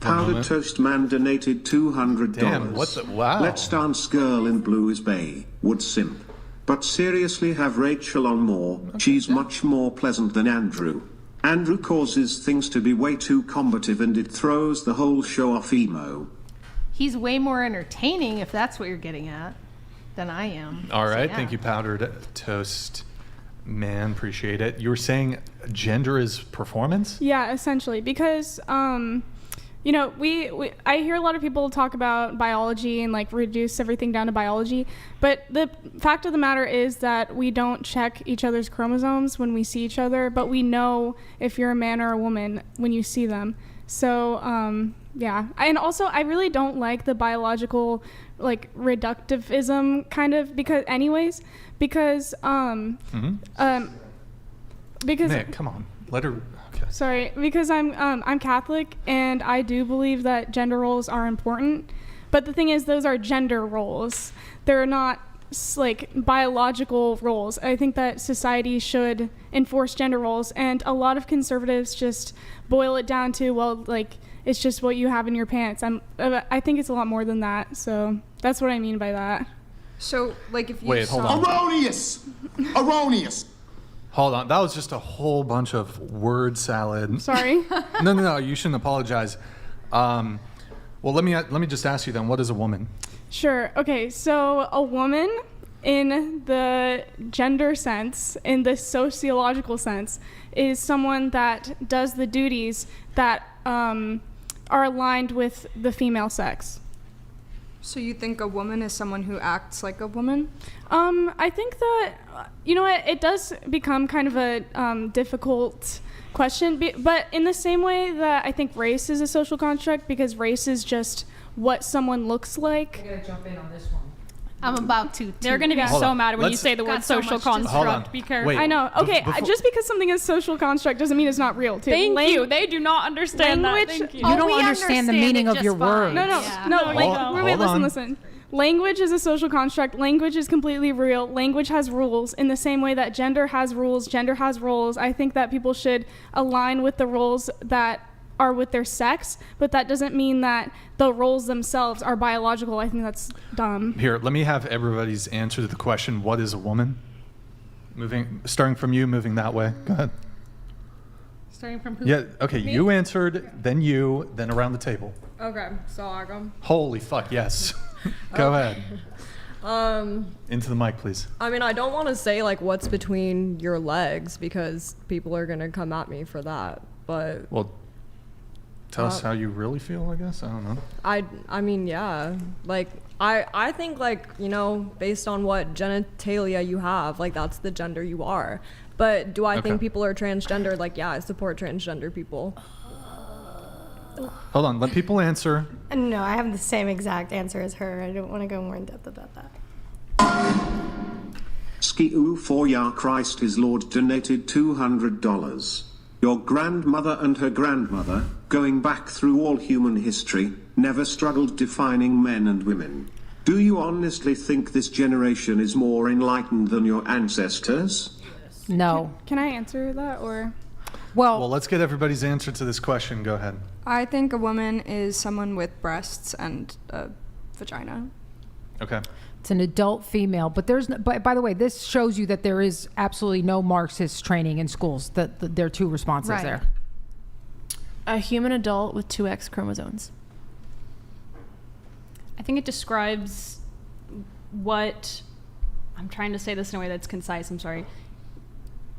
Powdered Toast Man donated $200. Damn, what the- wow. Let's Dance Girl in Blue is Bay, would simp. But seriously, have Rachel on more. She's much more pleasant than Andrew. Andrew causes things to be way too combative and it throws the whole show off emo. He's way more entertaining, if that's what you're getting at, than I am. All right, yeah. thank you, Powdered Toast Man. Appreciate it. You were saying gender is performance? Yeah, essentially, because you know, I hear a lot of people talk about biology and like reduce everything down to biology, but the fact of the matter is that we don't check each other's chromosomes when we see each other, but we know if you're a man or a woman when you see them. So yeah, and also I really don't like the biological like reductivism kind of because because Nick, come on, let her. Okay. Sorry, because I'm Catholic and I do believe that gender roles are important, but the thing is those are gender roles. They're not like biological roles. I think that society should enforce gender roles, and a lot of conservatives just boil it down to, well, like it's just what you have in your pants. I think it's a lot more than that. So that's what I mean by that. So like if you Wait, hold on. Erroneous! Erroneous! Hold on, that was just a whole bunch of word salad. Sorry. No, you shouldn't apologize. Well, let me just ask you then, what is a woman? Sure. Okay, so a woman in the gender sense, in the sociological sense, is someone that does the duties that are aligned with the female sex. So you think a woman is someone who acts like a woman? I think that, you know what, it does become kind of a difficult question, but in the same way that I think race is a social construct, because race is just what someone looks like. I gotta jump in on this one. I'm about to. They're going to be so mad when you say the word social construct. Be careful. Wait, I know. Okay, just because something is social construct doesn't mean it's not real, too. Thank you. They do not understand language, that. Thank you. You don't understand the meaning of your word. Wait, listen. Language is a social construct. Language is completely real. Language has rules in the same way that gender has rules. Gender has roles. I think that people should align with the roles that are with their sex, but that doesn't mean that the roles themselves are biological. I think that's dumb. Here, let me have everybody's answer to the question, what is a woman? Starting from you, moving that way. Go ahead. Starting from who? Yeah, okay, Me? you answered, then you, then around the table. Okay, so I go. Holy fuck, yes. Go ahead. Into the mic, please. I mean, I don't want to say like what's between your legs because people are gonna come at me for that. But well, tell us how you really feel. I guess I don't know. I mean, yeah. Like I think like, you know, based on what genitalia you have, like that's the gender you are. But do I think people are transgender? Like, yeah, I support transgender people. Hold on, let people answer. No, I have the same exact answer as her. I don't want to go more in depth about that. Ski-oo for Ya Christ is Lord donated $200. Your grandmother and her grandmother, going back through all human history, never struggled defining men and women. Do you honestly think this generation is more enlightened than your ancestors? No. Can I answer that or? Well, let's get everybody's answer to this question. Go ahead. I think a woman is someone with breasts and a vagina. Okay. It's an adult female, but there's. By the way, this shows you that there is absolutely no Marxist training in schools. That there are two responses there. A human adult with 2 X chromosomes. I think it describes what. I'm trying to say this in a way that's concise. I'm sorry.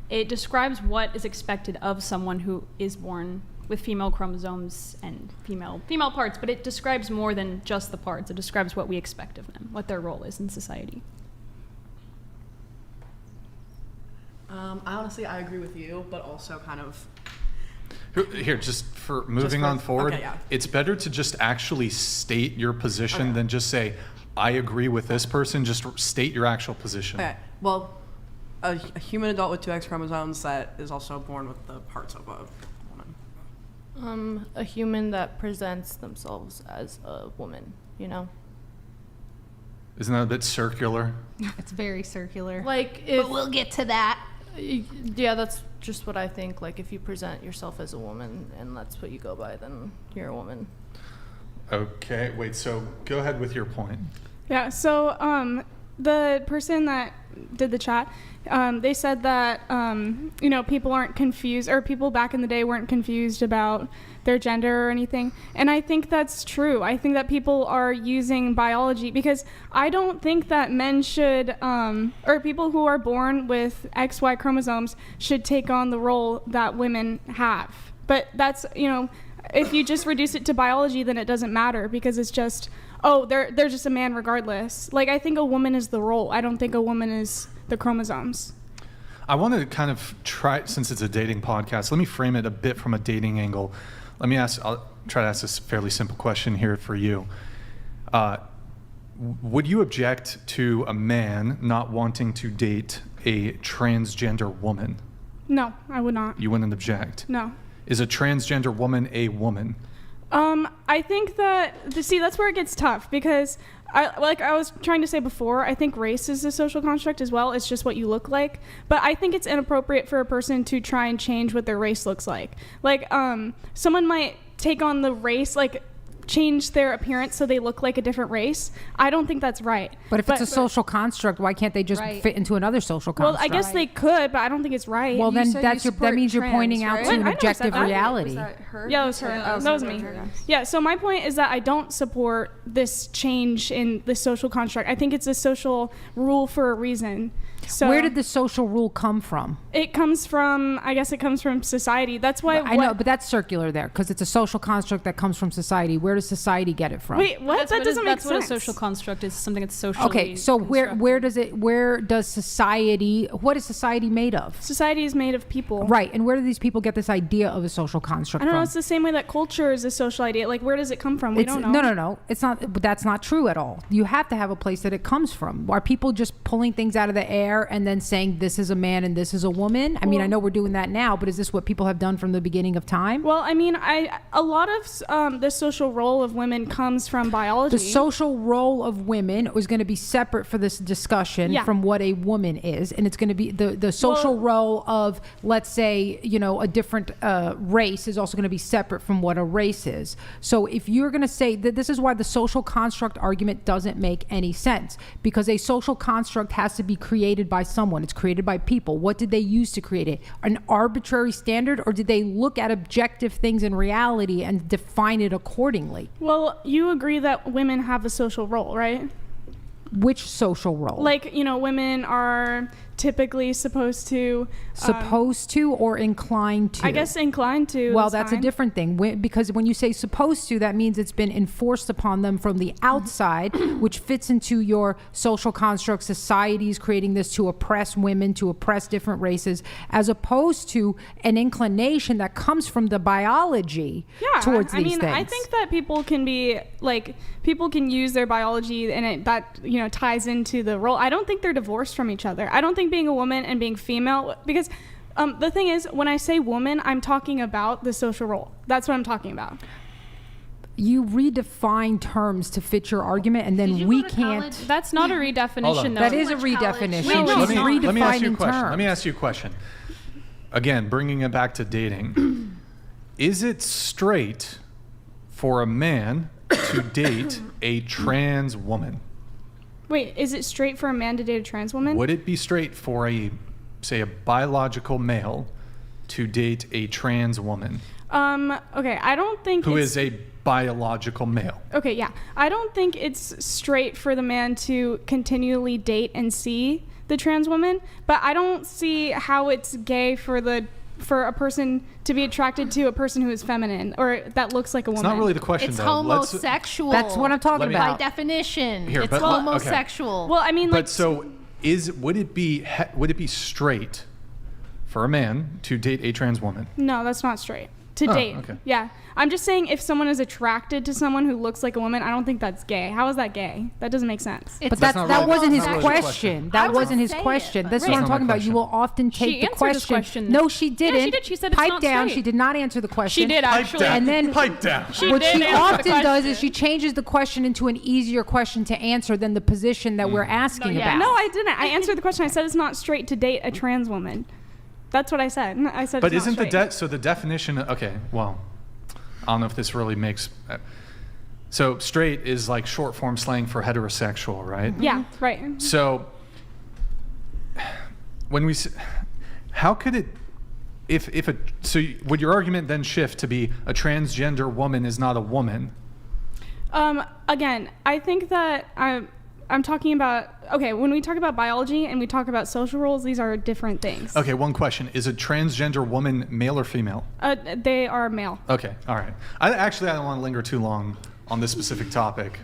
It describes what is expected of someone who is born with female chromosomes and female parts, but it describes more than just the parts. It describes what we expect of them, what their role is in society. Honestly, I agree with you, but also kind of... Here, just for moving on forward, okay, yeah. It's better to just actually state your position than just say, I agree with this person. Just state your actual position. Okay, well, a human adult with 2 X chromosomes that is also born with the parts of a woman. A human that presents themselves as a woman, you know? Isn't that a bit circular? It's very circular. Like, if, but we'll get to that. Yeah, that's just what I think. Like, if you present yourself as a woman and that's what you go by, then you're a woman. Okay, wait, so go ahead with your point. Yeah, so the person that did the chat, they said that, you know, people aren't confused, or people back in the day weren't confused about their gender or anything. And I think that's true. I think that people are using biology, because I don't think that men should, or people who are born with XY chromosomes should take on the role that women have. But that's, you know, if you just reduce it to biology, then it doesn't matter, because it's just, oh, they're just a man regardless. Like, I think a woman is the role. I don't think a woman is the chromosomes. I want to kind of try, since it's a dating podcast, let me frame it a bit from a dating angle. I'll try to ask this fairly simple question here for you. Would you object to a man not wanting to date a transgender woman? No, I would not. You wouldn't object? No. Is a transgender woman a woman? I think that, see, that's where it gets tough, because like I was trying to say before, I think race is a social construct as well. It's just what you look like. But I think it's inappropriate for a person to try and change what their race looks like. Like, someone might take on the race, like, change their appearance so they look like a different race. I don't think that's right. But if it's a social construct, why can't they just fit into another social construct? Well, I guess they could, but I don't think it's right. Well, then that means you're pointing out to an objective reality. Was that her? Yeah, it was her. That was me. Yeah, so my point is that I don't support this change in the social construct. I think it's a social rule for a reason. So where did the social rule come from? It comes from, I guess it comes from society. That's why I know, but that's circular there, because it's a social construct that comes from society. Where does society get it from? Wait, what? That doesn't make sense. That's what a social construct is, something that's socially Okay, so where does society, what is society made of? Society is made of people. Right, and where do these people get this idea of a social construct I don't from? know, it's the same way that culture is a social idea. Like, where does it come from? We don't know. No, it's not, but that's not true at all. You have to have a place that it comes from. Are people just pulling things out of the air and then saying this is a man and this is a woman? I mean, I know we're doing that now, but is this what people have done from the beginning of time? Well, I mean, a lot of the social role of women comes from biology. The social role of women is going to be separate for this discussion from what a woman is, and it's going to be the social role of, let's say, you know, a different race is also going to be separate from what a race is. So if you're going to say that, this is why the social construct argument doesn't make any sense, because a social construct has to be created by someone. It's created by people. What did they use to create it? An arbitrary standard, or did they look at objective things in reality and define it accordingly? Well, you agree that women have a social role, right? Which social role? Like, you know, women are typically supposed to or inclined to? I guess inclined to. Well, that's a different thing, because when you say supposed to, that means it's been enforced upon them from the outside, which fits into your social construct. Societies creating this to oppress women, to oppress different races, as opposed to an inclination that comes from the biology towards these things. I think that people can be like, people can use their biology, and that, you know, ties into the role. I don't think they're divorced from each other. I don't think being a woman and being female, because the thing is, when I say woman, I'm talking about the social role. That's what I'm talking about. You redefine terms to fit your argument, and then we can't. That's not a redefinition, though. That is a redefinition. Let me ask you a question. Let me ask you a question. Again, bringing it back to dating. Is it straight for a man to date a trans woman? Wait, is it straight for a man to date a trans woman? Would it be straight for a biological male to date a trans woman? Okay, I don't think who is a biological male. Okay, yeah. I don't think it's straight for the man to continually date and see the trans woman, but I don't see how it's gay for a person to be attracted to a person who is feminine or that looks like a woman. It's not really the question, it's though. Homosexual. That's what I'm talking about. By definition, Here, it's homosexual. Okay. Well, I mean, but so would it be straight for a man to date a trans woman? No, that's not straight. to Oh, date. okay. Yeah. I'm just saying if someone is attracted to someone who looks like a woman, I don't think that's gay. How is that gay? That doesn't make sense. But that wasn't his not really question. That wasn't his question. That's what I'm talking about. You will often take the question. No, she didn't. Yeah, she did. She said it's pipe not down. straight. She did not answer the question. She did, Pipe actually. down. And then Pipe down. what did she answer the often does question. is she changes the question into an easier question to answer than the position that we're asking about. No, I didn't. I answered the question. I said it's not straight to date a trans woman. That's what I said. I said But it's isn't not straight. so the definition? Okay, well, I don't know if this really makes. So straight is like short form slang for heterosexual, right? Yeah, right. So when we, how could it, would your argument then shift to be a transgender woman is not a woman? Again, I think that I'm talking about, okay, when we talk about biology and we talk about social roles, these are different things. Okay, one question. Is a transgender woman male or female? They are male. Okay, all right. I don't want to linger too long on this specific topic.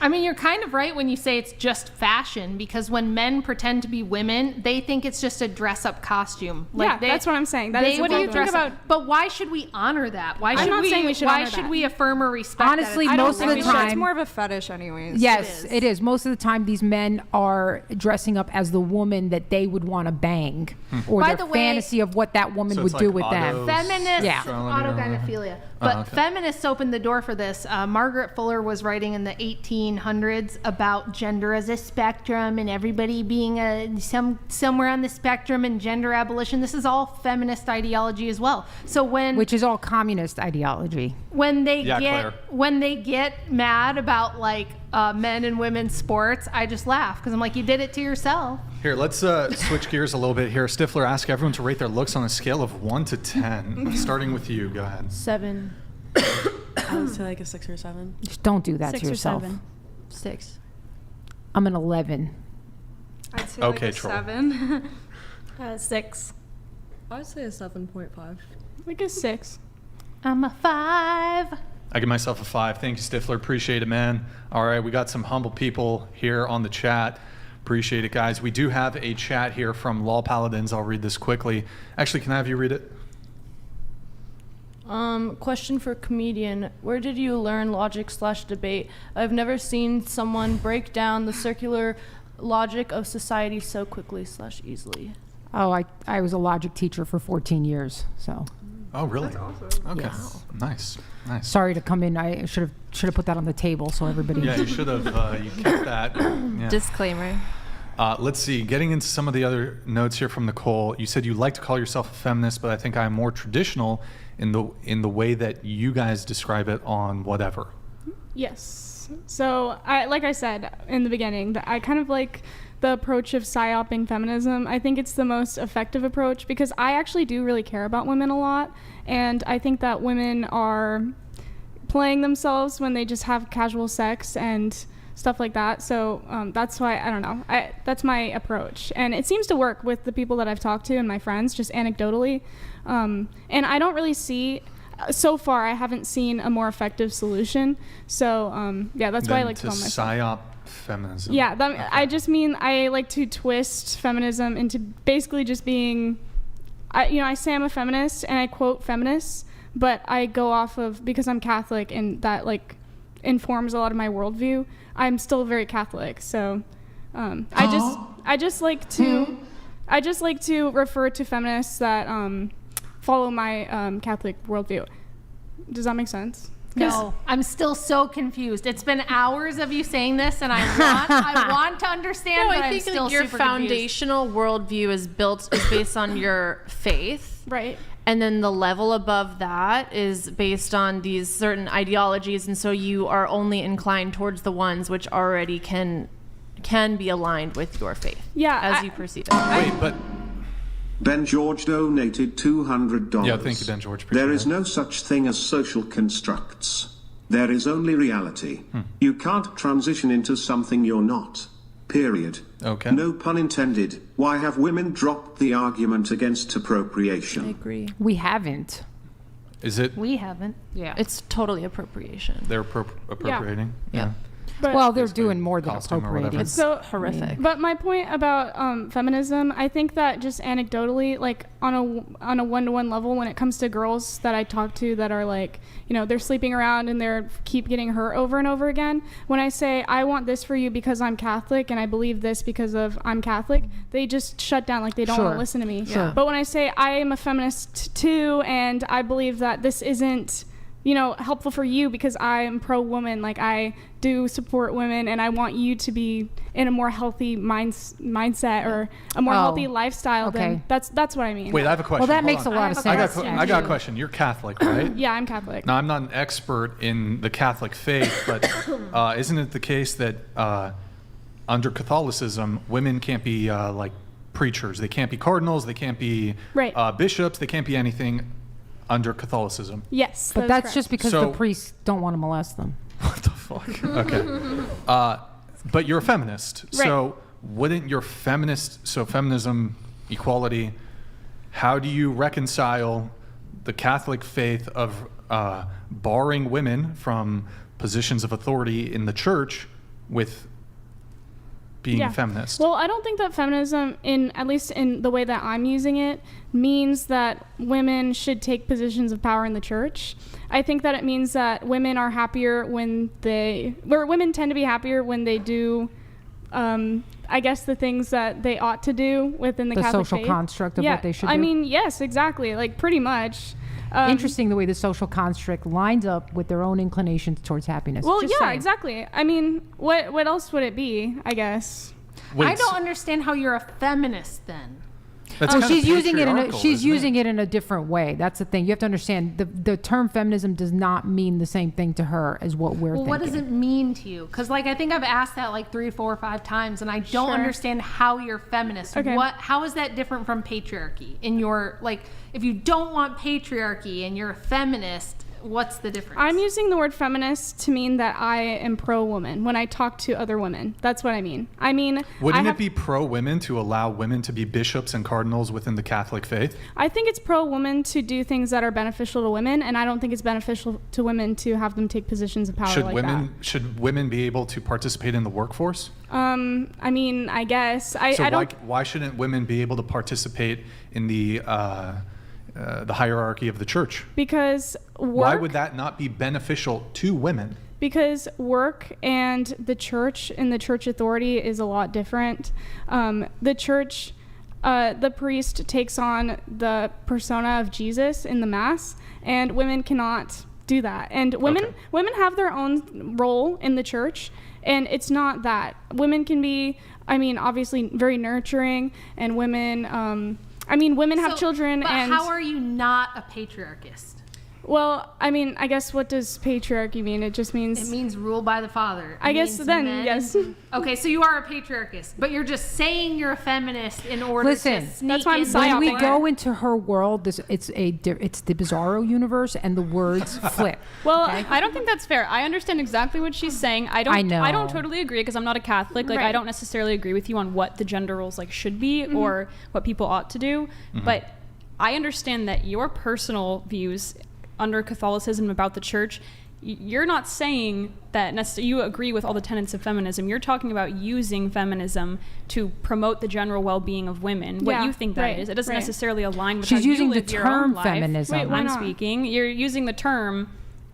I mean, you're kind of right when you say it's just fashion, because when men pretend to be women, they think it's just a dress-up costume. That's what I'm saying. That is what do you dress think up. about? But why should we honor that? Why I'm should not saying we should Why honor should that. we affirm or respect? Honestly, that? most of the It's time, more of a fetish anyways. yes, it is. Most of the time, these men are dressing up as the woman that they would want to bang, or By their the way- fantasy of what that woman So would it's do like with them. autos, Feminists, Yeah. autogynephilia. But feminists opened the door for this. Margaret Fuller was writing in the 1800s about gender as a spectrum and everybody being somewhere on the spectrum and gender abolition. This is all feminist ideology as well. So Which is all communist ideology. when they Claire. get mad about like men and women's sports, I just laugh because I'm like, you did it to yourself. Here, let's switch gears a little bit here. Stifler, ask everyone to rate their looks on a scale of 1 to 10. Starting with you, go ahead. 7. I would say like a 6 or 7. Just don't do that 6 to or yourself. 7. 6. I'm an 11. I'd say Okay, like a Troll. 7. 6. I'd say a 7.5. Like a 6. I'm a 5. I give myself a 5. Thank you, Stifler. Appreciate it, man. All right, we got some humble people here on the chat. Appreciate it, guys. We do have a chat here from Law Paladins. I'll read this quickly. Actually, can I have you read it? Question for comedian. Where did you learn logic/debate? I've never seen someone break down the circular logic of society so quickly/easily. Oh, I was a logic teacher for 14 years, so. Oh, really? That's awesome. Okay. Yes. Nice. Sorry to come in. I should have put that on the table so everybody. Yeah, you should have. You kept that. Yeah. Disclaimer. Let's see. Getting into some of the other notes here from Nicole. You said you like to call yourself a feminist, but I think I'm more traditional in the way that you guys describe it on whatever. Yes. So, like I said in the beginning, that I kind of like the approach of psyoping feminism. I think it's the most effective approach because I actually do really care about women a lot, and I think that women are playing themselves when they just have casual sex and stuff like that. So that's why, I don't know, that's my approach, and it seems to work with the people that I've talked to and my friends, just anecdotally. And I don't really see, so far I haven't seen a more effective solution. So yeah, that's why I like to call myself psyop feminism. Yeah, I just mean I like to twist feminism into basically just being, I say I'm a feminist and I quote feminists, but I go off of, because I'm Catholic and that like informs a lot of my worldview. I'm still very Catholic, so I just like to refer to feminists that follow my Catholic worldview. Does that make sense? No, I'm still so confused. It's been hours of you saying this, and I want to understand, No, but I I'm think still like your super foundational worldview is based on your faith. Right. And then the level above that is based on these certain ideologies, and so you are only inclined towards the ones which already can be aligned with your faith. Yeah, as you perceive it. Wait, but Ben George donated $200. Yeah, thank you, Ben George. There is no such thing as social constructs. There is only reality. You can't transition into something you're not. Period. Okay. No pun intended. Why have women dropped the argument against appropriation? I agree. We haven't. Is it? We haven't. Yeah. It's totally appropriation. They're appropriating. Yeah. But Well, they're doing more than costume or whatever. appropriating. It's so horrific. But my point about feminism, I think that just anecdotally, like on a one-to-one level, when it comes to girls that I talk to that are like, you know, they're sleeping around and they're keep getting hurt over and over again. When I say I want this for you because I'm Catholic and I believe this because of I'm Catholic, they just shut down, like they don't want Sure. to listen to me. Sure. But when I say I am a feminist too, and I believe that this isn't, you know, helpful for you because I am pro-woman, like I do support women and I want you to be in a more healthy mindset or a more healthy lifestyle, then that's what I mean. Wait, I have a question. Well, that Hold makes on. a lot of sense. I got a question. You're Catholic, right? Yeah, I'm Catholic. Now, I'm not an expert in the Catholic faith, but isn't it the case that under Catholicism, women can't be like preachers? They can't be cardinals. They can't be bishops. They can't be anything under Catholicism. Yes, but that's just because the priests don't want to molest them. What the fuck? Okay. But you're a feminist. Right. So wouldn't your feminism, equality, how do you reconcile the Catholic faith of barring women from positions of authority in the church with being feminist? Well, I don't think that feminism, at least in the way that I'm using it, means that women should take positions of power in the church. I think that it means that women are happier women tend to be happier when they do, I guess, the things that they ought to do within the Catholic social faith. construct of what they should do. I mean, yes, exactly, like pretty much. Interesting the way the social construct lines up with their own inclinations towards happiness. Well, Just yeah, saying. exactly. I mean, what else would it be, I guess? I don't understand how you're a feminist then. So she's using it patriarchal, in a different way. That's the thing. You have to understand the term feminism does not mean the same thing to her as what we're thinking. What does it mean to you? Because like I think I've asked that like 3, 4, 5 times, and I don't Sure. understand how you're feminist. Okay. How is that different from patriarchy? In your like, if you don't want patriarchy and you're a feminist, what's the difference? I'm using the word feminist to mean that I am pro-woman when I talk to other women. That's what I mean. Wouldn't it be pro-women to allow women to be bishops and cardinals within the Catholic faith? I think it's pro-woman to do things that are beneficial to women, and I don't think it's beneficial to women to have them take positions of power Should women be able to participate in the workforce? I mean, I guess. Why shouldn't women be able to participate in the hierarchy of the church? Because why would that not be beneficial to women? Because work and the church and the church authority is a lot different. The church, the priest takes on the persona of Jesus in the Mass, and women cannot do that. And women have their own role in the church, and it's not that. Women can be, obviously very nurturing, and women... women have children. But and how are you not a patriarchist? Well, I guess what does patriarchy mean? It just means... It means rule by the father. I guess then, yes. Okay, so you are a patriarchist, but you're just saying you're a feminist in order to sneak that's why I'm in When we something. go into her world, it's the bizarro universe, and the words flip. Well, I don't think that's fair. I understand exactly what she's saying. I know. don't totally agree because I'm not a Catholic. Like, I don't necessarily agree with you on what the gender roles should be or what people ought to do. Mm-hmm. But I understand that your personal views under Catholicism about the church, you're not saying that you agree with all the tenets of feminism. You're talking about using feminism to promote the general well-being of women. What you think that is. It doesn't necessarily align with She's how using you the live your own term life. feminism. Wait, why I'm not? speaking. You're using the term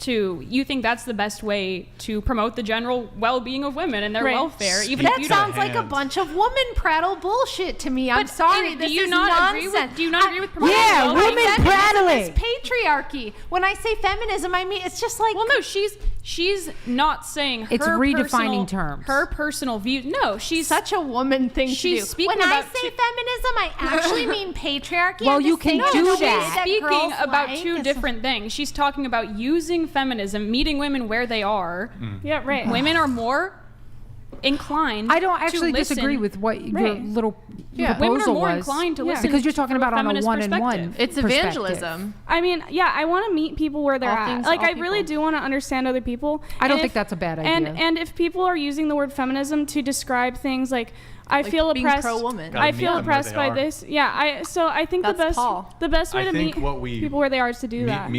you think that's the best way to promote the general well-being of women and their welfare. Even if That you sounds don't. like a bunch of woman prattle bullshit to me. I'm sorry, this do you is not nonsense. agree with promoting Yeah, well-being? women Feminism prattling. is patriarchy. When I say feminism, I mean it's just like. Well, no, she's not saying her It's redefining personal, terms. Her personal view. No, she's such a woman thing she's to do. speaking When I about say feminism, I actually mean patriarchy. Well, I'm you just can saying do the shit that. speaking girls about like two is- different things. She's talking about using feminism, meeting women where they are. Yeah, right. Women are more inclined. I don't to actually listen. disagree with what your little Women are proposal more was. inclined to listen because you're talking from a about on a feminist one-on-one perspective. It's perspective. evangelism. I want to meet people where they're All at. things, Like, all I really people. do want to understand other people. I don't And think if- that's a bad idea. And if people are using the word feminism to describe things like, I feel being oppressed. pro-woman. Gotta I meet feel them where oppressed they by are. this. Yeah. I think That's the Paul. best way I to think meet what we people where they are is to do that.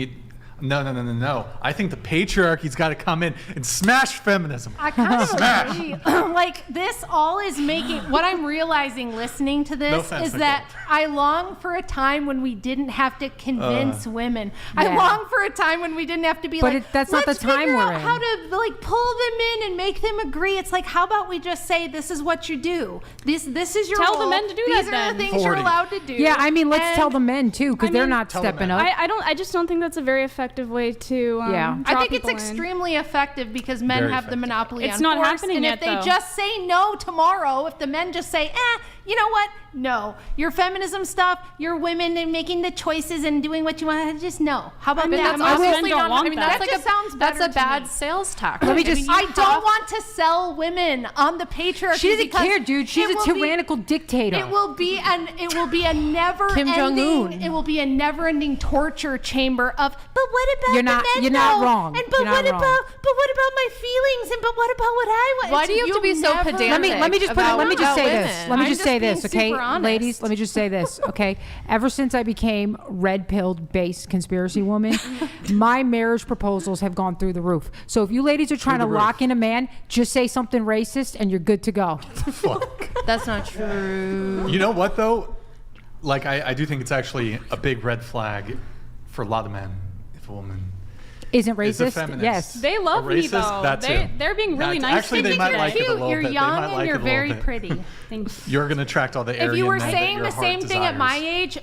No. I think the patriarchy's got to come in and smash feminism. I kind of agree. Like, this all is making, what I'm realizing listening to No this offense, is that I long for a time when we didn't have to convince women. I Yeah. long for a time when we didn't have to be But like, that's not the let's time figure we're out in. how to like pull them in and make them agree. It's like, how about we just say, this is what you do. This is your Tell the role. men to do These that are then. the things you're allowed to do. Yeah, I mean, let's And- tell the men too, because they're not stepping up. I just don't think that's a very effective way to. Yeah. I draw think it's people in. extremely effective because men Very have the effective. monopoly It's on not force, happening and yet, if they though. just say no tomorrow, if the men just say, you know what? No, your feminism stuff, your women and making the choices and doing what you want. Just no. How about that? most men don't want that's that. like just sounds that's better a to bad me. sales tactic. Let me just- I don't want to sell women on the patriarchy. She doesn't because care, dude. She's it a will be- tyrannical dictator. It will be a never Kim Jong-un. ending. It will be a never ending torture chamber of. But what about You're the not- men? you're not though? wrong. And but You're not what wrong. about my feelings? And but what about what I want? Why do you have to be so pedantic? Let me just put it, about- let me just about say women? this. Let me I'm just say just this, being okay, super honest. ladies. Let me just say this, okay. Ever since I became red-pilled based conspiracy woman, my marriage proposals have gone through the roof. So if you ladies are trying to the roof. lock in a man, just say something racist and you're good to go. Fuck. That's not true. You know what though? Like I do think it's actually a big red flag for a lot of men if a woman Isn't is a racist? feminist. Yes. They love A me racist, though. that too. They're being really That's- nice. actually, to they me might today. like it a Cute. little You're bit. They young might and like you're it a little very bit. pretty. Thanks. You're gonna attract all the Aryan If you were men that saying your the same heart thing at my desires. age,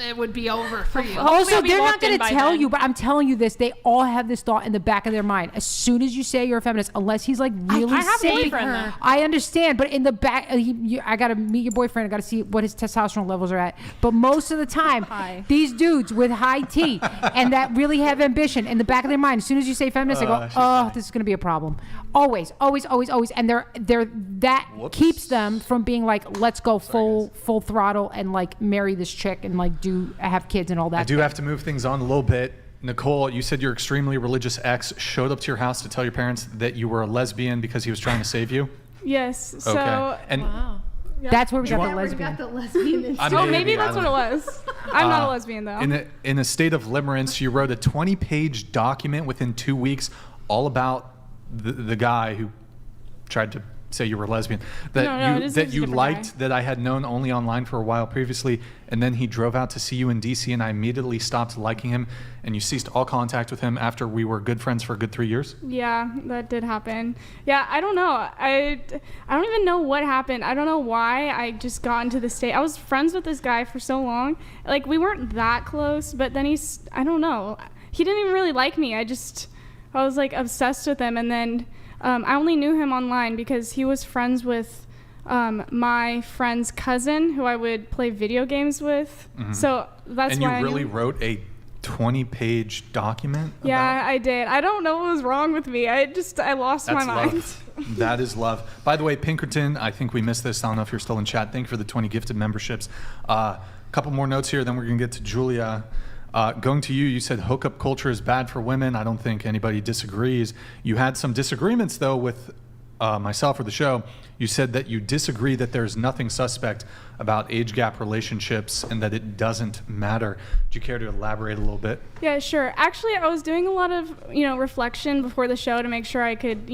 it would be over for you. Also, we they're not walked in going to by tell then. you, but I'm telling you this. They all have this thought in the back of their mind. As soon as you say you're a feminist, unless he's like really I have a sick, boyfriend, though. I understand, but in the back, I got to meet your boyfriend. I got to see what his testosterone levels are at. But most of the time, High. these dudes with high T and that really have ambition in the back of their mind, as soon as you say feminist, they go, she's "Oh, funny. this is going to be a problem." Always, and they're that Whoops. keeps them from being like, "Let's go full throttle and like marry this chick and like have kids and all that." I do have to move things on a little bit. Nicole, you said your extremely religious ex showed up to your house to tell your parents that you were a lesbian because he was trying to save you. Yes. So. Okay. And Wow. That's where we got want- the lesbian. Got the lesbian. I Oh, may maybe be, that's I what don't it know. was. I'm not a lesbian though. In a state of limerence, you wrote a 20-page document within 2 weeks all about the guy who tried to say you were a lesbian. That No, this is a different liked, guy. that I had known only online for a while previously, and then he drove out to see you in DC, and I immediately stopped liking him, and you ceased all contact with him after we were good friends for a good 3 years. Yeah, that did happen. Yeah, I don't know. I don't even know what happened. I don't know why I just got into this state. I was friends with this guy for so long. Like, we weren't that close, but then I don't know. He didn't even really like me. I was like obsessed with him. And then I only knew him online because he was friends with my friend's cousin who I would play video games with. Mhm. So that's and why you I really knew. wrote a 20-page document? Yeah, I did. I don't know what was wrong with me. I lost my That's mind. love. That is love. By the way, Pinkerton, I think we missed this. I don't know if you're still in chat. Thank you for the 20 gifted memberships. A couple more notes here, then we're going to get to Julia. Going to you, you said hookup culture is bad for women. I don't think anybody disagrees. You had some disagreements, though, with myself or the show. You said that you disagree that there's nothing suspect about age gap relationships and that it doesn't matter. Do you care to elaborate a little bit? Yeah, sure. Actually, I was doing a lot of, reflection before the show to make sure I could,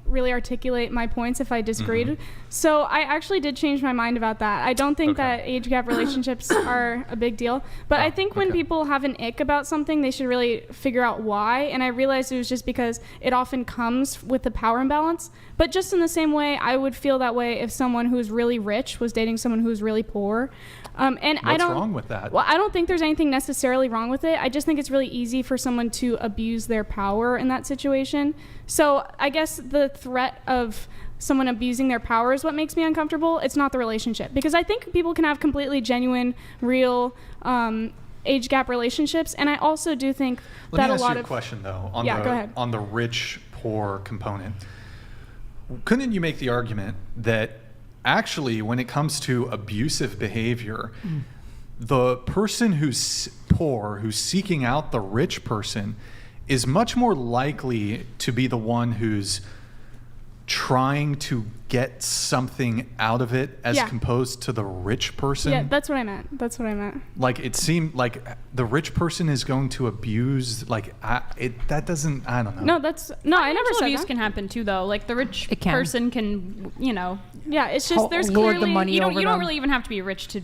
really articulate my points if I disagreed. Mm-hmm. So I actually did change my mind about that. I don't think that age gap relationships are a big deal. But I think when people have an ick about something, they should really figure out why. And I realized it was just because it often comes with the power imbalance. But just in the same way, I would feel that way if someone who's really rich was dating someone who's really poor. And What's wrong with that? Well, I don't think there's anything necessarily wrong with it. I just think it's really easy for someone to abuse their power in that situation. So I guess the threat of someone abusing their power is what makes me uncomfortable. It's not the relationship. Because I think people can have completely genuine, real age gap relationships. And I also do think Let that me a ask lot you a of... question, though, on, Yeah, go ahead. on the rich-poor component. Couldn't you make the argument that actually, when it comes to abusive behavior, the person who's poor, who's seeking out the rich person, is much more likely to be the one who's trying to get something out of it as Yeah. opposed to the rich person. Yeah, that's what I meant. That's what I meant. Like it seemed like the rich person is going to abuse. Like that doesn't. I don't know. No, that's no. I never said abuse that. can happen too, though. Like the rich It can. person can, you know. Yeah, it's just there's lord clearly the money You don't over them. really even have to be rich to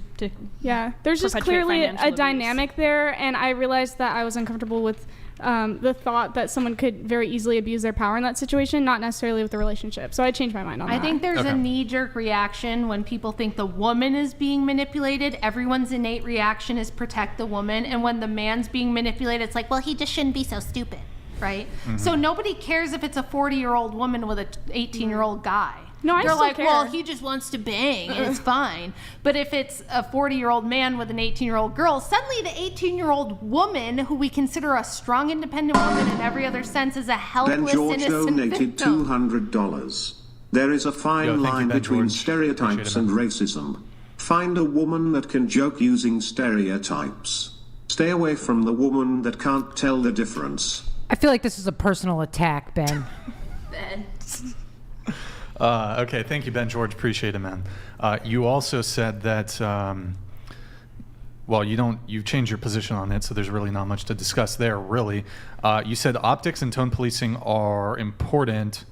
yeah. There's just perpetuate clearly financial a abuse. dynamic there, and I realized that I was uncomfortable with the thought that someone could very easily abuse their power in that situation, not necessarily with the relationship. So I changed my mind on that. I think there's Okay. a knee-jerk reaction when people think the woman is being manipulated. Everyone's innate reaction is protect the woman, and when the man's being manipulated, it's like, well, he just shouldn't be so stupid, right? So nobody cares if it's a 40-year-old woman with a 18-year-old guy. No, I They're still like, care. well, he just wants to bang, and it's fine. But if it's a 40-year-old man with an 18-year-old girl, suddenly the 18-year-old woman, who we consider a strong, independent woman in every other sense, is a Ben helpless, George innocent donated victim. $200. There is a fine Yo, thank you, line Ben between George. stereotypes Appreciate and it, racism. Find a woman that can joke using stereotypes. Stay away from the woman that can't tell the difference. I feel like this is a personal attack, Ben. Okay, thank you, Ben George. Appreciate it, man. You also said that, well, you've changed your position on it, so there's really not much to discuss there, really. You said optics and tone policing are important.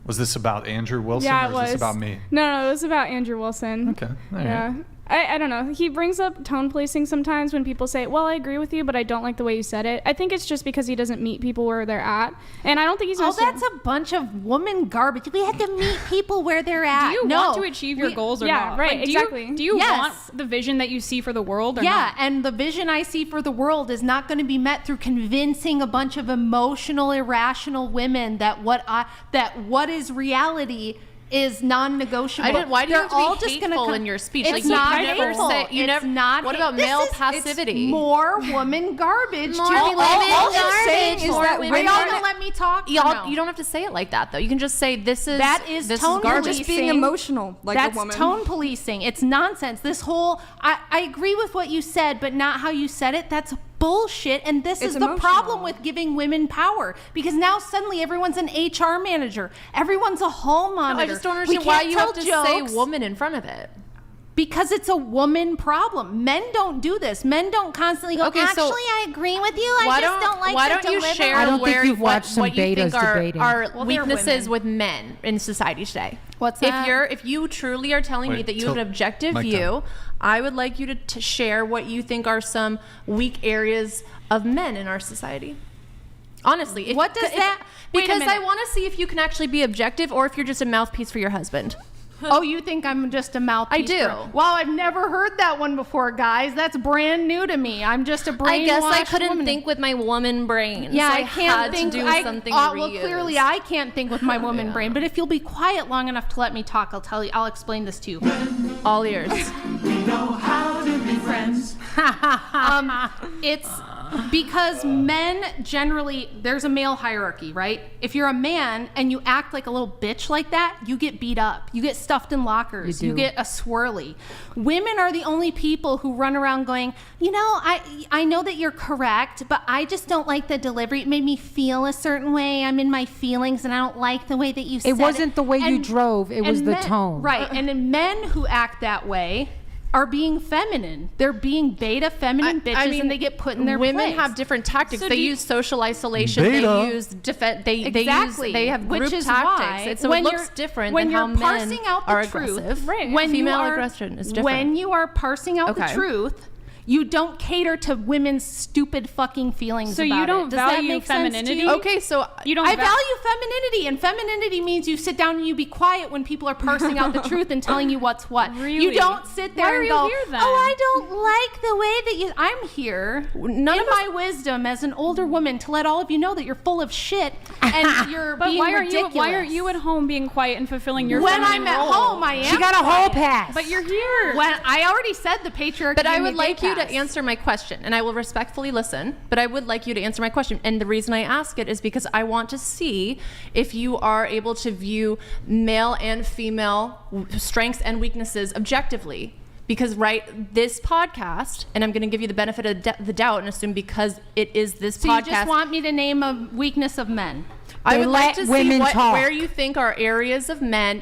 Was this about Andrew Wilson, Yeah, or it was this was. about me? No, it was about Andrew Wilson. Okay, all right. Yeah. I don't know. He brings up tone policing sometimes when people say, well, I agree with you, but I don't like the way you said it. I think it's just because he doesn't meet people where they're at. And I don't think he's Oh, necessarily... that's a bunch of woman garbage. We have to meet people where they're at. Do you no, want to achieve your goals or yeah, not? right, Like, exactly. Do you Yes. want the vision that you see for the world or yeah, not? and the vision I see for the world is not going to be met through convincing a bunch of emotional, irrational women that what is reality is non-negotiable. Why do you They're have to be all just gonna hateful in your speech? It's Like, you not never hateful. say- you It's never- not. what about This male is- passivity? It's more woman garbage. More to be women like, all garbage. I'm saying is More that women are y'all garbage. gonna let me talk? or Y'all, no? you don't have to say it like that, though. You can just say this is This tone garbage. policing. Just being emotional like That's a woman. tone policing. It's nonsense. This whole I agree with what you said, but not how you said it. That's bullshit. And this It's is the emotional. problem with giving women power, because now suddenly everyone's an HR manager, everyone's a hall monitor. I just don't We understand why can't you tell have to say jokes. woman in front of it. Because it's a woman problem. Men don't do this. Men don't constantly go, Okay, so actually, I agree with you. I Why just don't like why the don't you delivery." share I don't think where you've watched some what you think betas debating. are Well, they're weaknesses women. with men in society today? What's that? If you truly are telling me Wait, that you have an objective mic view, down. I would like you to share what you think are some weak areas of men in our society. Honestly, What does that- wait a Because I minute. want to see if you can actually be objective or if you're just a mouthpiece for your husband. Oh, you think I'm just a mouthpiece? I do. Wow, I've never heard that one before, guys. That's brand new to me. I'm just a brainwashed I guess I couldn't woman. think with my woman brain. Yeah, so I can't had think. to do something well, reused. clearly I can't think with my woman brain. But if you'll be quiet long enough to let me talk, I'll tell you. I'll explain this to you. All ears. It's because men generally, there's a male hierarchy, right? If you're a man and you act like a little bitch like that, you get beat up. You get stuffed in lockers. You do. get a swirly. Women are the only people who run around going, you know, I know that you're correct, but I just don't like the delivery. It made me feel a certain way. I'm in my feelings and I don't like the way that you said it. It wasn't the way you And- drove, it was and the men- tone. Right. And then men who act that way are being feminine. They're being beta feminine bitches, and they get put in their women place. have different tactics. So They do you- use social isolation. Beta. They use Exactly. They have Which group is tactics. why It when looks you're- different when than how you're parsing men out the are truth, aggressive. right? When Female you are, aggression is different. When you are parsing out the Okay. truth, you don't cater to women's stupid fucking feelings. So about you it. don't Does that value make sense to femininity? you? Okay, so You don't I va- value femininity, and femininity means you sit down and you be quiet when people are parsing out the truth and telling you what's what. You Really? don't sit there Why are and you go, here, then? "Oh, I don't like the way that you." I'm here in my wisdom as an older woman to let all of you know that you're full of shit and you're But being why ridiculous. aren't you at home being quiet and fulfilling your When feminine I'm at role? home, I am. She got a hall pass. But you're here. When I already said the patriarchy. But I gave me would a like gay you to pass. answer my question, and I will respectfully listen, but I would like you to answer my question. And the reason I ask it is because I want to see if you are able to view male and female strengths and weaknesses objectively. Because, right, this podcast, and I'm going to give you the benefit of the doubt and assume because it is this So podcast. you just want me to name a weakness of men? I They would like let to see women talk. where you think are areas of men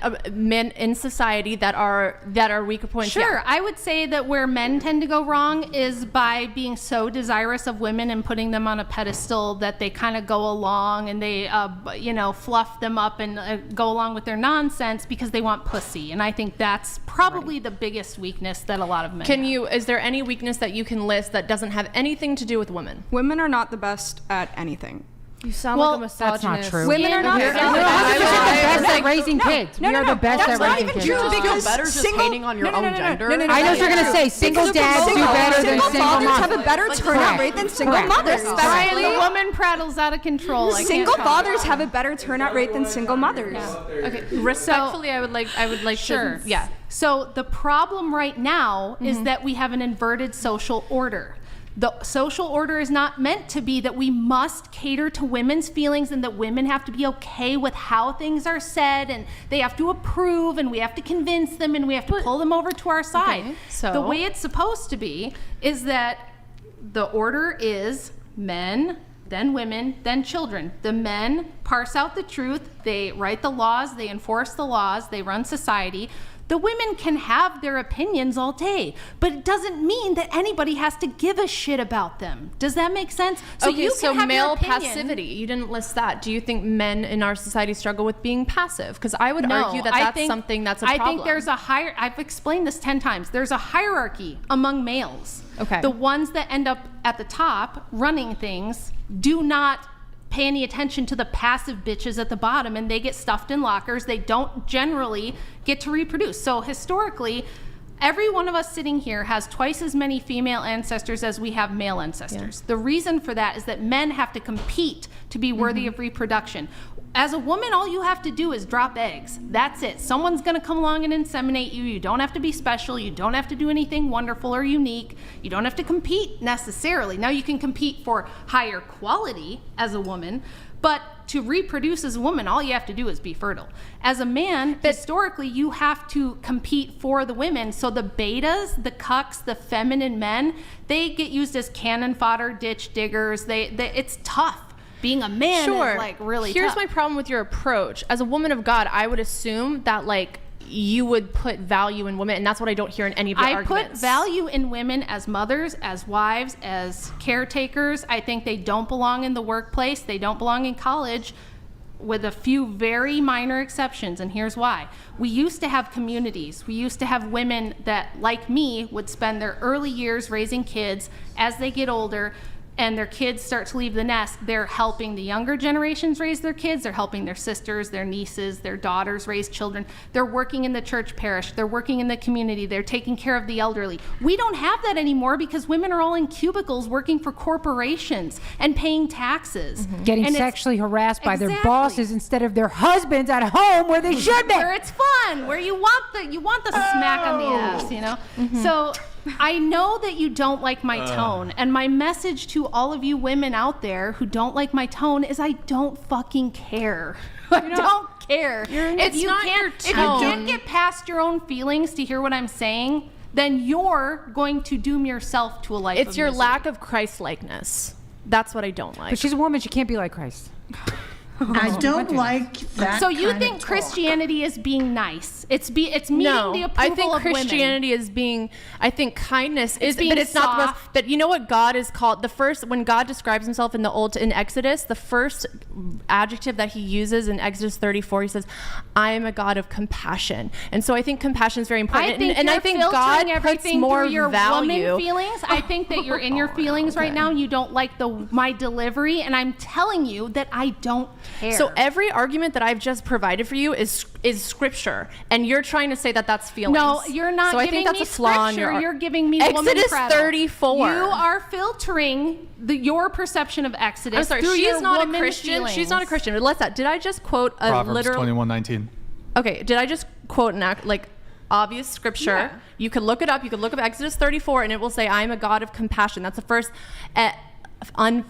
in society that are weaker points. Sure, Yeah. I would say that where men tend to go wrong is by being so desirous of women and putting them on a pedestal that they kind of go along and they, fluff them up and go along with their nonsense because they want pussy. And I think that's probably the biggest weakness that a lot of men have. Is there any weakness that you can list that doesn't have anything to do with women? Women are not the best at anything. You sound Well, like a misogynist. That's not true. Women are not. We're the best at raising kids. We are the best That's at not raising even kids. true You because feel better just single, hating on your own gender? I know what you're gonna say. Single dads do better than single single fathers moms. have a better turnout rate than single Correct. mothers. Brian, Especially the woman prattles out of control. I can't single talk. fathers have a better turnout rate than single mothers. Okay, respectfully, I would like Sure. yeah. So the problem right now is that we have an inverted social order. The social order is not meant to be that we must cater to women's feelings and that women have to be okay with how things are said and they have to approve and we have to convince them and we have to pull them over to our side. Okay, so- the way it's supposed to be is that the order is men, then women, then children. The men parse out the truth, they write the laws, they enforce the laws, they run society. The women can have their opinions all day, but it doesn't mean that anybody has to give a shit about them. Does that make sense? So you can have male your opinion. passivity. You didn't list that. Do you think men in our society struggle with being passive? Because I would argue that that's something that's a problem. I think there's I've explained this 10 times. There's a hierarchy among males. Okay. The ones that end up at the top running things do not pay any attention to the passive bitches at the bottom and they get stuffed in lockers. They don't generally get to reproduce. So historically, every one of us sitting here has twice as many female ancestors as we have male ancestors. The reason for that is that men have to compete to be worthy of reproduction. As a woman, all you have to do is drop eggs. That's it. Someone's going to come along and inseminate you. You don't have to be special. You don't have to do anything wonderful or unique. You don't have to compete necessarily. Now you can compete for higher quality as a woman, but to reproduce as a woman, all you have to do is be fertile. As a man, historically, you have to compete for the women. So the betas, the cucks, the feminine men, they get used as cannon fodder, ditch diggers. It's tough. Being a man is like really Here's tough. my problem with your approach. As a woman of God, I would assume that like you would put value in women, and that's what I don't hear in any of your arguments. I put value in women as mothers, as wives, as caretakers. I think they don't belong in the workplace. They don't belong in college, with a few very minor exceptions, and here's why. We used to have communities. We used to have women that, like me, would spend their early years raising kids. As they get older and their kids start to leave the nest, they're helping the younger generations raise their kids. They're helping their sisters, their nieces, their daughters raise children. They're working in the church parish. They're working in the community. They're taking care of the elderly. We don't have that anymore because women are all in cubicles working for corporations and paying taxes. Getting And sexually harassed by their bosses instead of their husbands at home where they should be. Where it's fun, where you want the smack on the ass, you know? So I know that you don't like my tone, and my message to all of you women out there who don't like my tone is I don't fucking care. I don't care. If you can't get past your own feelings to hear what I'm saying, then you're going to doom yourself to a life It's of your misery. lack of Christ-likeness. That's what I don't like. But she's a woman. She can't be like Christ. I don't like that. So you kind think of talk. Christianity is being nice? It's meeting the approval I think of women. Christianity is being. I think kindness is, being but it's not the most. soft. But you know what God is called? The first when God describes Himself in in Exodus, the first adjective that He uses in Exodus 34, He says, "I am a God of compassion." And so I think compassion is very important. I think and I think God puts everything more through your value. woman feelings. I think that you're in your feelings right now. You don't like my delivery, and I'm telling you that I don't care. So every argument that I've just provided for you is scripture, and you're trying to say that that's feelings. No, you're not so I giving think that's me a flaw in scripture. your You're giving me Exodus woman prattle. 34. You are filtering your perception of Exodus. I'm sorry, through she's your not a woman Christian. feelings. She's not a Christian. But let's did I just quote a Proverbs literal 21:19. Okay, did I just quote an obvious scripture? Yeah. You could look it up. You could look up Exodus 34 and it will say, "I am a God of compassion." That's the first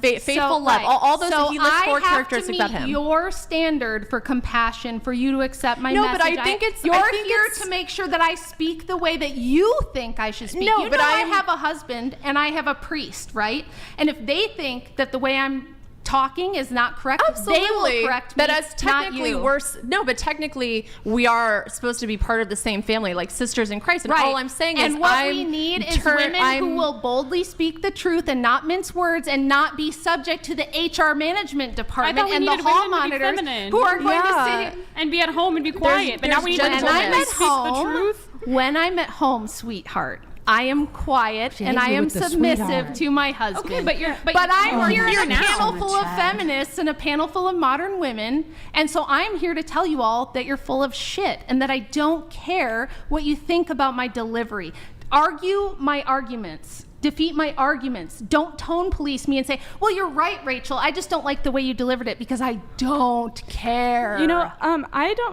faithful love. All those he lists four characteristics about him. Your standard for compassion for you to accept my message. No, but I think it's you're here to make sure that I speak the way that you think I should speak. No, you but know I have a husband and I have a priest, right? And if they think that the way I'm talking is not correct. Absolutely. They will correct me, but as technically not you. but technically we are supposed to be part of the same family, like sisters in Christ. And Right. all I'm saying is and what we need is women who will boldly speak the truth and not mince words and not be subject to the HR management department and the hall monitors who are going to sit and be at home and be quiet. But now we need when to I'm at speak the home, truth. when I'm at home, sweetheart, I am quiet She and hit I me am with the submissive sweetheart. to my husband. Okay, but you're I'm here here in a now. panel full of feminists and a panel full of modern women, and so I'm here to tell you all that you're full of shit and that I don't care what you think about my delivery. Argue my arguments. Defeat my arguments. Don't tone police me and say, well, you're right, Rachel. I just don't like the way you delivered it, because I don't care. You know,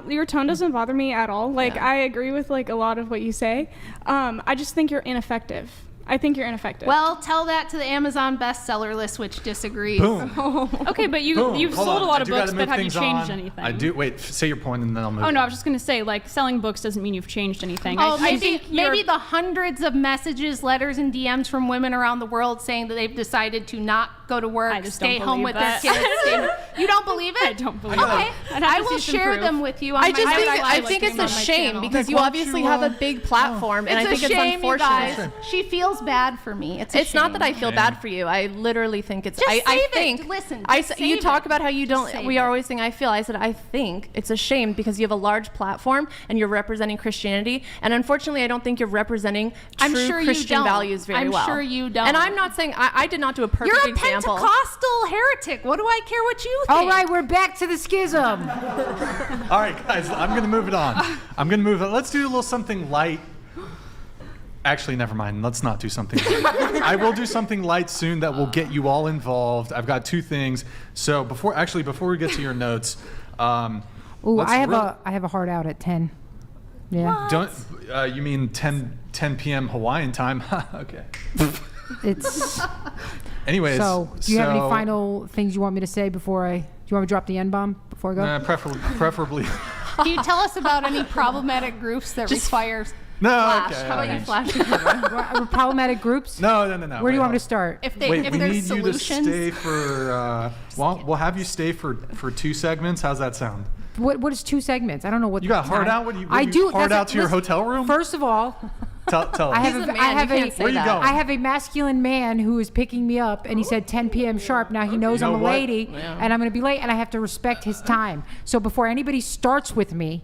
your tone doesn't bother me at all. Like, I agree with like a lot of what you say. I just think you're ineffective. I think you're ineffective. Well, tell that to the Amazon bestseller list, which disagrees. Boom. Okay, but you've Hold sold on. a lot I of do gotta books, move but have you things changed on. anything? I do. Wait, say your point and then I'll move Oh no, on. I was just gonna say, like, selling books doesn't mean you've changed anything. Oh, I think maybe the hundreds of messages, letters, and DMs from women around the world saying that they've decided to not go to work, just stay don't home believe with that. their kids. You don't believe it? I don't believe Okay, it. I'd have I to will see some share proof. them with you. On I my just think I it's a on my shame channel. because you why don't obviously you, have a big platform, and I think It's a it's shame, you unfortunate. guys. She feels bad for me. It's Not that I feel bad for you. I literally think it's. Just I save it. think. Listen, I just s- you save talk it. about how you don't. Save We it. are always saying I feel. I said I think it's a shame because you have a large platform and you're representing Christianity, and unfortunately, I don't think you're representing I'm true sure you Christian don't. values very I'm well. sure you don't. And I'm not saying I did not do a perfect You're a example. Pentecostal heretic. What do I care what you think? All right, we're back to the schism. All right, guys, I'm going to move it on. Let's do a little something light. Actually, never mind. Let's not do something light. I will do something light soon that will get you all involved. I've got two things. So before we get to your notes, Ooh, I have a heart out at 10. Yeah. Don't you mean 10 p.m. Hawaiian time? Okay. It's. Anyways, So, do you have any final things you want me to say before do you want me to drop the N-bomb before I go? Preferably. Can you tell us about any problematic groups that require No, flash? okay. How about you flash? Problematic groups? No. Where do you want me to start? If Wait, we there's need solutions. you to stay for. We'll have you stay for 2 segments. How's that sound? What is 2 segments? I don't know what. You got hard out? I do. Hard that's out to your hotel room? First of all, Tell I us. have a man, you can't say Where you that. going? I have a masculine man who is picking me up, and he said 10 p.m. sharp. Now he knows You know I'm a what? lady, and I'm going to be late, and I have to respect his time. So before anybody starts with me,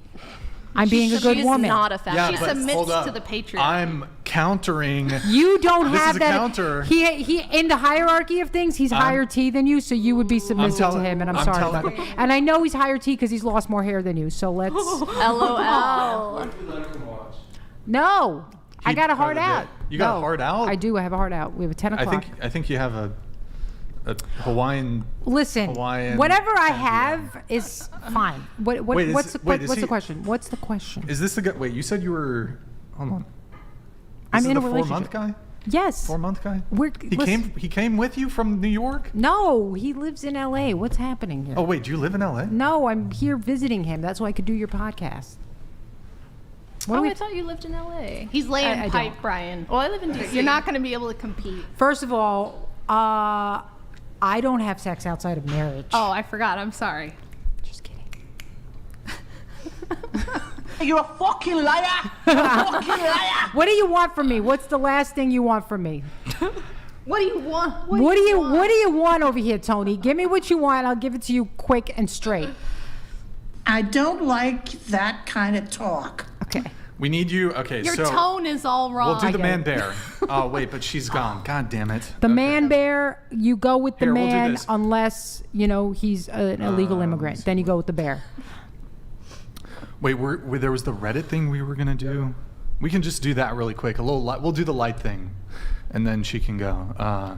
I'm being a good She's woman. not a feminist. Yeah, She but submits hold up. to the patriarchy. I'm countering. You don't This have is a that. counter. He in the hierarchy of things, he's higher T than you, so you would be submissive to telling- him, and I'm I'm sorry telling- about that. And I know he's higher T because he's lost more hair than you. So let's. LOL. No, I He got a part hard of out. it. You got a No, hard out? I do. I have a hard out. We have a 10 o'clock. I think you have a Hawaiian. Listen, Hawaiian whatever I 10 p.m. have is fine. What's the question? What's the question? Is this the guy? Wait, you said you were. Hold on. I'm This in is a the relationship. 4-month guy? Yes. 4-month guy? He listen. came with you from New York? No, he lives in L.A. What's happening here? Oh wait, do you live in LA? No, I'm here visiting him. That's why I could do your podcast. What do we- I thought you lived in LA. He's laying I pipe, don't. Brian. Well, I live in DC. You're not going to be able to compete. First of all, I don't have sex outside of marriage. Oh, I forgot. I'm sorry. Just kidding. You're a fucking liar. You're a fucking liar. What do you want from me? What's the last thing you want from me? What do you want? What do you want over here, Tony? Give me what you want. I'll give it to you quick and straight. I don't like that kind of talk. Okay. We need you. Okay, Your so tone is all wrong. we'll do the get man it. bear. Oh wait, but she's gone. God damn it. The man bear, you go with the Here, we'll do man this. unless, he's an illegal immigrant. Then you go with the bear. Wait, there was the Reddit thing we were gonna do. We can just do that really quick. We'll do the light thing, and then she can go.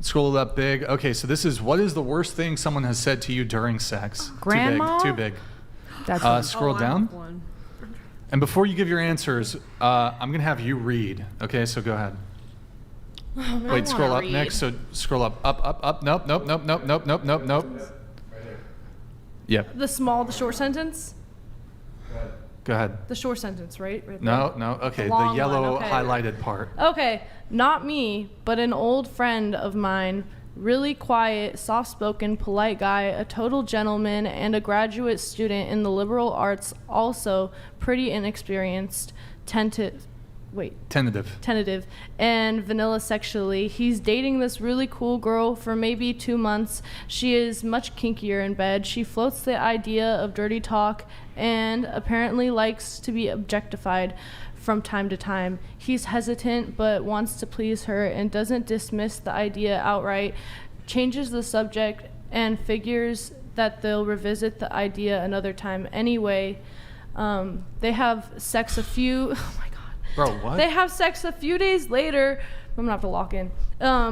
Scroll it up big. Okay, so this is what is the worst thing someone has said to you during sex? Grandma? Too big. That's Scroll down. And before you give your answers, I'm gonna have you read. Okay, so go ahead. Wait, scroll up next. So scroll up. Nope. Yep. The short sentence? Go ahead. The short sentence, right? Right No. there. Okay, The the long yellow one, okay. highlighted part. Okay, not me, but an old friend of mine Really quiet, soft-spoken, polite guy, a total gentleman, and a graduate student in the liberal arts, also pretty inexperienced, tentative, and vanilla sexually. He's dating this really cool girl for maybe 2 months. She is much kinkier in bed. She floats the idea of dirty talk and apparently likes to be objectified from time to time. He's hesitant but wants to please her and doesn't dismiss the idea outright, changes the subject, and figures that they'll revisit the idea another time anyway. They have sex a few... Oh my God. Bro, what? They have sex a few days later. I'm gonna have to lock in.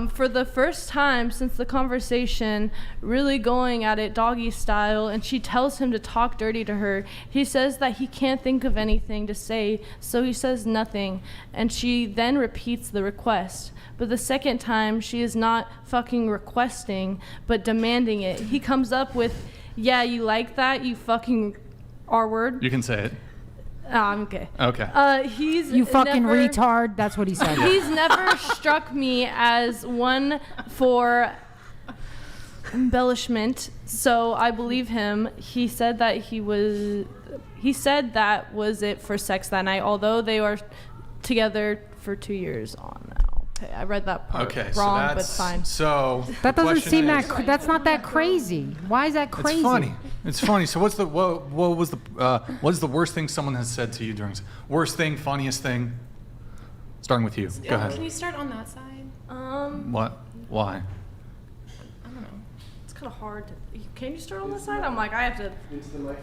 For the first time since the conversation, really going at it doggy style, and she tells him to talk dirty to her. He says that he can't think of anything to say, so he says nothing, and she then repeats the request. But the second time, she is not fucking requesting, but demanding it. He comes up with, "Yeah, you like that, you fucking R-word." You can say it. I'm okay. Okay. He's You fucking never, retard. That's what he said. He's never struck me as one for embellishment, so I believe him. He said that was it for sex that night, although they are together for 2 years on now. Okay, I read that part wrong, but fine. So that the doesn't question seem is- that. That's not that crazy. Why is that crazy? It's funny. It's funny. So what is the worst thing someone has said to you during worst thing, funniest thing? Starting with you. Go ahead. Can you start on that side? What? Why? I don't know. It's kind of hard. Can you start on this side? I'm like, I have to. Into the mic.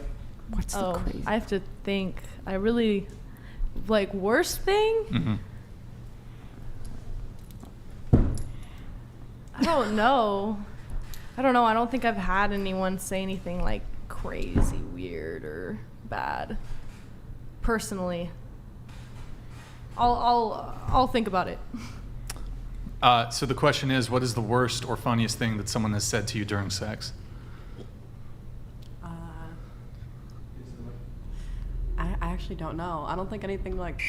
What's the crazy? I have to think. I really worst thing. Mm-hmm. I don't know. I don't think I've had anyone say anything like crazy, weird, or bad. Personally, I'll think about it. So the question is, what is the worst or funniest thing that someone has said to you during sex? I actually don't know. I don't think anything like.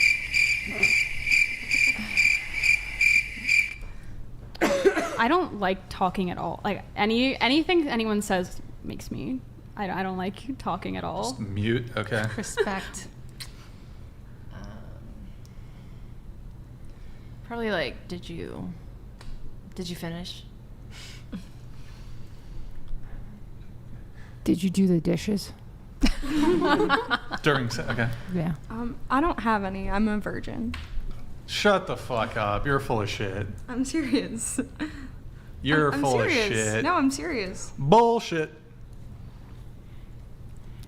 I don't like talking at all. Like anything anyone says makes me. I don't like talking at all. Just mute. Okay. Respect. Probably like, did you finish? Did you do the dishes? During sex. Okay. Yeah. I don't have any. I'm a virgin. Shut the fuck up. You're full of shit. I'm serious. You're I'm full serious. of shit. No, I'm serious. Bullshit.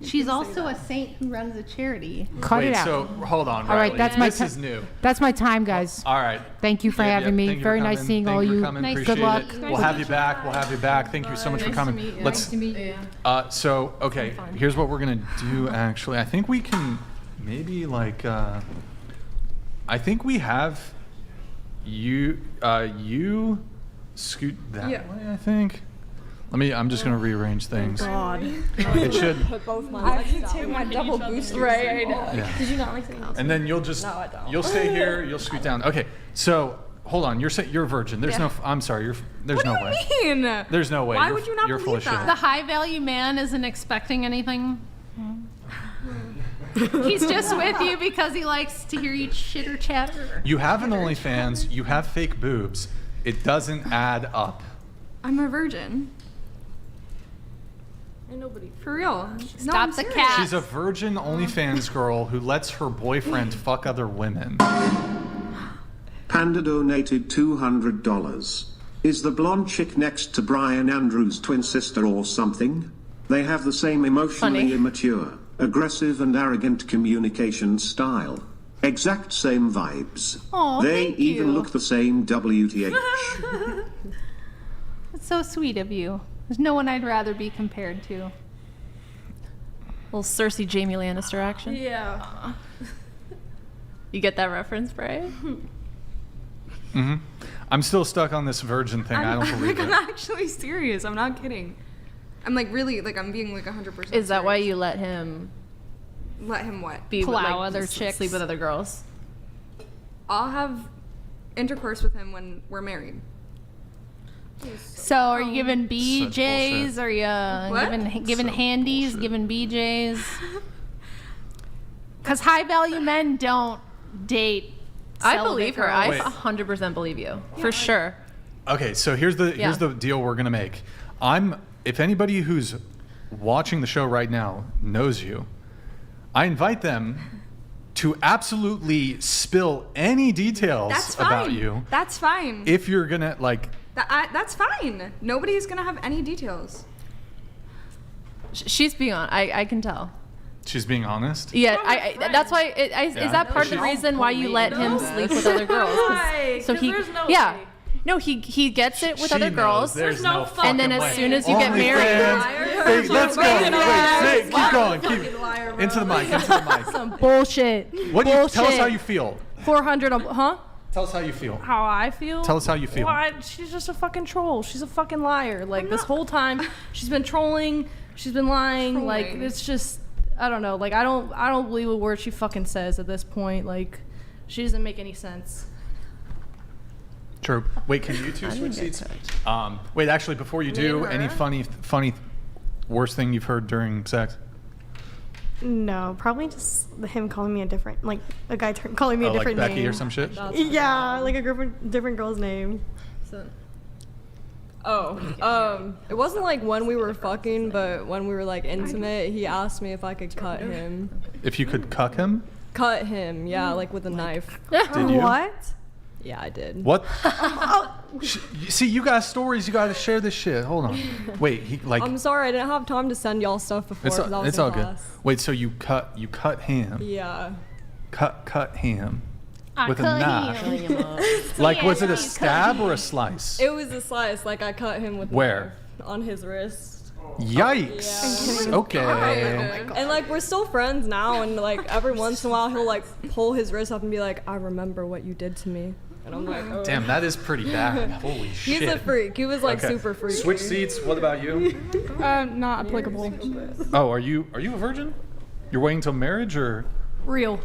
She's also a saint who runs a charity. Cut Wait, it out. so hold on. All right, Riley. that's my This is new. That's my time, guys. All right. Thank you for Yeah, having me. thank you Very for nice coming. seeing Thank all you. you. For coming. Nice Appreciate Good luck. it. We'll have you back. We'll have you back. Thank you so much for coming. Let's. So okay, here's what we're gonna do. Actually, I think we can maybe like. I think we have. You scoot that way. I think. I'm just gonna rearrange things. God. It should. I can take my double boost. Right, I know. Yeah. Did you not like something else? And then you'll just. No, I don't. You'll stay here. You'll scoot down. Okay. So hold on. You're a virgin. There's no. I'm sorry. There's no way. mean? There's no way. Why would you not You're full of believe shit. The high value man isn't expecting anything. He's just with you because he likes to hear you chitter chatter. You have an OnlyFans. You have fake boobs. It doesn't add up. I'm a virgin. Ain't nobody. For real. Stop I'm the serious. cat. She's a virgin OnlyFans girl who lets her boyfriend fuck other women. Panda donated $200. Is the blonde chick next to Brian Andrews' twin sister or something? They have the same emotionally Funny. immature, aggressive and arrogant communication style. Exact same vibes. Aw, they thank even you. look the same WTH. That's so sweet of you. There's no one I'd rather be compared to. Little Cersei Jamie Lannister action. Yeah. You get that reference, Brian? Mm-hmm. I'm still stuck on this virgin thing. I don't believe I'm it. actually serious. I'm not kidding. I'm like really like I'm being like 100%. Is that why you let him let him what? be Plow with, other like, chicks? sleep with other girls? I'll have intercourse with him when we're married. So are you giving Such BJs? bullshit. Are you giving handies? Giving BJs? Because high value men don't date. I believe her. I Wait. 100% believe you. For sure. Okay, so here's the deal we're gonna make. If anybody who's watching the show right now knows you, I invite them to absolutely spill any details That's fine. about you. That's fine. If you're gonna like, That's fine. Nobody's gonna have any details. She's being on. I can tell. she's being honest. Yeah, that's why. Is that part of the She's- reason why you let him sleep with other girls? 'Cause- So he, no, he gets it with She other knows. girls. There's no and then fucking as way. soon as you get OnlyFans. married, Hey, let's go. Wait, keep going. Into the mic. Into the mic. Some bullshit. What do you Bullshit. tell us how you feel? 400, huh? Tell us how you feel. How I feel? Tell us how you feel. Well, she's just a fucking troll. She's a fucking liar. Like, this whole time, she's been trolling. She's been lying. Like, it's just, I don't know. Like, I don't believe a word she fucking says at this point. Like, she doesn't make any sense. True. Wait, can you two switch seats? Wait, actually, before you do, any funny, worst thing you've heard during sex? No, probably just him calling me a different, like a guy calling me a different like Becky name. or some shit? Yeah, like a different girl's name. It wasn't like when we were fucking, but when we were like intimate, he asked me if I could cut him. If you could cuck him? Cut him, yeah, like with a knife. Did you? What? Yeah, I did. What? See, you got stories. You got to share this shit. Hold on. Wait, he like. I'm sorry, I didn't have time to send y'all stuff before because I was it's in all good. class. Wait, so you cut ham? Yeah. Cut ham I with a cut knife. him. Like, was it a stab or a slice? It was a slice, like I cut him with a Where? knife on his wrist. Yikes. Yeah. Okay. And like we're still friends now, and like every once in a while he'll like pull his wrist up and be like, "I remember what you did to me," and I'm like, "Oh." Damn, that is pretty bad. Holy shit. He's a freak. He was like Okay. super freaky. Switch seats. What about you? Not applicable. Oh, are you a virgin? You're waiting till marriage or Real.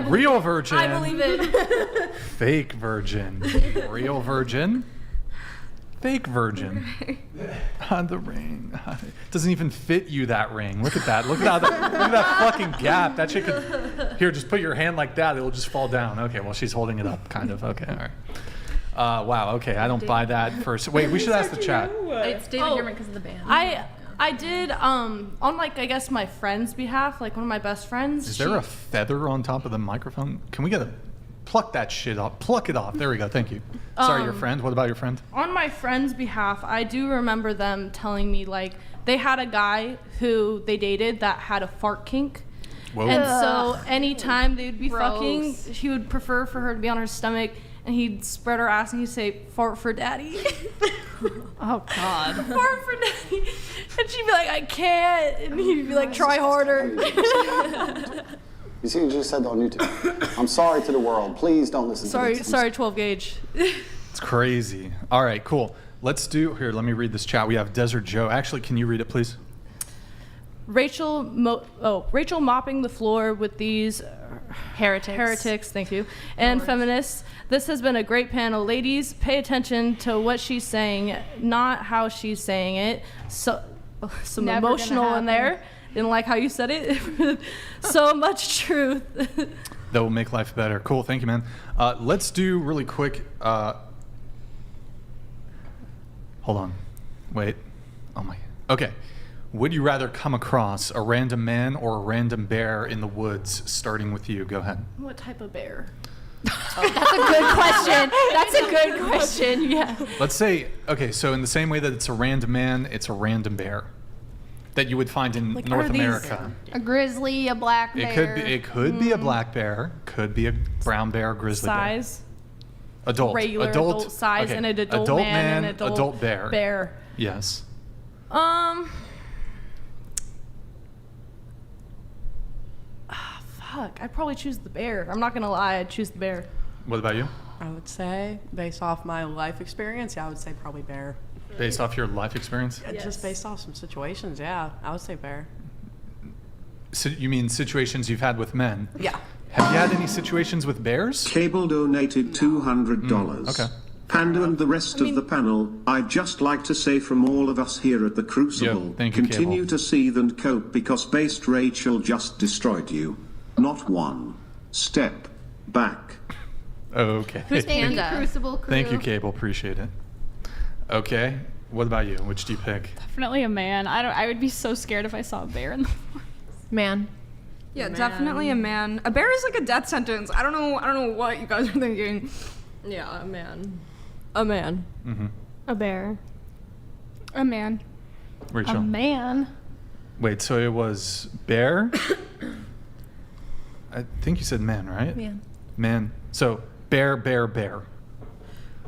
real virgin? I believe it. Fake virgin. Real virgin. Fake virgin. The ring. Doesn't even fit you, that ring. Look at that. Look at that fucking gap. That shit could. Here, just put your hand like that. It'll just fall down. Okay, well, she's holding it up, kind of. Okay, all right. Wow, okay. I don't buy that first. Wait, we should ask the chat. It's David Gierman because of the band. I did on like I guess my friend's behalf, like one of my best friends. Is there a feather on top of the microphone? Can we get a. Pluck that shit off. Pluck it off. There we go. Thank you. Sorry, your friend. What about your friend? On my friend's behalf, I do remember them telling me like they had a guy who they dated that had a fart kink. Whoa. And so anytime they would be Gross. fucking, he would prefer for her to be on her stomach, and he'd spread her ass and he'd say, "Fart for daddy." Oh God. Fart for daddy. And she'd be like, "I can't," and he'd be like, "Try harder." You see, you just said on YouTube. I'm sorry to the world. Please don't listen to this. Sorry, 12 gauge. It's crazy. All right, cool. Let's do here. Let me read this chat. We have Desert Joe. Actually, can you read it, please? Rachel mopping the floor with these heretics, thank you, and feminists. This has been a great panel. Ladies, pay attention to what she's saying, not how she's saying it. So, some Never emotional gonna in there. Didn't like how you said it. So much truth. That will make life better. Cool. Thank you, man. Let's do really quick. Hold on. Wait. Oh my. Okay. Would you rather come across a random man or a random bear in the woods? Starting with you. Go ahead. What type of bear? That's a good question. That's a good question. Yeah. Let's say, okay, so in the same way that it's a random man, it's a random bear that you would find in Like, North are these- America. A grizzly, a black bear. It could be a black bear, could be a brown bear, grizzly Size. bear. Adult. Regular adult size, okay. and an adult man, and an adult bear. Bear. Yes. Fuck. I'd probably choose the bear. I'm not gonna lie. I'd choose the bear. What about you? I would say, based off my life experience, yeah, I would say probably bear. Based off your life experience? Just based off some situations, yeah, I would say bear. So you mean situations you've had with men? Yeah. Have you had any situations with bears? Cable donated $200. Okay. Panda and the rest of the panel, I'd just like to say from all of us here at the Crucible, thank you, continue Cable. to seethe and cope because based Rachel just destroyed you. Not one step back. Okay. Who's Panda? Crucible crew. Thank you, Cable. Appreciate it. Okay. What about you? Which do you pick? Definitely a man. I would be so scared if I saw a bear in the forest. Man. Yeah, definitely a man. A bear is like a death sentence. I don't know what you guys are thinking. Yeah, a man. A man. Mm-hmm. A bear. A man. Rachel. A man. Wait, so it was bear? I think you said man, right? Yeah. Man. So bear.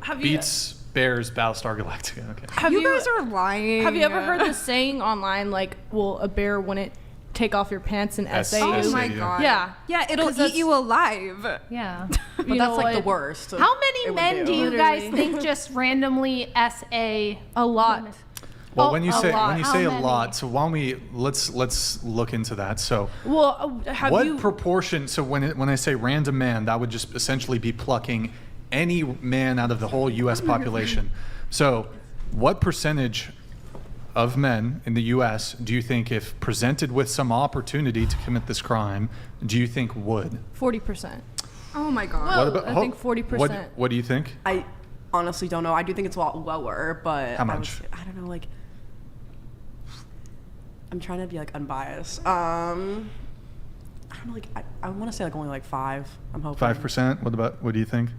Have you Beats Bears Battlestar Galactica. Okay. have You guys are lying. Have you ever heard the saying online like, well, a bear wouldn't take off your pants and essay you? Oh my yeah. god. Yeah. Yeah, it'll 'Cause eat that's- you alive. Yeah. But You that's know like the what? worst. How many it would men do you Literally. guys think just randomly SA? A lot. Well, Oh, when you a say lot. How a many? lot, so why don't we let's look into that. So Well, have what you? proportion? So when I say random man, that would just essentially be plucking any man out of the whole U.S. population. So what percentage of men in the U.S. do you think, if presented with some opportunity to commit this crime, do you think would? 40%. Oh my god. Well, I think 40%. What do you think? I honestly don't know. I do think it's a lot lower, but How much? I don't know. Like, I'm trying to be like unbiased. I don't know. Like, I want to say like only like 5. I'm hoping 5%. What do you think?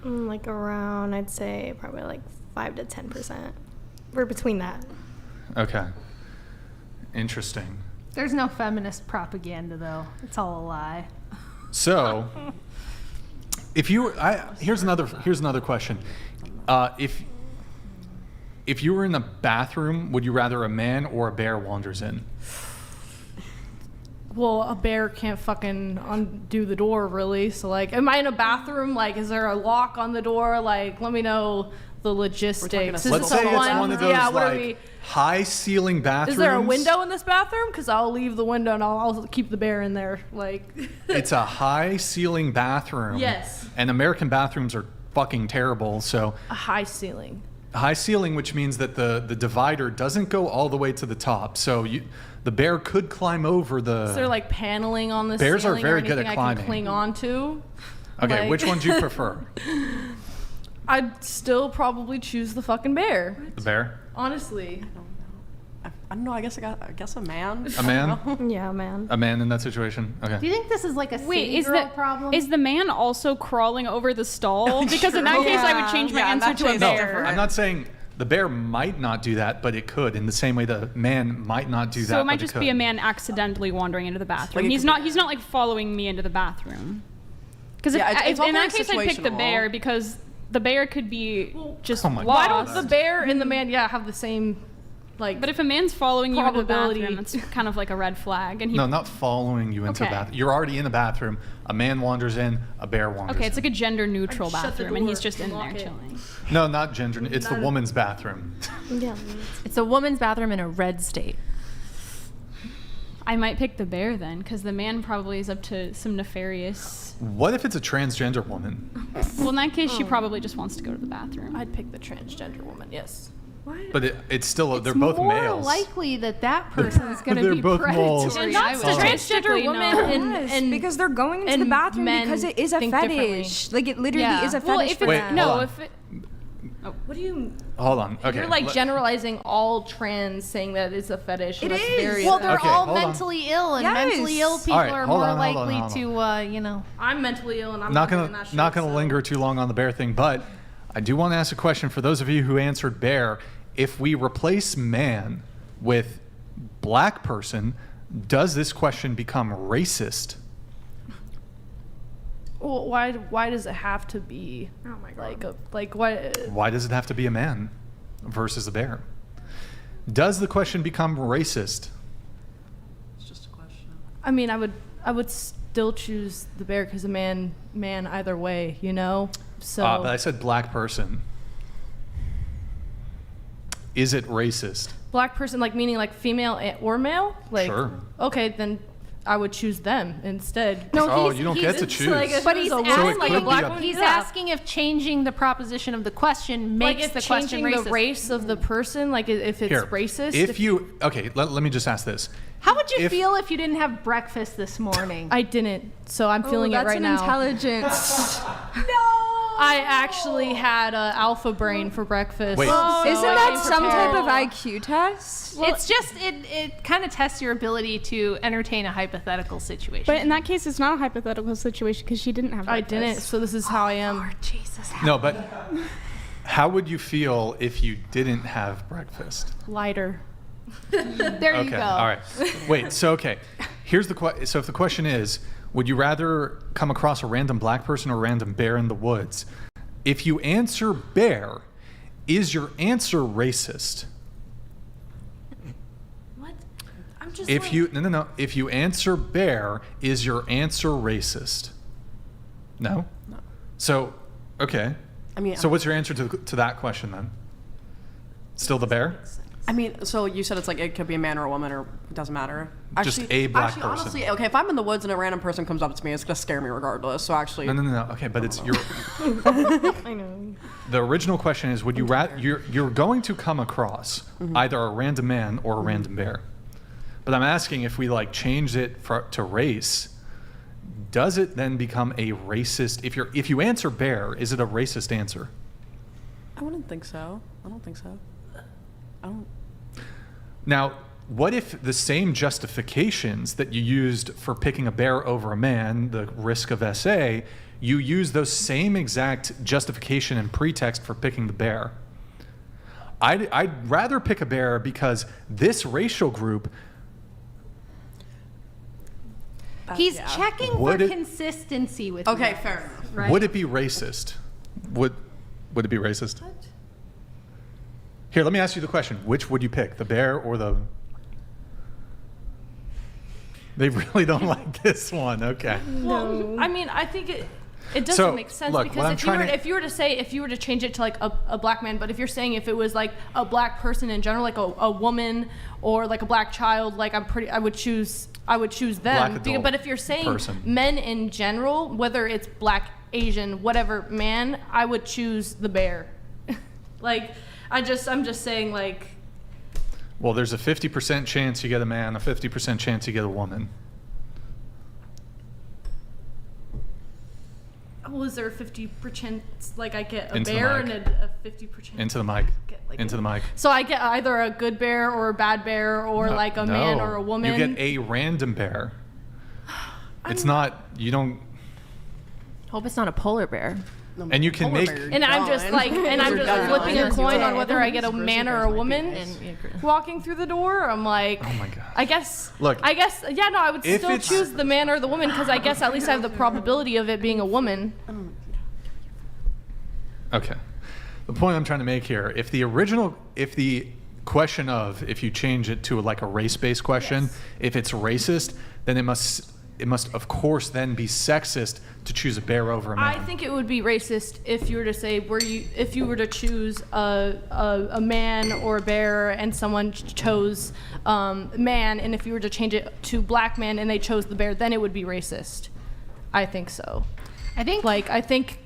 Like around, I'd say probably like 5 to 10%. We're between that. Okay. Interesting. There's no feminist propaganda, though. It's all a lie. So, if you, here's another question. If you were in a bathroom, would you rather a man or a bear wanders in? Well, a bear can't fucking undo the door, really. So, like, am I in a bathroom? Like, is there a lock on the door? Like, let me know the logistics. Is Let's this say a it's one of those yeah, what are like we? high ceiling bathrooms. Is there a window in this bathroom? Because I'll leave the window and I'll keep the bear in there. Like, It's a high ceiling bathroom. Yes. And American bathrooms are fucking terrible. So a high ceiling. high ceiling, which means that the divider doesn't go all the way to the top. So the bear could climb over the. Is there like paneling on the Bears are ceiling very or good at anything I climbing. can cling on to? Okay, Like- which one do you prefer? I'd still probably choose the fucking bear. The bear? Honestly. I don't know. I guess a man. A man? Yeah, man. A man in that situation? Okay. Do you think this is like a Wait, city is girl the problem? is the man also crawling over the stall? Because in that case, I would change my Yeah, in answer that to a case, bear. I'm not saying the bear might not do that, but it could. In the same way the man might not do that, So it might but just could. be a man accidentally wandering into the bathroom. Like, it He's could not. He's not like following me into the bathroom. Because Yeah, it's all in that very case, I'd pick the situational. bear because the bear could be just Oh my Why lost. don't the bear and the man, have the same, like, But if a man's following you into the probability? bathroom, that's kind of like a red flag. And he, No, not following you into Okay. the bathroom. You're already in the bathroom. A man wanders in, a bear wanders okay, it's in. like a gender neutral Shut the bathroom, and he's door just in and there lock it. chilling. No, not gender. It's the woman's bathroom. Yeah. It's a woman's bathroom in a red state. I might pick the bear then, because the man probably is up to some nefarious. What if it's a transgender woman? Well, in that case, she probably just wants to go to the bathroom. I'd pick the transgender woman, yes. But it's still, they're both more males. likely that person's going to They're be both moles. predatory. Not I would Oh. say. Transgender women and because they're going into and the bathroom men because it is a think fetish. Like it literally Yeah. is a Well, fetish if for it, Wait, them. hold no, on. if it, What do you? Hold on. Okay. You're like let- generalizing all trans, saying that it's a fetish. and It that's is. Very Well, they're Okay, all hold on. mentally ill, and Yes. mentally ill people All right, are hold more on, hold on, likely hold on. to, I'm mentally ill, and I'm not doing gonna that shit, not gonna so- linger too long on the bear thing, but I do want to ask a question for those of you who answered bear. If we replace man with black person, does this question become racist? Well, why does it have to be? Oh my god. Like what? Why does it have to be a man versus a bear? Does the question become racist? It's just a question. I mean, I would still choose the bear because a man either way, you know. So But I said black person. Is it racist? black person, like meaning like female or male, like Sure. okay, then I would choose them instead. No, you don't get to choose. But he's he's asking if changing the proposition of the question makes the question changing racist. the race of the person, like if it's Here, racist. Let me just ask this. How would you feel if you didn't have breakfast this morning? I didn't, so I'm feeling it right now. That's an intelligence. I actually had Alpha Brain for breakfast. Wait. so Isn't I that came some type prepared. of IQ test? It's just it kind of tests your ability to entertain a hypothetical situation. But in that case, it's not a hypothetical situation because she didn't have I breakfast. didn't, so this is how I am. Lord Jesus. No, but how would you feel if you didn't have breakfast? Lighter. There you go. All right. Wait. So here's the question. So if the question is, would you rather come across a random black person or a random bear in the woods? If you answer bear, is your answer racist? What? I'm just. If you no. If you answer bear, is your answer racist? No. No. So, okay. I mean, so what's your answer to that question then? Still the bear? I mean, so you said it's like it could be a man or a woman, or it doesn't matter. Just a black person. Honestly, okay, if I'm in the woods and a random person comes up to me, it's gonna scare me regardless. So actually, No. Okay, but it's your. I know. The original question is: would you rather you're going to come across either a random man or a random bear? But I'm asking if we like change it to race, does it then become a racist? If you answer bear, is it a racist answer? I wouldn't think so. I don't think so. I don't. Now, what if the same justifications that you used for picking a bear over a man, the risk of SA, you use those same exact justification and pretext for picking the bear? I'd rather pick a bear because this racial group. He's checking Would for it- consistency with Okay, you. fair enough. Right? Would it be racist? Would it be racist? Here, let me ask you the question. Which would you pick, the bear or the... They really don't like this one. Okay. Well, I mean, I think it doesn't So, make sense look, what because I'm trying to- if you were to change it to like a black man, but if you're saying if it was like a black person in general, like a woman or like a black child, like I would choose them. Black adult But if you're saying person. men in general, whether it's black, Asian, whatever man, I would choose the bear. I'm just saying like. Well, there's a 50% chance you get a man, a 50% chance you get a woman. Well, is there a 50% like I get a Into the bear mic. and a 50%? Into the mic. Get, like, Into the mic. So I get either a good bear or a bad bear or like a man or a woman. You get a random bear. It's not, you don't... Hope it's not a polar bear. And you can make... And I'm just flipping a coin on whether I get a man or a woman walking through the door. I'm like, oh my god. I guess. Look, I would if still it's- choose the man or the woman because I guess at least I have the probability of it being a woman. Okay. The point I'm trying to make here, if the question of, if you change it to like a race-based question, if it's racist, then it must of course then be sexist to choose a bear over a man. I think it would be racist if you were to say if you were to choose a man or a bear and someone chose man, and if you were to change it to black man and they chose the bear, then it would be racist. I think so. I think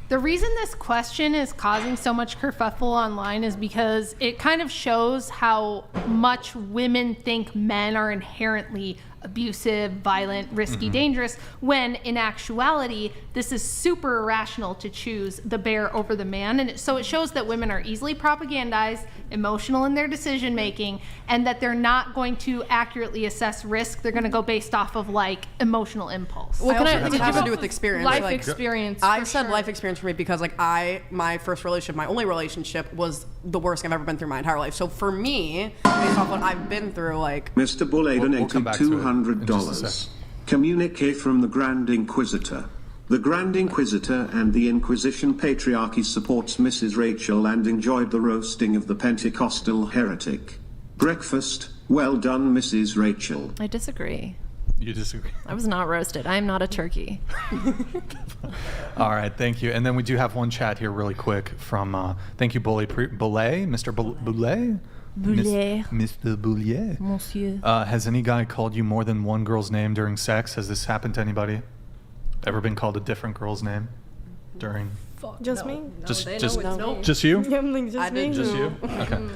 the reason this question is causing so much kerfuffle online is because it kind of shows how much women think men are inherently abusive, violent, risky, dangerous, when in actuality, this is super irrational to choose the bear over the man. And so it shows that women are easily propagandized, emotional in their decision making, and that they're not going to accurately assess risk. They're going to go based off of like emotional impulse. Well, I think it has to do with experience. Life like, experience. I said life experience for me because like my first relationship, my only relationship was the worst I've ever been through my entire life. So for me, based off what I've been through, like Mr. Bulle donated $200. Communique from the Grand Inquisitor. The Grand Inquisitor and the Inquisition Patriarchy supports Mrs. Rachel and enjoyed the roasting of the Pentecostal heretic. Breakfast, well done, Mrs. Rachel. I disagree. You disagree? I was not roasted. I am not a turkey. All right, thank you. And then we do have one chat here really quick from, thank you, Boulet, Mr. Boulet? Boulet. Mr. Boulet. Monsieur. Has any guy called you more than one girl's name during sex? Has this happened to anybody? Ever been called a different girl's name during? Just me? Just they just know it's me. just you? Yeah, I'm like, just I me. did Just you? Okay.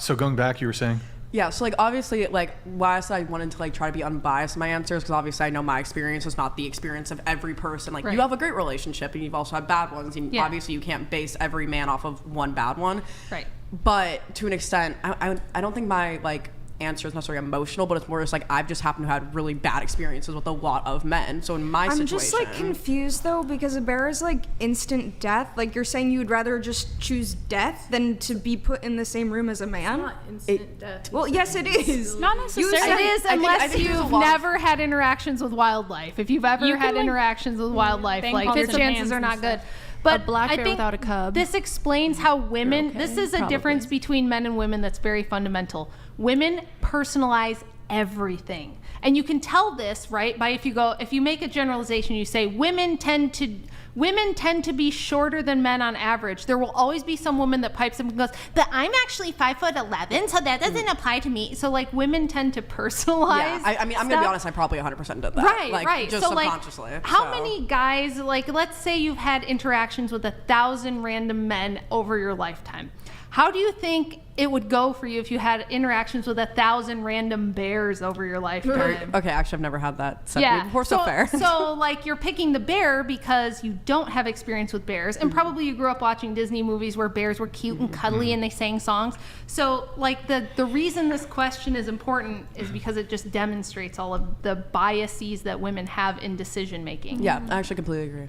So going back, you were saying? Yeah, so like obviously like why I said I wanted to like try to be unbiased in my answers, because obviously I know my experience is not the experience of every person. Like Right. you have a great relationship and you've also had bad ones, and Yeah. obviously you can't base every man off of one bad one. Right. But to an extent, I don't think my like answer is necessarily emotional, but it's more just like I've just happened to have had really bad experiences with a lot of men. So in my situation, I'm just like confused though, because a bear is like instant death. Like you're saying you would rather just choose death than to be put in the same room as a man? Not instant death. Well, yes, it is. Not necessarily. It is unless you've never had interactions with wildlife. If you've ever You had can, like, interactions with wildlife, bang like pots your of chances hands are and not stuff. good. But A black I bear think without a cub. this explains how women. okay, This is a probably. difference between men and women that's very fundamental. Women personalize everything, and you can tell this right by if you make a generalization, you say women tend to be shorter than men on average. There will always be some woman that pipes up and goes, but I'm actually 5'11", so that doesn't apply to me. So like women tend to personalize. yeah, I mean I'm gonna be honest, I probably 100% did that. Right, like, right. Just so like, subconsciously. how so. many guys, like, let's say you've had interactions with 1,000 random men over your lifetime. How do you think it would go for you if you had interactions with 1,000 random bears over your lifetime? Okay, actually I've never had that said to me before, so fair. So like you're picking the bear because you don't have experience with bears, and probably you grew up watching Disney movies where bears were cute and cuddly and they sang songs. So like the reason this question is important is because it just demonstrates all of the biases that women have in decision making. Yeah, I actually completely agree.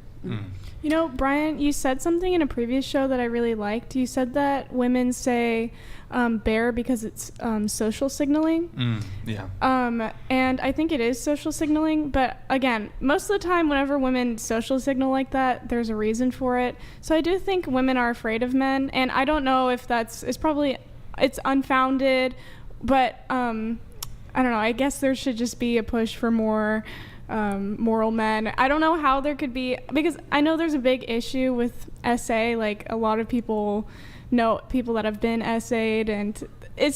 You know, Brian, you said something in a previous show that I really liked. You said that women say bear because it's social signaling. Yeah. And I think it is social signaling, but again, most of the time whenever women social signal like that, there's a reason for it. So I do think women are afraid of men, and I don't know if it's unfounded, but I don't know, I guess there should just be a push for more moral men. I don't know how there could be, because I know there's a big issue with SA. Like a lot of people know people that have been SA'd, and it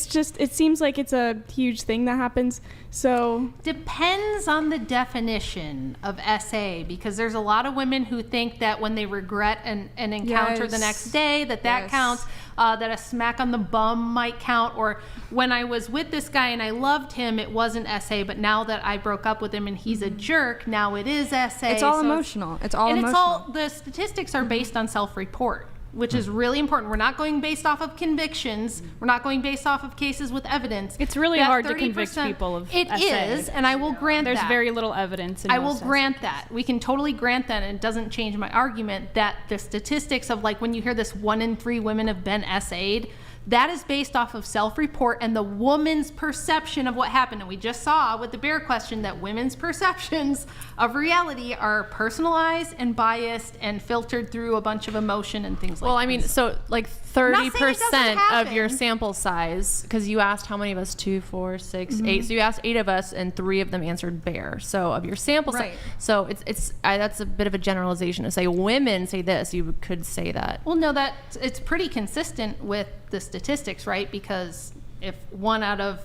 seems like it's a huge thing that happens. So Depends on the definition of SA, because there's a lot of women who think that when they regret an encounter the next day, that counts, that a smack on the bum might count, or when I was with this guy and I loved him, it wasn't SA, but now that I broke up with him and he's a jerk, now it is SA. It's all emotional. It's all emotional. The statistics are based on self-report, which is really important. We're not going based off of convictions. We're not going based off of cases with evidence. It's really That hard to 30%, convict people of It SA. is, and I will grant There's that. very little evidence in I will most grant that. We can totally grant that, and it doesn't change my argument that the statistics of, like, when you hear this 1 in 3 women have been SA'd, that is based off of self-report and the woman's perception of what happened. And we just saw with the bear question that women's perceptions of reality are personalized and biased and filtered through a bunch of emotion and things like that. Well, I mean, so like I'm not saying it doesn't 30% of your happen. sample size, because you asked how many of us, 2, 4, 6, 8. So you asked 8 of us, and 3 of them answered bear. So of your sample size, Right. so it's that's a bit of a generalization to say women say this. You could say that. Well, no, it's pretty consistent with the statistics, right? Because if 1 out of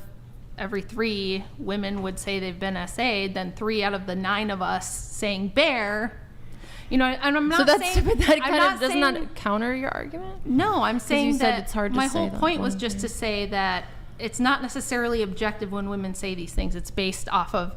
every 3 women would say they've been SA'd, then 3 out of the 9 of us saying bear, you know, and I'm not So that's saying, but that I'm kind of does saying- not counter your argument. No, I'm saying you said that it's hard to my say whole that point was one just to say that it's not necessarily objective when women say these things. It's based off of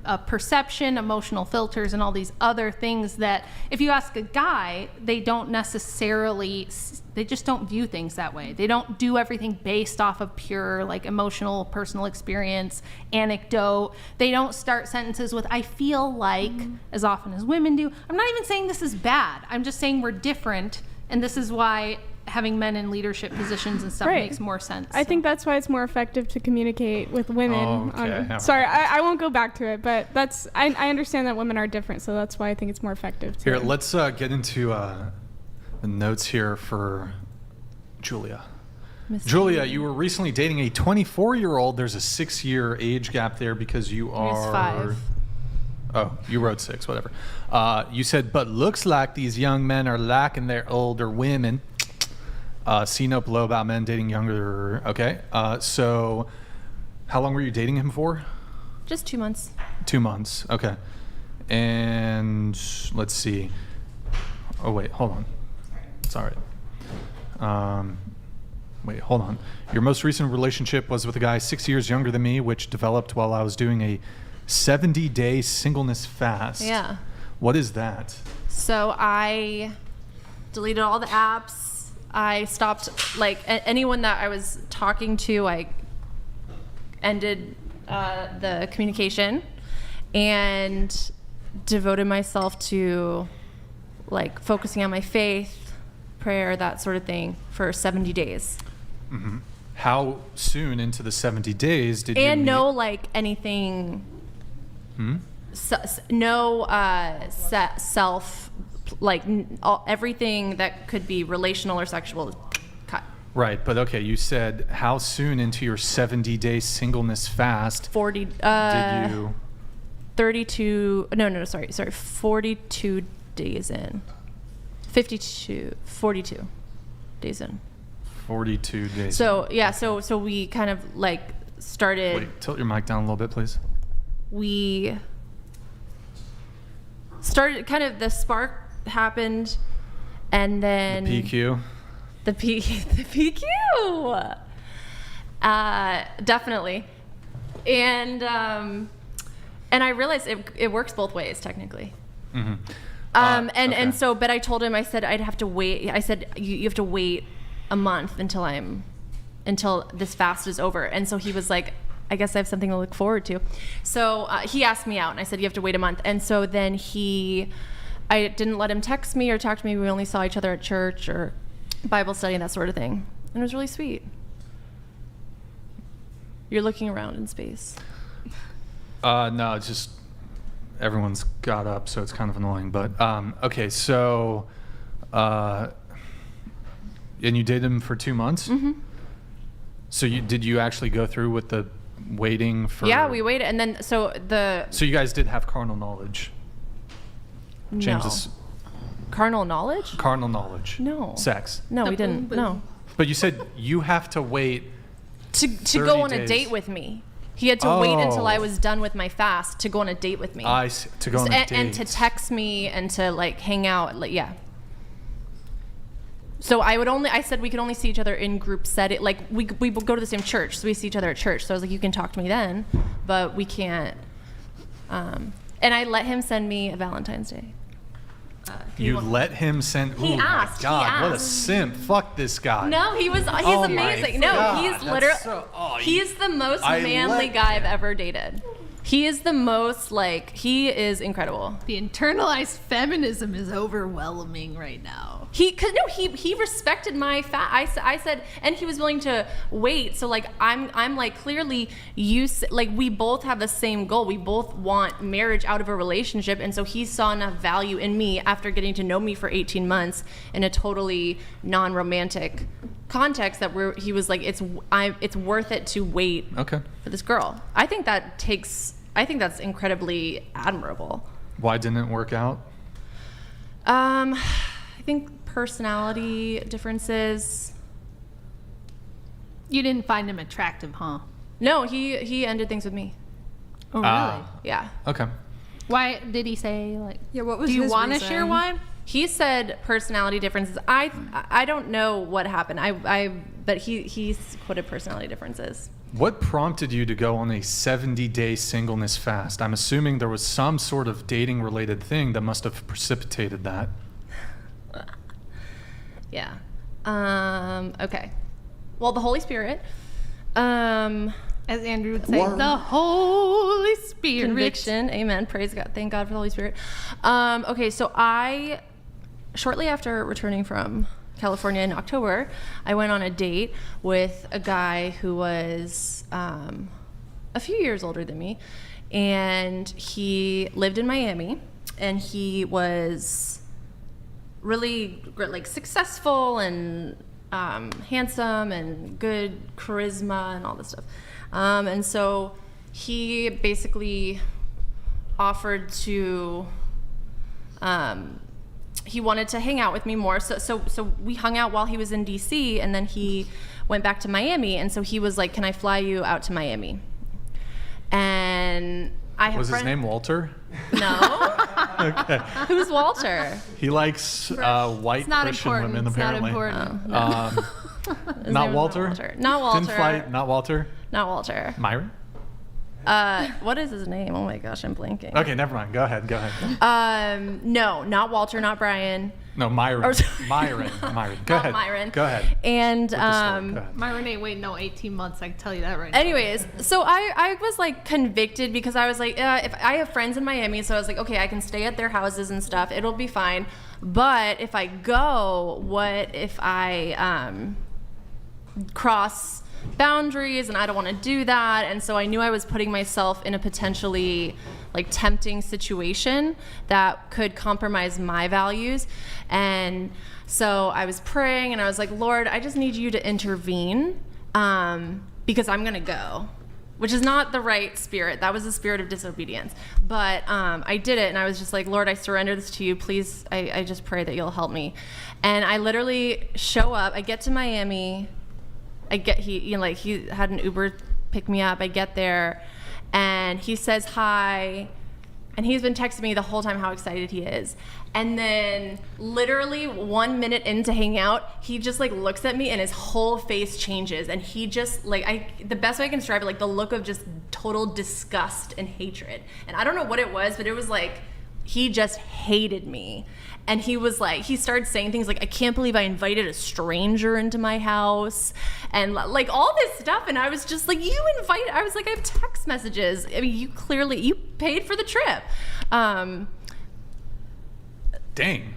a perception, emotional filters, and all these other things that if you ask a guy, they don't necessarily, they just don't view things that way. They don't do everything based off of pure, like, emotional, personal experience, anecdote. They don't start sentences with, I feel like, as often as women do. I'm not even saying this is bad. I'm just saying we're different, and this is why having men in leadership positions and stuff makes more sense. I think that's why it's more effective to communicate with women. Okay. Sorry, I won't go back to it, but I understand that women are different, so that's why I think it's more effective. Here, let's get into the notes here for Julia. Julia, you were recently dating a 24-year-old. There's a 6-year age gap there because you are... 5. Oh, you wrote 6, whatever. You said, but looks like these young men are lacking their older women. See note below about men dating younger. Okay. So how long were you dating him for? Just 2 months. 2 months. Okay. And let's see. Oh, wait, hold on. It's all right. Wait, hold on. Your most recent relationship was with a guy 6 years younger than me, which developed while I was doing a 70-day singleness fast. Yeah. What is that? So I deleted all the apps. I stopped, like, anyone that I was talking to, I ended the communication and devoted myself to, like, focusing on my faith, prayer, that sort of thing for 70 days. Mm-hmm. How soon into the 70 days did you And no, like, anything... no self, like everything that could be relational or sexual, cut. Right, but okay, you said how soon into your 70-day singleness fast 40 did you 32 sorry 42 days in. 42 days in. 42 days. So yeah, so we kind of like started. Wait, tilt your mic down a little bit, please. We started, kind of the spark happened, and then The PQ. The PQ. Definitely. And I realized it works both ways technically. Mm-hmm. And so, but I told him, I said I'd have to wait. I said you have to wait a month until this fast is over. And so he was like, I guess I have something to look forward to. So he asked me out, and I said you have to wait a month. And so then I didn't let him text me or talk to me. We only saw each other at church or Bible study and that sort of thing. And it was really sweet. You're looking around in space. No, it's just everyone's got up, so it's kind of annoying. But okay, so and you dated him for 2 months? Mm-hmm. So did you actually go through with the waiting for? Yeah, we waited, and then so you guys did have carnal knowledge. James's carnal knowledge? Carnal knowledge. No. Sex. No, we didn't. No. But you said you have to wait to go on a date with me. He had to wait until I was done with my fast to go on a date with me. I see. To go on a date. And to text me and to like hang out. Like, yeah. So I said we could only see each other in group setting. Like we go to the same church, so we see each other at church. So I was like, you can talk to me then, but we can't. And I let him send me a Valentine's Day. You let him send? He asked. My God, he asked. what a simp! Fuck this guy. No, he's amazing. No, he's literally he's the most manly guy I've ever dated. He is the most he is incredible. The internalized feminism is overwhelming right now. He respected my I said, and he was willing to wait. So I'm like, clearly we both have the same goal. We both want marriage out of a relationship, and so he saw enough value in me after getting to know me for 18 months in a totally non-romantic context that he was like, it's worth it to wait for this girl. I think that's incredibly admirable. Why didn't it work out? I think personality differences. You didn't find him attractive, huh? No, he ended things with me. Oh, really? Yeah. Okay. Why did he say what was do you his want to reason? share why? He said personality differences. I don't know what happened. But he quoted personality differences. What prompted you to go on a 70-day singleness fast? I'm assuming there was some sort of dating-related thing that must have precipitated that. Yeah. Okay. Well, the Holy Spirit. As Andrew would say, the Holy Spirit. Conviction. Amen. Praise God. Thank God for the Holy Spirit. Okay, so shortly after returning from California in October, I went on a date with a guy who was a few years older than me, and he lived in Miami, and he was really successful and handsome and good charisma and all this stuff. And so he basically offered to, he wanted to hang out with me more. So we hung out while he was in DC, and then he went back to Miami. And so he was like, can I fly you out to Miami? And I have Was his name Walter? No. Okay. Who's Walter? He likes white It's not Christian important. women, It's not apparently. important. No. His Not name is Walter? Not Walter. Thin Flight, not Walter? Not Walter. Myron? What is his name? Oh my gosh, I'm blanking. Okay, never mind. Go ahead. No, not Walter, not Brian. No, Myron. Myron. Go ahead. Myron. Go ahead. And Myron ain't waiting no 18 months. I can tell you that right now. anyways, so I was like convicted because I was like, if I have friends in Miami, so I was like, okay, I can stay at their houses and stuff. It'll be fine. But if I go, what if I cross boundaries, and I don't want to do that. And so I knew I was putting myself in a potentially like tempting situation that could compromise my values. And so I was praying and I was like, Lord, I just need you to intervene because I'm gonna go, which is not the right spirit. That was the spirit of disobedience. But I did it, and I was just like, Lord, I surrender this to you. Please, I just pray that you'll help me. And I literally show up. I get to Miami. He had an Uber pick me up. I get there, and he says hi, and he's been texting me the whole time how excited he is. And then literally 1 minute into hanging out, he just like looks at me and his whole face changes, and he just like, the best way I can describe it, like the look of just total disgust and hatred. And I don't know what it was, but it was like he just hated me. And he was like, he started saying things like, I can't believe I invited a stranger into my house, and like all this stuff. And I was just like, I was like, I have text messages. I mean, you paid for the trip. Dang.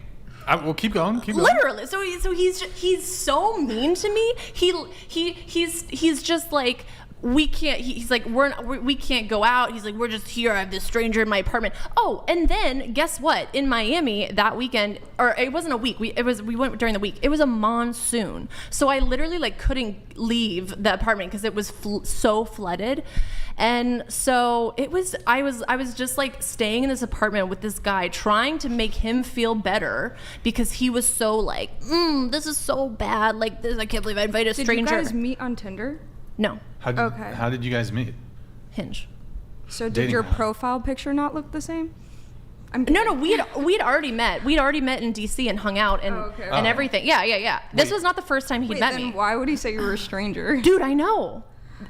Well, keep going. Literally. So he's so mean to me. He's just like, we can't, he's like, we can't go out. He's like, we're just here. I have this stranger in my apartment. Oh, and then guess what? In Miami that weekend, or it wasn't a week. We went during the week. It was a monsoon. So I literally like couldn't leave the apartment because it was so flooded. And so I was just like staying in this apartment with this guy, trying to make him feel better because he was so like, this is so bad. Like this, I can't believe I invited a stranger. Did you guys meet on Tinder? No. How did you guys meet? Hinge. So did Dating your app. profile picture not look the same? No, we'd already met. We'd already met in DC and hung out and everything. Yeah. This was not the first time he'd met me. Why would he say you were a stranger? Dude, I know.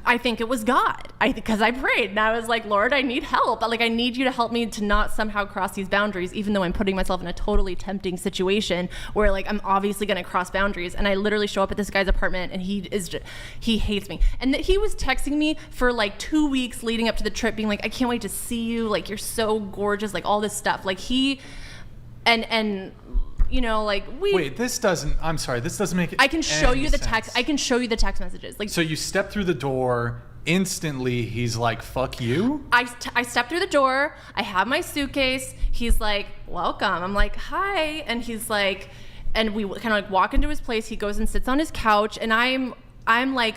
I think it was God. Because I prayed and I was like, Lord, I need help. Like, I need you to help me to not somehow cross these boundaries, even though I'm putting myself in a totally tempting situation where like I'm obviously going to cross boundaries. And I literally show up at this guy's apartment and he hates me. And he was texting me for like 2 weeks leading up to the trip, being like, I can't wait to see you. Like, you're so gorgeous. Like all this stuff. Like and you know, like Wait, this doesn't make it. I can show you the sense. text. I can show you the text messages. Like, so you step through the door, instantly he's like, fuck you? I step through the door. I have my suitcase. He's like, welcome. I'm like, hi. And he's like, and we kind of like walk into his place. He goes and sits on his couch, and I'm like,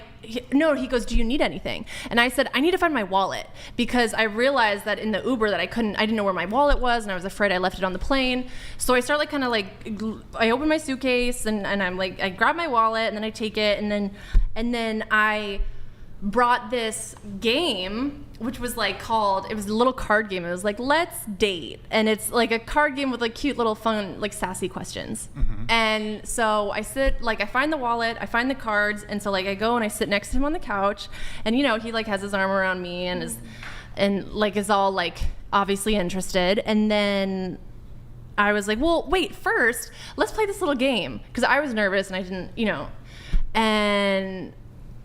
no, he goes, do you need anything? And I said, I need to find my wallet, because I realized that in the Uber that I didn't know where my wallet was, and I was afraid I left it on the plane. So I start like kind of like, I open my suitcase and I'm like, I grab my wallet and then I take it, and then I brought this game, which was like it was a little card game. It was like, let's date. And it's like a card game with like cute little fun, like sassy questions. Mm-hmm. And so I find the wallet, I find the cards. And so like I go and I sit next to him on the couch, and you know, he like has his arm around me and is all like obviously interested. And then I was like, well, wait, first let's play this little game. Cause I was nervous and I didn't, you know, and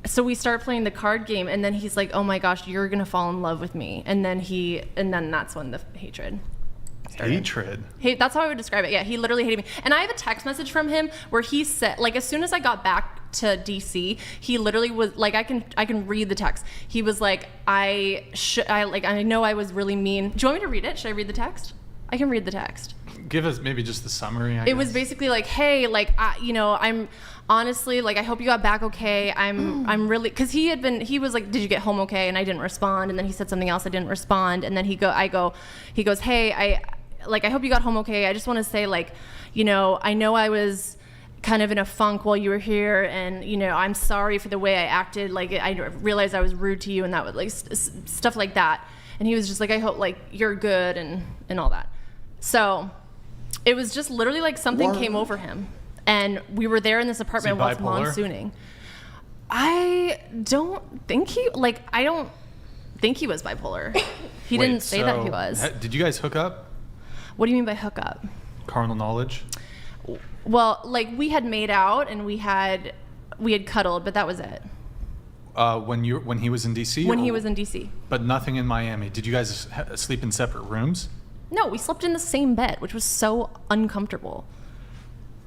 so we start playing the card game, and then he's like, oh my gosh, you're gonna fall in love with me. And then that's when the hatred started. That's how I would describe it. Yeah, he literally hated me. And I have a text message from him where he said, like, as soon as I got back to DC, he literally was like, I can read the text. He was like, I know I was really mean. Do you want me to read it? Should I read the text? I can read the text. Give us maybe just the summary. It was basically like, hey, like, I'm honestly, like, I hope you got back okay. I'm really, because he was like, did you get home okay? And I didn't respond. And then he said something else, I didn't respond. And then he goes, hey, I hope you got home okay. I just want to say, like, I know I was kind of in a funk while you were here, and I'm sorry for the way I acted. Like, I realized I was rude to you, and that was like stuff like that. And he was just like, I hope like you're good and all that. So it was just literally like something came over him, and we were there in this apartment while it's monsooning. I don't think he was bipolar. He didn't say that he was. Did you guys hook up? What do you mean by hook up? Carnal knowledge. Well, like, we had made out and we had cuddled, but that was it. When he was in DC? When he was in DC. But nothing in Miami. Did you guys sleep in separate rooms? No, we slept in the same bed, which was so uncomfortable.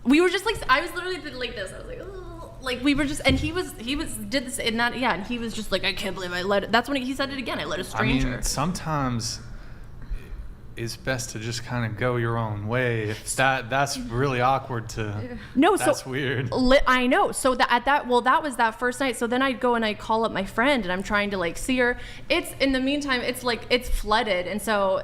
We were just like, I was literally like this. I was like, oh, like we were just, and he did this and that, yeah, and he was just like, I can't believe I let it. That's when he said it again. I let a stranger. I mean, sometimes it's best to just kind of go your own way. If that's really awkward to. No, that's weird. I know. So that was that first night. So then I'd go and I'd call up my friend, and I'm trying to like see her. It's in the meantime, it's like it's flooded, and so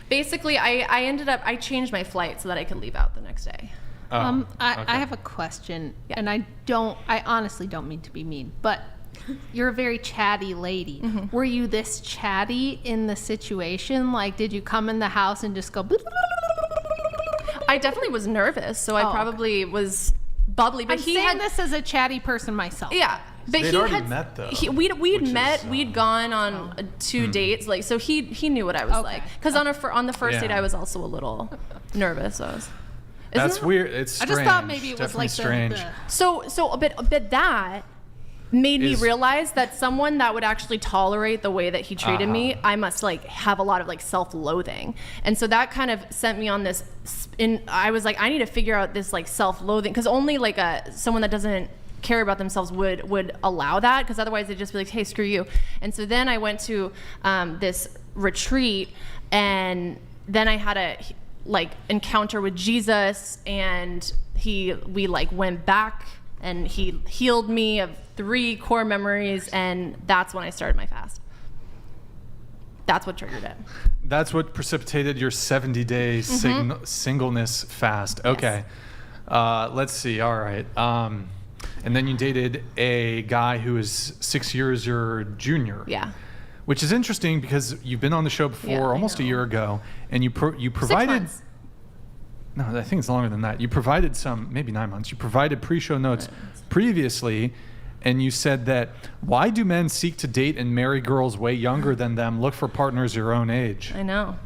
basically I changed my flight so that I could leave out the next day. I have a question, and I honestly don't mean to be mean, but you're a very chatty lady. Mm-hmm. Were you this chatty in the situation? Like, did you come in the house and just go? I definitely was nervous, so I probably was bubbly. But I'm saying this as a chatty person myself. Yeah, but they'd already met though. We'd met. We'd gone on 2 dates. Like, so he knew what I was like. Because on the first date, I was also a little nervous. That's weird. It's strange. I just thought maybe it was Definitely like strange. So a bit that made me realize that someone that would actually tolerate the way that he treated me, I must like have a lot of like self-loathing. And so that kind of sent me on this I was like, I need to figure out this like self-loathing, because only like someone that doesn't care about themselves would allow that, because otherwise they'd just be like, hey, screw you. And so then I went to this retreat, and then I had a like encounter with Jesus, and we like went back, and he healed me of 3 core memories, and that's when I started my fast. That's what triggered it. That's what precipitated your 70-day singleness fast. Okay. Yes. Let's see. All right. And then you dated a guy who is 6 years your junior. Yeah. Which is interesting because you've been on the show before almost a year ago, and you provided. 6 months. No, I think it's longer than that. You provided maybe 9 months. You provided pre-show notes previously, and you said that, why do men seek to date and marry girls way younger than them, look for partners your own age? I know.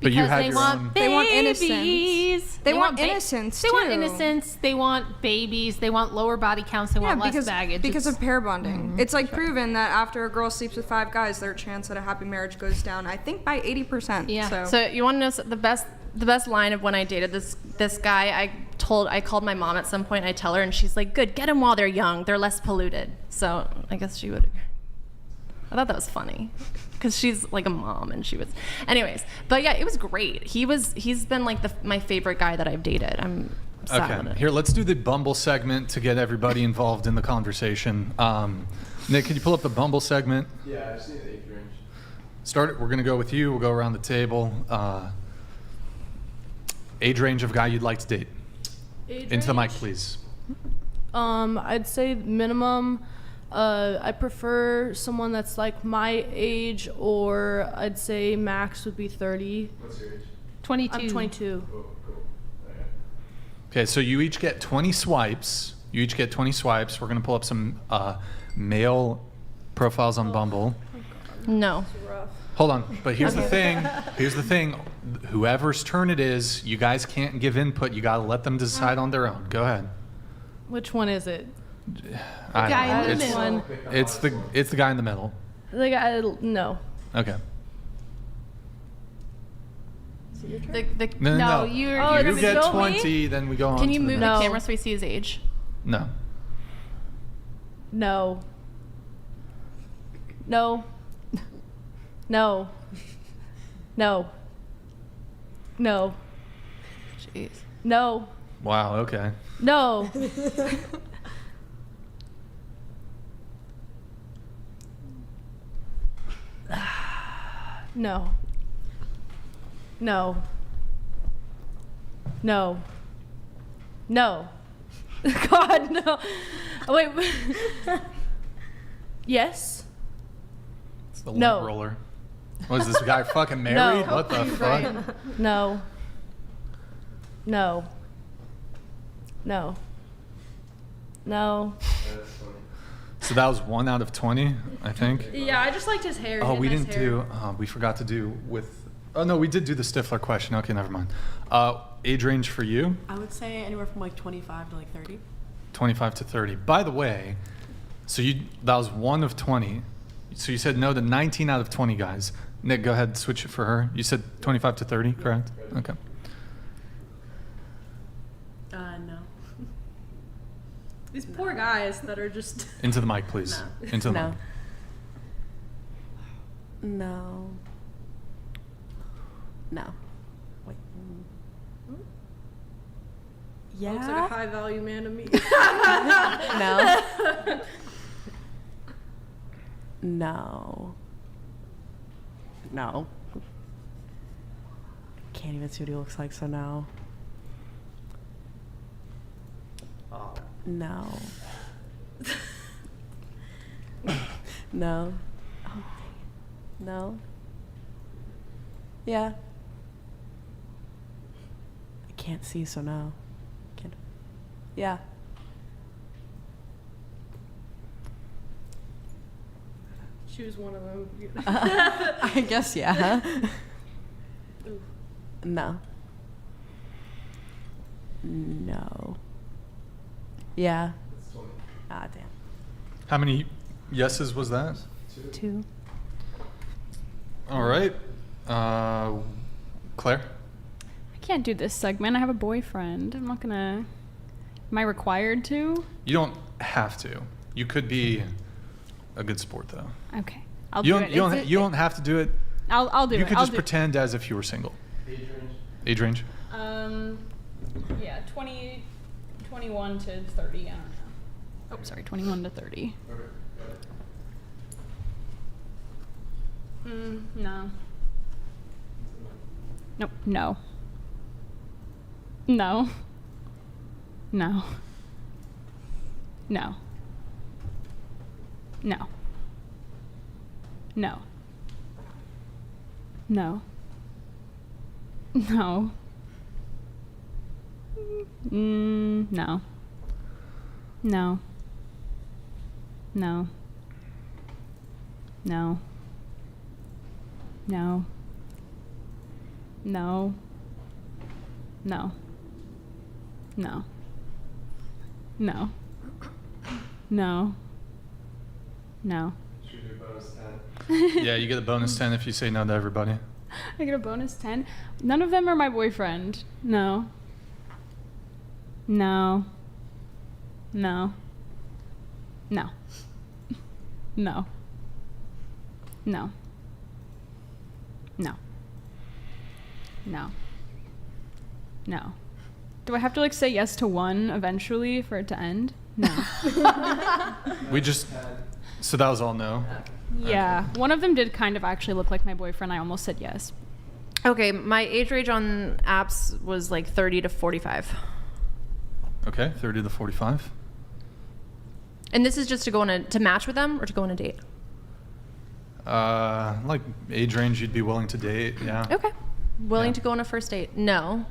But you had your own. They want innocence. They want innocence, They want innocence. They want babies. They want lower body counts. They want less baggage. Because of pair bonding. It's like proven that after a girl sleeps with 5 guys, their chance at a happy marriage goes down, I think, by 80%. Yeah. So you want to know the best line of when I dated this guy, I called my mom at some point, I tell her, and she's like, good, get them while they're young. They're less polluted. So I guess she would agree. I thought that was funny, because she's like a mom, and she was. Anyways, but yeah, it was great. He's been like my favorite guy that I've dated. I'm sad on it. Here, let's do the Bumble segment to get everybody involved in the conversation. Nick, can you pull up the Bumble segment? Yeah, I just need the age range. We're going to go with you. We'll go around the table. Age range of guy you'd like to date. Into the mic, please. I'd say minimum. I prefer someone that's like my age, or I'd say max would be 30. What's your age? 22. I'm 22. Cool. Okay, so you each get 20 swipes. We're going to pull up some male profiles on Bumble. No. Hold on, but here's the thing. Whoever's turn it is, you guys can't give input. You got to let them decide on their own. Go ahead. Which one is it? Guy in the middle. It's the guy in the middle. The guy, no. Okay. No, you it's get still 20, me? then we go on. Can you to move the the camera so we see his age? No. No. No. No. No. No. Jeez. No. Wow, okay. No. No. No. No. No. God, no. Oh, wait. Yes. It's the No. lint roller. Was this guy fucking married? What the fuck? No. No. No. No. So that was 1 out of 20, I think. Yeah, I just liked his hair. Oh, we didn't do. We forgot to do with. Oh no, we did do the Stifler question. Okay, never mind. Age range for you? I would say anywhere from like 25 to like 30. 25 to 30. By the way, so that was 1 of 20. So you said no to 19 out of 20 guys. Nick, go ahead, switch it for her. You said 25 to 30, correct? Okay. No. These poor guys that are just. Into the mic, please. No. Into the No. mic. No. No. Wait. Yeah. Looks like a high value man to me. No. No. No. Can't even see what he looks like, so no. No. No. Oh, no. Yeah. I can't see, so no. Can't. Yeah. Choose one of them. I guess, yeah. No. No. Yeah. Ah, damn. How many yeses was that? 2. All right. Claire? I can't do this segment. I have a boyfriend. I'm not gonna. Am I required to? You don't have to. You could be a good sport, though. Okay. I'll You do don't. it. You don't have to do it. I'll do it. You could I'll just do pretend as if you were single. Age range? Yeah, 21 to 30. I don't know. Oh, sorry, 21 to 30. No. Nope. No. No. No. No. No. No. No. No. No. No. No. No. No. No. No. No. No. No. No. Should we do bonus 10? Yeah, you get a bonus 10 if you say no to everybody. I get a bonus 10. None of them are my boyfriend. No. No. No. No. No. No. No. No. No. Do I have to like say yes to one eventually for it to end? No. We just. So that was all no? Yeah. One of them did kind of actually look like my boyfriend. I almost said yes. Okay, my age range on apps was like 30 to 45. Okay, 30 to 45. And this is just to go on to match with them or to go on a date? Like age range you'd be willing to date, yeah. Okay. Willing Yeah. to go on a first date? No.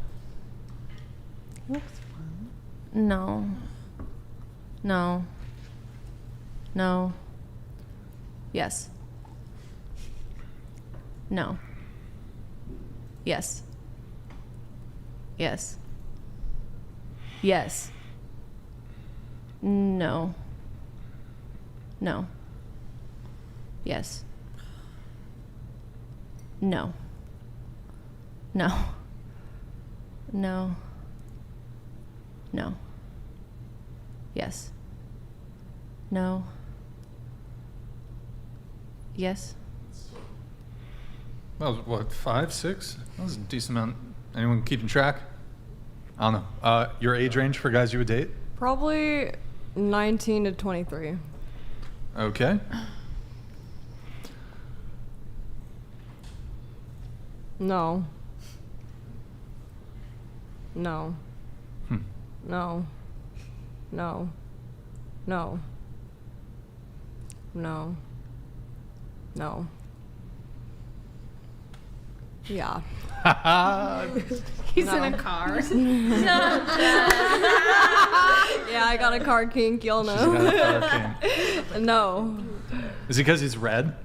Looks fun. No. No. No. Yes. No. Yes. Yes. Yes. No. No. Yes. No. No. No. No. Yes. No. Yes. Well, what, 5, 6? That was a decent amount. Anyone keeping track? I don't know. Your age range for guys you would date? Probably 19 to 23. Okay. No. No. No. No. No. No. No. Yeah. He's No. in a car. Yeah, I got a car kink, y'all know. She's got a car kink. No. Is it because he's red?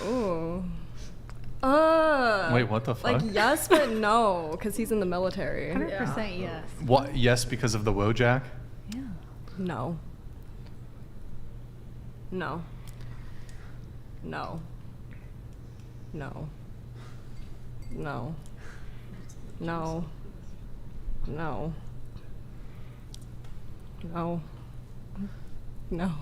Ooh. Wait, what the fuck? Like, yes, but no, because he's in the military. 100% yes. What? Yes, because of the Wojak? No. No. No. No. No. No. No. No. No.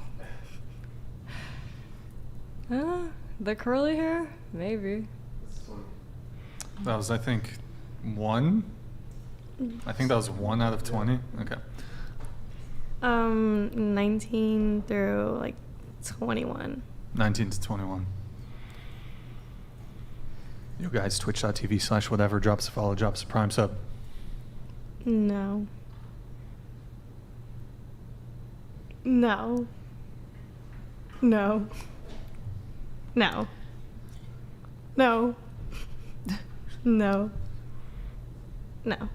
The curly hair? Maybe. That was, I think, 1. I think that was 1 out of 20. Okay. 19 through like 21. 19 to 21. You guys, twitch.tv/whatever, drops a follow, drops a prime sub. No. No. No. No. No. No. No.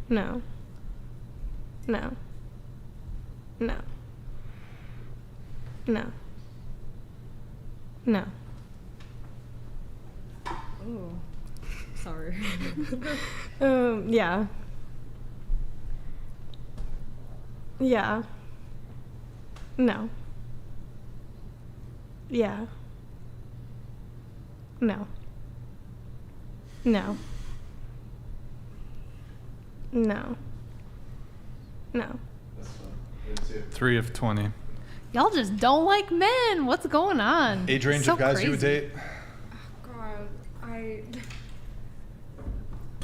No. No. No. No. No. Ooh. Sorry. Yeah. Yeah. No. Yeah. No. No. No. No. 3 of 20. Y'all just don't like men. What's going on? Age range So of guys you would crazy. date?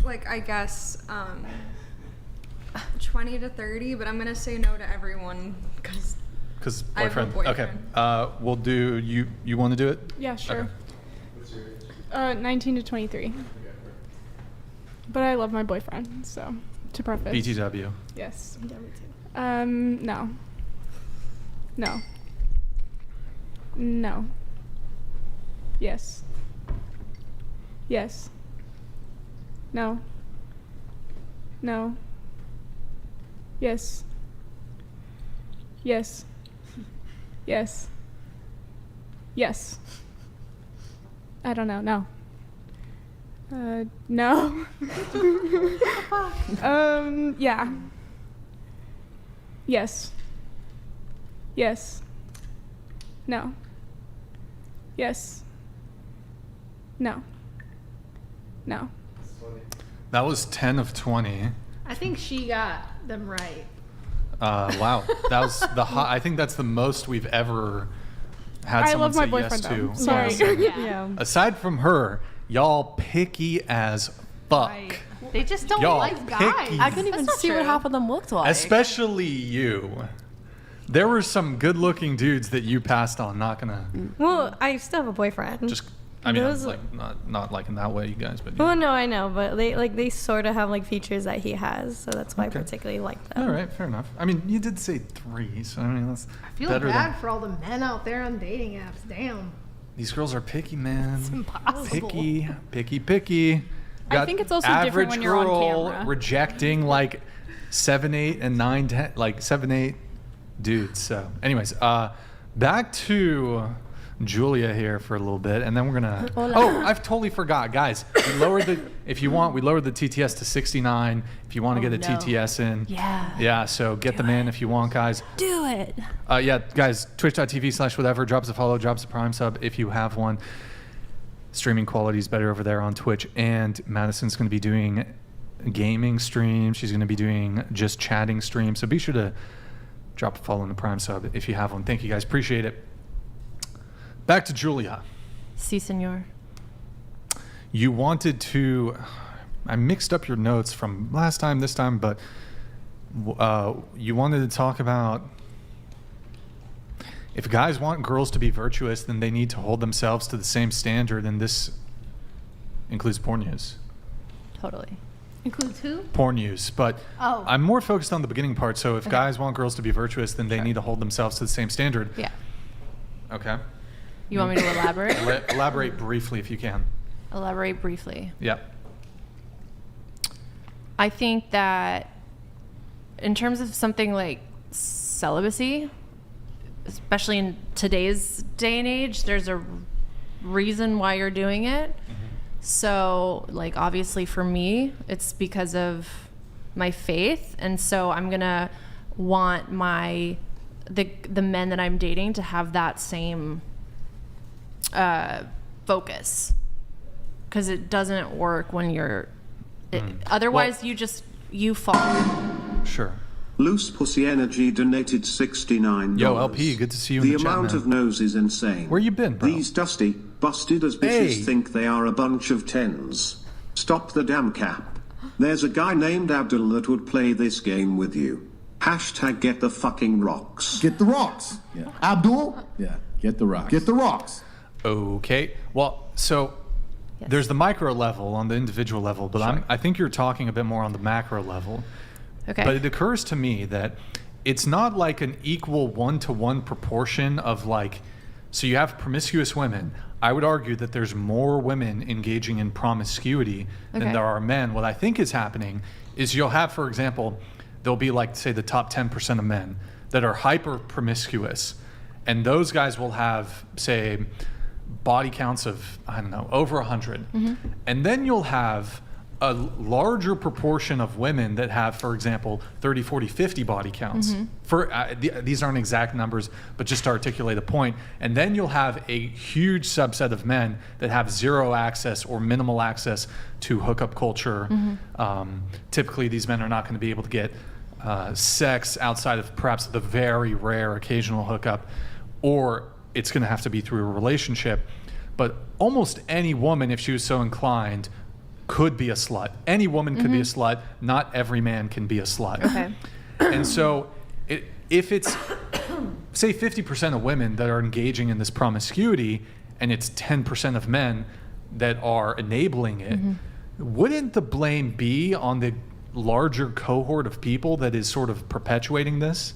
God, I guess 20 to 30, but I'm gonna say no to everyone because Because I have a boyfriend. Okay. We'll do. You want to do it? Yeah, sure. Okay. 19 to 23. But I love my boyfriend, so to preface. BTW. Yes. No. No. No. Yes. Yes. No. No. Yes. Yes. Yes. Yes. I don't know. No. No. Yeah. Yes. Yes. No. Yes. No. No. That was 10 of 20. I think she got them right. Wow. That was the I think that's the most we've ever had I someone love my say yes boyfriend, to. though. Sorry. Yeah. Aside from her, y'all picky as fuck. They just don't Y'all like guys. picky. I couldn't even see what half of them looked like. Especially you. There were some good-looking dudes that you passed on. Not gonna. Well, I still have a boyfriend. Just. I mean, Those- like not like in that way, you guys, but. Well, no, I know, but they sort of have like features that he has, so that's why I particularly like them. All right, fair enough. I mean, you did say 3, so I mean that's I feel better bad than. for all the men out there on dating apps. Damn. These girls are picky, man. It's impossible. Picky. I think it's also different average when you're on girl camera. rejecting like 7, 8, and 9, 10, like 7, 8 dudes. So, anyways, back to Julia here for a little bit, and then we're gonna. Hola. Oh, I've totally forgot, guys. We lowered the. If you want, we lowered the TTS to 69. If you want to get a TTS in. Yeah. Yeah. So get them in if you want, guys. Do it. Yeah, guys, twitch.tv/whatever. Drops a follow, drops a prime sub if you have one. Streaming quality is better over there on Twitch. And Madison's going to be doing gaming streams. She's going to be doing just chatting streams. So be sure to drop a follow in the prime sub if you have one. Thank you, guys. Appreciate it. Back to Julia. Si, senor. You wanted to... I mixed up your notes from last time, this time, but you wanted to talk about if guys want girls to be virtuous, then they need to hold themselves to the same standard, and this includes porn use. Totally. Includes who? Porn use, but Oh. I'm more focused on the beginning part. So if Okay. guys want girls to be virtuous, then they need to hold themselves to the same standard. Yeah. Okay. You want me to elaborate? Elaborate briefly if you can. Elaborate briefly. Yep. I think that in terms of something like celibacy, especially in today's day and age, there's a reason why you're doing it. So, like, obviously for me, it's because of my faith. And so I'm going to want the men that I'm dating to have that same focus. Because it doesn't work when you're... Otherwise, you fall. Sure. Loose Pussy Energy donated $69. Yo, LP, good to see you in the the chat, amount man. of no's is insane. Where you been, bro? These dusty, busted as bitches Hey. think they are a bunch of tens. Stop the damn cap. There's a guy named Abdul that would play this game with you. Hashtag get the fucking rocks. Get the rocks. Yeah. Abdul? Yeah. Get the rocks. Get the rocks. Okay. Well, so there's the micro level on the individual level, but I think you're talking a bit more on the macro level. Okay. But it occurs to me that it's not like an equal 1-to-1 proportion of like, so you have promiscuous women. I would argue that there's more women engaging in promiscuity than Okay. there are men. What I think is happening is you'll have, for example, there'll be like, say, the top 10% of men that are hyper promiscuous. And those guys will have, say, body counts of, I don't know, over 100. And then you'll have a larger proportion of women that have, for example, 30, 40, 50 body counts. For these aren't exact numbers, but just to articulate a point. And then you'll have a huge subset of men that have zero access or minimal access to hookup culture. Typically, these men are not going to be able to get sex outside of perhaps the very rare occasional hookup, or it's going to have to be through a relationship. But almost any woman, if she was so inclined, could be a slut. Any woman could be a slut. Not every man can be a slut. Okay. And so if it's, say, 50% of women that are engaging in this promiscuity and it's 10% of men that are enabling it, wouldn't the blame be on the larger cohort of people that is sort of perpetuating this?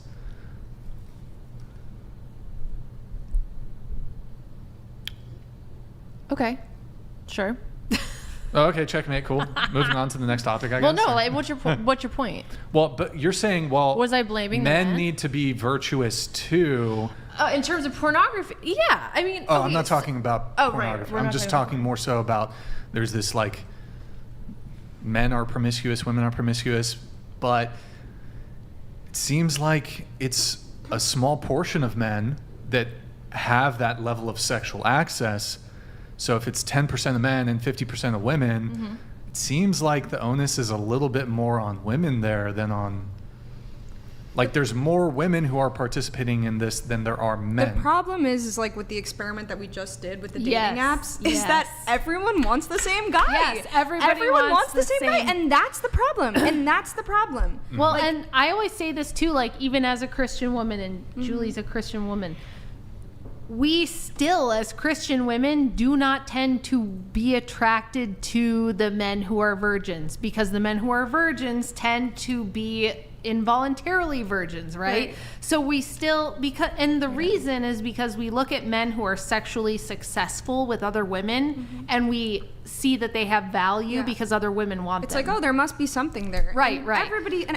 Okay. Sure. Oh, okay, checkmate, cool. Moving on to the next topic, I Well, guess. no, like, what's your point? Well, but you're saying, well, Was I blaming the men men? need to be virtuous too. In terms of pornography, yeah. I mean, Oh, okay, I'm not talking about Oh, right, pornography. we're I'm not just talking talking more so about there's this like men are promiscuous, women are promiscuous, but it seems like it's a small portion of men that have that level of sexual access. So if it's 10% of men and 50% of women, it seems like the onus is a little bit more on women there than on, like, there's more women who are participating in this than there are men. The problem is like with the experiment that we just did with the dating Yes, apps, is that everyone wants the same guy. Yes, everybody everyone wants wants the the same guy, same- and that's the problem. And that's the problem. Well, Like- and I always say this too, like, even as a Christian woman, and Julie's a Christian woman, we still, as Christian women, do not tend to be attracted to the men who are virgins, because the men who are virgins tend to be involuntarily virgins, right? So we still, and the reason is because we look at men who are sexually successful with other women, and we see that they have value because other women want It's them. like, oh, there must be something there. Right, And right.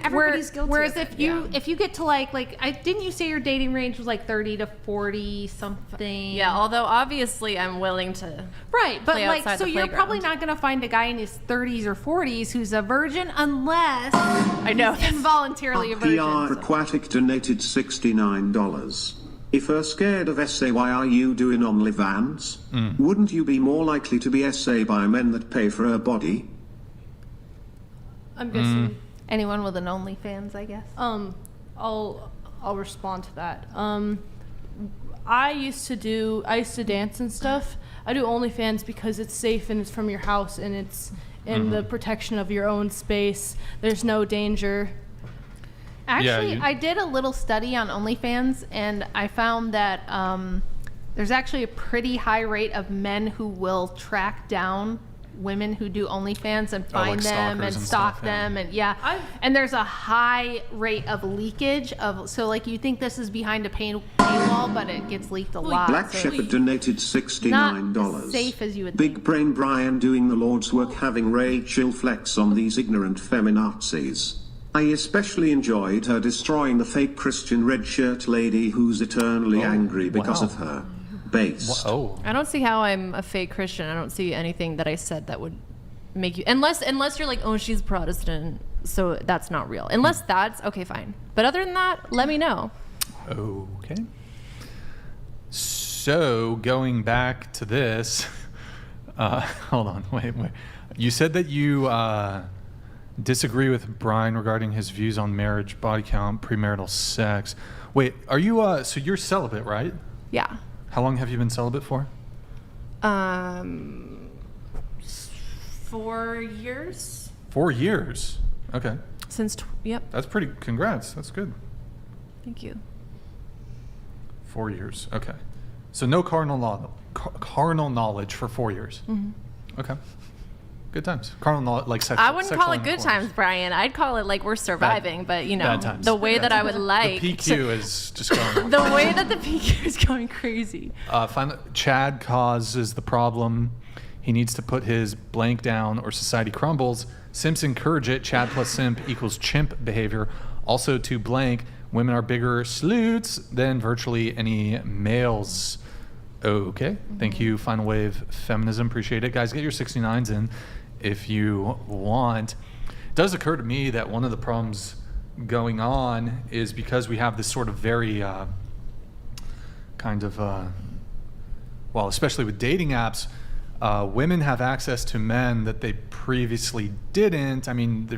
Everybody's guilty. Whereas of it. if you get to like didn't you say your dating range was like 30 to 40 something? Yeah, although obviously I'm willing to. Right, but play like, outside so the you're playground. probably not going to find a guy in his 30s or 40s who's a virgin unless I know he's involuntarily a virgin. PR Aquatic donated $69. If you're scared of SA, why are you doing OnlyFans? Wouldn't you be more likely to be SA by men that pay for her body? I'm guessing. Anyone with an OnlyFans, I guess. I'll respond to that. I used to dance and stuff. I do OnlyFans because it's safe and it's from your house and in the protection of your own space. There's no danger. Actually, I did a little study on OnlyFans, and I found that there's actually a pretty high rate of men who will track down women who do OnlyFans and find them and stalk them, and and there's a high rate of leakage of, so like you think this is behind a paywall, but it gets leaked a lot. Black so Shepherd donated $69. not as safe as you would Big think. Brain Brian doing the Lord's work, having Rachel flex on these ignorant feminazis. I especially enjoyed her destroying the fake Christian red shirt lady who's eternally angry because of her. Based. I don't see how I'm a fake Christian. I don't see anything that I said that would make you, unless you're like, oh, she's Protestant, so that's not real. Unless that's okay, fine. But other than that, let me know. Okay. So going back to this, hold on, wait. You said that you disagree with Brian regarding his views on marriage, body count, premarital sex. Wait, are you so you're celibate, right? Yeah. How long have you been celibate for? 4 years. 4 years. Okay. Yep. That's pretty. Congrats. That's good. Thank you. 4 years. Okay. So no carnal knowledge for 4 years. Mm-hmm. Okay. Good times. Carnal knowledge, like sexual. I wouldn't call it good times, Brian. I'd call it like we're surviving, but you know, the way that I would like. The PQ is just going on. The way that the PQ is going crazy. Chad causes the problem. He needs to put his blank down or society crumbles. Simps encourage it. Chad plus simp equals chimp behavior. Also to blank, women are bigger sleuths than virtually any males. Okay. Thank you, Final Wave Feminism. Appreciate it. Guys, get your 69s in if you want. It does occur to me that one of the problems going on is because we have this sort of very well, especially with dating apps, women have access to men that they previously didn't. I mean,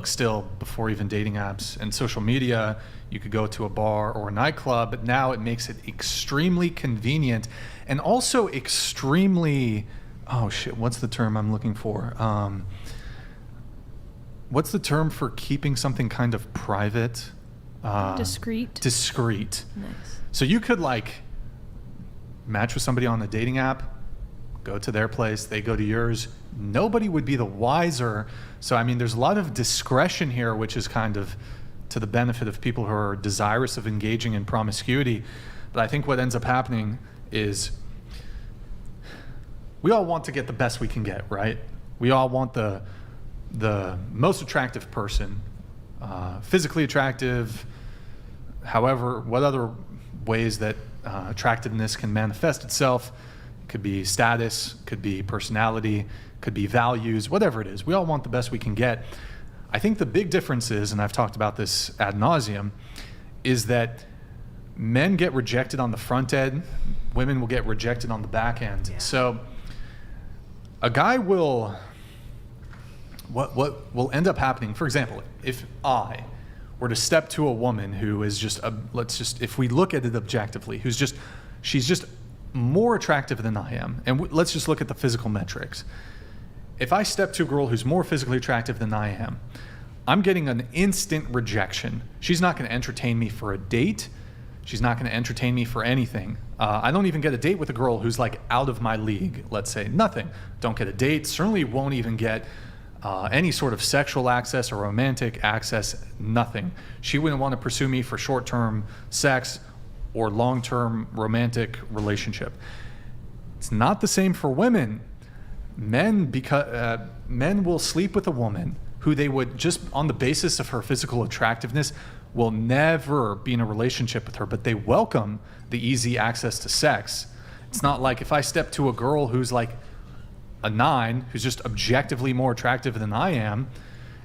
still before even dating apps and social media, you could go to a bar or a nightclub, but now it makes it extremely convenient and also extremely, what's the term I'm looking for? What's the term for keeping something kind of private? Discreet. Discreet. Nice. So you could match with somebody on a dating app, go to their place, they go to yours. Nobody would be the wiser. So, I mean, there's a lot of discretion here, which is kind of to the benefit of people who are desirous of engaging in promiscuity. But I think what ends up happening is we all want to get the best we can get, right? We all want the most attractive person, physically attractive, however, what other ways that attractiveness can manifest itself. It could be status, could be personality, could be values, whatever it is. We all want the best we can get. I think the big difference is, and I've talked about this ad nauseum, is that men get rejected on the front end, women will get rejected on the back end. Yeah. So a guy will, what will end up happening, for example, if I were to step to a woman who is just, if we look at it objectively, she's just more attractive than I am, and let's just look at the physical metrics. If I step to a girl who's more physically attractive than I am, I'm getting an instant rejection. She's not going to entertain me for a date. She's not going to entertain me for anything. I don't even get a date with a girl who's out of my league, let's say. Nothing. Don't get a date. Certainly won't even get any sort of sexual access or romantic access. Nothing. She wouldn't want to pursue me for short-term sex or long-term romantic relationship. It's not the same for women. Men will sleep with a woman who they would, just on the basis of her physical attractiveness, will never be in a relationship with her, but they welcome the easy access to sex. It's not like if I step to a girl who's a 9, who's just objectively more attractive than I am,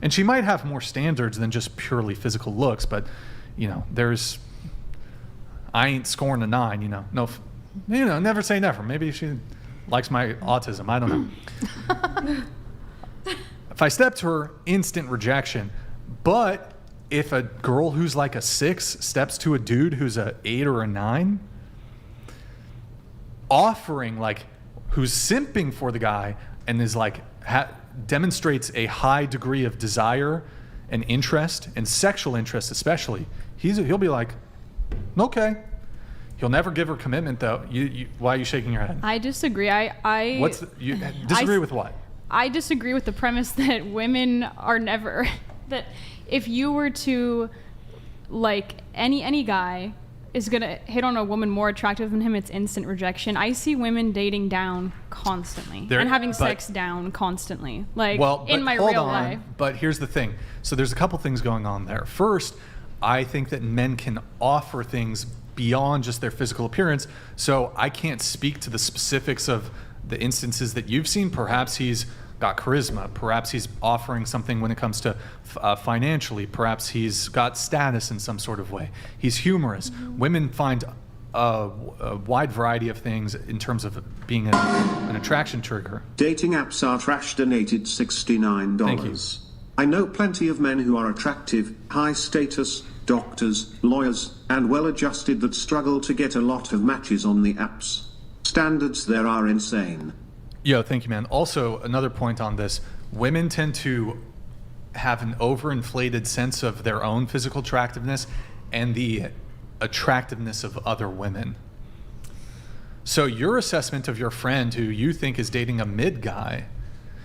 and she might have more standards than just purely physical looks, but I ain't scoring a 9, never say never. Maybe she likes my autism, I don't know. If I step to her, instant rejection. But if a girl who's a 6 steps to a dude who's a 8 or a 9, offering who's simping for the guy and is demonstrates a high degree of desire and interest, and sexual interest especially, he'll be like, okay. He'll never give her commitment, though. Why are you shaking your head? I disagree. You disagree with what? I disagree with the premise that women are never that if you were to like any guy is gonna hit on a woman more attractive than him, it's instant rejection. I see women dating down constantly and having sex down constantly, in my real life. But here's the thing. So there's a couple things going on there. First, I think that men can offer things beyond just their physical appearance. So I can't speak to the specifics of the instances that you've seen. Perhaps he's got charisma. Perhaps he's offering something when it comes to financially. Perhaps he's got status in some sort of way. He's humorous. Women find a wide variety of things in terms of being an attraction trigger. Dating apps are trash. Donated $69. Thank you. I know plenty of men who are attractive, high status, doctors, lawyers, and well-adjusted that struggle to get a lot of matches on the apps. Standards there are insane. Yo, thank you, man. Also, another point on this, women tend to have an overinflated sense of their own physical attractiveness and the attractiveness of other women. So your assessment of your friend who you think is dating a mid guy,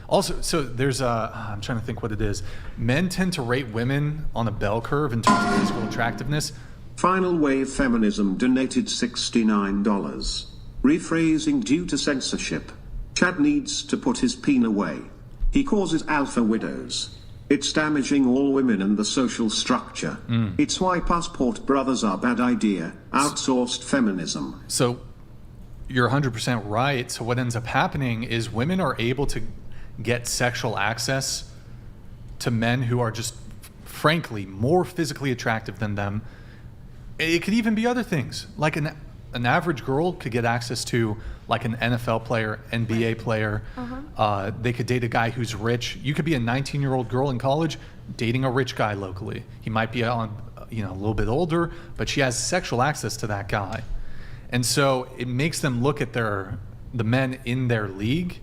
also, so there's I'm trying to think what it is. Men tend to rate women on a bell curve in terms of physical attractiveness. Final Wave Feminism donated $69. Rephrasing due to censorship. Chad needs to put his peen away. He causes alpha widows. It's damaging all women and the social structure. It's why passport brothers are bad idea. Outsourced feminism. So you're 100% right. So what ends up happening is women are able to get sexual access to men who are just frankly more physically attractive than them. It could even be other things. Like an average girl could get access to like an NFL player, NBA player. They could date a guy who's rich. You could be a 19-year-old girl in college dating a rich guy locally. He might be a little bit older, but she has sexual access to that guy. And so it makes them look at the men in their league,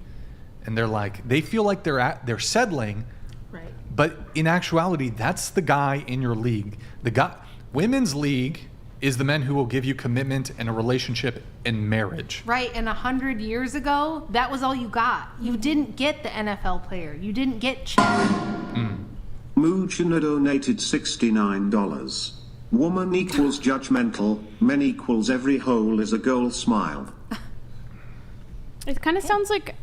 and they're like, they feel like they're settling, right? But in actuality, that's the guy in your league. Women's league is the men who will give you commitment and a relationship and marriage. Right, and 100 years ago, that was all you got. You didn't get the NFL player. You didn't get Chad. Mujina donated $69. Woman equals judgmental, men equals every hole is a goal smile. It kind of sounds like,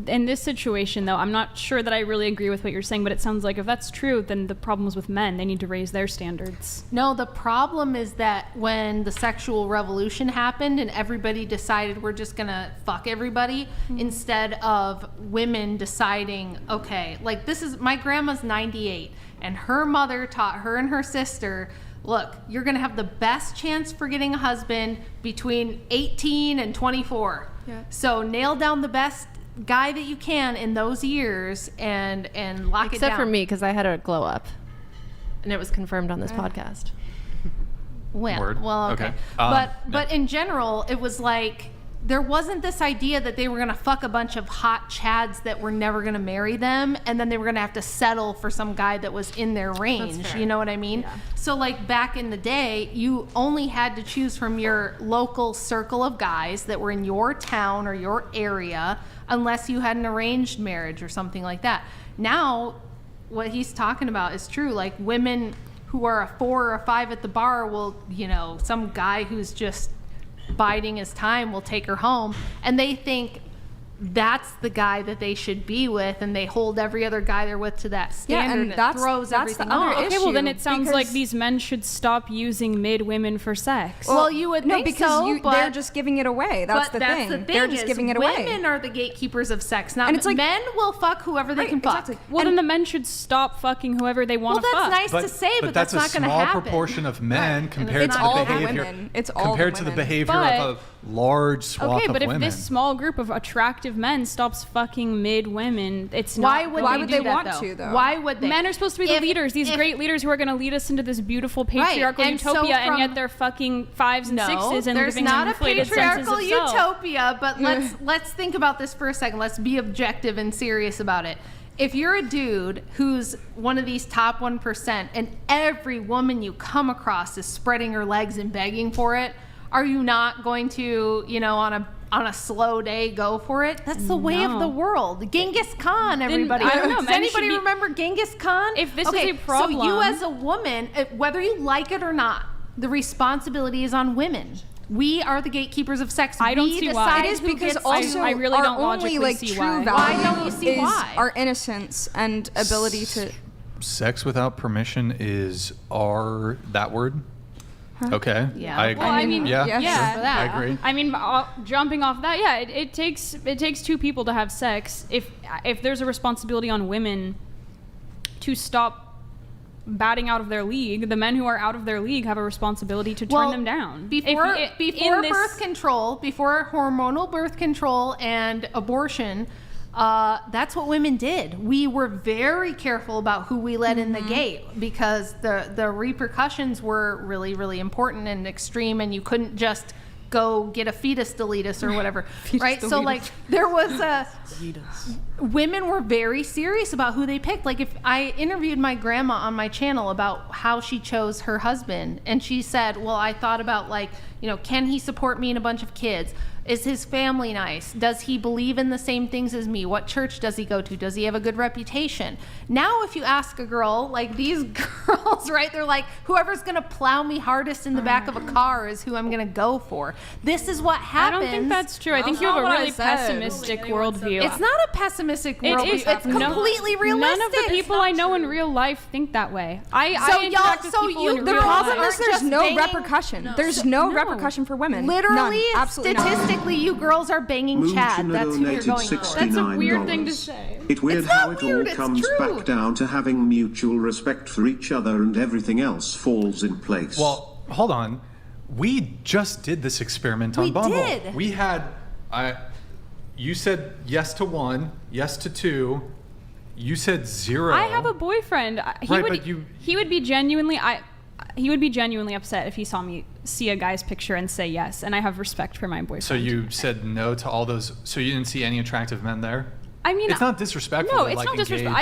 in this situation, though, I'm not sure that I really agree with what you're saying, but it sounds like if that's true, then the problem is with men. They need to raise their standards. No, the problem is that when the sexual revolution happened and everybody decided we're just gonna fuck everybody, instead of women deciding, okay, like my grandma's 98, and her mother taught her and her sister, look, you're gonna have the best chance for getting a husband between 18 and 24. Yeah. So nail down the best guy that you can in those years and lock it down. Except for me, because I had a glow up, and it was confirmed on this podcast. Well, okay. But in general, it was like there wasn't this idea that they were gonna fuck a bunch of hot chads that were never gonna marry them, and then they were gonna have to settle for some guy that was in their range. You know what I mean? Yeah. So like back in the day, you only had to choose from your local circle of guys that were in your town or your area, unless you had an arranged marriage or something like that. Now, what he's talking about is true. Like women who are a 4 or a 5 at the bar will, some guy who's just biding his time will take her home, and they think that's the guy that they should be with, and they hold every other guy they're with to that standard, and it throws everything off. Okay, well then it sounds like these men should stop using mid women for sex. Well, you would think because they're just giving it away. That's the thing. They're just giving it away. Women are the gatekeepers of sex. Not men will fuck whoever they can fuck. Well, then the men should stop fucking whoever they want to fuck. Well, that's nice to say, but that's not going to happen. That's a small proportion of men compared to the behavior. It's all compared to the behavior of a large swath of women. Okay, but if this small group of attractive men stops fucking mid women, it's not. Why would they want to though? Why would they? Men are supposed to be the leaders, these great leaders who are going to lead us into this beautiful patriarchal utopia, and yet they're fucking 5s and 6s and there's living not an inflated a patriarchal sense of self. utopia. But let's think about this for a second. Let's be objective and serious about it. if you're a dude who's one of these top 1% and every woman you come across is spreading her legs and begging for it, are you not going to, on a slow day go for it? That's the way of the world. Genghis Khan, everybody. I don't know. Does anybody remember Genghis Khan? If this is a problem. So you as a woman, whether you like it or not, the responsibility is on women. We are the gatekeepers of sex. I don't we see decide why. It is who because gets also I really our don't only logically like see true why. value Why don't you see is why? our innocence and ability to. Sex without permission is that word? Okay. Yeah. I agree. Well, I mean, yeah, yeah. sure. I agree. I mean, jumping off that, yeah, it takes two people to have sex. If there's a responsibility on women to stop batting out of their league, the men who are out of their league have a responsibility to turn them down. Before birth control, before hormonal birth control and abortion, that's what women did. We were very careful about who we let in the gate because the repercussions were really, really important and extreme, and you couldn't just go get a fetus deletus or whatever, right? So like there was women were very serious about who they picked. Like if I interviewed my grandma on my channel about how she chose her husband, and she said, well, I thought about can he support me and a bunch of kids? Is his family nice? Does he believe in the same things as me? What church does he go to? Does he have a good reputation? Now, if you ask a girl, like these girls, right, they're like, whoever's going to plow me hardest in the back of a car is who I'm going to go for. This is what happens. I don't think that's true. I think you have a really pessimistic worldview. It's not a pessimistic worldview. It's completely realistic. None of the people I know in real life think that way. I interact with people in The real problem life. is there's no repercussion. There's no repercussion for women. Literally, None. Absolutely none. statistically, you girls are banging Chad. That's who you're going for. That's a weird thing to say. It's weird how it weird, all it's comes true. back down to having mutual respect for each other and everything else falls in place. Well, hold on. We just did this experiment on Bumble. did. We had, you said yes to 1, yes to 2. You said 0. I have a boyfriend. He would be genuinely upset if he saw me see a guy's picture and say yes, and I have respect for my boyfriend. So you said no to all those. So you didn't see any attractive men there? I mean, it's not disrespectful. No, to, it's not disrespectful.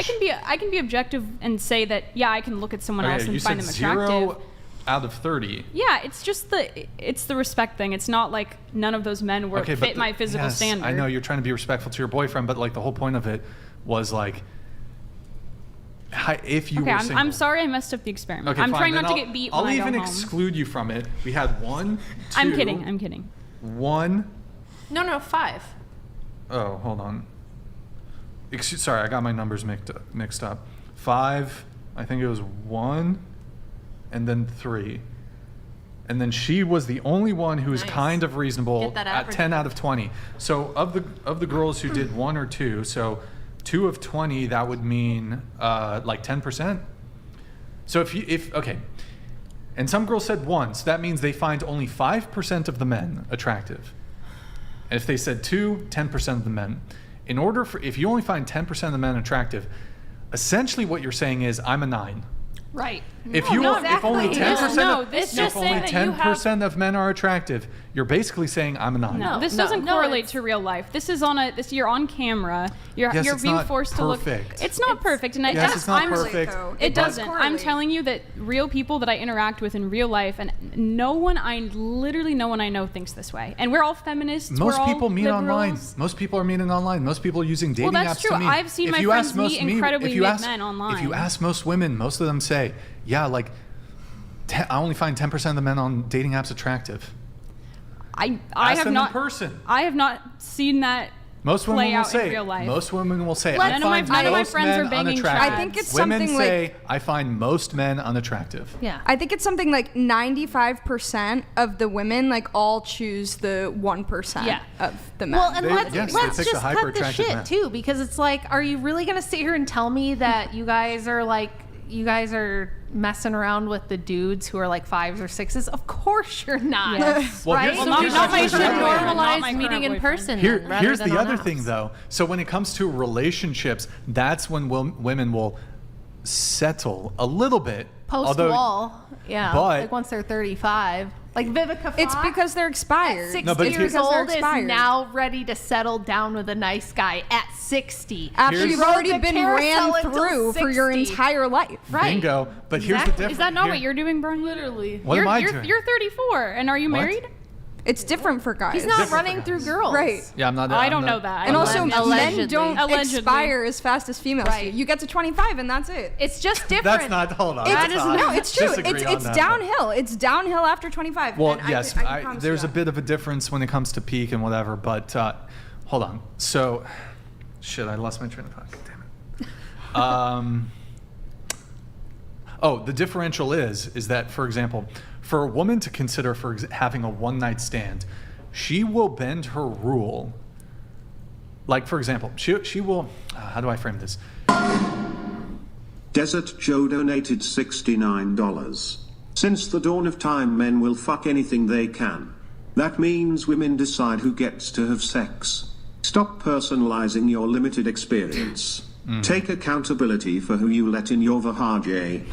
I can be objective and say that I can look at someone else and find them attractive. 0 out of 30. Yeah, it's just the respect thing. It's not like none of those men fit my physical standard. I know you're trying to be respectful to your boyfriend, but like the whole point of it was like, if you were single. I'm sorry I messed up the experiment. Okay, I'm fine, trying then not to get beat when I go home. I'll even exclude you from it. We had 1, 2. I'm kidding. 1. No, 5. Oh, hold on. Sorry, I got my numbers mixed up. 5, I think it was 1, and then 3. And then she was the only one who was kind of reasonable at 10 out of 20. So of the girls who did 1 or 2, so 2 of 20, that would mean like 10%. So okay, and some girls said 1, so that means they find only 5% of the men attractive. And if they said 2, 10% of the men. If you only find 10% of the men attractive, essentially what you're saying is I'm a 9. Right. If only 10% of men are attractive, you're basically saying I'm a 9. No, this doesn't correlate to real life. This is you're on camera. You're being forced to look. It's not perfect, and it's not perfect. It doesn't. I'm telling you that real people that I interact with in real life, and literally no one I know thinks this way. And we're all feminists. Most people meet online. Most people are meeting online. Most people are using dating apps. Well, that's true. To meet. I've seen my friends meet incredibly good men online. If you ask most women, most of them say, yeah, like I only find 10% of the men on dating apps attractive. I Ask have them not in person. I have not seen that Most women play will out say. in real life. Most women will say. None of my friends are banging unattractive. I think it's women something say like. I find most men unattractive. Yeah. I think it's something like 95% of the women all choose the 1% of the men. Well, and let's pick just the cut the hyper-attractive shit men. too, because it's like, are you really gonna sit here and tell me that you guys are messing around with the dudes who are like 5s or 6s? Of course you're not. Yes. Well, right? here's So you should normalize my meeting in current person. Here's the other thing, though. So when it comes to relationships, that's when women will settle a little bit Post-wall. Yeah. but- like once they're 35. Like Vivica Fox. It's because they're expired. At 60 No, but years here- old is expired. now ready to settle down with a nice guy at 60. After Here's- you've already Rode the been carousel ran until through for your 60. entire life. Right. Bingo. But here's the Exactly. difference. Is that not what you're doing, Brian? Literally. What am I you're, doing? You're 34, and are you What? married? It's different for guys. He's not Different running for through guys. girls. Right. Yeah, I'm not. I I'm don't not- know that. And also, Allegedly. men don't Allegedly. expire as fast as females Right. do. You get to 25 and that's it. It's just different. That's not. Hold on. It's, that's not- no, it's true. disagree on It's that. downhill. It's downhill after 25. Well, and yes, I can promise you there's a that. bit of a difference when it comes to peak and whatever, but hold on. So, shit, I lost my train of thought. Damn it. Oh, the differential is that, for example, for a woman to consider having a one-night stand, she will bend her rule. Like, for example, she will. How do I frame this? Desert Joe donated $69. Since the dawn of time, men will fuck anything they can. That means women decide who gets to have sex. Stop personalizing your limited experience. Take accountability for who you let in your VlRGlN.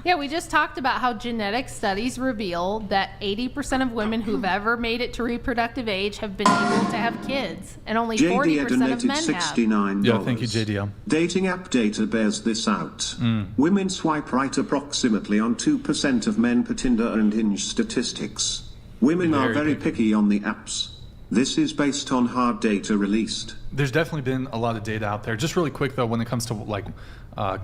Yeah, we just talked about how genetic studies reveal that 80% of women who've ever made it to reproductive age have been able to have kids, and only JD 40% of donated men have. $69. Yeah, thank you, JDL. Dating app data bears this out. Women swipe right approximately on 2% of men per Tinder and Hinge statistics. Women are very picky on the apps. This is based on hard data released. There's definitely been a lot of data out there. Just really quick though, when it comes to like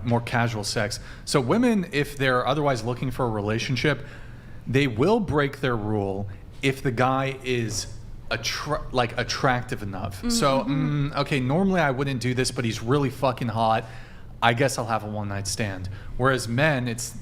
more casual sex. So women, if they're otherwise looking for a relationship, they will break their rule if the guy is attractive enough. So okay, normally I wouldn't do this, but he's really fucking hot. I guess I'll have a one-night stand. Whereas men, it's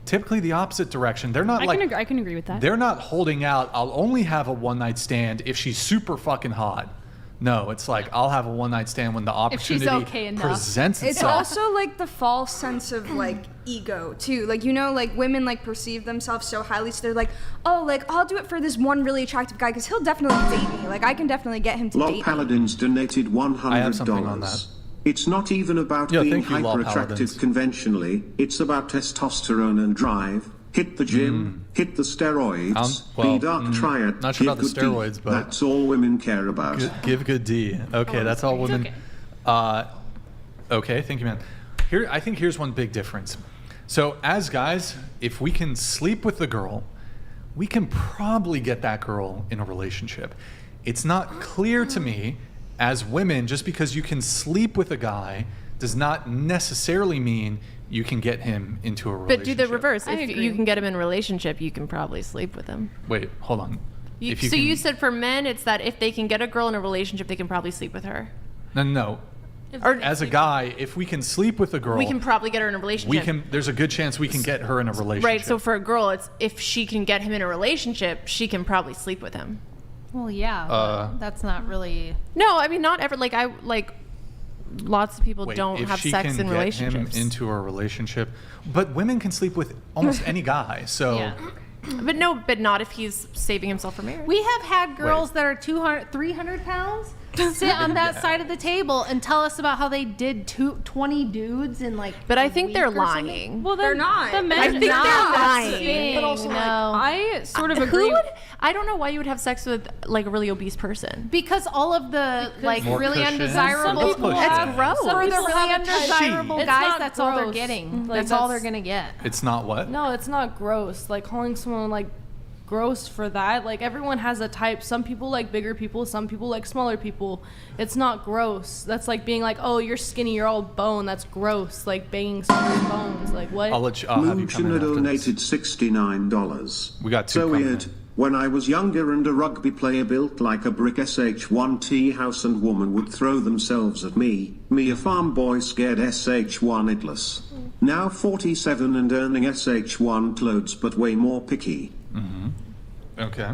typically the opposite direction. They're not I can agree with that. They're not holding out. I'll only have a one-night stand if she's super fucking hot. No, it's like I'll have a one-night stand when the opportunity okay enough. presents itself. It's also like the false sense of like ego too. Like, you know, like women like perceive themselves so highly, so they're like, oh, like I'll do it for this one really attractive guy because he'll definitely date me. Like I can definitely get him to Lol date me. Paladins donated $100. I have something on that. It's not even about Yeah, being thank you, Lol hyper-attractive Paladins. conventionally. It's about testosterone and drive. Hit the gym, hit the steroids, be dark triad, not sure give about the good D. steroids, but that's all women care about. Give good D. Okay, that's all women. Okay, thank you, man. I think here's one big difference. So as guys, if we can sleep with the girl, we can probably get that girl in a relationship. It's not clear to me, as women, just because you can sleep with a guy does not necessarily mean you can get him into a relationship. But do the reverse. I If agree. you can get him in a relationship, you can probably sleep with him. Wait, hold on. If you So can- you said for men, it's that if they can get a girl in a relationship, they can probably sleep with her. No. Or As a guy, if we can sleep with a girl, we can probably get her in a relationship. There's a good chance we can get her in a relationship. Right. So for a girl, it's if she can get him in a relationship, she can probably sleep with him. Well, yeah, but that's not really. No, I mean not ever. Lots of people Wait, don't if have she sex can in get relationships. him into a relationship, but women can sleep with almost any guy. So Yeah. But not if he's saving himself for marriage. We have had girls that are 200, 300 pounds sit on that side of the table and tell us about how they did 20 dudes in like. But I a think they're week or something. lying. Well, They're not. The men I think they're lying. Saying, But also, no. I sort of Who agree. would? I don't know why you would have sex with like a really obese person. Because all of the like More really cushion. undesirable Some people guys, have- gross. for the people really have a type. undesirable It's guys, not that's all they're gross. getting. Like, That's all they're that's- gonna get. it's not what? No, it's not gross. Like calling someone like gross for that. Like everyone has a type. Some people like bigger people. Some people like smaller people. It's not gross. That's like being like, oh, you're skinny. You're all bone. That's gross. Like banging someone's bones. Like what? I'll have you come in Moonshina after this. donated $69. We got two So coming weird. in. When I was younger and a rugby player built like a brick SH1 tea house and woman would throw themselves at me a farm boy scared SH1 idless. Now 47 and earning SH1 clothes but way more picky. Okay.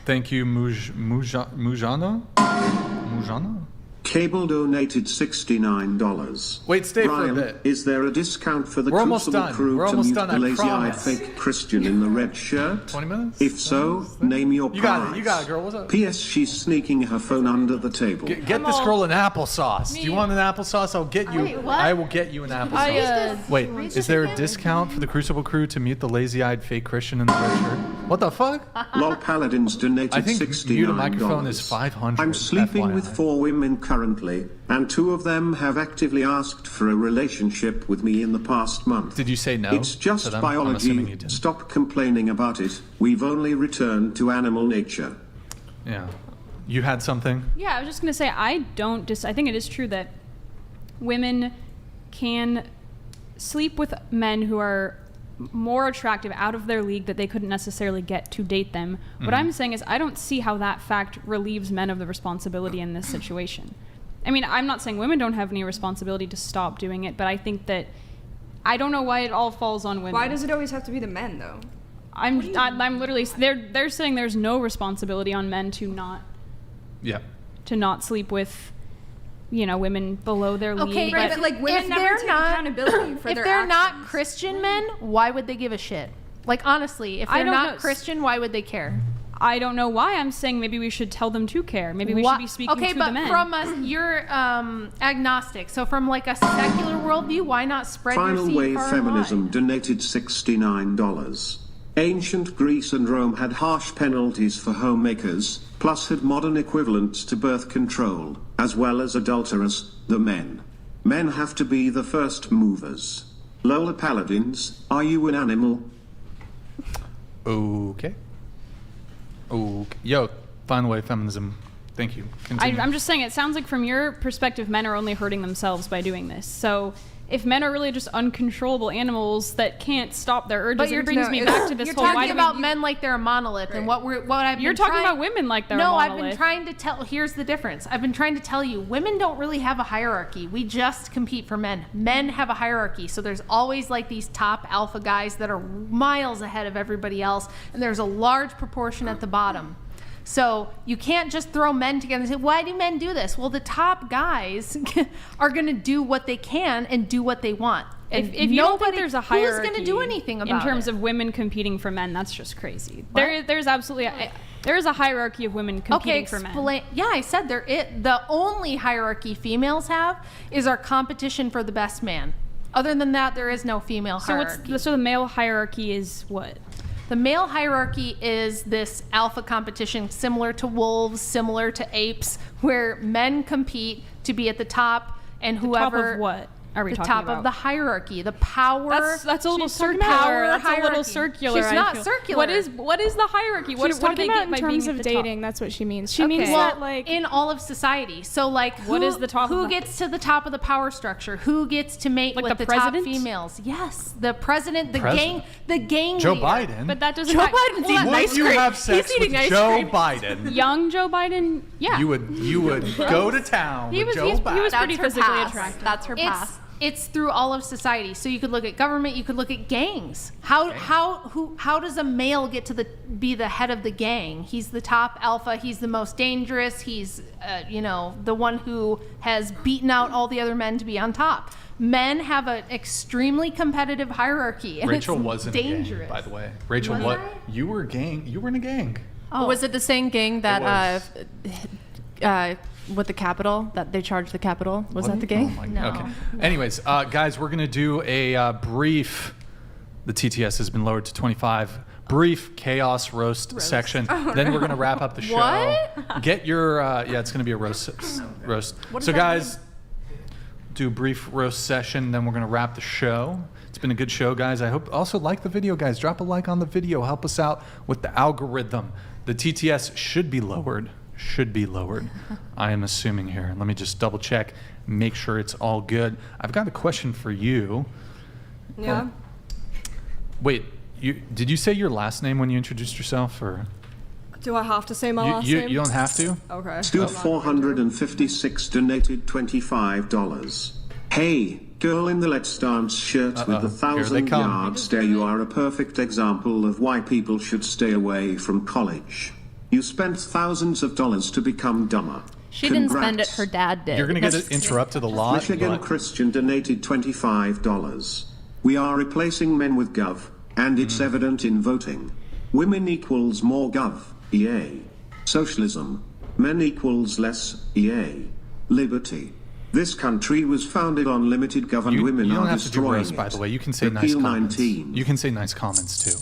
Thank you, Mujana. Mujana. Cable donated $69. Wait, stay for a Ryan, bit. is there a discount for the We're almost Crucible done. crew We're to almost mute done, the I lazy-eyed promise. fake Christian in the red shirt? 20 minutes? If so, name your You price. got it. You got it, girl. What's up? P.S. She's sneaking her phone under the table. Get this girl an applesauce. Do you want an applesauce? I'll get you. Wait, what? I will get you an applesauce. Wait, read is this there a again? discount for the Crucible crew to mute the lazy-eyed fake Christian in the red shirt? What the fuck? Lol Paladins donated I think $69. mute a microphone is 500. I'm sleeping FYI. with 4 women currently, and 2 of them have actively asked for a relationship with me in the past month. Did you say no? It's just to them? I'm assuming you biology. did. Stop complaining about it. We've only returned to animal nature. Yeah. You had something? Yeah, I was just going to say, I think it is true that women can sleep with men who are more attractive out of their league that they couldn't necessarily get to date them. What I'm saying is I don't see how that fact relieves men of the responsibility in this situation. I mean, I'm not saying women don't have any responsibility to stop doing it, but I think that I don't know why it all falls on women. Why does it always have to be the men, though? I'm literally, they're saying there's no responsibility on men to not sleep with, women below their league. Okay, Right, but like women if never they're take not accountability for if their they're not actions. Christian men, why would they give a shit? Like honestly, if I they're don't not know. Christian, why would they care? I don't know why. I'm saying maybe we should tell them to care. Maybe we should be speaking okay, to but the men. from you're agnostic, so from like a secular worldview, why not spread your Final seed Wave far and Feminism wide? donated $69. Ancient Greece and Rome had harsh penalties for homemakers, plus had modern equivalents to birth control, as well as adulterers, the men. Men have to be the first movers. Lola Paladins, are you an animal? Okay. Yo, Final Wave Feminism. Thank you. Continue. I'm just saying, it sounds like from your perspective, men are only hurting themselves by doing this. So if men are really just uncontrollable animals that can't stop their urges, it brings me back to this you're whole. talking about men like they're a monolith, and You're talking about women like they're a No, I've monolith. been trying to tell. Here's the difference. I've been trying to tell you, women don't really have a hierarchy. We just compete for men. Men have a hierarchy, so there's always like these top alpha guys that are miles ahead of everybody else, and there's a large proportion at the bottom. So you can't just throw men together and say, why do men do this? Well, the top guys are going to do what they can and do what they want. And If you don't think there's a hierarchy who's going to do anything about in terms it? of women competing for men, that's just crazy. What? There's absolutely there is a hierarchy of women competing for men. Yeah, I said the only hierarchy females have is our competition for the best man. Other than that, there is no female hierarchy. So the male hierarchy is what? The male hierarchy is this alpha competition similar to wolves, similar to apes, where men compete to be at the top, and whoever... top of what are we the talking top about? of the hierarchy, the power... That's a little She's talking circular. about That's a little hierarchy. circular. She's I not feel. circular. What is the hierarchy? What She's do they talking about get in by terms being of at the top? dating. That's what she means. She means Well, that like in all of society. So like What is the top who of the- gets to the top of the power structure? Who gets to mate Like with the the top president? females? Yes, the president, the President? gang Joe leader. Biden. But that doesn't. Joe act- Biden's Hold on. eating ice Would you cream. have sex He's with eating ice Joe cream. Biden? Young Joe Biden, yeah. You would go to town He with was- Joe he was Biden. pretty physically attractive. That's her pass. It's through all of society. So you could look at government, you could look at gangs. How does a male get to be the head of the gang? He's the top alpha, he's the most dangerous, he's the one who has beaten out all the other men to be on top. Men have an extremely competitive hierarchy, and Rachel it's wasn't dangerous. a gang, by the way. Rachel, Was what? I? You were in a gang. Oh. Was it the same gang that It with the Capitol that they charged the Capitol? Was What? that the gang? Oh my God. Okay. Anyways, guys, we're gonna do a brief. The TTS has been lowered to 25. Brief chaos roast section. Oh, Then no. we're gonna wrap up the show. What? Get your it's gonna be a roast. Roast. What does So that guys, do a brief roast session. Then we're gonna wrap the show. It's been a good show, guys. I hope also like the video, guys. Drop a like on the video. Help us out with the algorithm. The TTS should be lowered. I am assuming here. Let me just double check, make sure it's all good. I've got a question for you. Yeah. Wait, did you say your last name when you introduced yourself, or Do I have to say my last name? you don't have to? Okay. Dude 456 donated $25. Hey, girl in the Let's Dance shirt with the Here they 1,000 come. yard stare, you are a perfect example of why people should stay away from college. You spent thousands of dollars to become dumber. She didn't spend it, her dad did. You're going to get interrupted a lot. Michigan but- Christian donated $25. We are replacing men with gov, and it's evident in voting. Women equals more gov, EA. Socialism. Men equals less, EA. Liberty. This country was founded on limited governed women you don't are have to do destroying roast, it. by the way. You can say nice Repeal comments. 19. You can say nice comments, too.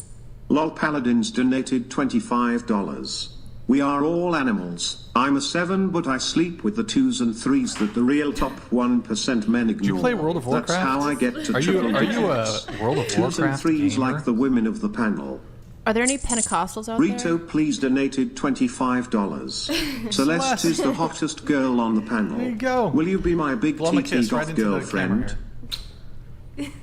LOL Paladins donated $25. We are all animals. I'm a 7, but I sleep with the 2s and 3s that the real top 1% men ignore. Do you play World of Warcraft? That's how I get to Are you triple a digits. World of 2s and Warcraft 3s gamer? like the women of the panel. Are there any Pentecostals out Rito, please donated $25. Celeste is the hottest girl on the panel. There you go. Will you be my big Blow him a TT kiss goth right into the girlfriend?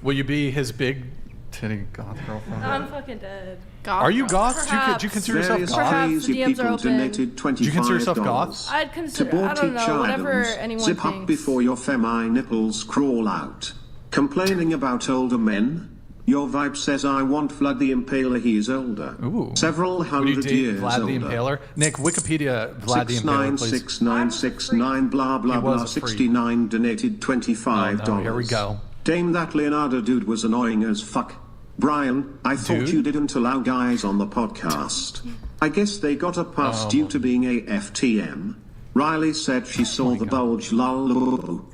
Will you be his big titty goth girlfriend? I'm fucking dead. Are you goth? Do you consider yourself Various goth? crazy DMs are people open. donated $25. Do you consider yourself goth? I'd consider, I Tabor don't know, teach whatever items. anyone Zip thinks. up before your femi nipples crawl out. Complaining about older men? Your vibe says I want Vlad the Impaler, he is older. Ooh. Several Would you hundred date years Vlad the older. Impaler? Nick, Wikipedia, Vlad the Impaler, please. 696969 blah blah He blah was free. 69 donated $25. Oh, no, here we go. Damn, that Leonardo dude was annoying as fuck. Brian, I thought Dude? you didn't allow guys on the podcast. I guess they got a pass due to being a FTM. Riley said she saw the bulge lol.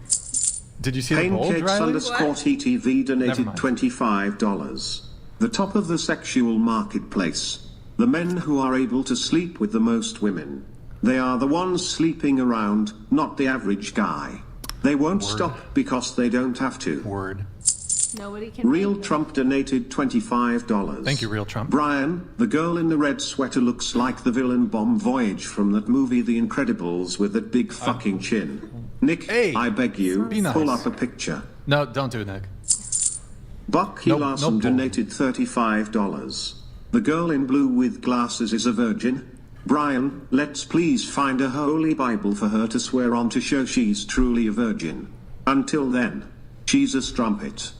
Did you see the bulge, Pancakes Riley? underscore TTV donated Never mind. $25. The top of the sexual marketplace. The men who are able to sleep with the most women. They are the ones sleeping around, not the average guy. They won't stop because they don't have to. Word. Nobody can. Real Trump donated $25. Thank you, Real Trump. Brian, the girl in the red sweater looks like the villain Bomb Voyage from that movie The Incredibles with that big fucking chin. Nick, I beg you, Be nice. pull up a picture. No, don't do it, Nick. Buck No Larson bull. donated $35. The girl in blue with glasses is a virgin. Brian, let's please find a holy Bible for her to swear on to show she's truly a virgin. Until then, she's a strumpet.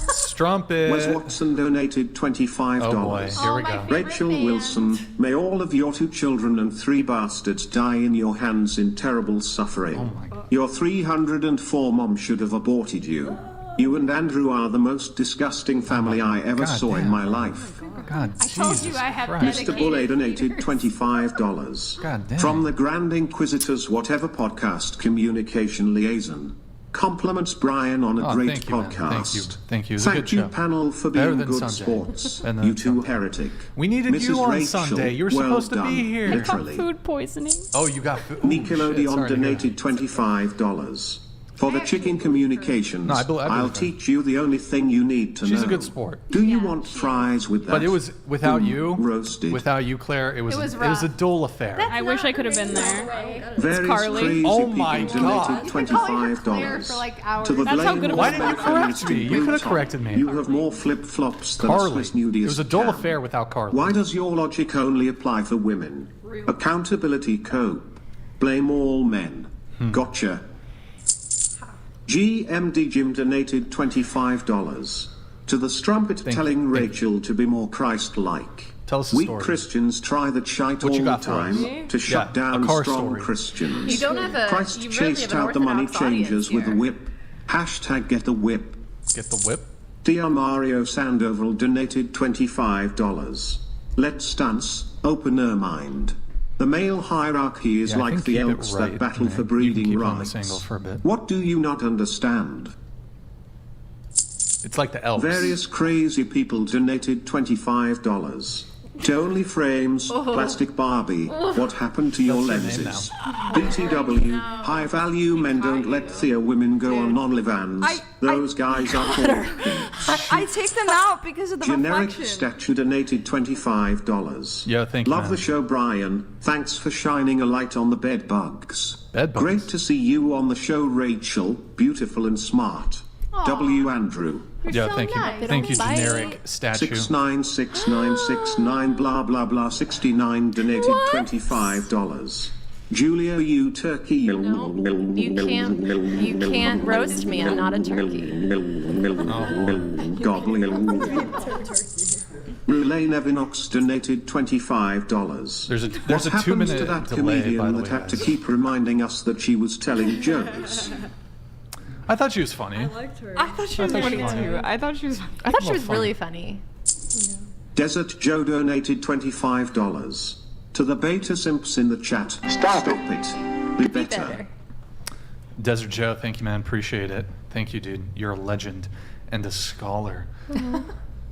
Strumpet. Wes Watson donated $25. Oh boy, here we go. Rachel Wilson, may all of your 2 children and 3 bastards die in your hands in terrible suffering. Your 304 mom should have aborted you. You and Andrew are the most disgusting family I ever saw in my life. God, I told you I have Mr. Bulle donated $25. God damn. From the Grand Inquisitor's Whatever Podcast Communication Liaison. Compliments Brian on a Oh, great thank you, man. podcast. Thank you. It was a Thank good you, show. panel, for Better being than good Sunday. sports. Better than You two heretic. We needed Mrs. you on Rachel, Sunday. You were well supposed to done, be here. Literally. Food poisoning. Oh, you got food. Nickelodeon donated $25. For the chicken communications, No, I believe I'll her. teach you the only thing you need to know. She's a good sport. Do you want fries with that? But it was without you. Roasted. Without you, Claire. It was a rough. dull affair. I wish I could have been there. Various Carly. crazy Oh people my donated God. $25. for like hours. To the That's how blame good of of a Why didn't you sport. correct me? You could have corrected me. You have more flip-flops than Carly. a Swiss nudist It was a dull can. affair without Carly. Why does your logic only apply for women? Accountability cope. Blame all men. Gotcha. GMD Jim donated $25. To the strumpet telling Rachel to be more Christ-like. Tell us a Weak story. Christians try the shite What all you the got for us? time to shut Yeah, down a car strong story. Christians. You don't have a. Christ you really chased have an out the money orthodox audience changers with a here. whip. Hashtag get a whip. Get the whip. Dear Mario Sandoval donated $25. Let's dance, open her mind. The male hierarchy is Yeah, I like think the keep it elks right, that battle Nick. for You can breeding keep on rights. this angle for a bit. What do you not understand? It's like the elves. Various crazy people donated $25. To Only Frames, Plastic Barbie, what happened to your That's your name lenses? BTW, high value men don't let Thea women go on OnlyFans. Those guys are called pimps. I take them out because of the Generic reflection. statue donated $25. Yeah, thank you, Love man. the show, Brian. Thanks for shining a light on the bed bugs. Bed bugs. Great to see you on the show, Rachel. Beautiful and smart. W. Andrew. Yeah, so thank you. nice. Thank you, Bye. generic statue. 696969 blah blah blah 69 donated $25. Julia, you turkey. You can't roast me. I'm not a turkey. Relay Nevinox donated $25. There's a What happens 2-minute to that delay, comedian by the that way, had to guys. keep reminding us that she was telling jokes? I thought she was funny. liked her. I thought she was I thought funny she was too. funny. I thought she was. I thought she Well, was funny. really funny. Desert Joe donated $25. To the beta simps in the chat, stop it. Be better. Desert Joe, thank you, man. Appreciate it. Thank you, dude. You're a legend and a scholar.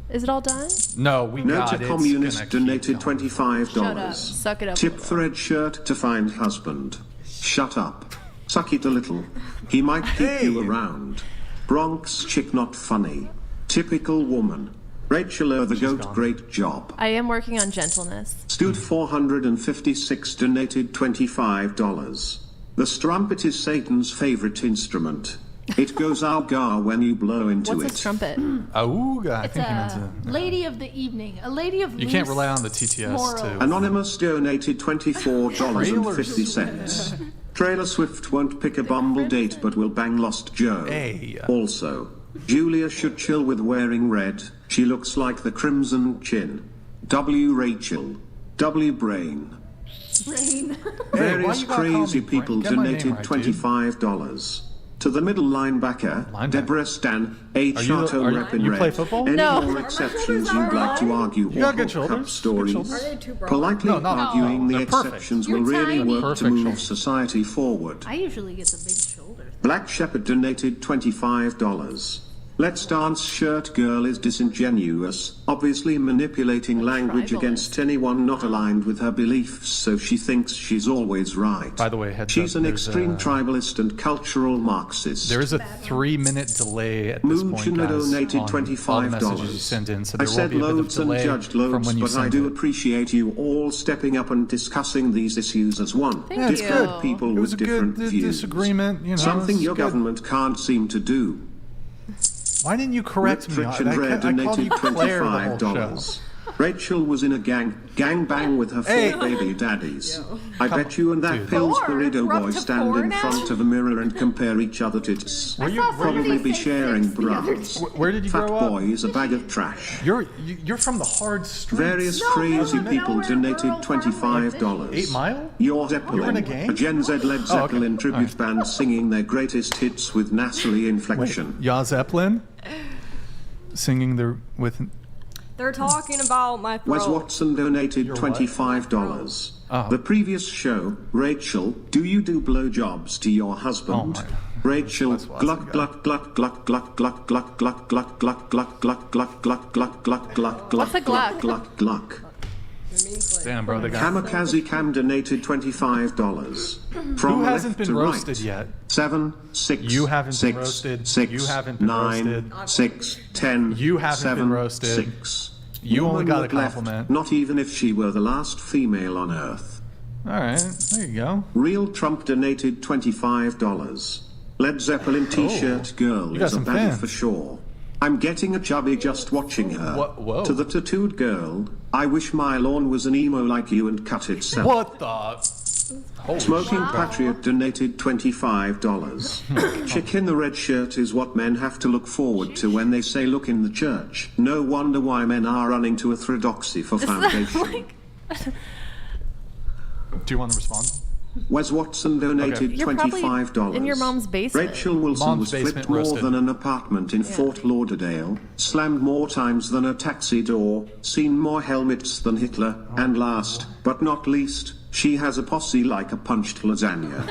Is it all done? No, we got Note it. a communist donated $25. Shut up. Suck it up. Tip for red shirt to find husband. Shut up. Suck it a little. He might keep you around. Bronx chick not funny. Typical woman. Rachel the goat, great job. I am working on gentleness. Stud 456 donated $25. The strumpet is Satan's favorite instrument. It goes auga when you blow into What's it. a strumpet? Auga, I It's think he meant a to. lady of the evening, a lady of You can't loose rely on the TTS morals. to. Anonymous donated $24.50. Trailer Swift won't pick a Bumble date but will bang Lost Joe. Hey. Also, Julia should chill with wearing red. She looks like the Crimson Chin. W. Rachel. W. Brain. Brain. Various you gotta call crazy me Brain? people Get my name donated right, dude. $25. To the middle linebacker, Deborah Stan, a Chateau rep in you play red. football? Any No. more exceptions you'd like to argue You got or good hook up shoulders. stories? Good shoulders. Are they too broad? Politely No, not at all. arguing the They're perfect. exceptions You're will really tiny. work to Perfect move shoulders. society forward. I usually get the big shoulders. Black Shepherd donated $25. Let's Dance shirt girl is disingenuous, obviously manipulating language against anyone not aligned with her beliefs, so she thinks she's always right. By the way, heads She's up, an there's extreme a- tribalist and cultural Marxist. There is a 3-minute delay at this point, Moonchina guys, donated on all the messages you $25. send in, so I there will said be a bit of loads and delay judged from loads, when you but I send do it. appreciate you all stepping up and discussing these issues as one. Thank Different you. people It was with a good different views. disagreement, you know. Something it's your good. government can't seem to do. Why didn't you correct me? Rich and Red I called donated you Claire the whole show. $25. Rachel was in a gang bang with her 4 Hey. baby daddies. I bet you and that Dude. Pillsbury We're up boy to stand 4 in now? front of a mirror and compare each other tits. Were you- Probably be say sharing 6 the other bras. Where did you Fat grow up? boy is a bag of trash. You're from the hard streets. Various No, crazy no, people no, we're donated rural farmland. $25. 8 Mile? Your Zeppelin, You were in a gang? Gen Z Led Oh, okay. Zeppelin tribute Alright. band singing their greatest hits with nasally inflection. Ya Zeppelin? Singing with. They're talking about my Wes throat. Watson donated Your what? $25. Oh. The previous show, Rachel, do you do blowjobs to your husband? Oh my. Rachel, Wes Watson gluck guy. gluck gluck gluck gluck gluck gluck gluck gluck gluck gluck gluck gluck gluck gluck gluck gluck What's a gluck gluck? gluck gluck. Damn, bro, they got. Kamikaze Cam donated $25. From Who hasn't left been to roasted right. yet? 7, 6, You haven't been 6, roasted. 6, You haven't been 9, roasted. 6, 10, You haven't 7, been roasted. 6. You only Woman got a look left, compliment. not even if she were the last female on Earth. All right, there you go. Real Trump donated $25. Led Zeppelin t-shirt girl you got is a some baddie fans. for sure. I'm getting a chubby just watching her. Whoa. To the tattooed girl, I wish my lawn was an emo like you and cut itself. What the? Holy Smoking shit. Patriot donated $25. Chick in the red shirt is what men have to look forward to when they say look in the church. No wonder why men are running to orthodoxy for foundation. Do you want to respond? Wes Watson donated You're probably $25. in your mom's basement. Rachel Wilson Mom's was basement flipped more roasted. than an apartment in Fort Lauderdale, slammed more times than a taxi door, seen more helmets than Hitler, and last, but not least, she has a posse like a punched lasagna.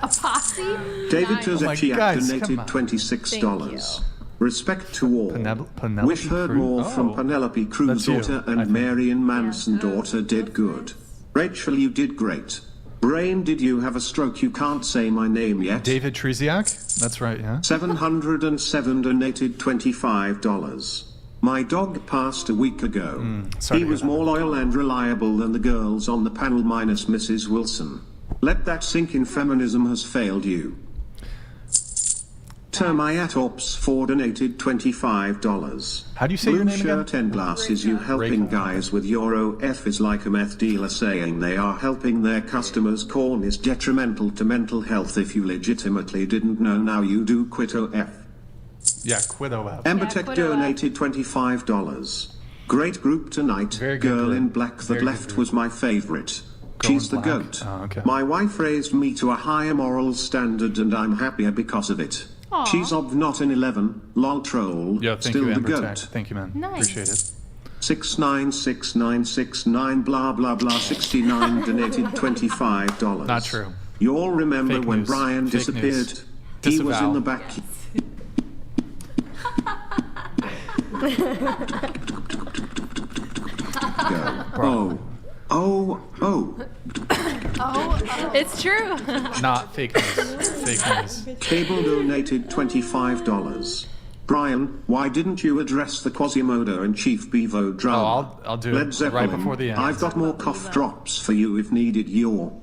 A posse? David Nice. Tozachiak guys, donated come on. $26. Respect to all. Penelope Wish heard Cruz? more from Oh. Penelope Cruz That's you, daughter I and think. Marion Manson daughter did good. Rachel, you did great. Brain, did you have a stroke? You can't say my name yet. David Treziak? That's right, yeah. 707 donated $25. My dog passed a week ago. sorry He to was hear that. more loyal and reliable than the girls on the panel minus Mrs. Wilson. Let that sink in. Feminism has failed you. Termite Ops 4 donated $25. How do you say your name again? Blue shirt and glasses. You helping guys with your OF is like a meth dealer saying they are helping their customers. Corn is detrimental to mental health. If you legitimately didn't know, now you do. Quit OF. Yeah, quit OF. Embertech quit OF. donated $25. Great group tonight. Girl in black that left was my favorite. She's the GOAT. Oh, okay. My wife raised me to a higher moral standard and I'm happier because of it. Aw. She's of not an 11, lol troll, Yo, thank still you, the Amber GOAT. Tech. Thank you, man. Nice. Appreciate it. 696969 blah blah blah 69 donated $25. Not true. You all remember Fake when news. Brian Fake disappeared? news. He was Disavow. in the back. Go. Oh. It's true. Not fake news. Fake news. Cable donated $25. Brian, why didn't you address the Quasimodo and Chief Bevo drama? I'll do Led it Zeppelin, right before the end. I've got more cough drops for you if needed. Your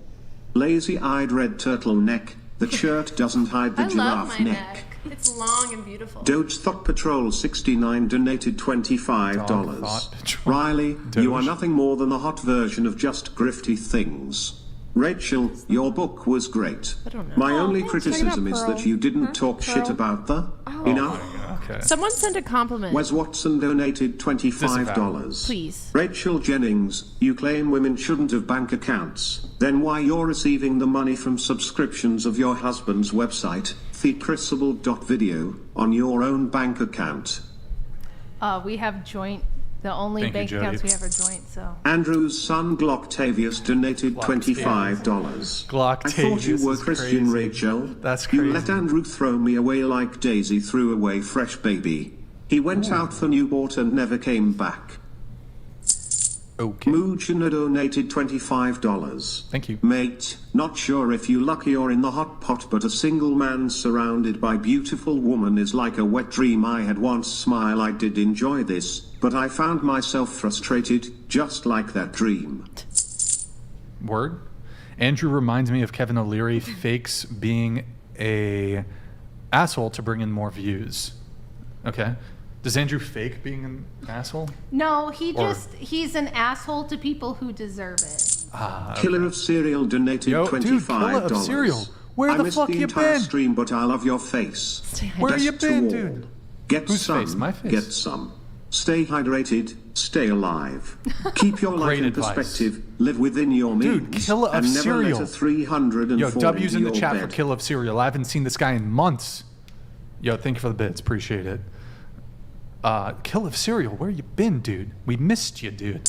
lazy-eyed red turtleneck. The shirt doesn't hide the I love giraffe my neck. neck. It's long and beautiful. Doge Thought Patrol 69 donated $25. Thought Patrol. Riley, Doge. you are nothing more than a hot version of just grifty things. Rachel, your book was great. I don't know. My only thanks. criticism is that you didn't talk shit about the enough. Okay. Someone sent a compliment. Wes Watson donated $25. Please. Rachel Jennings, you claim women shouldn't have bank accounts. Then why you're receiving the money from subscriptions of your husband's website, thechrysable.video, on your own bank account? We have joint. The only Thank you, bank accounts Jody. we have are joint. So. Andrew's son Glocktavius donated $25. I thought you were is Christian, crazy. Rachel. That's You crazy. let Andrew throw me away like Daisy threw away fresh baby. He went out for Newport and never came back. Okay. Mujina donated $25. Thank you. Mate, not sure if you lucky or in the hot pot, but a single man surrounded by beautiful woman is like a wet dream. I had once smile. I did enjoy this, but I found myself frustrated, just like that dream. Word. Andrew reminds me of Kevin O'Leary fakes being a asshole to bring in more views. Okay. Does Andrew fake being an asshole? No, Or- he's an asshole to people who deserve it. Killer of Cereal donated Yo, dude, $25. Killer of Cereal, where I the missed fuck the you entire been? stream, but I love your face. Where Best you to been, all. dude? Get Whose some. face? My face? Get some. Stay hydrated. Stay alive. Keep your life Great in advice. perspective. Live within your means. Dude, Killer of and never Cereal. let a 300 Yo, fall W's in into the your chat bed. for Kill of Cereal. I haven't seen this guy in months. Yo, thank you for the bits. Appreciate it. Kill of Cereal, where you been, dude? We missed you, dude.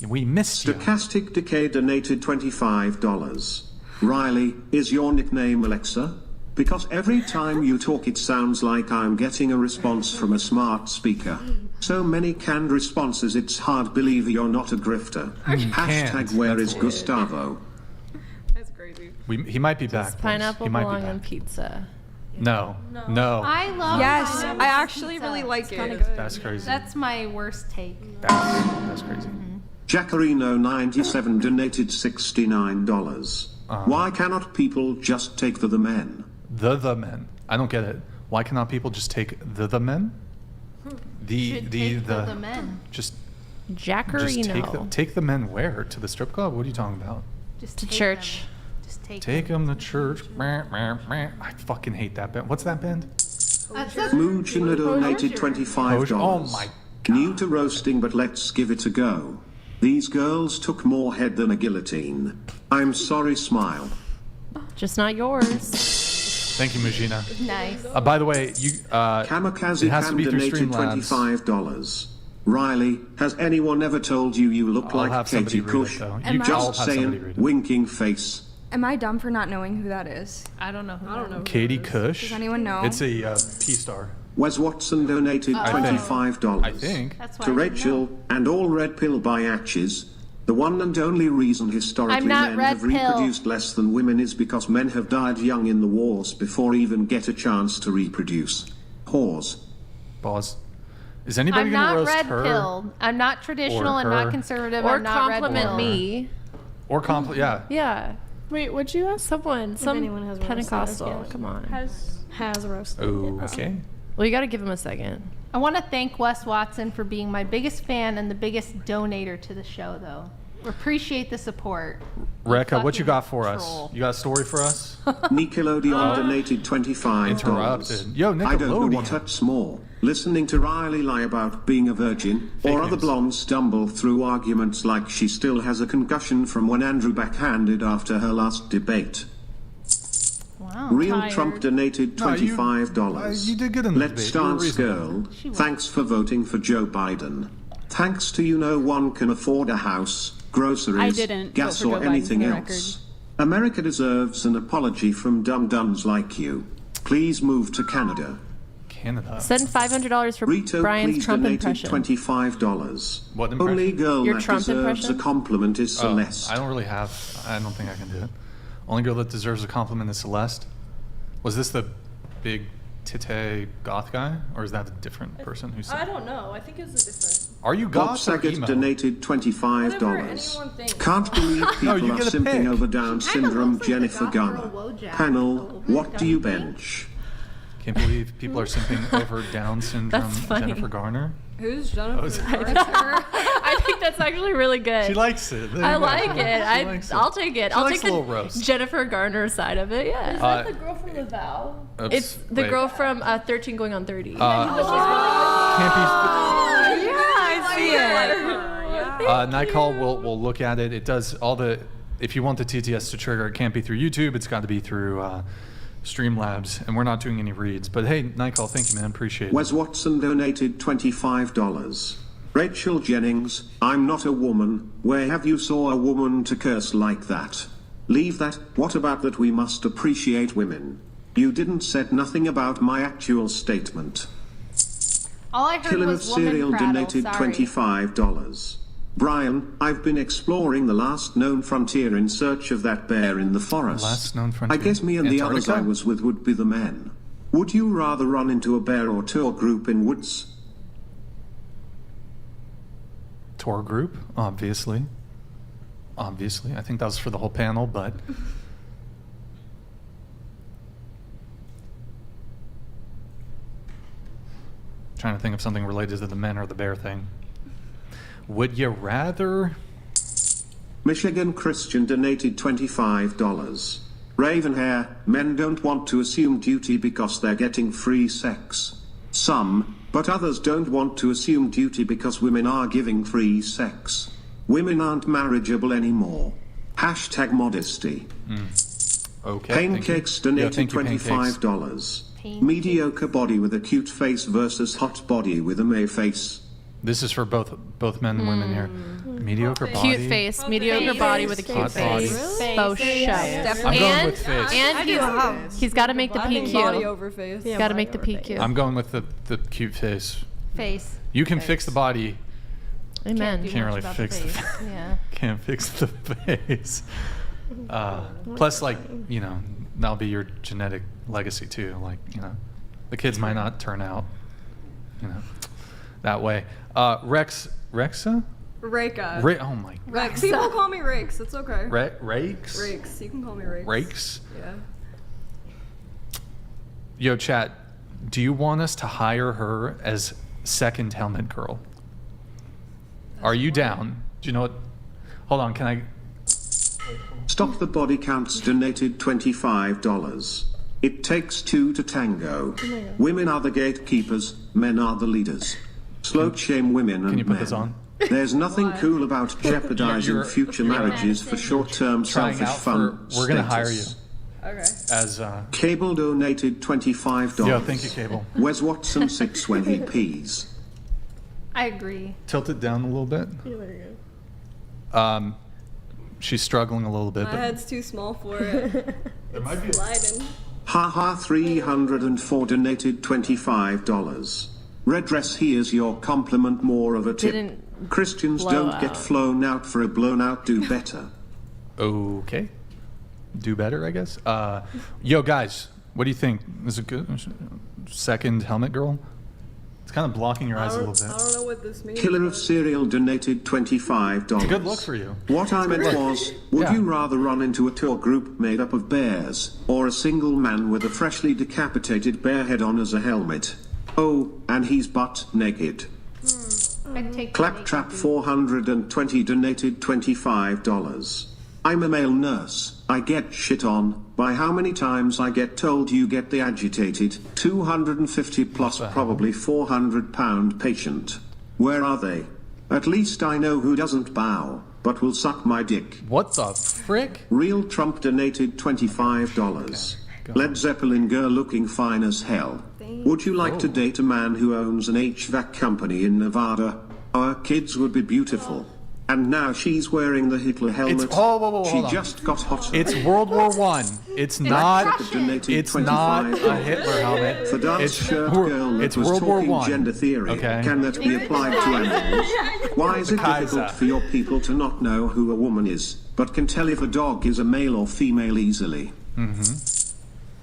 We missed you. Stochastic Decay donated $25. Riley, is your nickname Alexa? Because every time you talk it sounds like I'm getting a response from a smart speaker. So many canned responses it's hard believe you're not a grifter. Hashtag where is Gustavo? That's crazy. He might be back. Does boys. pineapple He might belong be on back. pizza? No. I love. Yes, pineapple I actually pizza. really like It's kinda it. good. That's crazy. That's my worst take. That's crazy. Jackarino97 donated $69. Why cannot people just take the men? The men. I don't get it. Why cannot people just take the men? Should take the men. Just Jackarino. take the men where? To the strip club? What are you talking about? Just To take church. them. Just Take them to church. I fucking hate that band. What's that band? Moojina donated $25. Oh my New to roasting, but let's give it a go. These girls took more head than a guillotine. I'm sorry, smile. Just not yours. Thank you, Mujina. Nice. By the way, you Kamikaze it has to Cam be through donated Streamlabs. $25. Riley, has anyone ever told you you look I'll like have somebody Katie read it, Cush? though. Am I- Just I'll have somebody saying, read it. winking face. Am I dumb for not knowing who that is? I don't know. Who I don't know. Katie Cush. Does anyone know? It's a P-star. Wes Watson donated $25. I think. That's why To I didn't Rachel and all red pill biatches, the one and only reason historically I'm not men red have pill. reproduced less than women is because men have died young in the wars before even get a chance to reproduce. Whores. Pause. Is anybody I'm gonna not roast red her? pilled. I'm not traditional. or I'm not her? conservative. Or I'm not red compliment pill. me. Or yeah. Yeah. Wait, what'd you ask? Someone. Some anyone has roasted Pentecostal. us yet. Come on. Has roasted. Oh, okay. Well, you got to give him a second. I want to thank Wes Watson for being my biggest fan and the biggest donator to the show, though. Appreciate the support. Rekka, what you got for troll. us? You got a story for us? Nickelodeon donated $25. Interrupted. Yo, I don't know Nickelodeon. what hurts more, listening to Riley lie about being a virgin, or other news. blondes stumble through arguments like she still has a concussion from when Andrew backhanded after her last debate. Wow. Real Tired. Trump donated No, you- $25. you did good in the Let's debate. You were Dance reasonable. Girl, thanks for voting for Joe Biden. Thanks to you, no one can afford a house, groceries, I didn't gas, vote for or Joe Biden, anything for the else. America deserves an apology from dum-dums like you. Please move to Canada. Canada. Send $500 for Rito, Brian's please Trump donated impression. $25. What impression? Only girl Your that Trump deserves impression? a compliment is Celeste. I don't really have. I don't think I can do it. Only girl that deserves a compliment is Celeste. Was this the big Tate goth guy, or is that a different person who said? I don't know. I think it's a different. Are you Bob goth or Saget emo? donated $25. Whatever anyone thinks. Can't believe people you are get a simping pick. over Down syndrome. looks like the Jennifer goth girl Garner. Wojak. Panel, what do you bench? Can't believe people are simping over Down syndrome. That's funny. Jennifer Garner. Who's Oh, is Jennifer? it- I think that's actually really good. She likes it. There I you go. like it. She likes it. I'll take it. She I'll likes take a the little roast. Jennifer Garner side of it. Yeah. Is that the girl from The Vow? Oops, It's the wait. girl from 13 going on 30. Can't I see it. Night Call will look at it. It does all the. If you want the TTS to trigger, it can't be through YouTube. It's got to be through Streamlabs, and we're not doing any reads. But hey, Night Call, thank you, man. Appreciate it. Wes Watson donated $25. Rachel Jennings, I'm not a woman. Where have you saw a woman to curse like that? Leave that. What about that we must appreciate women? You didn't said nothing about my actual statement. All I heard Killer of was woman Serial prattle. donated Sorry. $25. Brian, I've been exploring the last known frontier in search of that bear in the forest. Last known I frontier. guess me and the others I Antarctica? was with would be the men. Would you rather run into a bear or tour group in woods? Tour group, obviously. Obviously, I think that was for the whole panel, but. Trying to think of something related to the men or the bear thing. Would you rather? Michigan Christian donated $25. Ravenhair, men don't want to assume duty because they're getting free sex. Some, but others don't want to assume duty because women are giving free sex. Women aren't marriageable anymore. Hashtag modesty. Okay. thank you. Pancakes Yeah, donated thank you, Pancakes. $25. Mediocre body with a cute face versus hot body with a May face. This is for both men and women here. Mediocre body. Cute face, mediocre body with a cute Hot body. face. Faux show. I'm going with face. And he's got to make the I think body over PQ. face. He's got to make the PQ. I'm going with the cute face. Face. You can fix the body. Amen. do Can't much really about fix the the face. Yeah. Can't fix the face. Plus, like, you know, that'll be your genetic legacy too. Like, you know, the kids might not turn out, you know, that way. Rexa? Reka. Oh my. Rex. People call me Rakes. It's okay. Rakes? Rakes. You can call me Rakes. Rakes? Yeah. Yo, chat. Do you want us to hire her as second helmet girl? Are you down? Do you know what? Hold on. Can I? Stop the Body Counts donated $25. It takes two to tango. Women are the gatekeepers, men are the leaders. Slope shame women and Can you put men. this on? There's nothing cool about jeopardizing You're- future marriages for short-term Trying selfish out fun. for. We're gonna hire you Okay. as. Cable donated $25. Yo, thank you, Cable. Wes Watson 6 when he pees. I agree. Tilt it down a little bit. Yeah, there you go. She's struggling a little bit. My But head's too small for it. there might be. Sliding. Haha 304 donated $25. Red dress, here's your compliment, more of a tip. Didn't Christians blow don't get out. flown out for a blown out, do better. Okay. Do better, I guess. Yo, guys, what do you think? Is it good? Second helmet girl? It's kind of blocking your eyes a little I bit. don't know what this means. Killer of Cereal donated $25. It's a good look for you. What I meant look. was, would Yeah. you rather run into a tour group made up of bears, or a single man with a freshly decapitated bear head on as a helmet? Oh, and he's butt naked. I'd take Claptrap 420 donated $25. I'm a male nurse. I get shit on by how many times I get told you get the agitated 250 plus probably 400-pound patient. Where are they? At least I know who doesn't bow, but will suck my dick. What the frick? Real Trump donated $25. Led Zeppelin girl looking fine as hell. Would you like to date a man who owns an HVAC company in Nevada? Our kids would be beautiful. And now she's wearing the Hitler helmet. She just got hotter. It's World War I. It's not. It's not a Hitler helmet. For dance shirt girl it's that was World War talking I. gender theory. Okay. Can that be applied to animals? Why is it difficult for your people to not know who a woman is, but can tell if a dog is a male or female easily?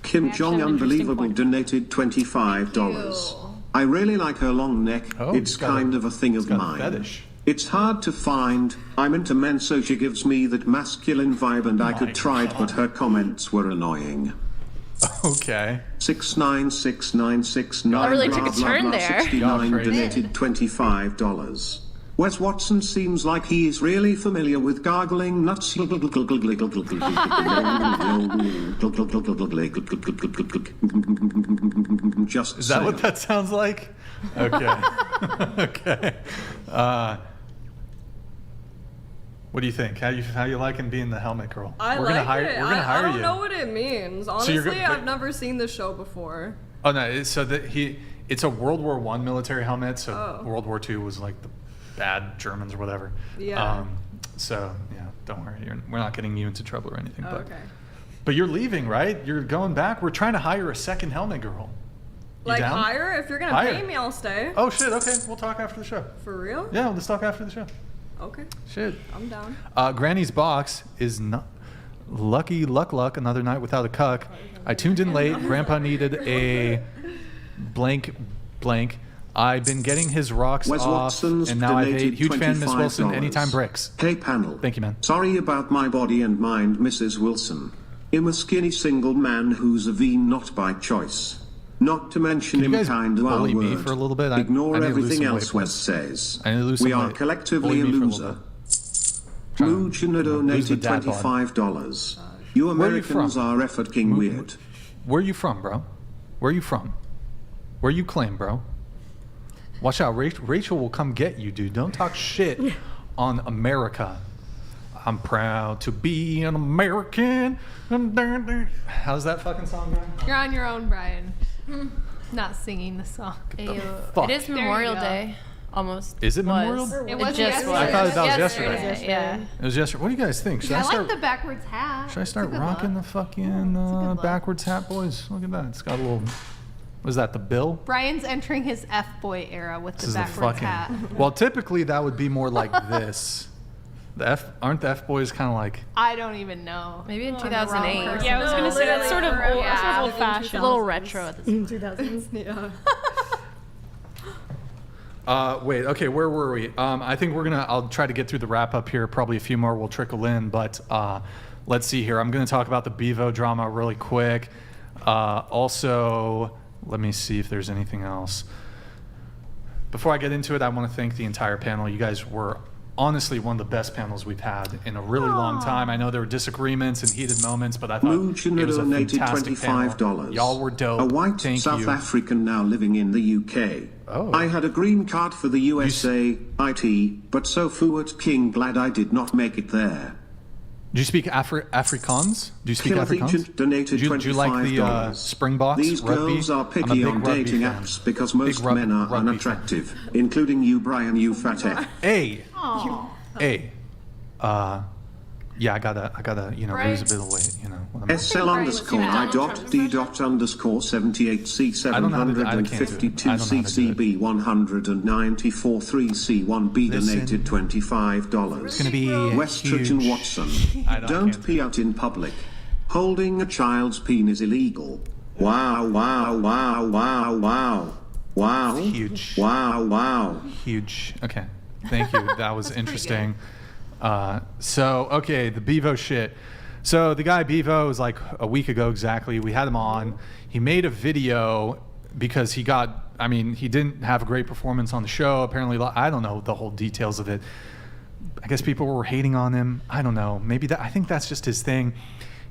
Kim Jong Unbelievable donated $25. I really like her long neck. It's kind of a thing of mine. Fetish. It's hard to find. I'm into men, so she gives me that masculine vibe, and I could try it, but her comments were annoying. Okay. 696969. I really took a turn there. 69 donated $25. Wes Watson seems like he is really familiar with gargling nuts. Just Is that what that sounds like? Okay. Okay. What do you think? How you liking being the helmet girl? I We're like gonna hire, it. We're gonna hire I don't you. know what it means. So Honestly, you're I've never seen the show before. Oh no! So it's a World War I military helmet. So Oh. World War II was like the bad Germans or whatever. Yeah. So yeah, don't worry. We're not getting you into trouble or anything. Oh, okay. But you're leaving, right? You're going back. We're trying to hire a second helmet girl. You Like down? hire? If you're gonna Hire. pay me, I'll stay. Oh shit! Okay, we'll talk after the show. For real? Yeah, let's talk after the show. Okay. Shit. I'm down. Granny's box is not lucky luck another night without a cuck. I tuned in late. Grandpa needed a blank. I've been getting his rocks Wes off, Watson's and now I hate. donated Huge fan, Miss Wilson. $25. Anytime Bricks. Hey panel. Thank you, man. Sorry about my body and mind, Mrs. Wilson. I'm a skinny single man who's a vegan not by choice. Not to mention Can you him guys kind of our bully me word. for a little bit? I Ignore need to lose everything some weight, else please. Wes says. I need to lose We some are weight. collectively a Bully me for a loser. little bit. Mujina donated dad bod. $25. You Where are you Americans from? are effort king weird. Where you from, bro? Where you from? Where you claim, bro? Watch out, Rachel will come get you, dude. Don't talk shit on America. I'm proud to be an American. How's that fucking song going? You're on your own, Brian. Not singing the song. fuck? It is There you Memorial go. Day. Almost. Is it Memorial? It was just yesterday. I thought that was yesterday. Yeah. It was yesterday. What do you guys think? Should I I start? like the backwards hat. Should I start It's a good rocking look. the fucking backwards hat, boys? Look at that. It's got a little. What is that? The bill? Brian's entering his F-boy era with This the is the backwards fucking. hat. Well, typically that would be more like this. Aren't the F boys kind of like? I don't even know. Maybe in I'm the wrong 2008. person. Yeah, I was gonna say that's sort of old fashioned. A little retro at this point. 2000s. Yeah. Wait, okay, where were we? I think I'll try to get through the wrap up here. Probably a few more will trickle in, but let's see here. I'm gonna talk about the Bevo drama really quick. Also, let me see if there's anything else. Before I get into it, I want to thank the entire panel. You guys were honestly one of the best panels we've had in a really long time. I know there were disagreements and heated moments, but I thought Mujina it was a donated fantastic panel. $25. Y'all were dope. A white Thank South you. African now living in the UK. Oh. I had a green card for the USA, IT, but so forward king glad I did not make it there. Do you speak Afrikaans? Do you speak Killer Afrikaans? Agent donated do you like the $25. Springboks? These rugby? girls are I'm a picky big on rugby dating fan. apps because most Big men are rugby unattractive, including you, Brian, you fat F. Hey, hey, yeah, I gotta, lose a bit of weight, when I'm- SL underscore I dot D dot underscore 78C I don't know how to do it. I can't do it. 752 I don't know how to do it. CCB 194 3C1B Listen. donated $25. It's gonna be Westridge and Watson. Don't pee out in public. Holding a child's peen is illegal. Wow, wow, wow, wow, wow. Wow. Huge. Wow, wow. Huge. Okay, thank you. That was interesting. Okay, the Bevo shit. So the guy Bevo was like a week ago exactly. We had him on. He made a video because he got I mean, he didn't have a great performance on the show. Apparently, I don't know the whole details of it. I guess people were hating on him. I don't know. Maybe I think that's just his thing.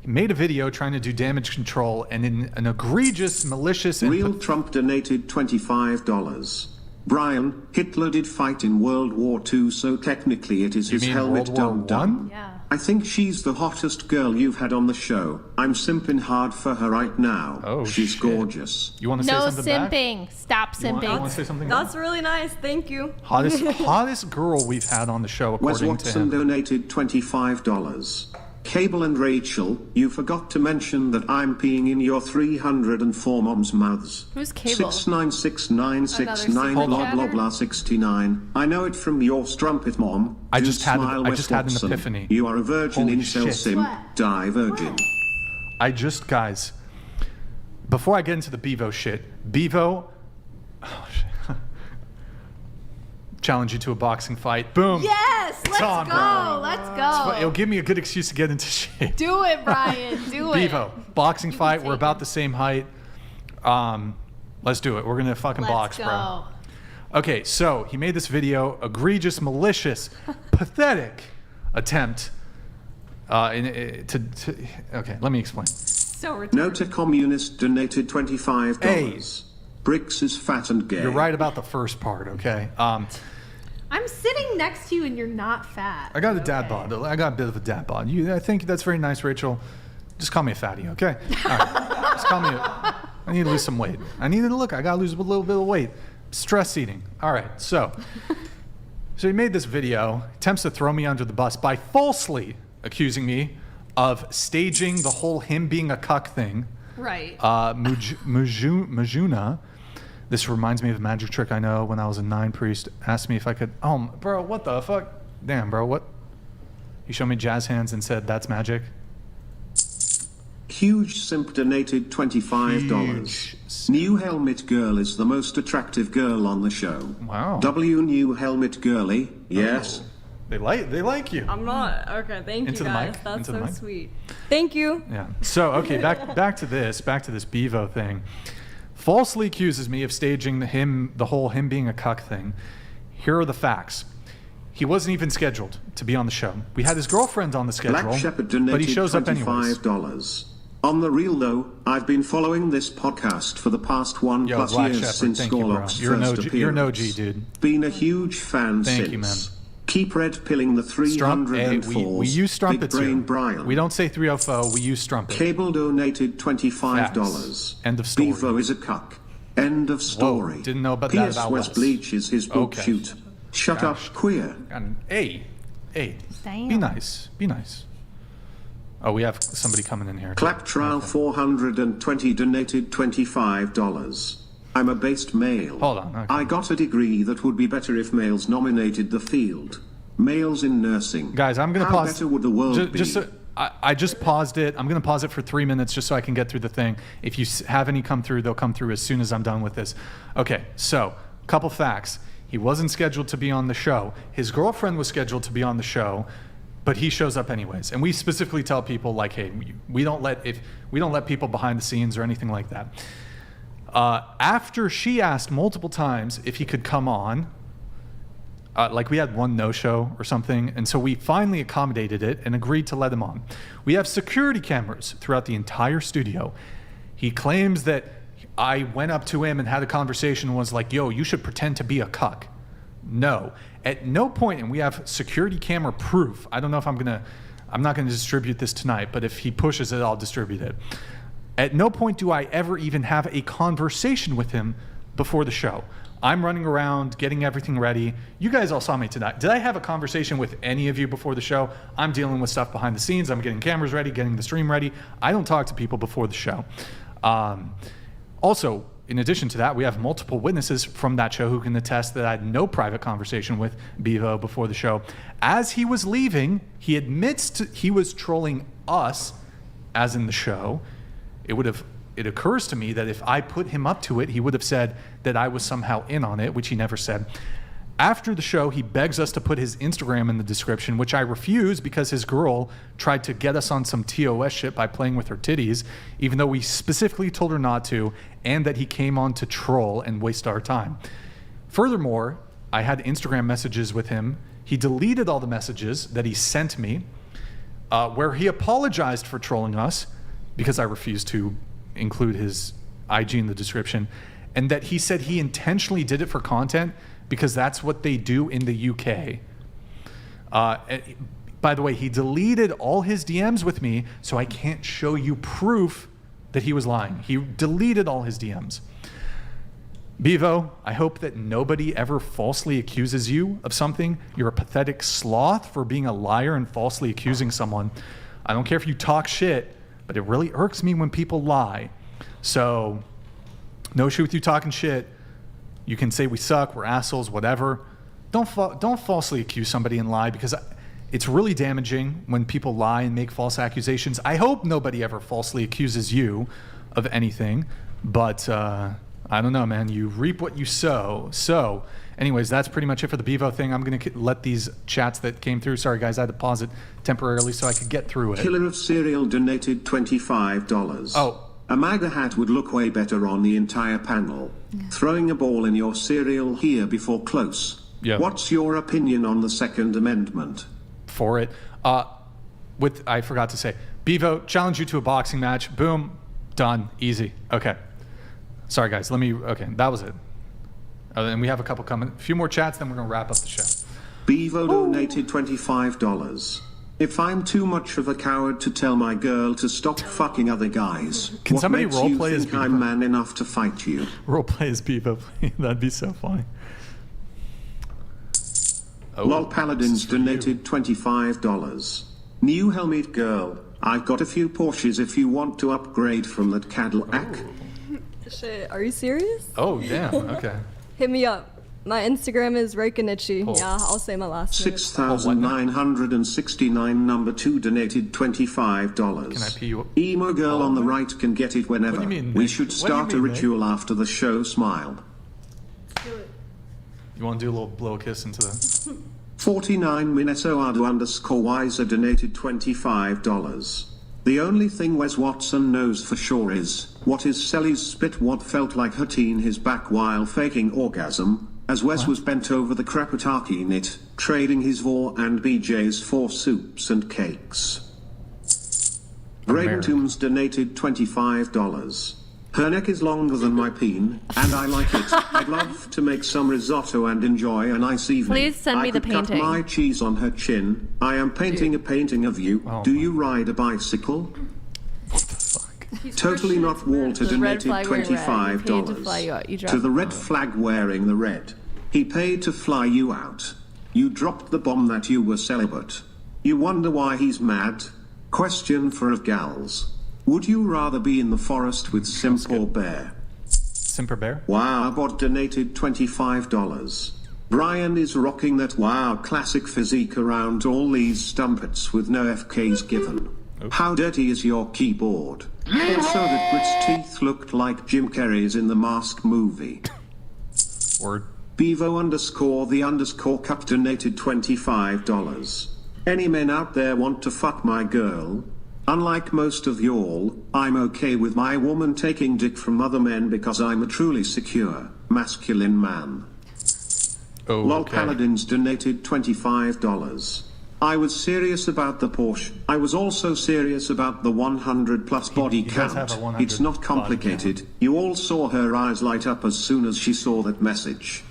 He made a video trying to do damage control, and in an egregious, malicious... Real Trump donated $25. Brian, Hitler did fight in World War II, so technically it is his helmet done. Yeah. I think she's the hottest girl you've had on the show. I'm simping hard for her right now. Oh, she's gorgeous. You want to say No something back? simping. Stop You want simping. to say something That's back? really nice. Thank you. Hottest girl we've had on the show, Wes according to Watson him. donated $25. Cable and Rachel, you forgot to mention that I'm peeing in your 304 moms' mouths. Who's Cable? 6969669 Another blah super blah chatter? blah 69. I know it from your strumpet mom. I Do just had smile, an Wes epiphany. Watson. You are a virgin Holy incel shit. sim. Die virgin. Guys, before I get into the Bevo shit, Bevo, oh, shit. Challenge you to a boxing fight. Boom. Yes, let's on, go. bro. Let's It'll go. give me a good excuse to get into shit. Do it, Brian. Do it. Bevo, boxing fight. We're about the same height. Let's do it. We're gonna fucking box, Let's bro. go. Okay, so he made this video, egregious, malicious, pathetic attempt. Okay, let me explain. So retarded. Note a communist donated $25. Hey. Brix is fat and gay. You're right about the first part, okay? I'm sitting next to you and you're not fat. I got a dad bod. I got a bit of a dad bod. I think that's very nice, Rachel. Just call me a fatty, okay? All right. Just call me I need to lose some weight. I gotta lose a little bit of weight. Stress eating. All right, so he made this video, attempts to throw me under the bus by falsely accusing me of staging the whole him being a cuck thing. Right. Majuna. This reminds me of a magic trick I know. When I was a 9 priest, asked me if I could. Oh, bro, what the fuck? Damn, bro, what? He showed me jazz hands and said, "That's magic." Huge simp donated $25. New Helmet Girl is the most attractive girl on the show. Wow. W New Helmet Girly, yes. Oh. They like you. I'm not. Okay, thank Into you the guys. mic? That's Into the so mic? sweet. Thank you. Yeah. So okay, back to this Bevo thing. Falsely accuses me of staging the whole him being a cuck thing. Here are the facts. He wasn't even scheduled to be on the show. We had his girlfriend on the schedule, Black Shepherd donated but he shows up anyways. $25. On the real though, I've been following this podcast for the past 1+ Black years Shepherd, since thank you, bro. Scorlock's You're an first OG, appearance. you're an OG, dude. Been a huge fan Thank since. you, man. Keep red pilling the 304s. We use strumpets Big brain here. Brian. We don't say 304. We use strumpet. Cable donated $25. Facts. End of story. Bevo is a cuck. End of story. Didn't know about that P.S. about West Wes. Bleach is his book Okay. shoot. Shut up, queer. Hey. Damn. Be nice. Oh, we have somebody coming in here. Clap Trial 420 donated $25. I'm a based male. Hold on, okay. I got a degree that would be better if males nominated the field. Males in nursing. Guys, I'm gonna How pause. better would the world be? I just paused it. I'm gonna pause it for 3 minutes just so I can get through the thing. If you have any come through, they'll come through as soon as I'm done with this. Okay, so couple facts. He wasn't scheduled to be on the show. His girlfriend was scheduled to be on the show, but he shows up anyways. And we specifically tell people like, hey, we don't let people behind the scenes or anything like that. After she asked multiple times if he could come on, like we had one no-show or something, and so we finally accommodated it and agreed to let him on. We have security cameras throughout the entire studio. He claims that I went up to him and had a conversation and was like, yo, you should pretend to be a cuck. No. At no point, and we have security camera proof. I don't know if I'm not gonna distribute this tonight, but if he pushes it, I'll distribute it. At no point do I ever even have a conversation with him before the show. I'm running around, getting everything ready. You guys all saw me tonight. Did I have a conversation with any of you before the show? I'm dealing with stuff behind the scenes. I'm getting cameras ready, getting the stream ready. I don't talk to people before the show. Also, in addition to that, we have multiple witnesses from that show who can attest that I had no private conversation with Bevo before the show. As he was leaving, he admits he was trolling us, as in the show. It occurs to me that if I put him up to it, he would have said that I was somehow in on it, which he never said. After the show, he begs us to put his Instagram in the description, which I refuse because his girl tried to get us on some TOS shit by playing with her titties, even though we specifically told her not to, and that he came on to troll and waste our time. Furthermore, I had Instagram messages with him. He deleted all the messages that he sent me, where he apologized for trolling us because I refused to include his IG in the description, and that he said he intentionally did it for content because that's what they do in the UK. By the way, he deleted all his DMs with me, so I can't show you proof that he was lying. He deleted all his DMs. Bevo, I hope that nobody ever falsely accuses you of something. You're a pathetic sloth for being a liar and falsely accusing someone. I don't care if you talk shit, but it really irks me when people lie. So, no issue with you talking shit. You can say we suck, we're assholes, whatever. Don't falsely accuse somebody and lie, because it's really damaging when people lie and make false accusations. I hope nobody ever falsely accuses you of anything, but I don't know, man. You reap what you sow. So, anyways, that's pretty much it for the Bevo thing. I'm going to let these chats that came through. Sorry, guys, I had to pause it temporarily so I could get through it. Killer of Cereal donated $25. Oh. A MAGA hat would look way better on the entire panel. Throwing a ball in your cereal here before close. Yeah. What's your opinion on the Second Amendment? For it. I forgot to say, Bevo, challenge you to a boxing match. Boom. Done. Easy. Okay. Sorry, guys. Okay, that was it. And we have a couple coming. A few more chats, then we're going to wrap up the show. Bevo donated $25. If I'm too much of a coward to tell my girl to stop fucking other guys, Can what somebody makes roleplay you as think I'm man enough to fight you? Roleplay as Bevo, please. That'd be so funny. Lol Paladins donated $25. New helmet girl, I've got a few Porsches if you want to upgrade from that Cadillac. Shit, are you serious? Oh, damn. Okay. Hit me up. My Instagram is Reikanichi. Yeah, I'll say my last name. 6,969 number 2 donated $25. Can I pee you? Emo girl on the right can get it whenever. What do you mean, we Nick? should What do start you a mean, ritual after the show. Smile. You want to do a little blow kiss into the... 49 Minnesota_Wiser donated $25. The only thing Wes Watson knows for sure is, what is Sally's spit what felt like her tea in his back while faking orgasm, as Wes was bent over the patriarchy knit, trading his vor and BJ's for soups and cakes. Braden Toombs donated $25. Her neck is longer than my peen, and I like it. I'd love to make some risotto and enjoy a nice evening. Please send me the painting. I could cut my cheese on her chin. I am painting a painting of you. Oh Do you ride a bicycle? What the fuck? Totally not Walter The red donated flag wearing red. He paid to fly you out. You $25. dropped To the red flag wearing the red. He paid to fly you out. You dropped the bomb that you were celibate. You wonder why he's mad? Question for of gals. Would you rather be in the forest with Simp or Bear? Simper Bear? Wow Bot donated $25. Brian is rocking that wow classic physique around all these stumpets with no FKs given. How dirty is your keyboard? Also that Brit's teeth looked like Jim Carrey's in the Mask movie. Word. Bevo_the_cup donated $25. Any men out there want to fuck my girl? Unlike most of y'all, I'm okay with my woman taking dick from other men because I'm a truly secure, masculine man. Oh, Lol Paladins donated $25. I was serious about the Porsche. I was also serious about the 100 plus body He does have count. a 100 It's not complicated. You all saw her eyes light up as soon as she saw that message.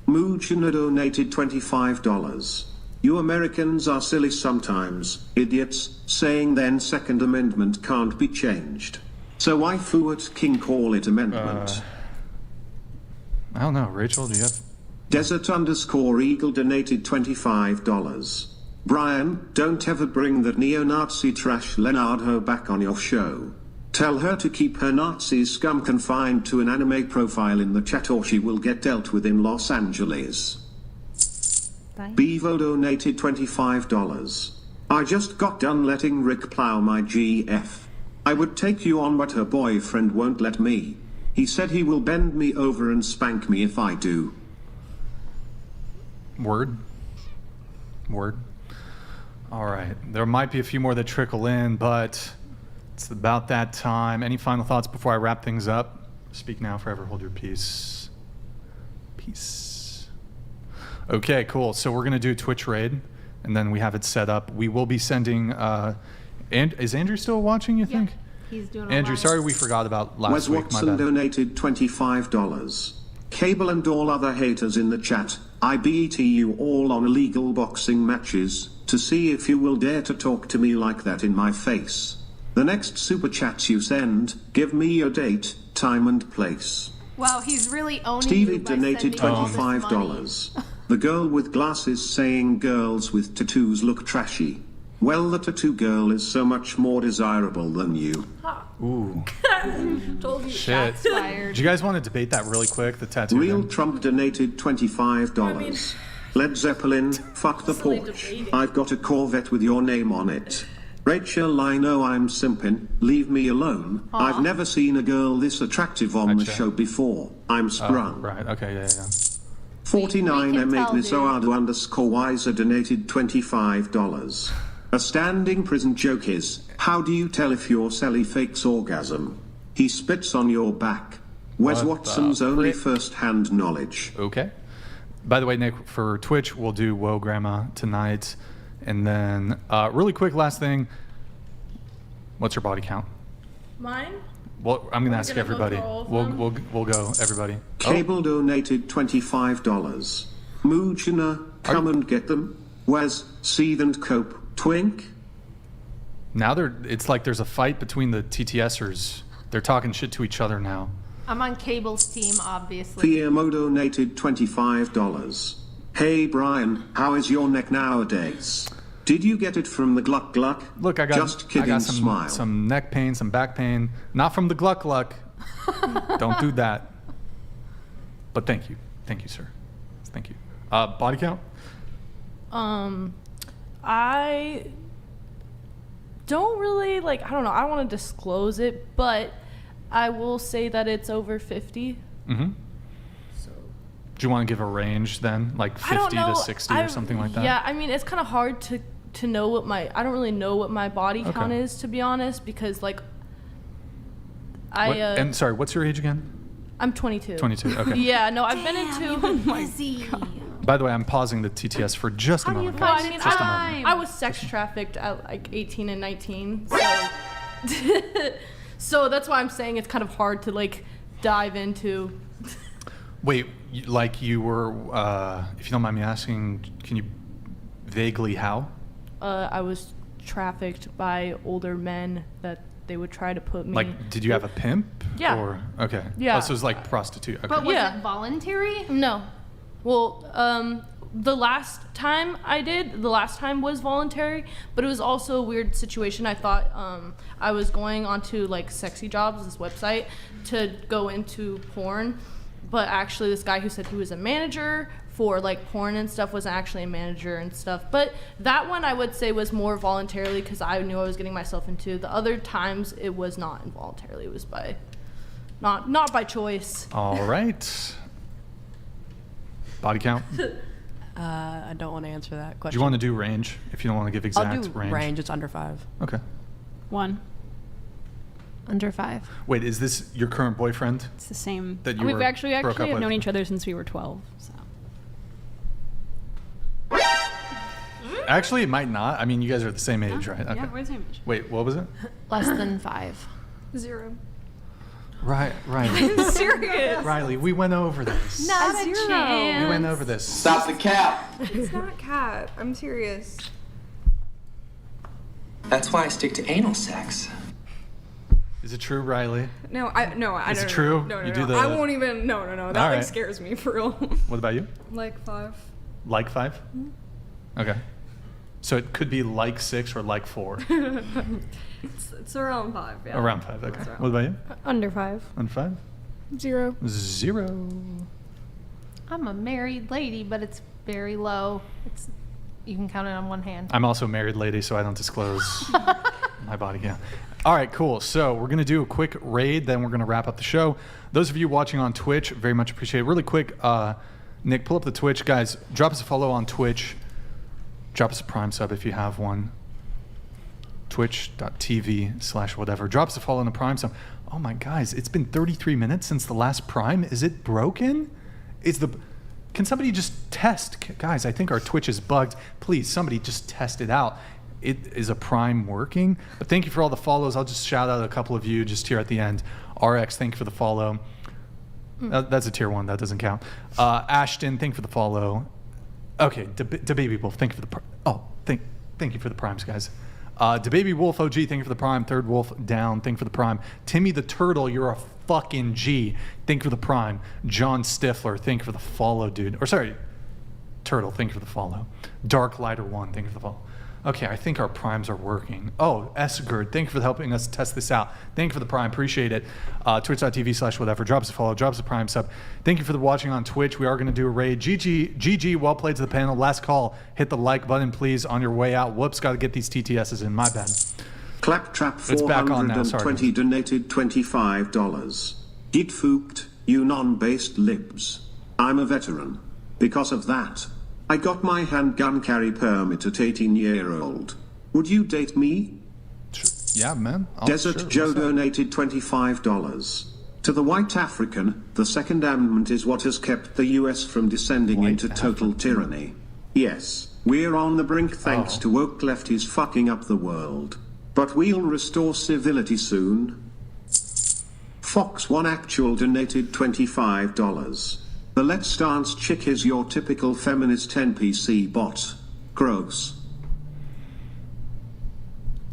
Mujina donated $25. You Americans are silly sometimes, idiots, saying then Second Amendment can't be changed. So why Fuat King call it amendment? I don't know. Rachel, do you have... Desert_Eagle donated $25. Brian, don't ever bring that neo-Nazi trash Leonardo back on your show. Tell her to keep her Nazi scum confined to an anime profile in the chat or she will get dealt with in Los Angeles. Bevo donated $25. I just got done letting Rick plow my GF. I would take you on but her boyfriend won't let me. He said he will bend me over and spank me if I do. Word. All right. There might be a few more that trickle in, but it's about that time. Any final thoughts before I wrap things up? Speak now, forever hold your peace. Peace. Okay, cool. So we're going to do a Twitch raid, and then we have it set up. We will be sending... and is Andrew still watching, you think? He's doing Andrew, sorry we forgot about last Wes week. Watson My bad. donated $25. Cable and all other haters in the chat, I bet you all on illegal boxing matches, to see if you will dare to talk to me like that in my face. The next super chat you send, give me your date, time and place. Wow, he's really owning Stevie you by donated sending all this money. $25. The girl with glasses saying girls with tattoos look trashy. Well, the tattoo girl is so much more desirable than you. Ooh. Told you. Shit. Shots fired. Do you guys want to debate that really quick? The tattoo Real thing? Trump donated $25. Led Zeppelin, fuck the porch. I've got a Corvette with your name on it. Rachel, I know I'm simping. Leave me alone. Aw. I've never seen a girl this attractive on the show before. I'm sprung. Right, okay, yeah. 49 We can tell, Emagnisoado_Wiser donated $25. A standing prison joke is, how do you tell if your celly fakes orgasm? He spits on your back. Wes What the Watson's only frick? first-hand knowledge. Okay. By the way, Nick, for Twitch, we'll do Whoa Grandma tonight. And then, really quick, last thing. What's your body count? Mine? Well, I'm going to ask gonna go everybody. through all of We'll go, everybody. Cable donated $25. Moojina, come and get them. Wes, seethe and cope, twink. Now it's like there's a fight between the TTSers. They're talking shit to each other now. I'm on Cable's team, obviously. Fiamo donated $25. Hey Brian, how is your neck nowadays? Did you get it from the Gluck Gluck? Look, I Just kidding, got smile. some neck pain, some back pain. Not from the Gluck Gluck. Don't do that. But thank you. Thank you, sir. Thank you. Body count? I don't really I don't know. I don't want to disclose it, but I will say that it's over 50. Mm-hmm. Do you want to give a range then? Like I don't 50 know. to 60 or something like that? Yeah, I mean, it's kind of hard to know what I don't really know what my body count Okay. is, to be honest, because And sorry, what's your age again? I'm 22. 22, okay. Yeah, no, I've been into busy. By the way, I'm pausing the TTS for just a moment. Well, guys. I mean, Just a moment. I was sex trafficked at like 18 and 19, so so that's why I'm saying it's kind of hard to dive into. Wait, you were, if you don't mind me asking, can you vaguely how? I was trafficked by older men that they would try to put me. Like, did you have a pimp? Yeah. Or, okay. Yeah. Oh, so it was like prostitute. Okay. But was it voluntary? No. Well, the last time was voluntary, but it was also a weird situation. I thought I was going onto Sexy Jobs, this website, to go into porn, but actually this guy who said he was a manager for porn and stuff wasn't actually a manager and stuff. But that one I would say was more voluntarily because I knew I was getting myself into. The other times it was not involuntarily. It was by not by choice. All right. Body count? Do I don't want to answer that question. you want to do range if you don't want to give exact I'll do range? range. It's under 5. Okay. 1. Under 5. Wait, is this your current boyfriend? It's the same. That you We've were actually broke up have with? known each other since we were 12. So. Actually, it might not. I mean, you guys are the same age, right? Yeah, we're the same age. Wait, what was it? Less than 5. 0. Right, I'm serious. Riley, we went over this. Not a 0. chance. We went over this. Stop the cap. It's not cat. I'm serious. That's why I stick to anal sex. Is it true, Riley? No, I Is it don't true? know. No, You no, do no. the- I won't even. No. That All right. scares me for real. What about you? Like 5. Like 5? Mm-hmm. Okay. So it could be like 6 or like 4. It's around 5. Yeah. Around 5, okay. It's around. What about you? Under 5. Under 5? 0. 0. I'm a married lady, but it's very low. You can count it on one hand. I'm also a married lady, so I don't disclose my body count. All right, cool. So we're going to do a quick raid, then we're going to wrap up the show. Those of you watching on Twitch, very much appreciate it. Really quick, Nick, pull up the Twitch. Guys, drop us a follow on Twitch. Drop us a Prime sub if you have one. Twitch.tv/whatever. Drop us a follow on the Prime sub. Oh my guys, it's been 33 minutes since the last Prime. Is it broken? Can somebody just test? Guys, I think our Twitch is bugged. Please, somebody just test it out. Is a Prime working? But thank you for all the follows. I'll just shout out a couple of you just here at the end. RX, thank you for the follow. That's a tier 1. That doesn't count. Ashton, thank you for the follow. Okay, DeBaby Wolf, thank you for the thank you for the primes, guys. DeBaby Wolf OG, thank you for the prime. Third Wolf down, thank you for the prime. Timmy the Turtle, you're a fucking G. Thank you for the prime. John Stifler, thank you for the follow, dude. Or sorry, Turtle, thank you for the follow. Dark Lighter 1, thank you for the follow. Okay, I think our primes are working. Oh, Esgerd, thank you for helping us test this out. Thank you for the prime, appreciate it. Twitch.tv/whatever, drop us a follow, drop us a prime sub. Thank you for the watching on Twitch. We are going to do a raid. GG, well played to the panel. Last call, hit the like button, please, on your way out. Whoops, got to get these TTSs in, my bad. Claptrap It's back on now, 420 donated $25. Get fooked, you non-based libs. I'm a veteran. Because of that, I got my handgun carry permit at 18-year-old. Would you date me? Yeah, man. Desert Joe donated $25. To the white African, the Second Amendment is what has kept the US from descending into total tyranny. Yes, we're on the brink thanks to woke lefties fucking up the world. But we'll restore civility soon. Fox One Actual donated $25. The Let's Dance chick is your typical feminist NPC bot. Gross.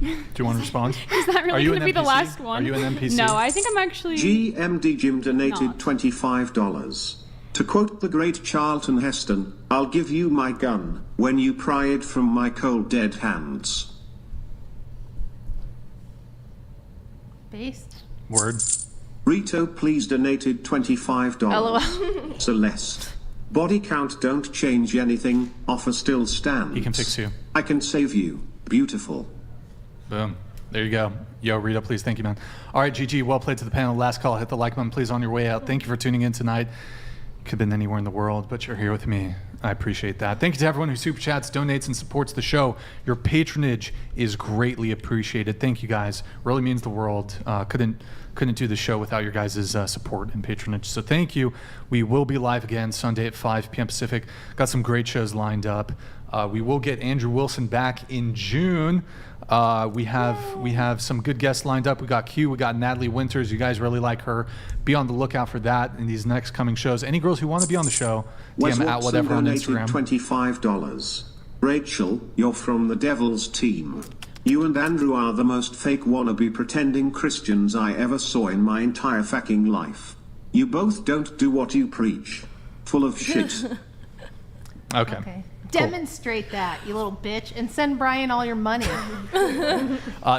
Do you want to respond? Is that really going to be the last one? Are you an NPC? No, I think I'm actually... GMD Jim donated $25. To quote the great Charlton Heston, I'll give you my gun when you pry it from my cold dead hands. Based. Word. Rito please donated $25. LOL. Celeste. Body count don't change anything, offer still stands. He can fix you. I can save you. Beautiful. Boom. There you go. Yo, Rito, please. Thank you, man. All right, GG, well played to the panel. Last call. Hit the like button, please, on your way out. Thank you for tuning in tonight. Could have been anywhere in the world, but you're here with me. I appreciate that. Thank you to everyone who super chats, donates, and supports the show. Your patronage is greatly appreciated. Thank you, guys. Really means the world. Couldn't do the show without your guys' support and patronage. So thank you. We will be live again Sunday at 5 p.m. Pacific. Got some great shows lined up. We will get Andrew Wilson back in June. We have some good guests lined up. We got Q, we got Natalie Winters. You guys really like her. Be on the lookout for that in these next coming shows. Any girls who want to be on the show, DM at whatever on Instagram. $25. Rachel, you're from the Devil's team. You and Andrew are the most fake wannabe pretending Christians I ever saw in my entire fucking life. You both don't do what you preach. Full of shit. Okay. Cool. Demonstrate that, you little bitch, and send Brian all your money.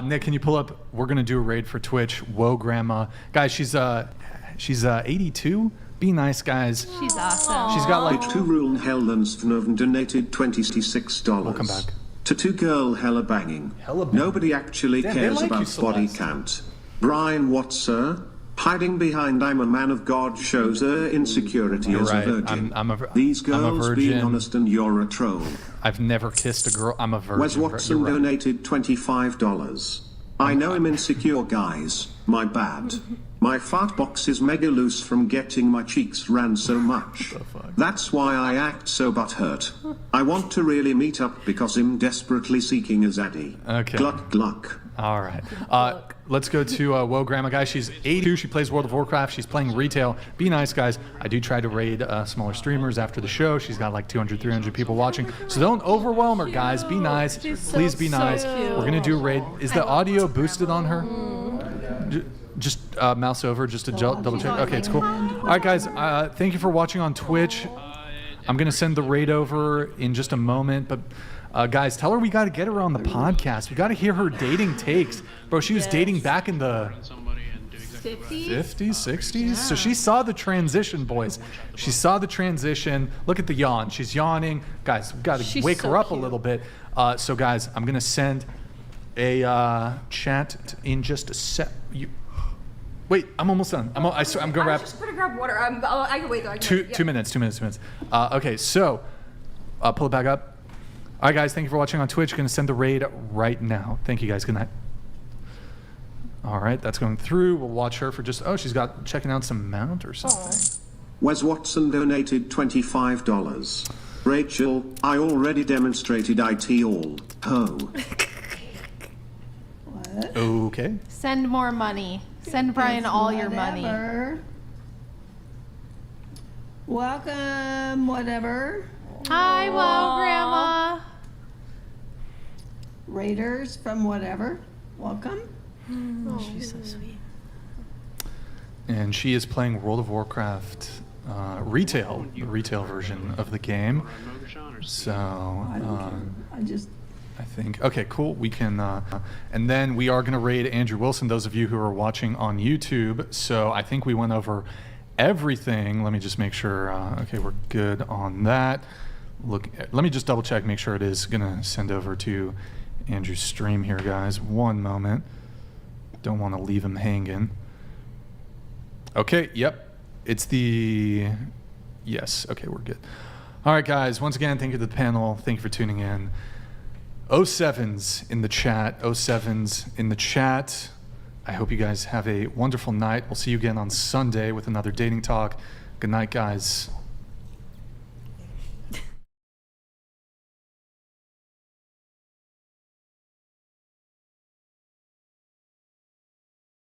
Nick, can you pull up? We're gonna do a raid for Twitch. Whoa, grandma, guys, she's 82. Be nice, guys. She's awesome. She's got like two rule Hellands Vnoven donated $26. We'll come back. To two girl hella banging. Nobody actually Damn, they cares like about you, body Celeste. count. Brian, what, sir? Hiding behind I'm a man of God shows her insecurity You're as right. a virgin. I'm These a girls being virgin. honest and you're a troll. I've never kissed a girl. I'm a virgin. Wes Watson You're right. donated $25. I know I'm insecure, guys. My bad. My fart box is mega loose from getting my cheeks ran so much. That's why I act so butthurt. I want to really meet up because I'm desperately seeking a zaddy. Okay. Gluck gluck. All right. Let's go to Whoa Grandma, guys. She's 82. She plays World of Warcraft. She's playing retail. Be nice, guys. I do try to raid smaller streamers after the show. She's got like 200, 300 people watching. So don't overwhelm her, guys. Be nice. Please be nice. We're going to do a raid. Is the audio boosted on her? Just mouse over just to double check. Okay, it's cool. All right, guys. Thank you for watching on Twitch. I'm going to send the raid over in just a moment, but guys, tell her we got to get her on the podcast. We got to hear her dating takes. Bro, she was dating back in the 50s, 60s. Yeah. So she saw the transition, boys. She saw the transition. Look at the yawn. She's yawning. Guys, we got to wake her up a little bit. So, guys, I'm going to send a chat in just a sec. Wait, I'm almost done. I'm going to wrap. Just gonna grab water. I can wait though. Two minutes. Okay, so pull it back up. All right, guys, thank you for watching on Twitch. Going to send the raid right now. Thank you, guys. Good night. All right, that's going through. We'll watch her for just, she's checking out some mount or something. Wes Watson donated $25. Rachel, I already demonstrated IT all. Ho. Okay. Send more money. Send Brian all your money. Welcome, whatever. Hi, well, Grandma. Raiders from whatever. Welcome. She's so sweet. And she is playing World of Warcraft the retail version of the game. So I think, okay, cool. We can, and then we are going to raid Andrew Wilson, those of you who are watching on YouTube. So I think we went over everything. Let me just make sure, okay, we're good on that. Let me just double check, make sure it is going to send over to Andrew's stream here, guys. One moment. Don't want to leave him hanging. Okay, yep. It's yes, okay, we're good. All right, guys, once again, thank you to the panel. Thank you for tuning in. 07s in the chat. 07s in the chat. I hope you guys have a wonderful night. We'll see you again on Sunday with another dating talk. Good night, guys.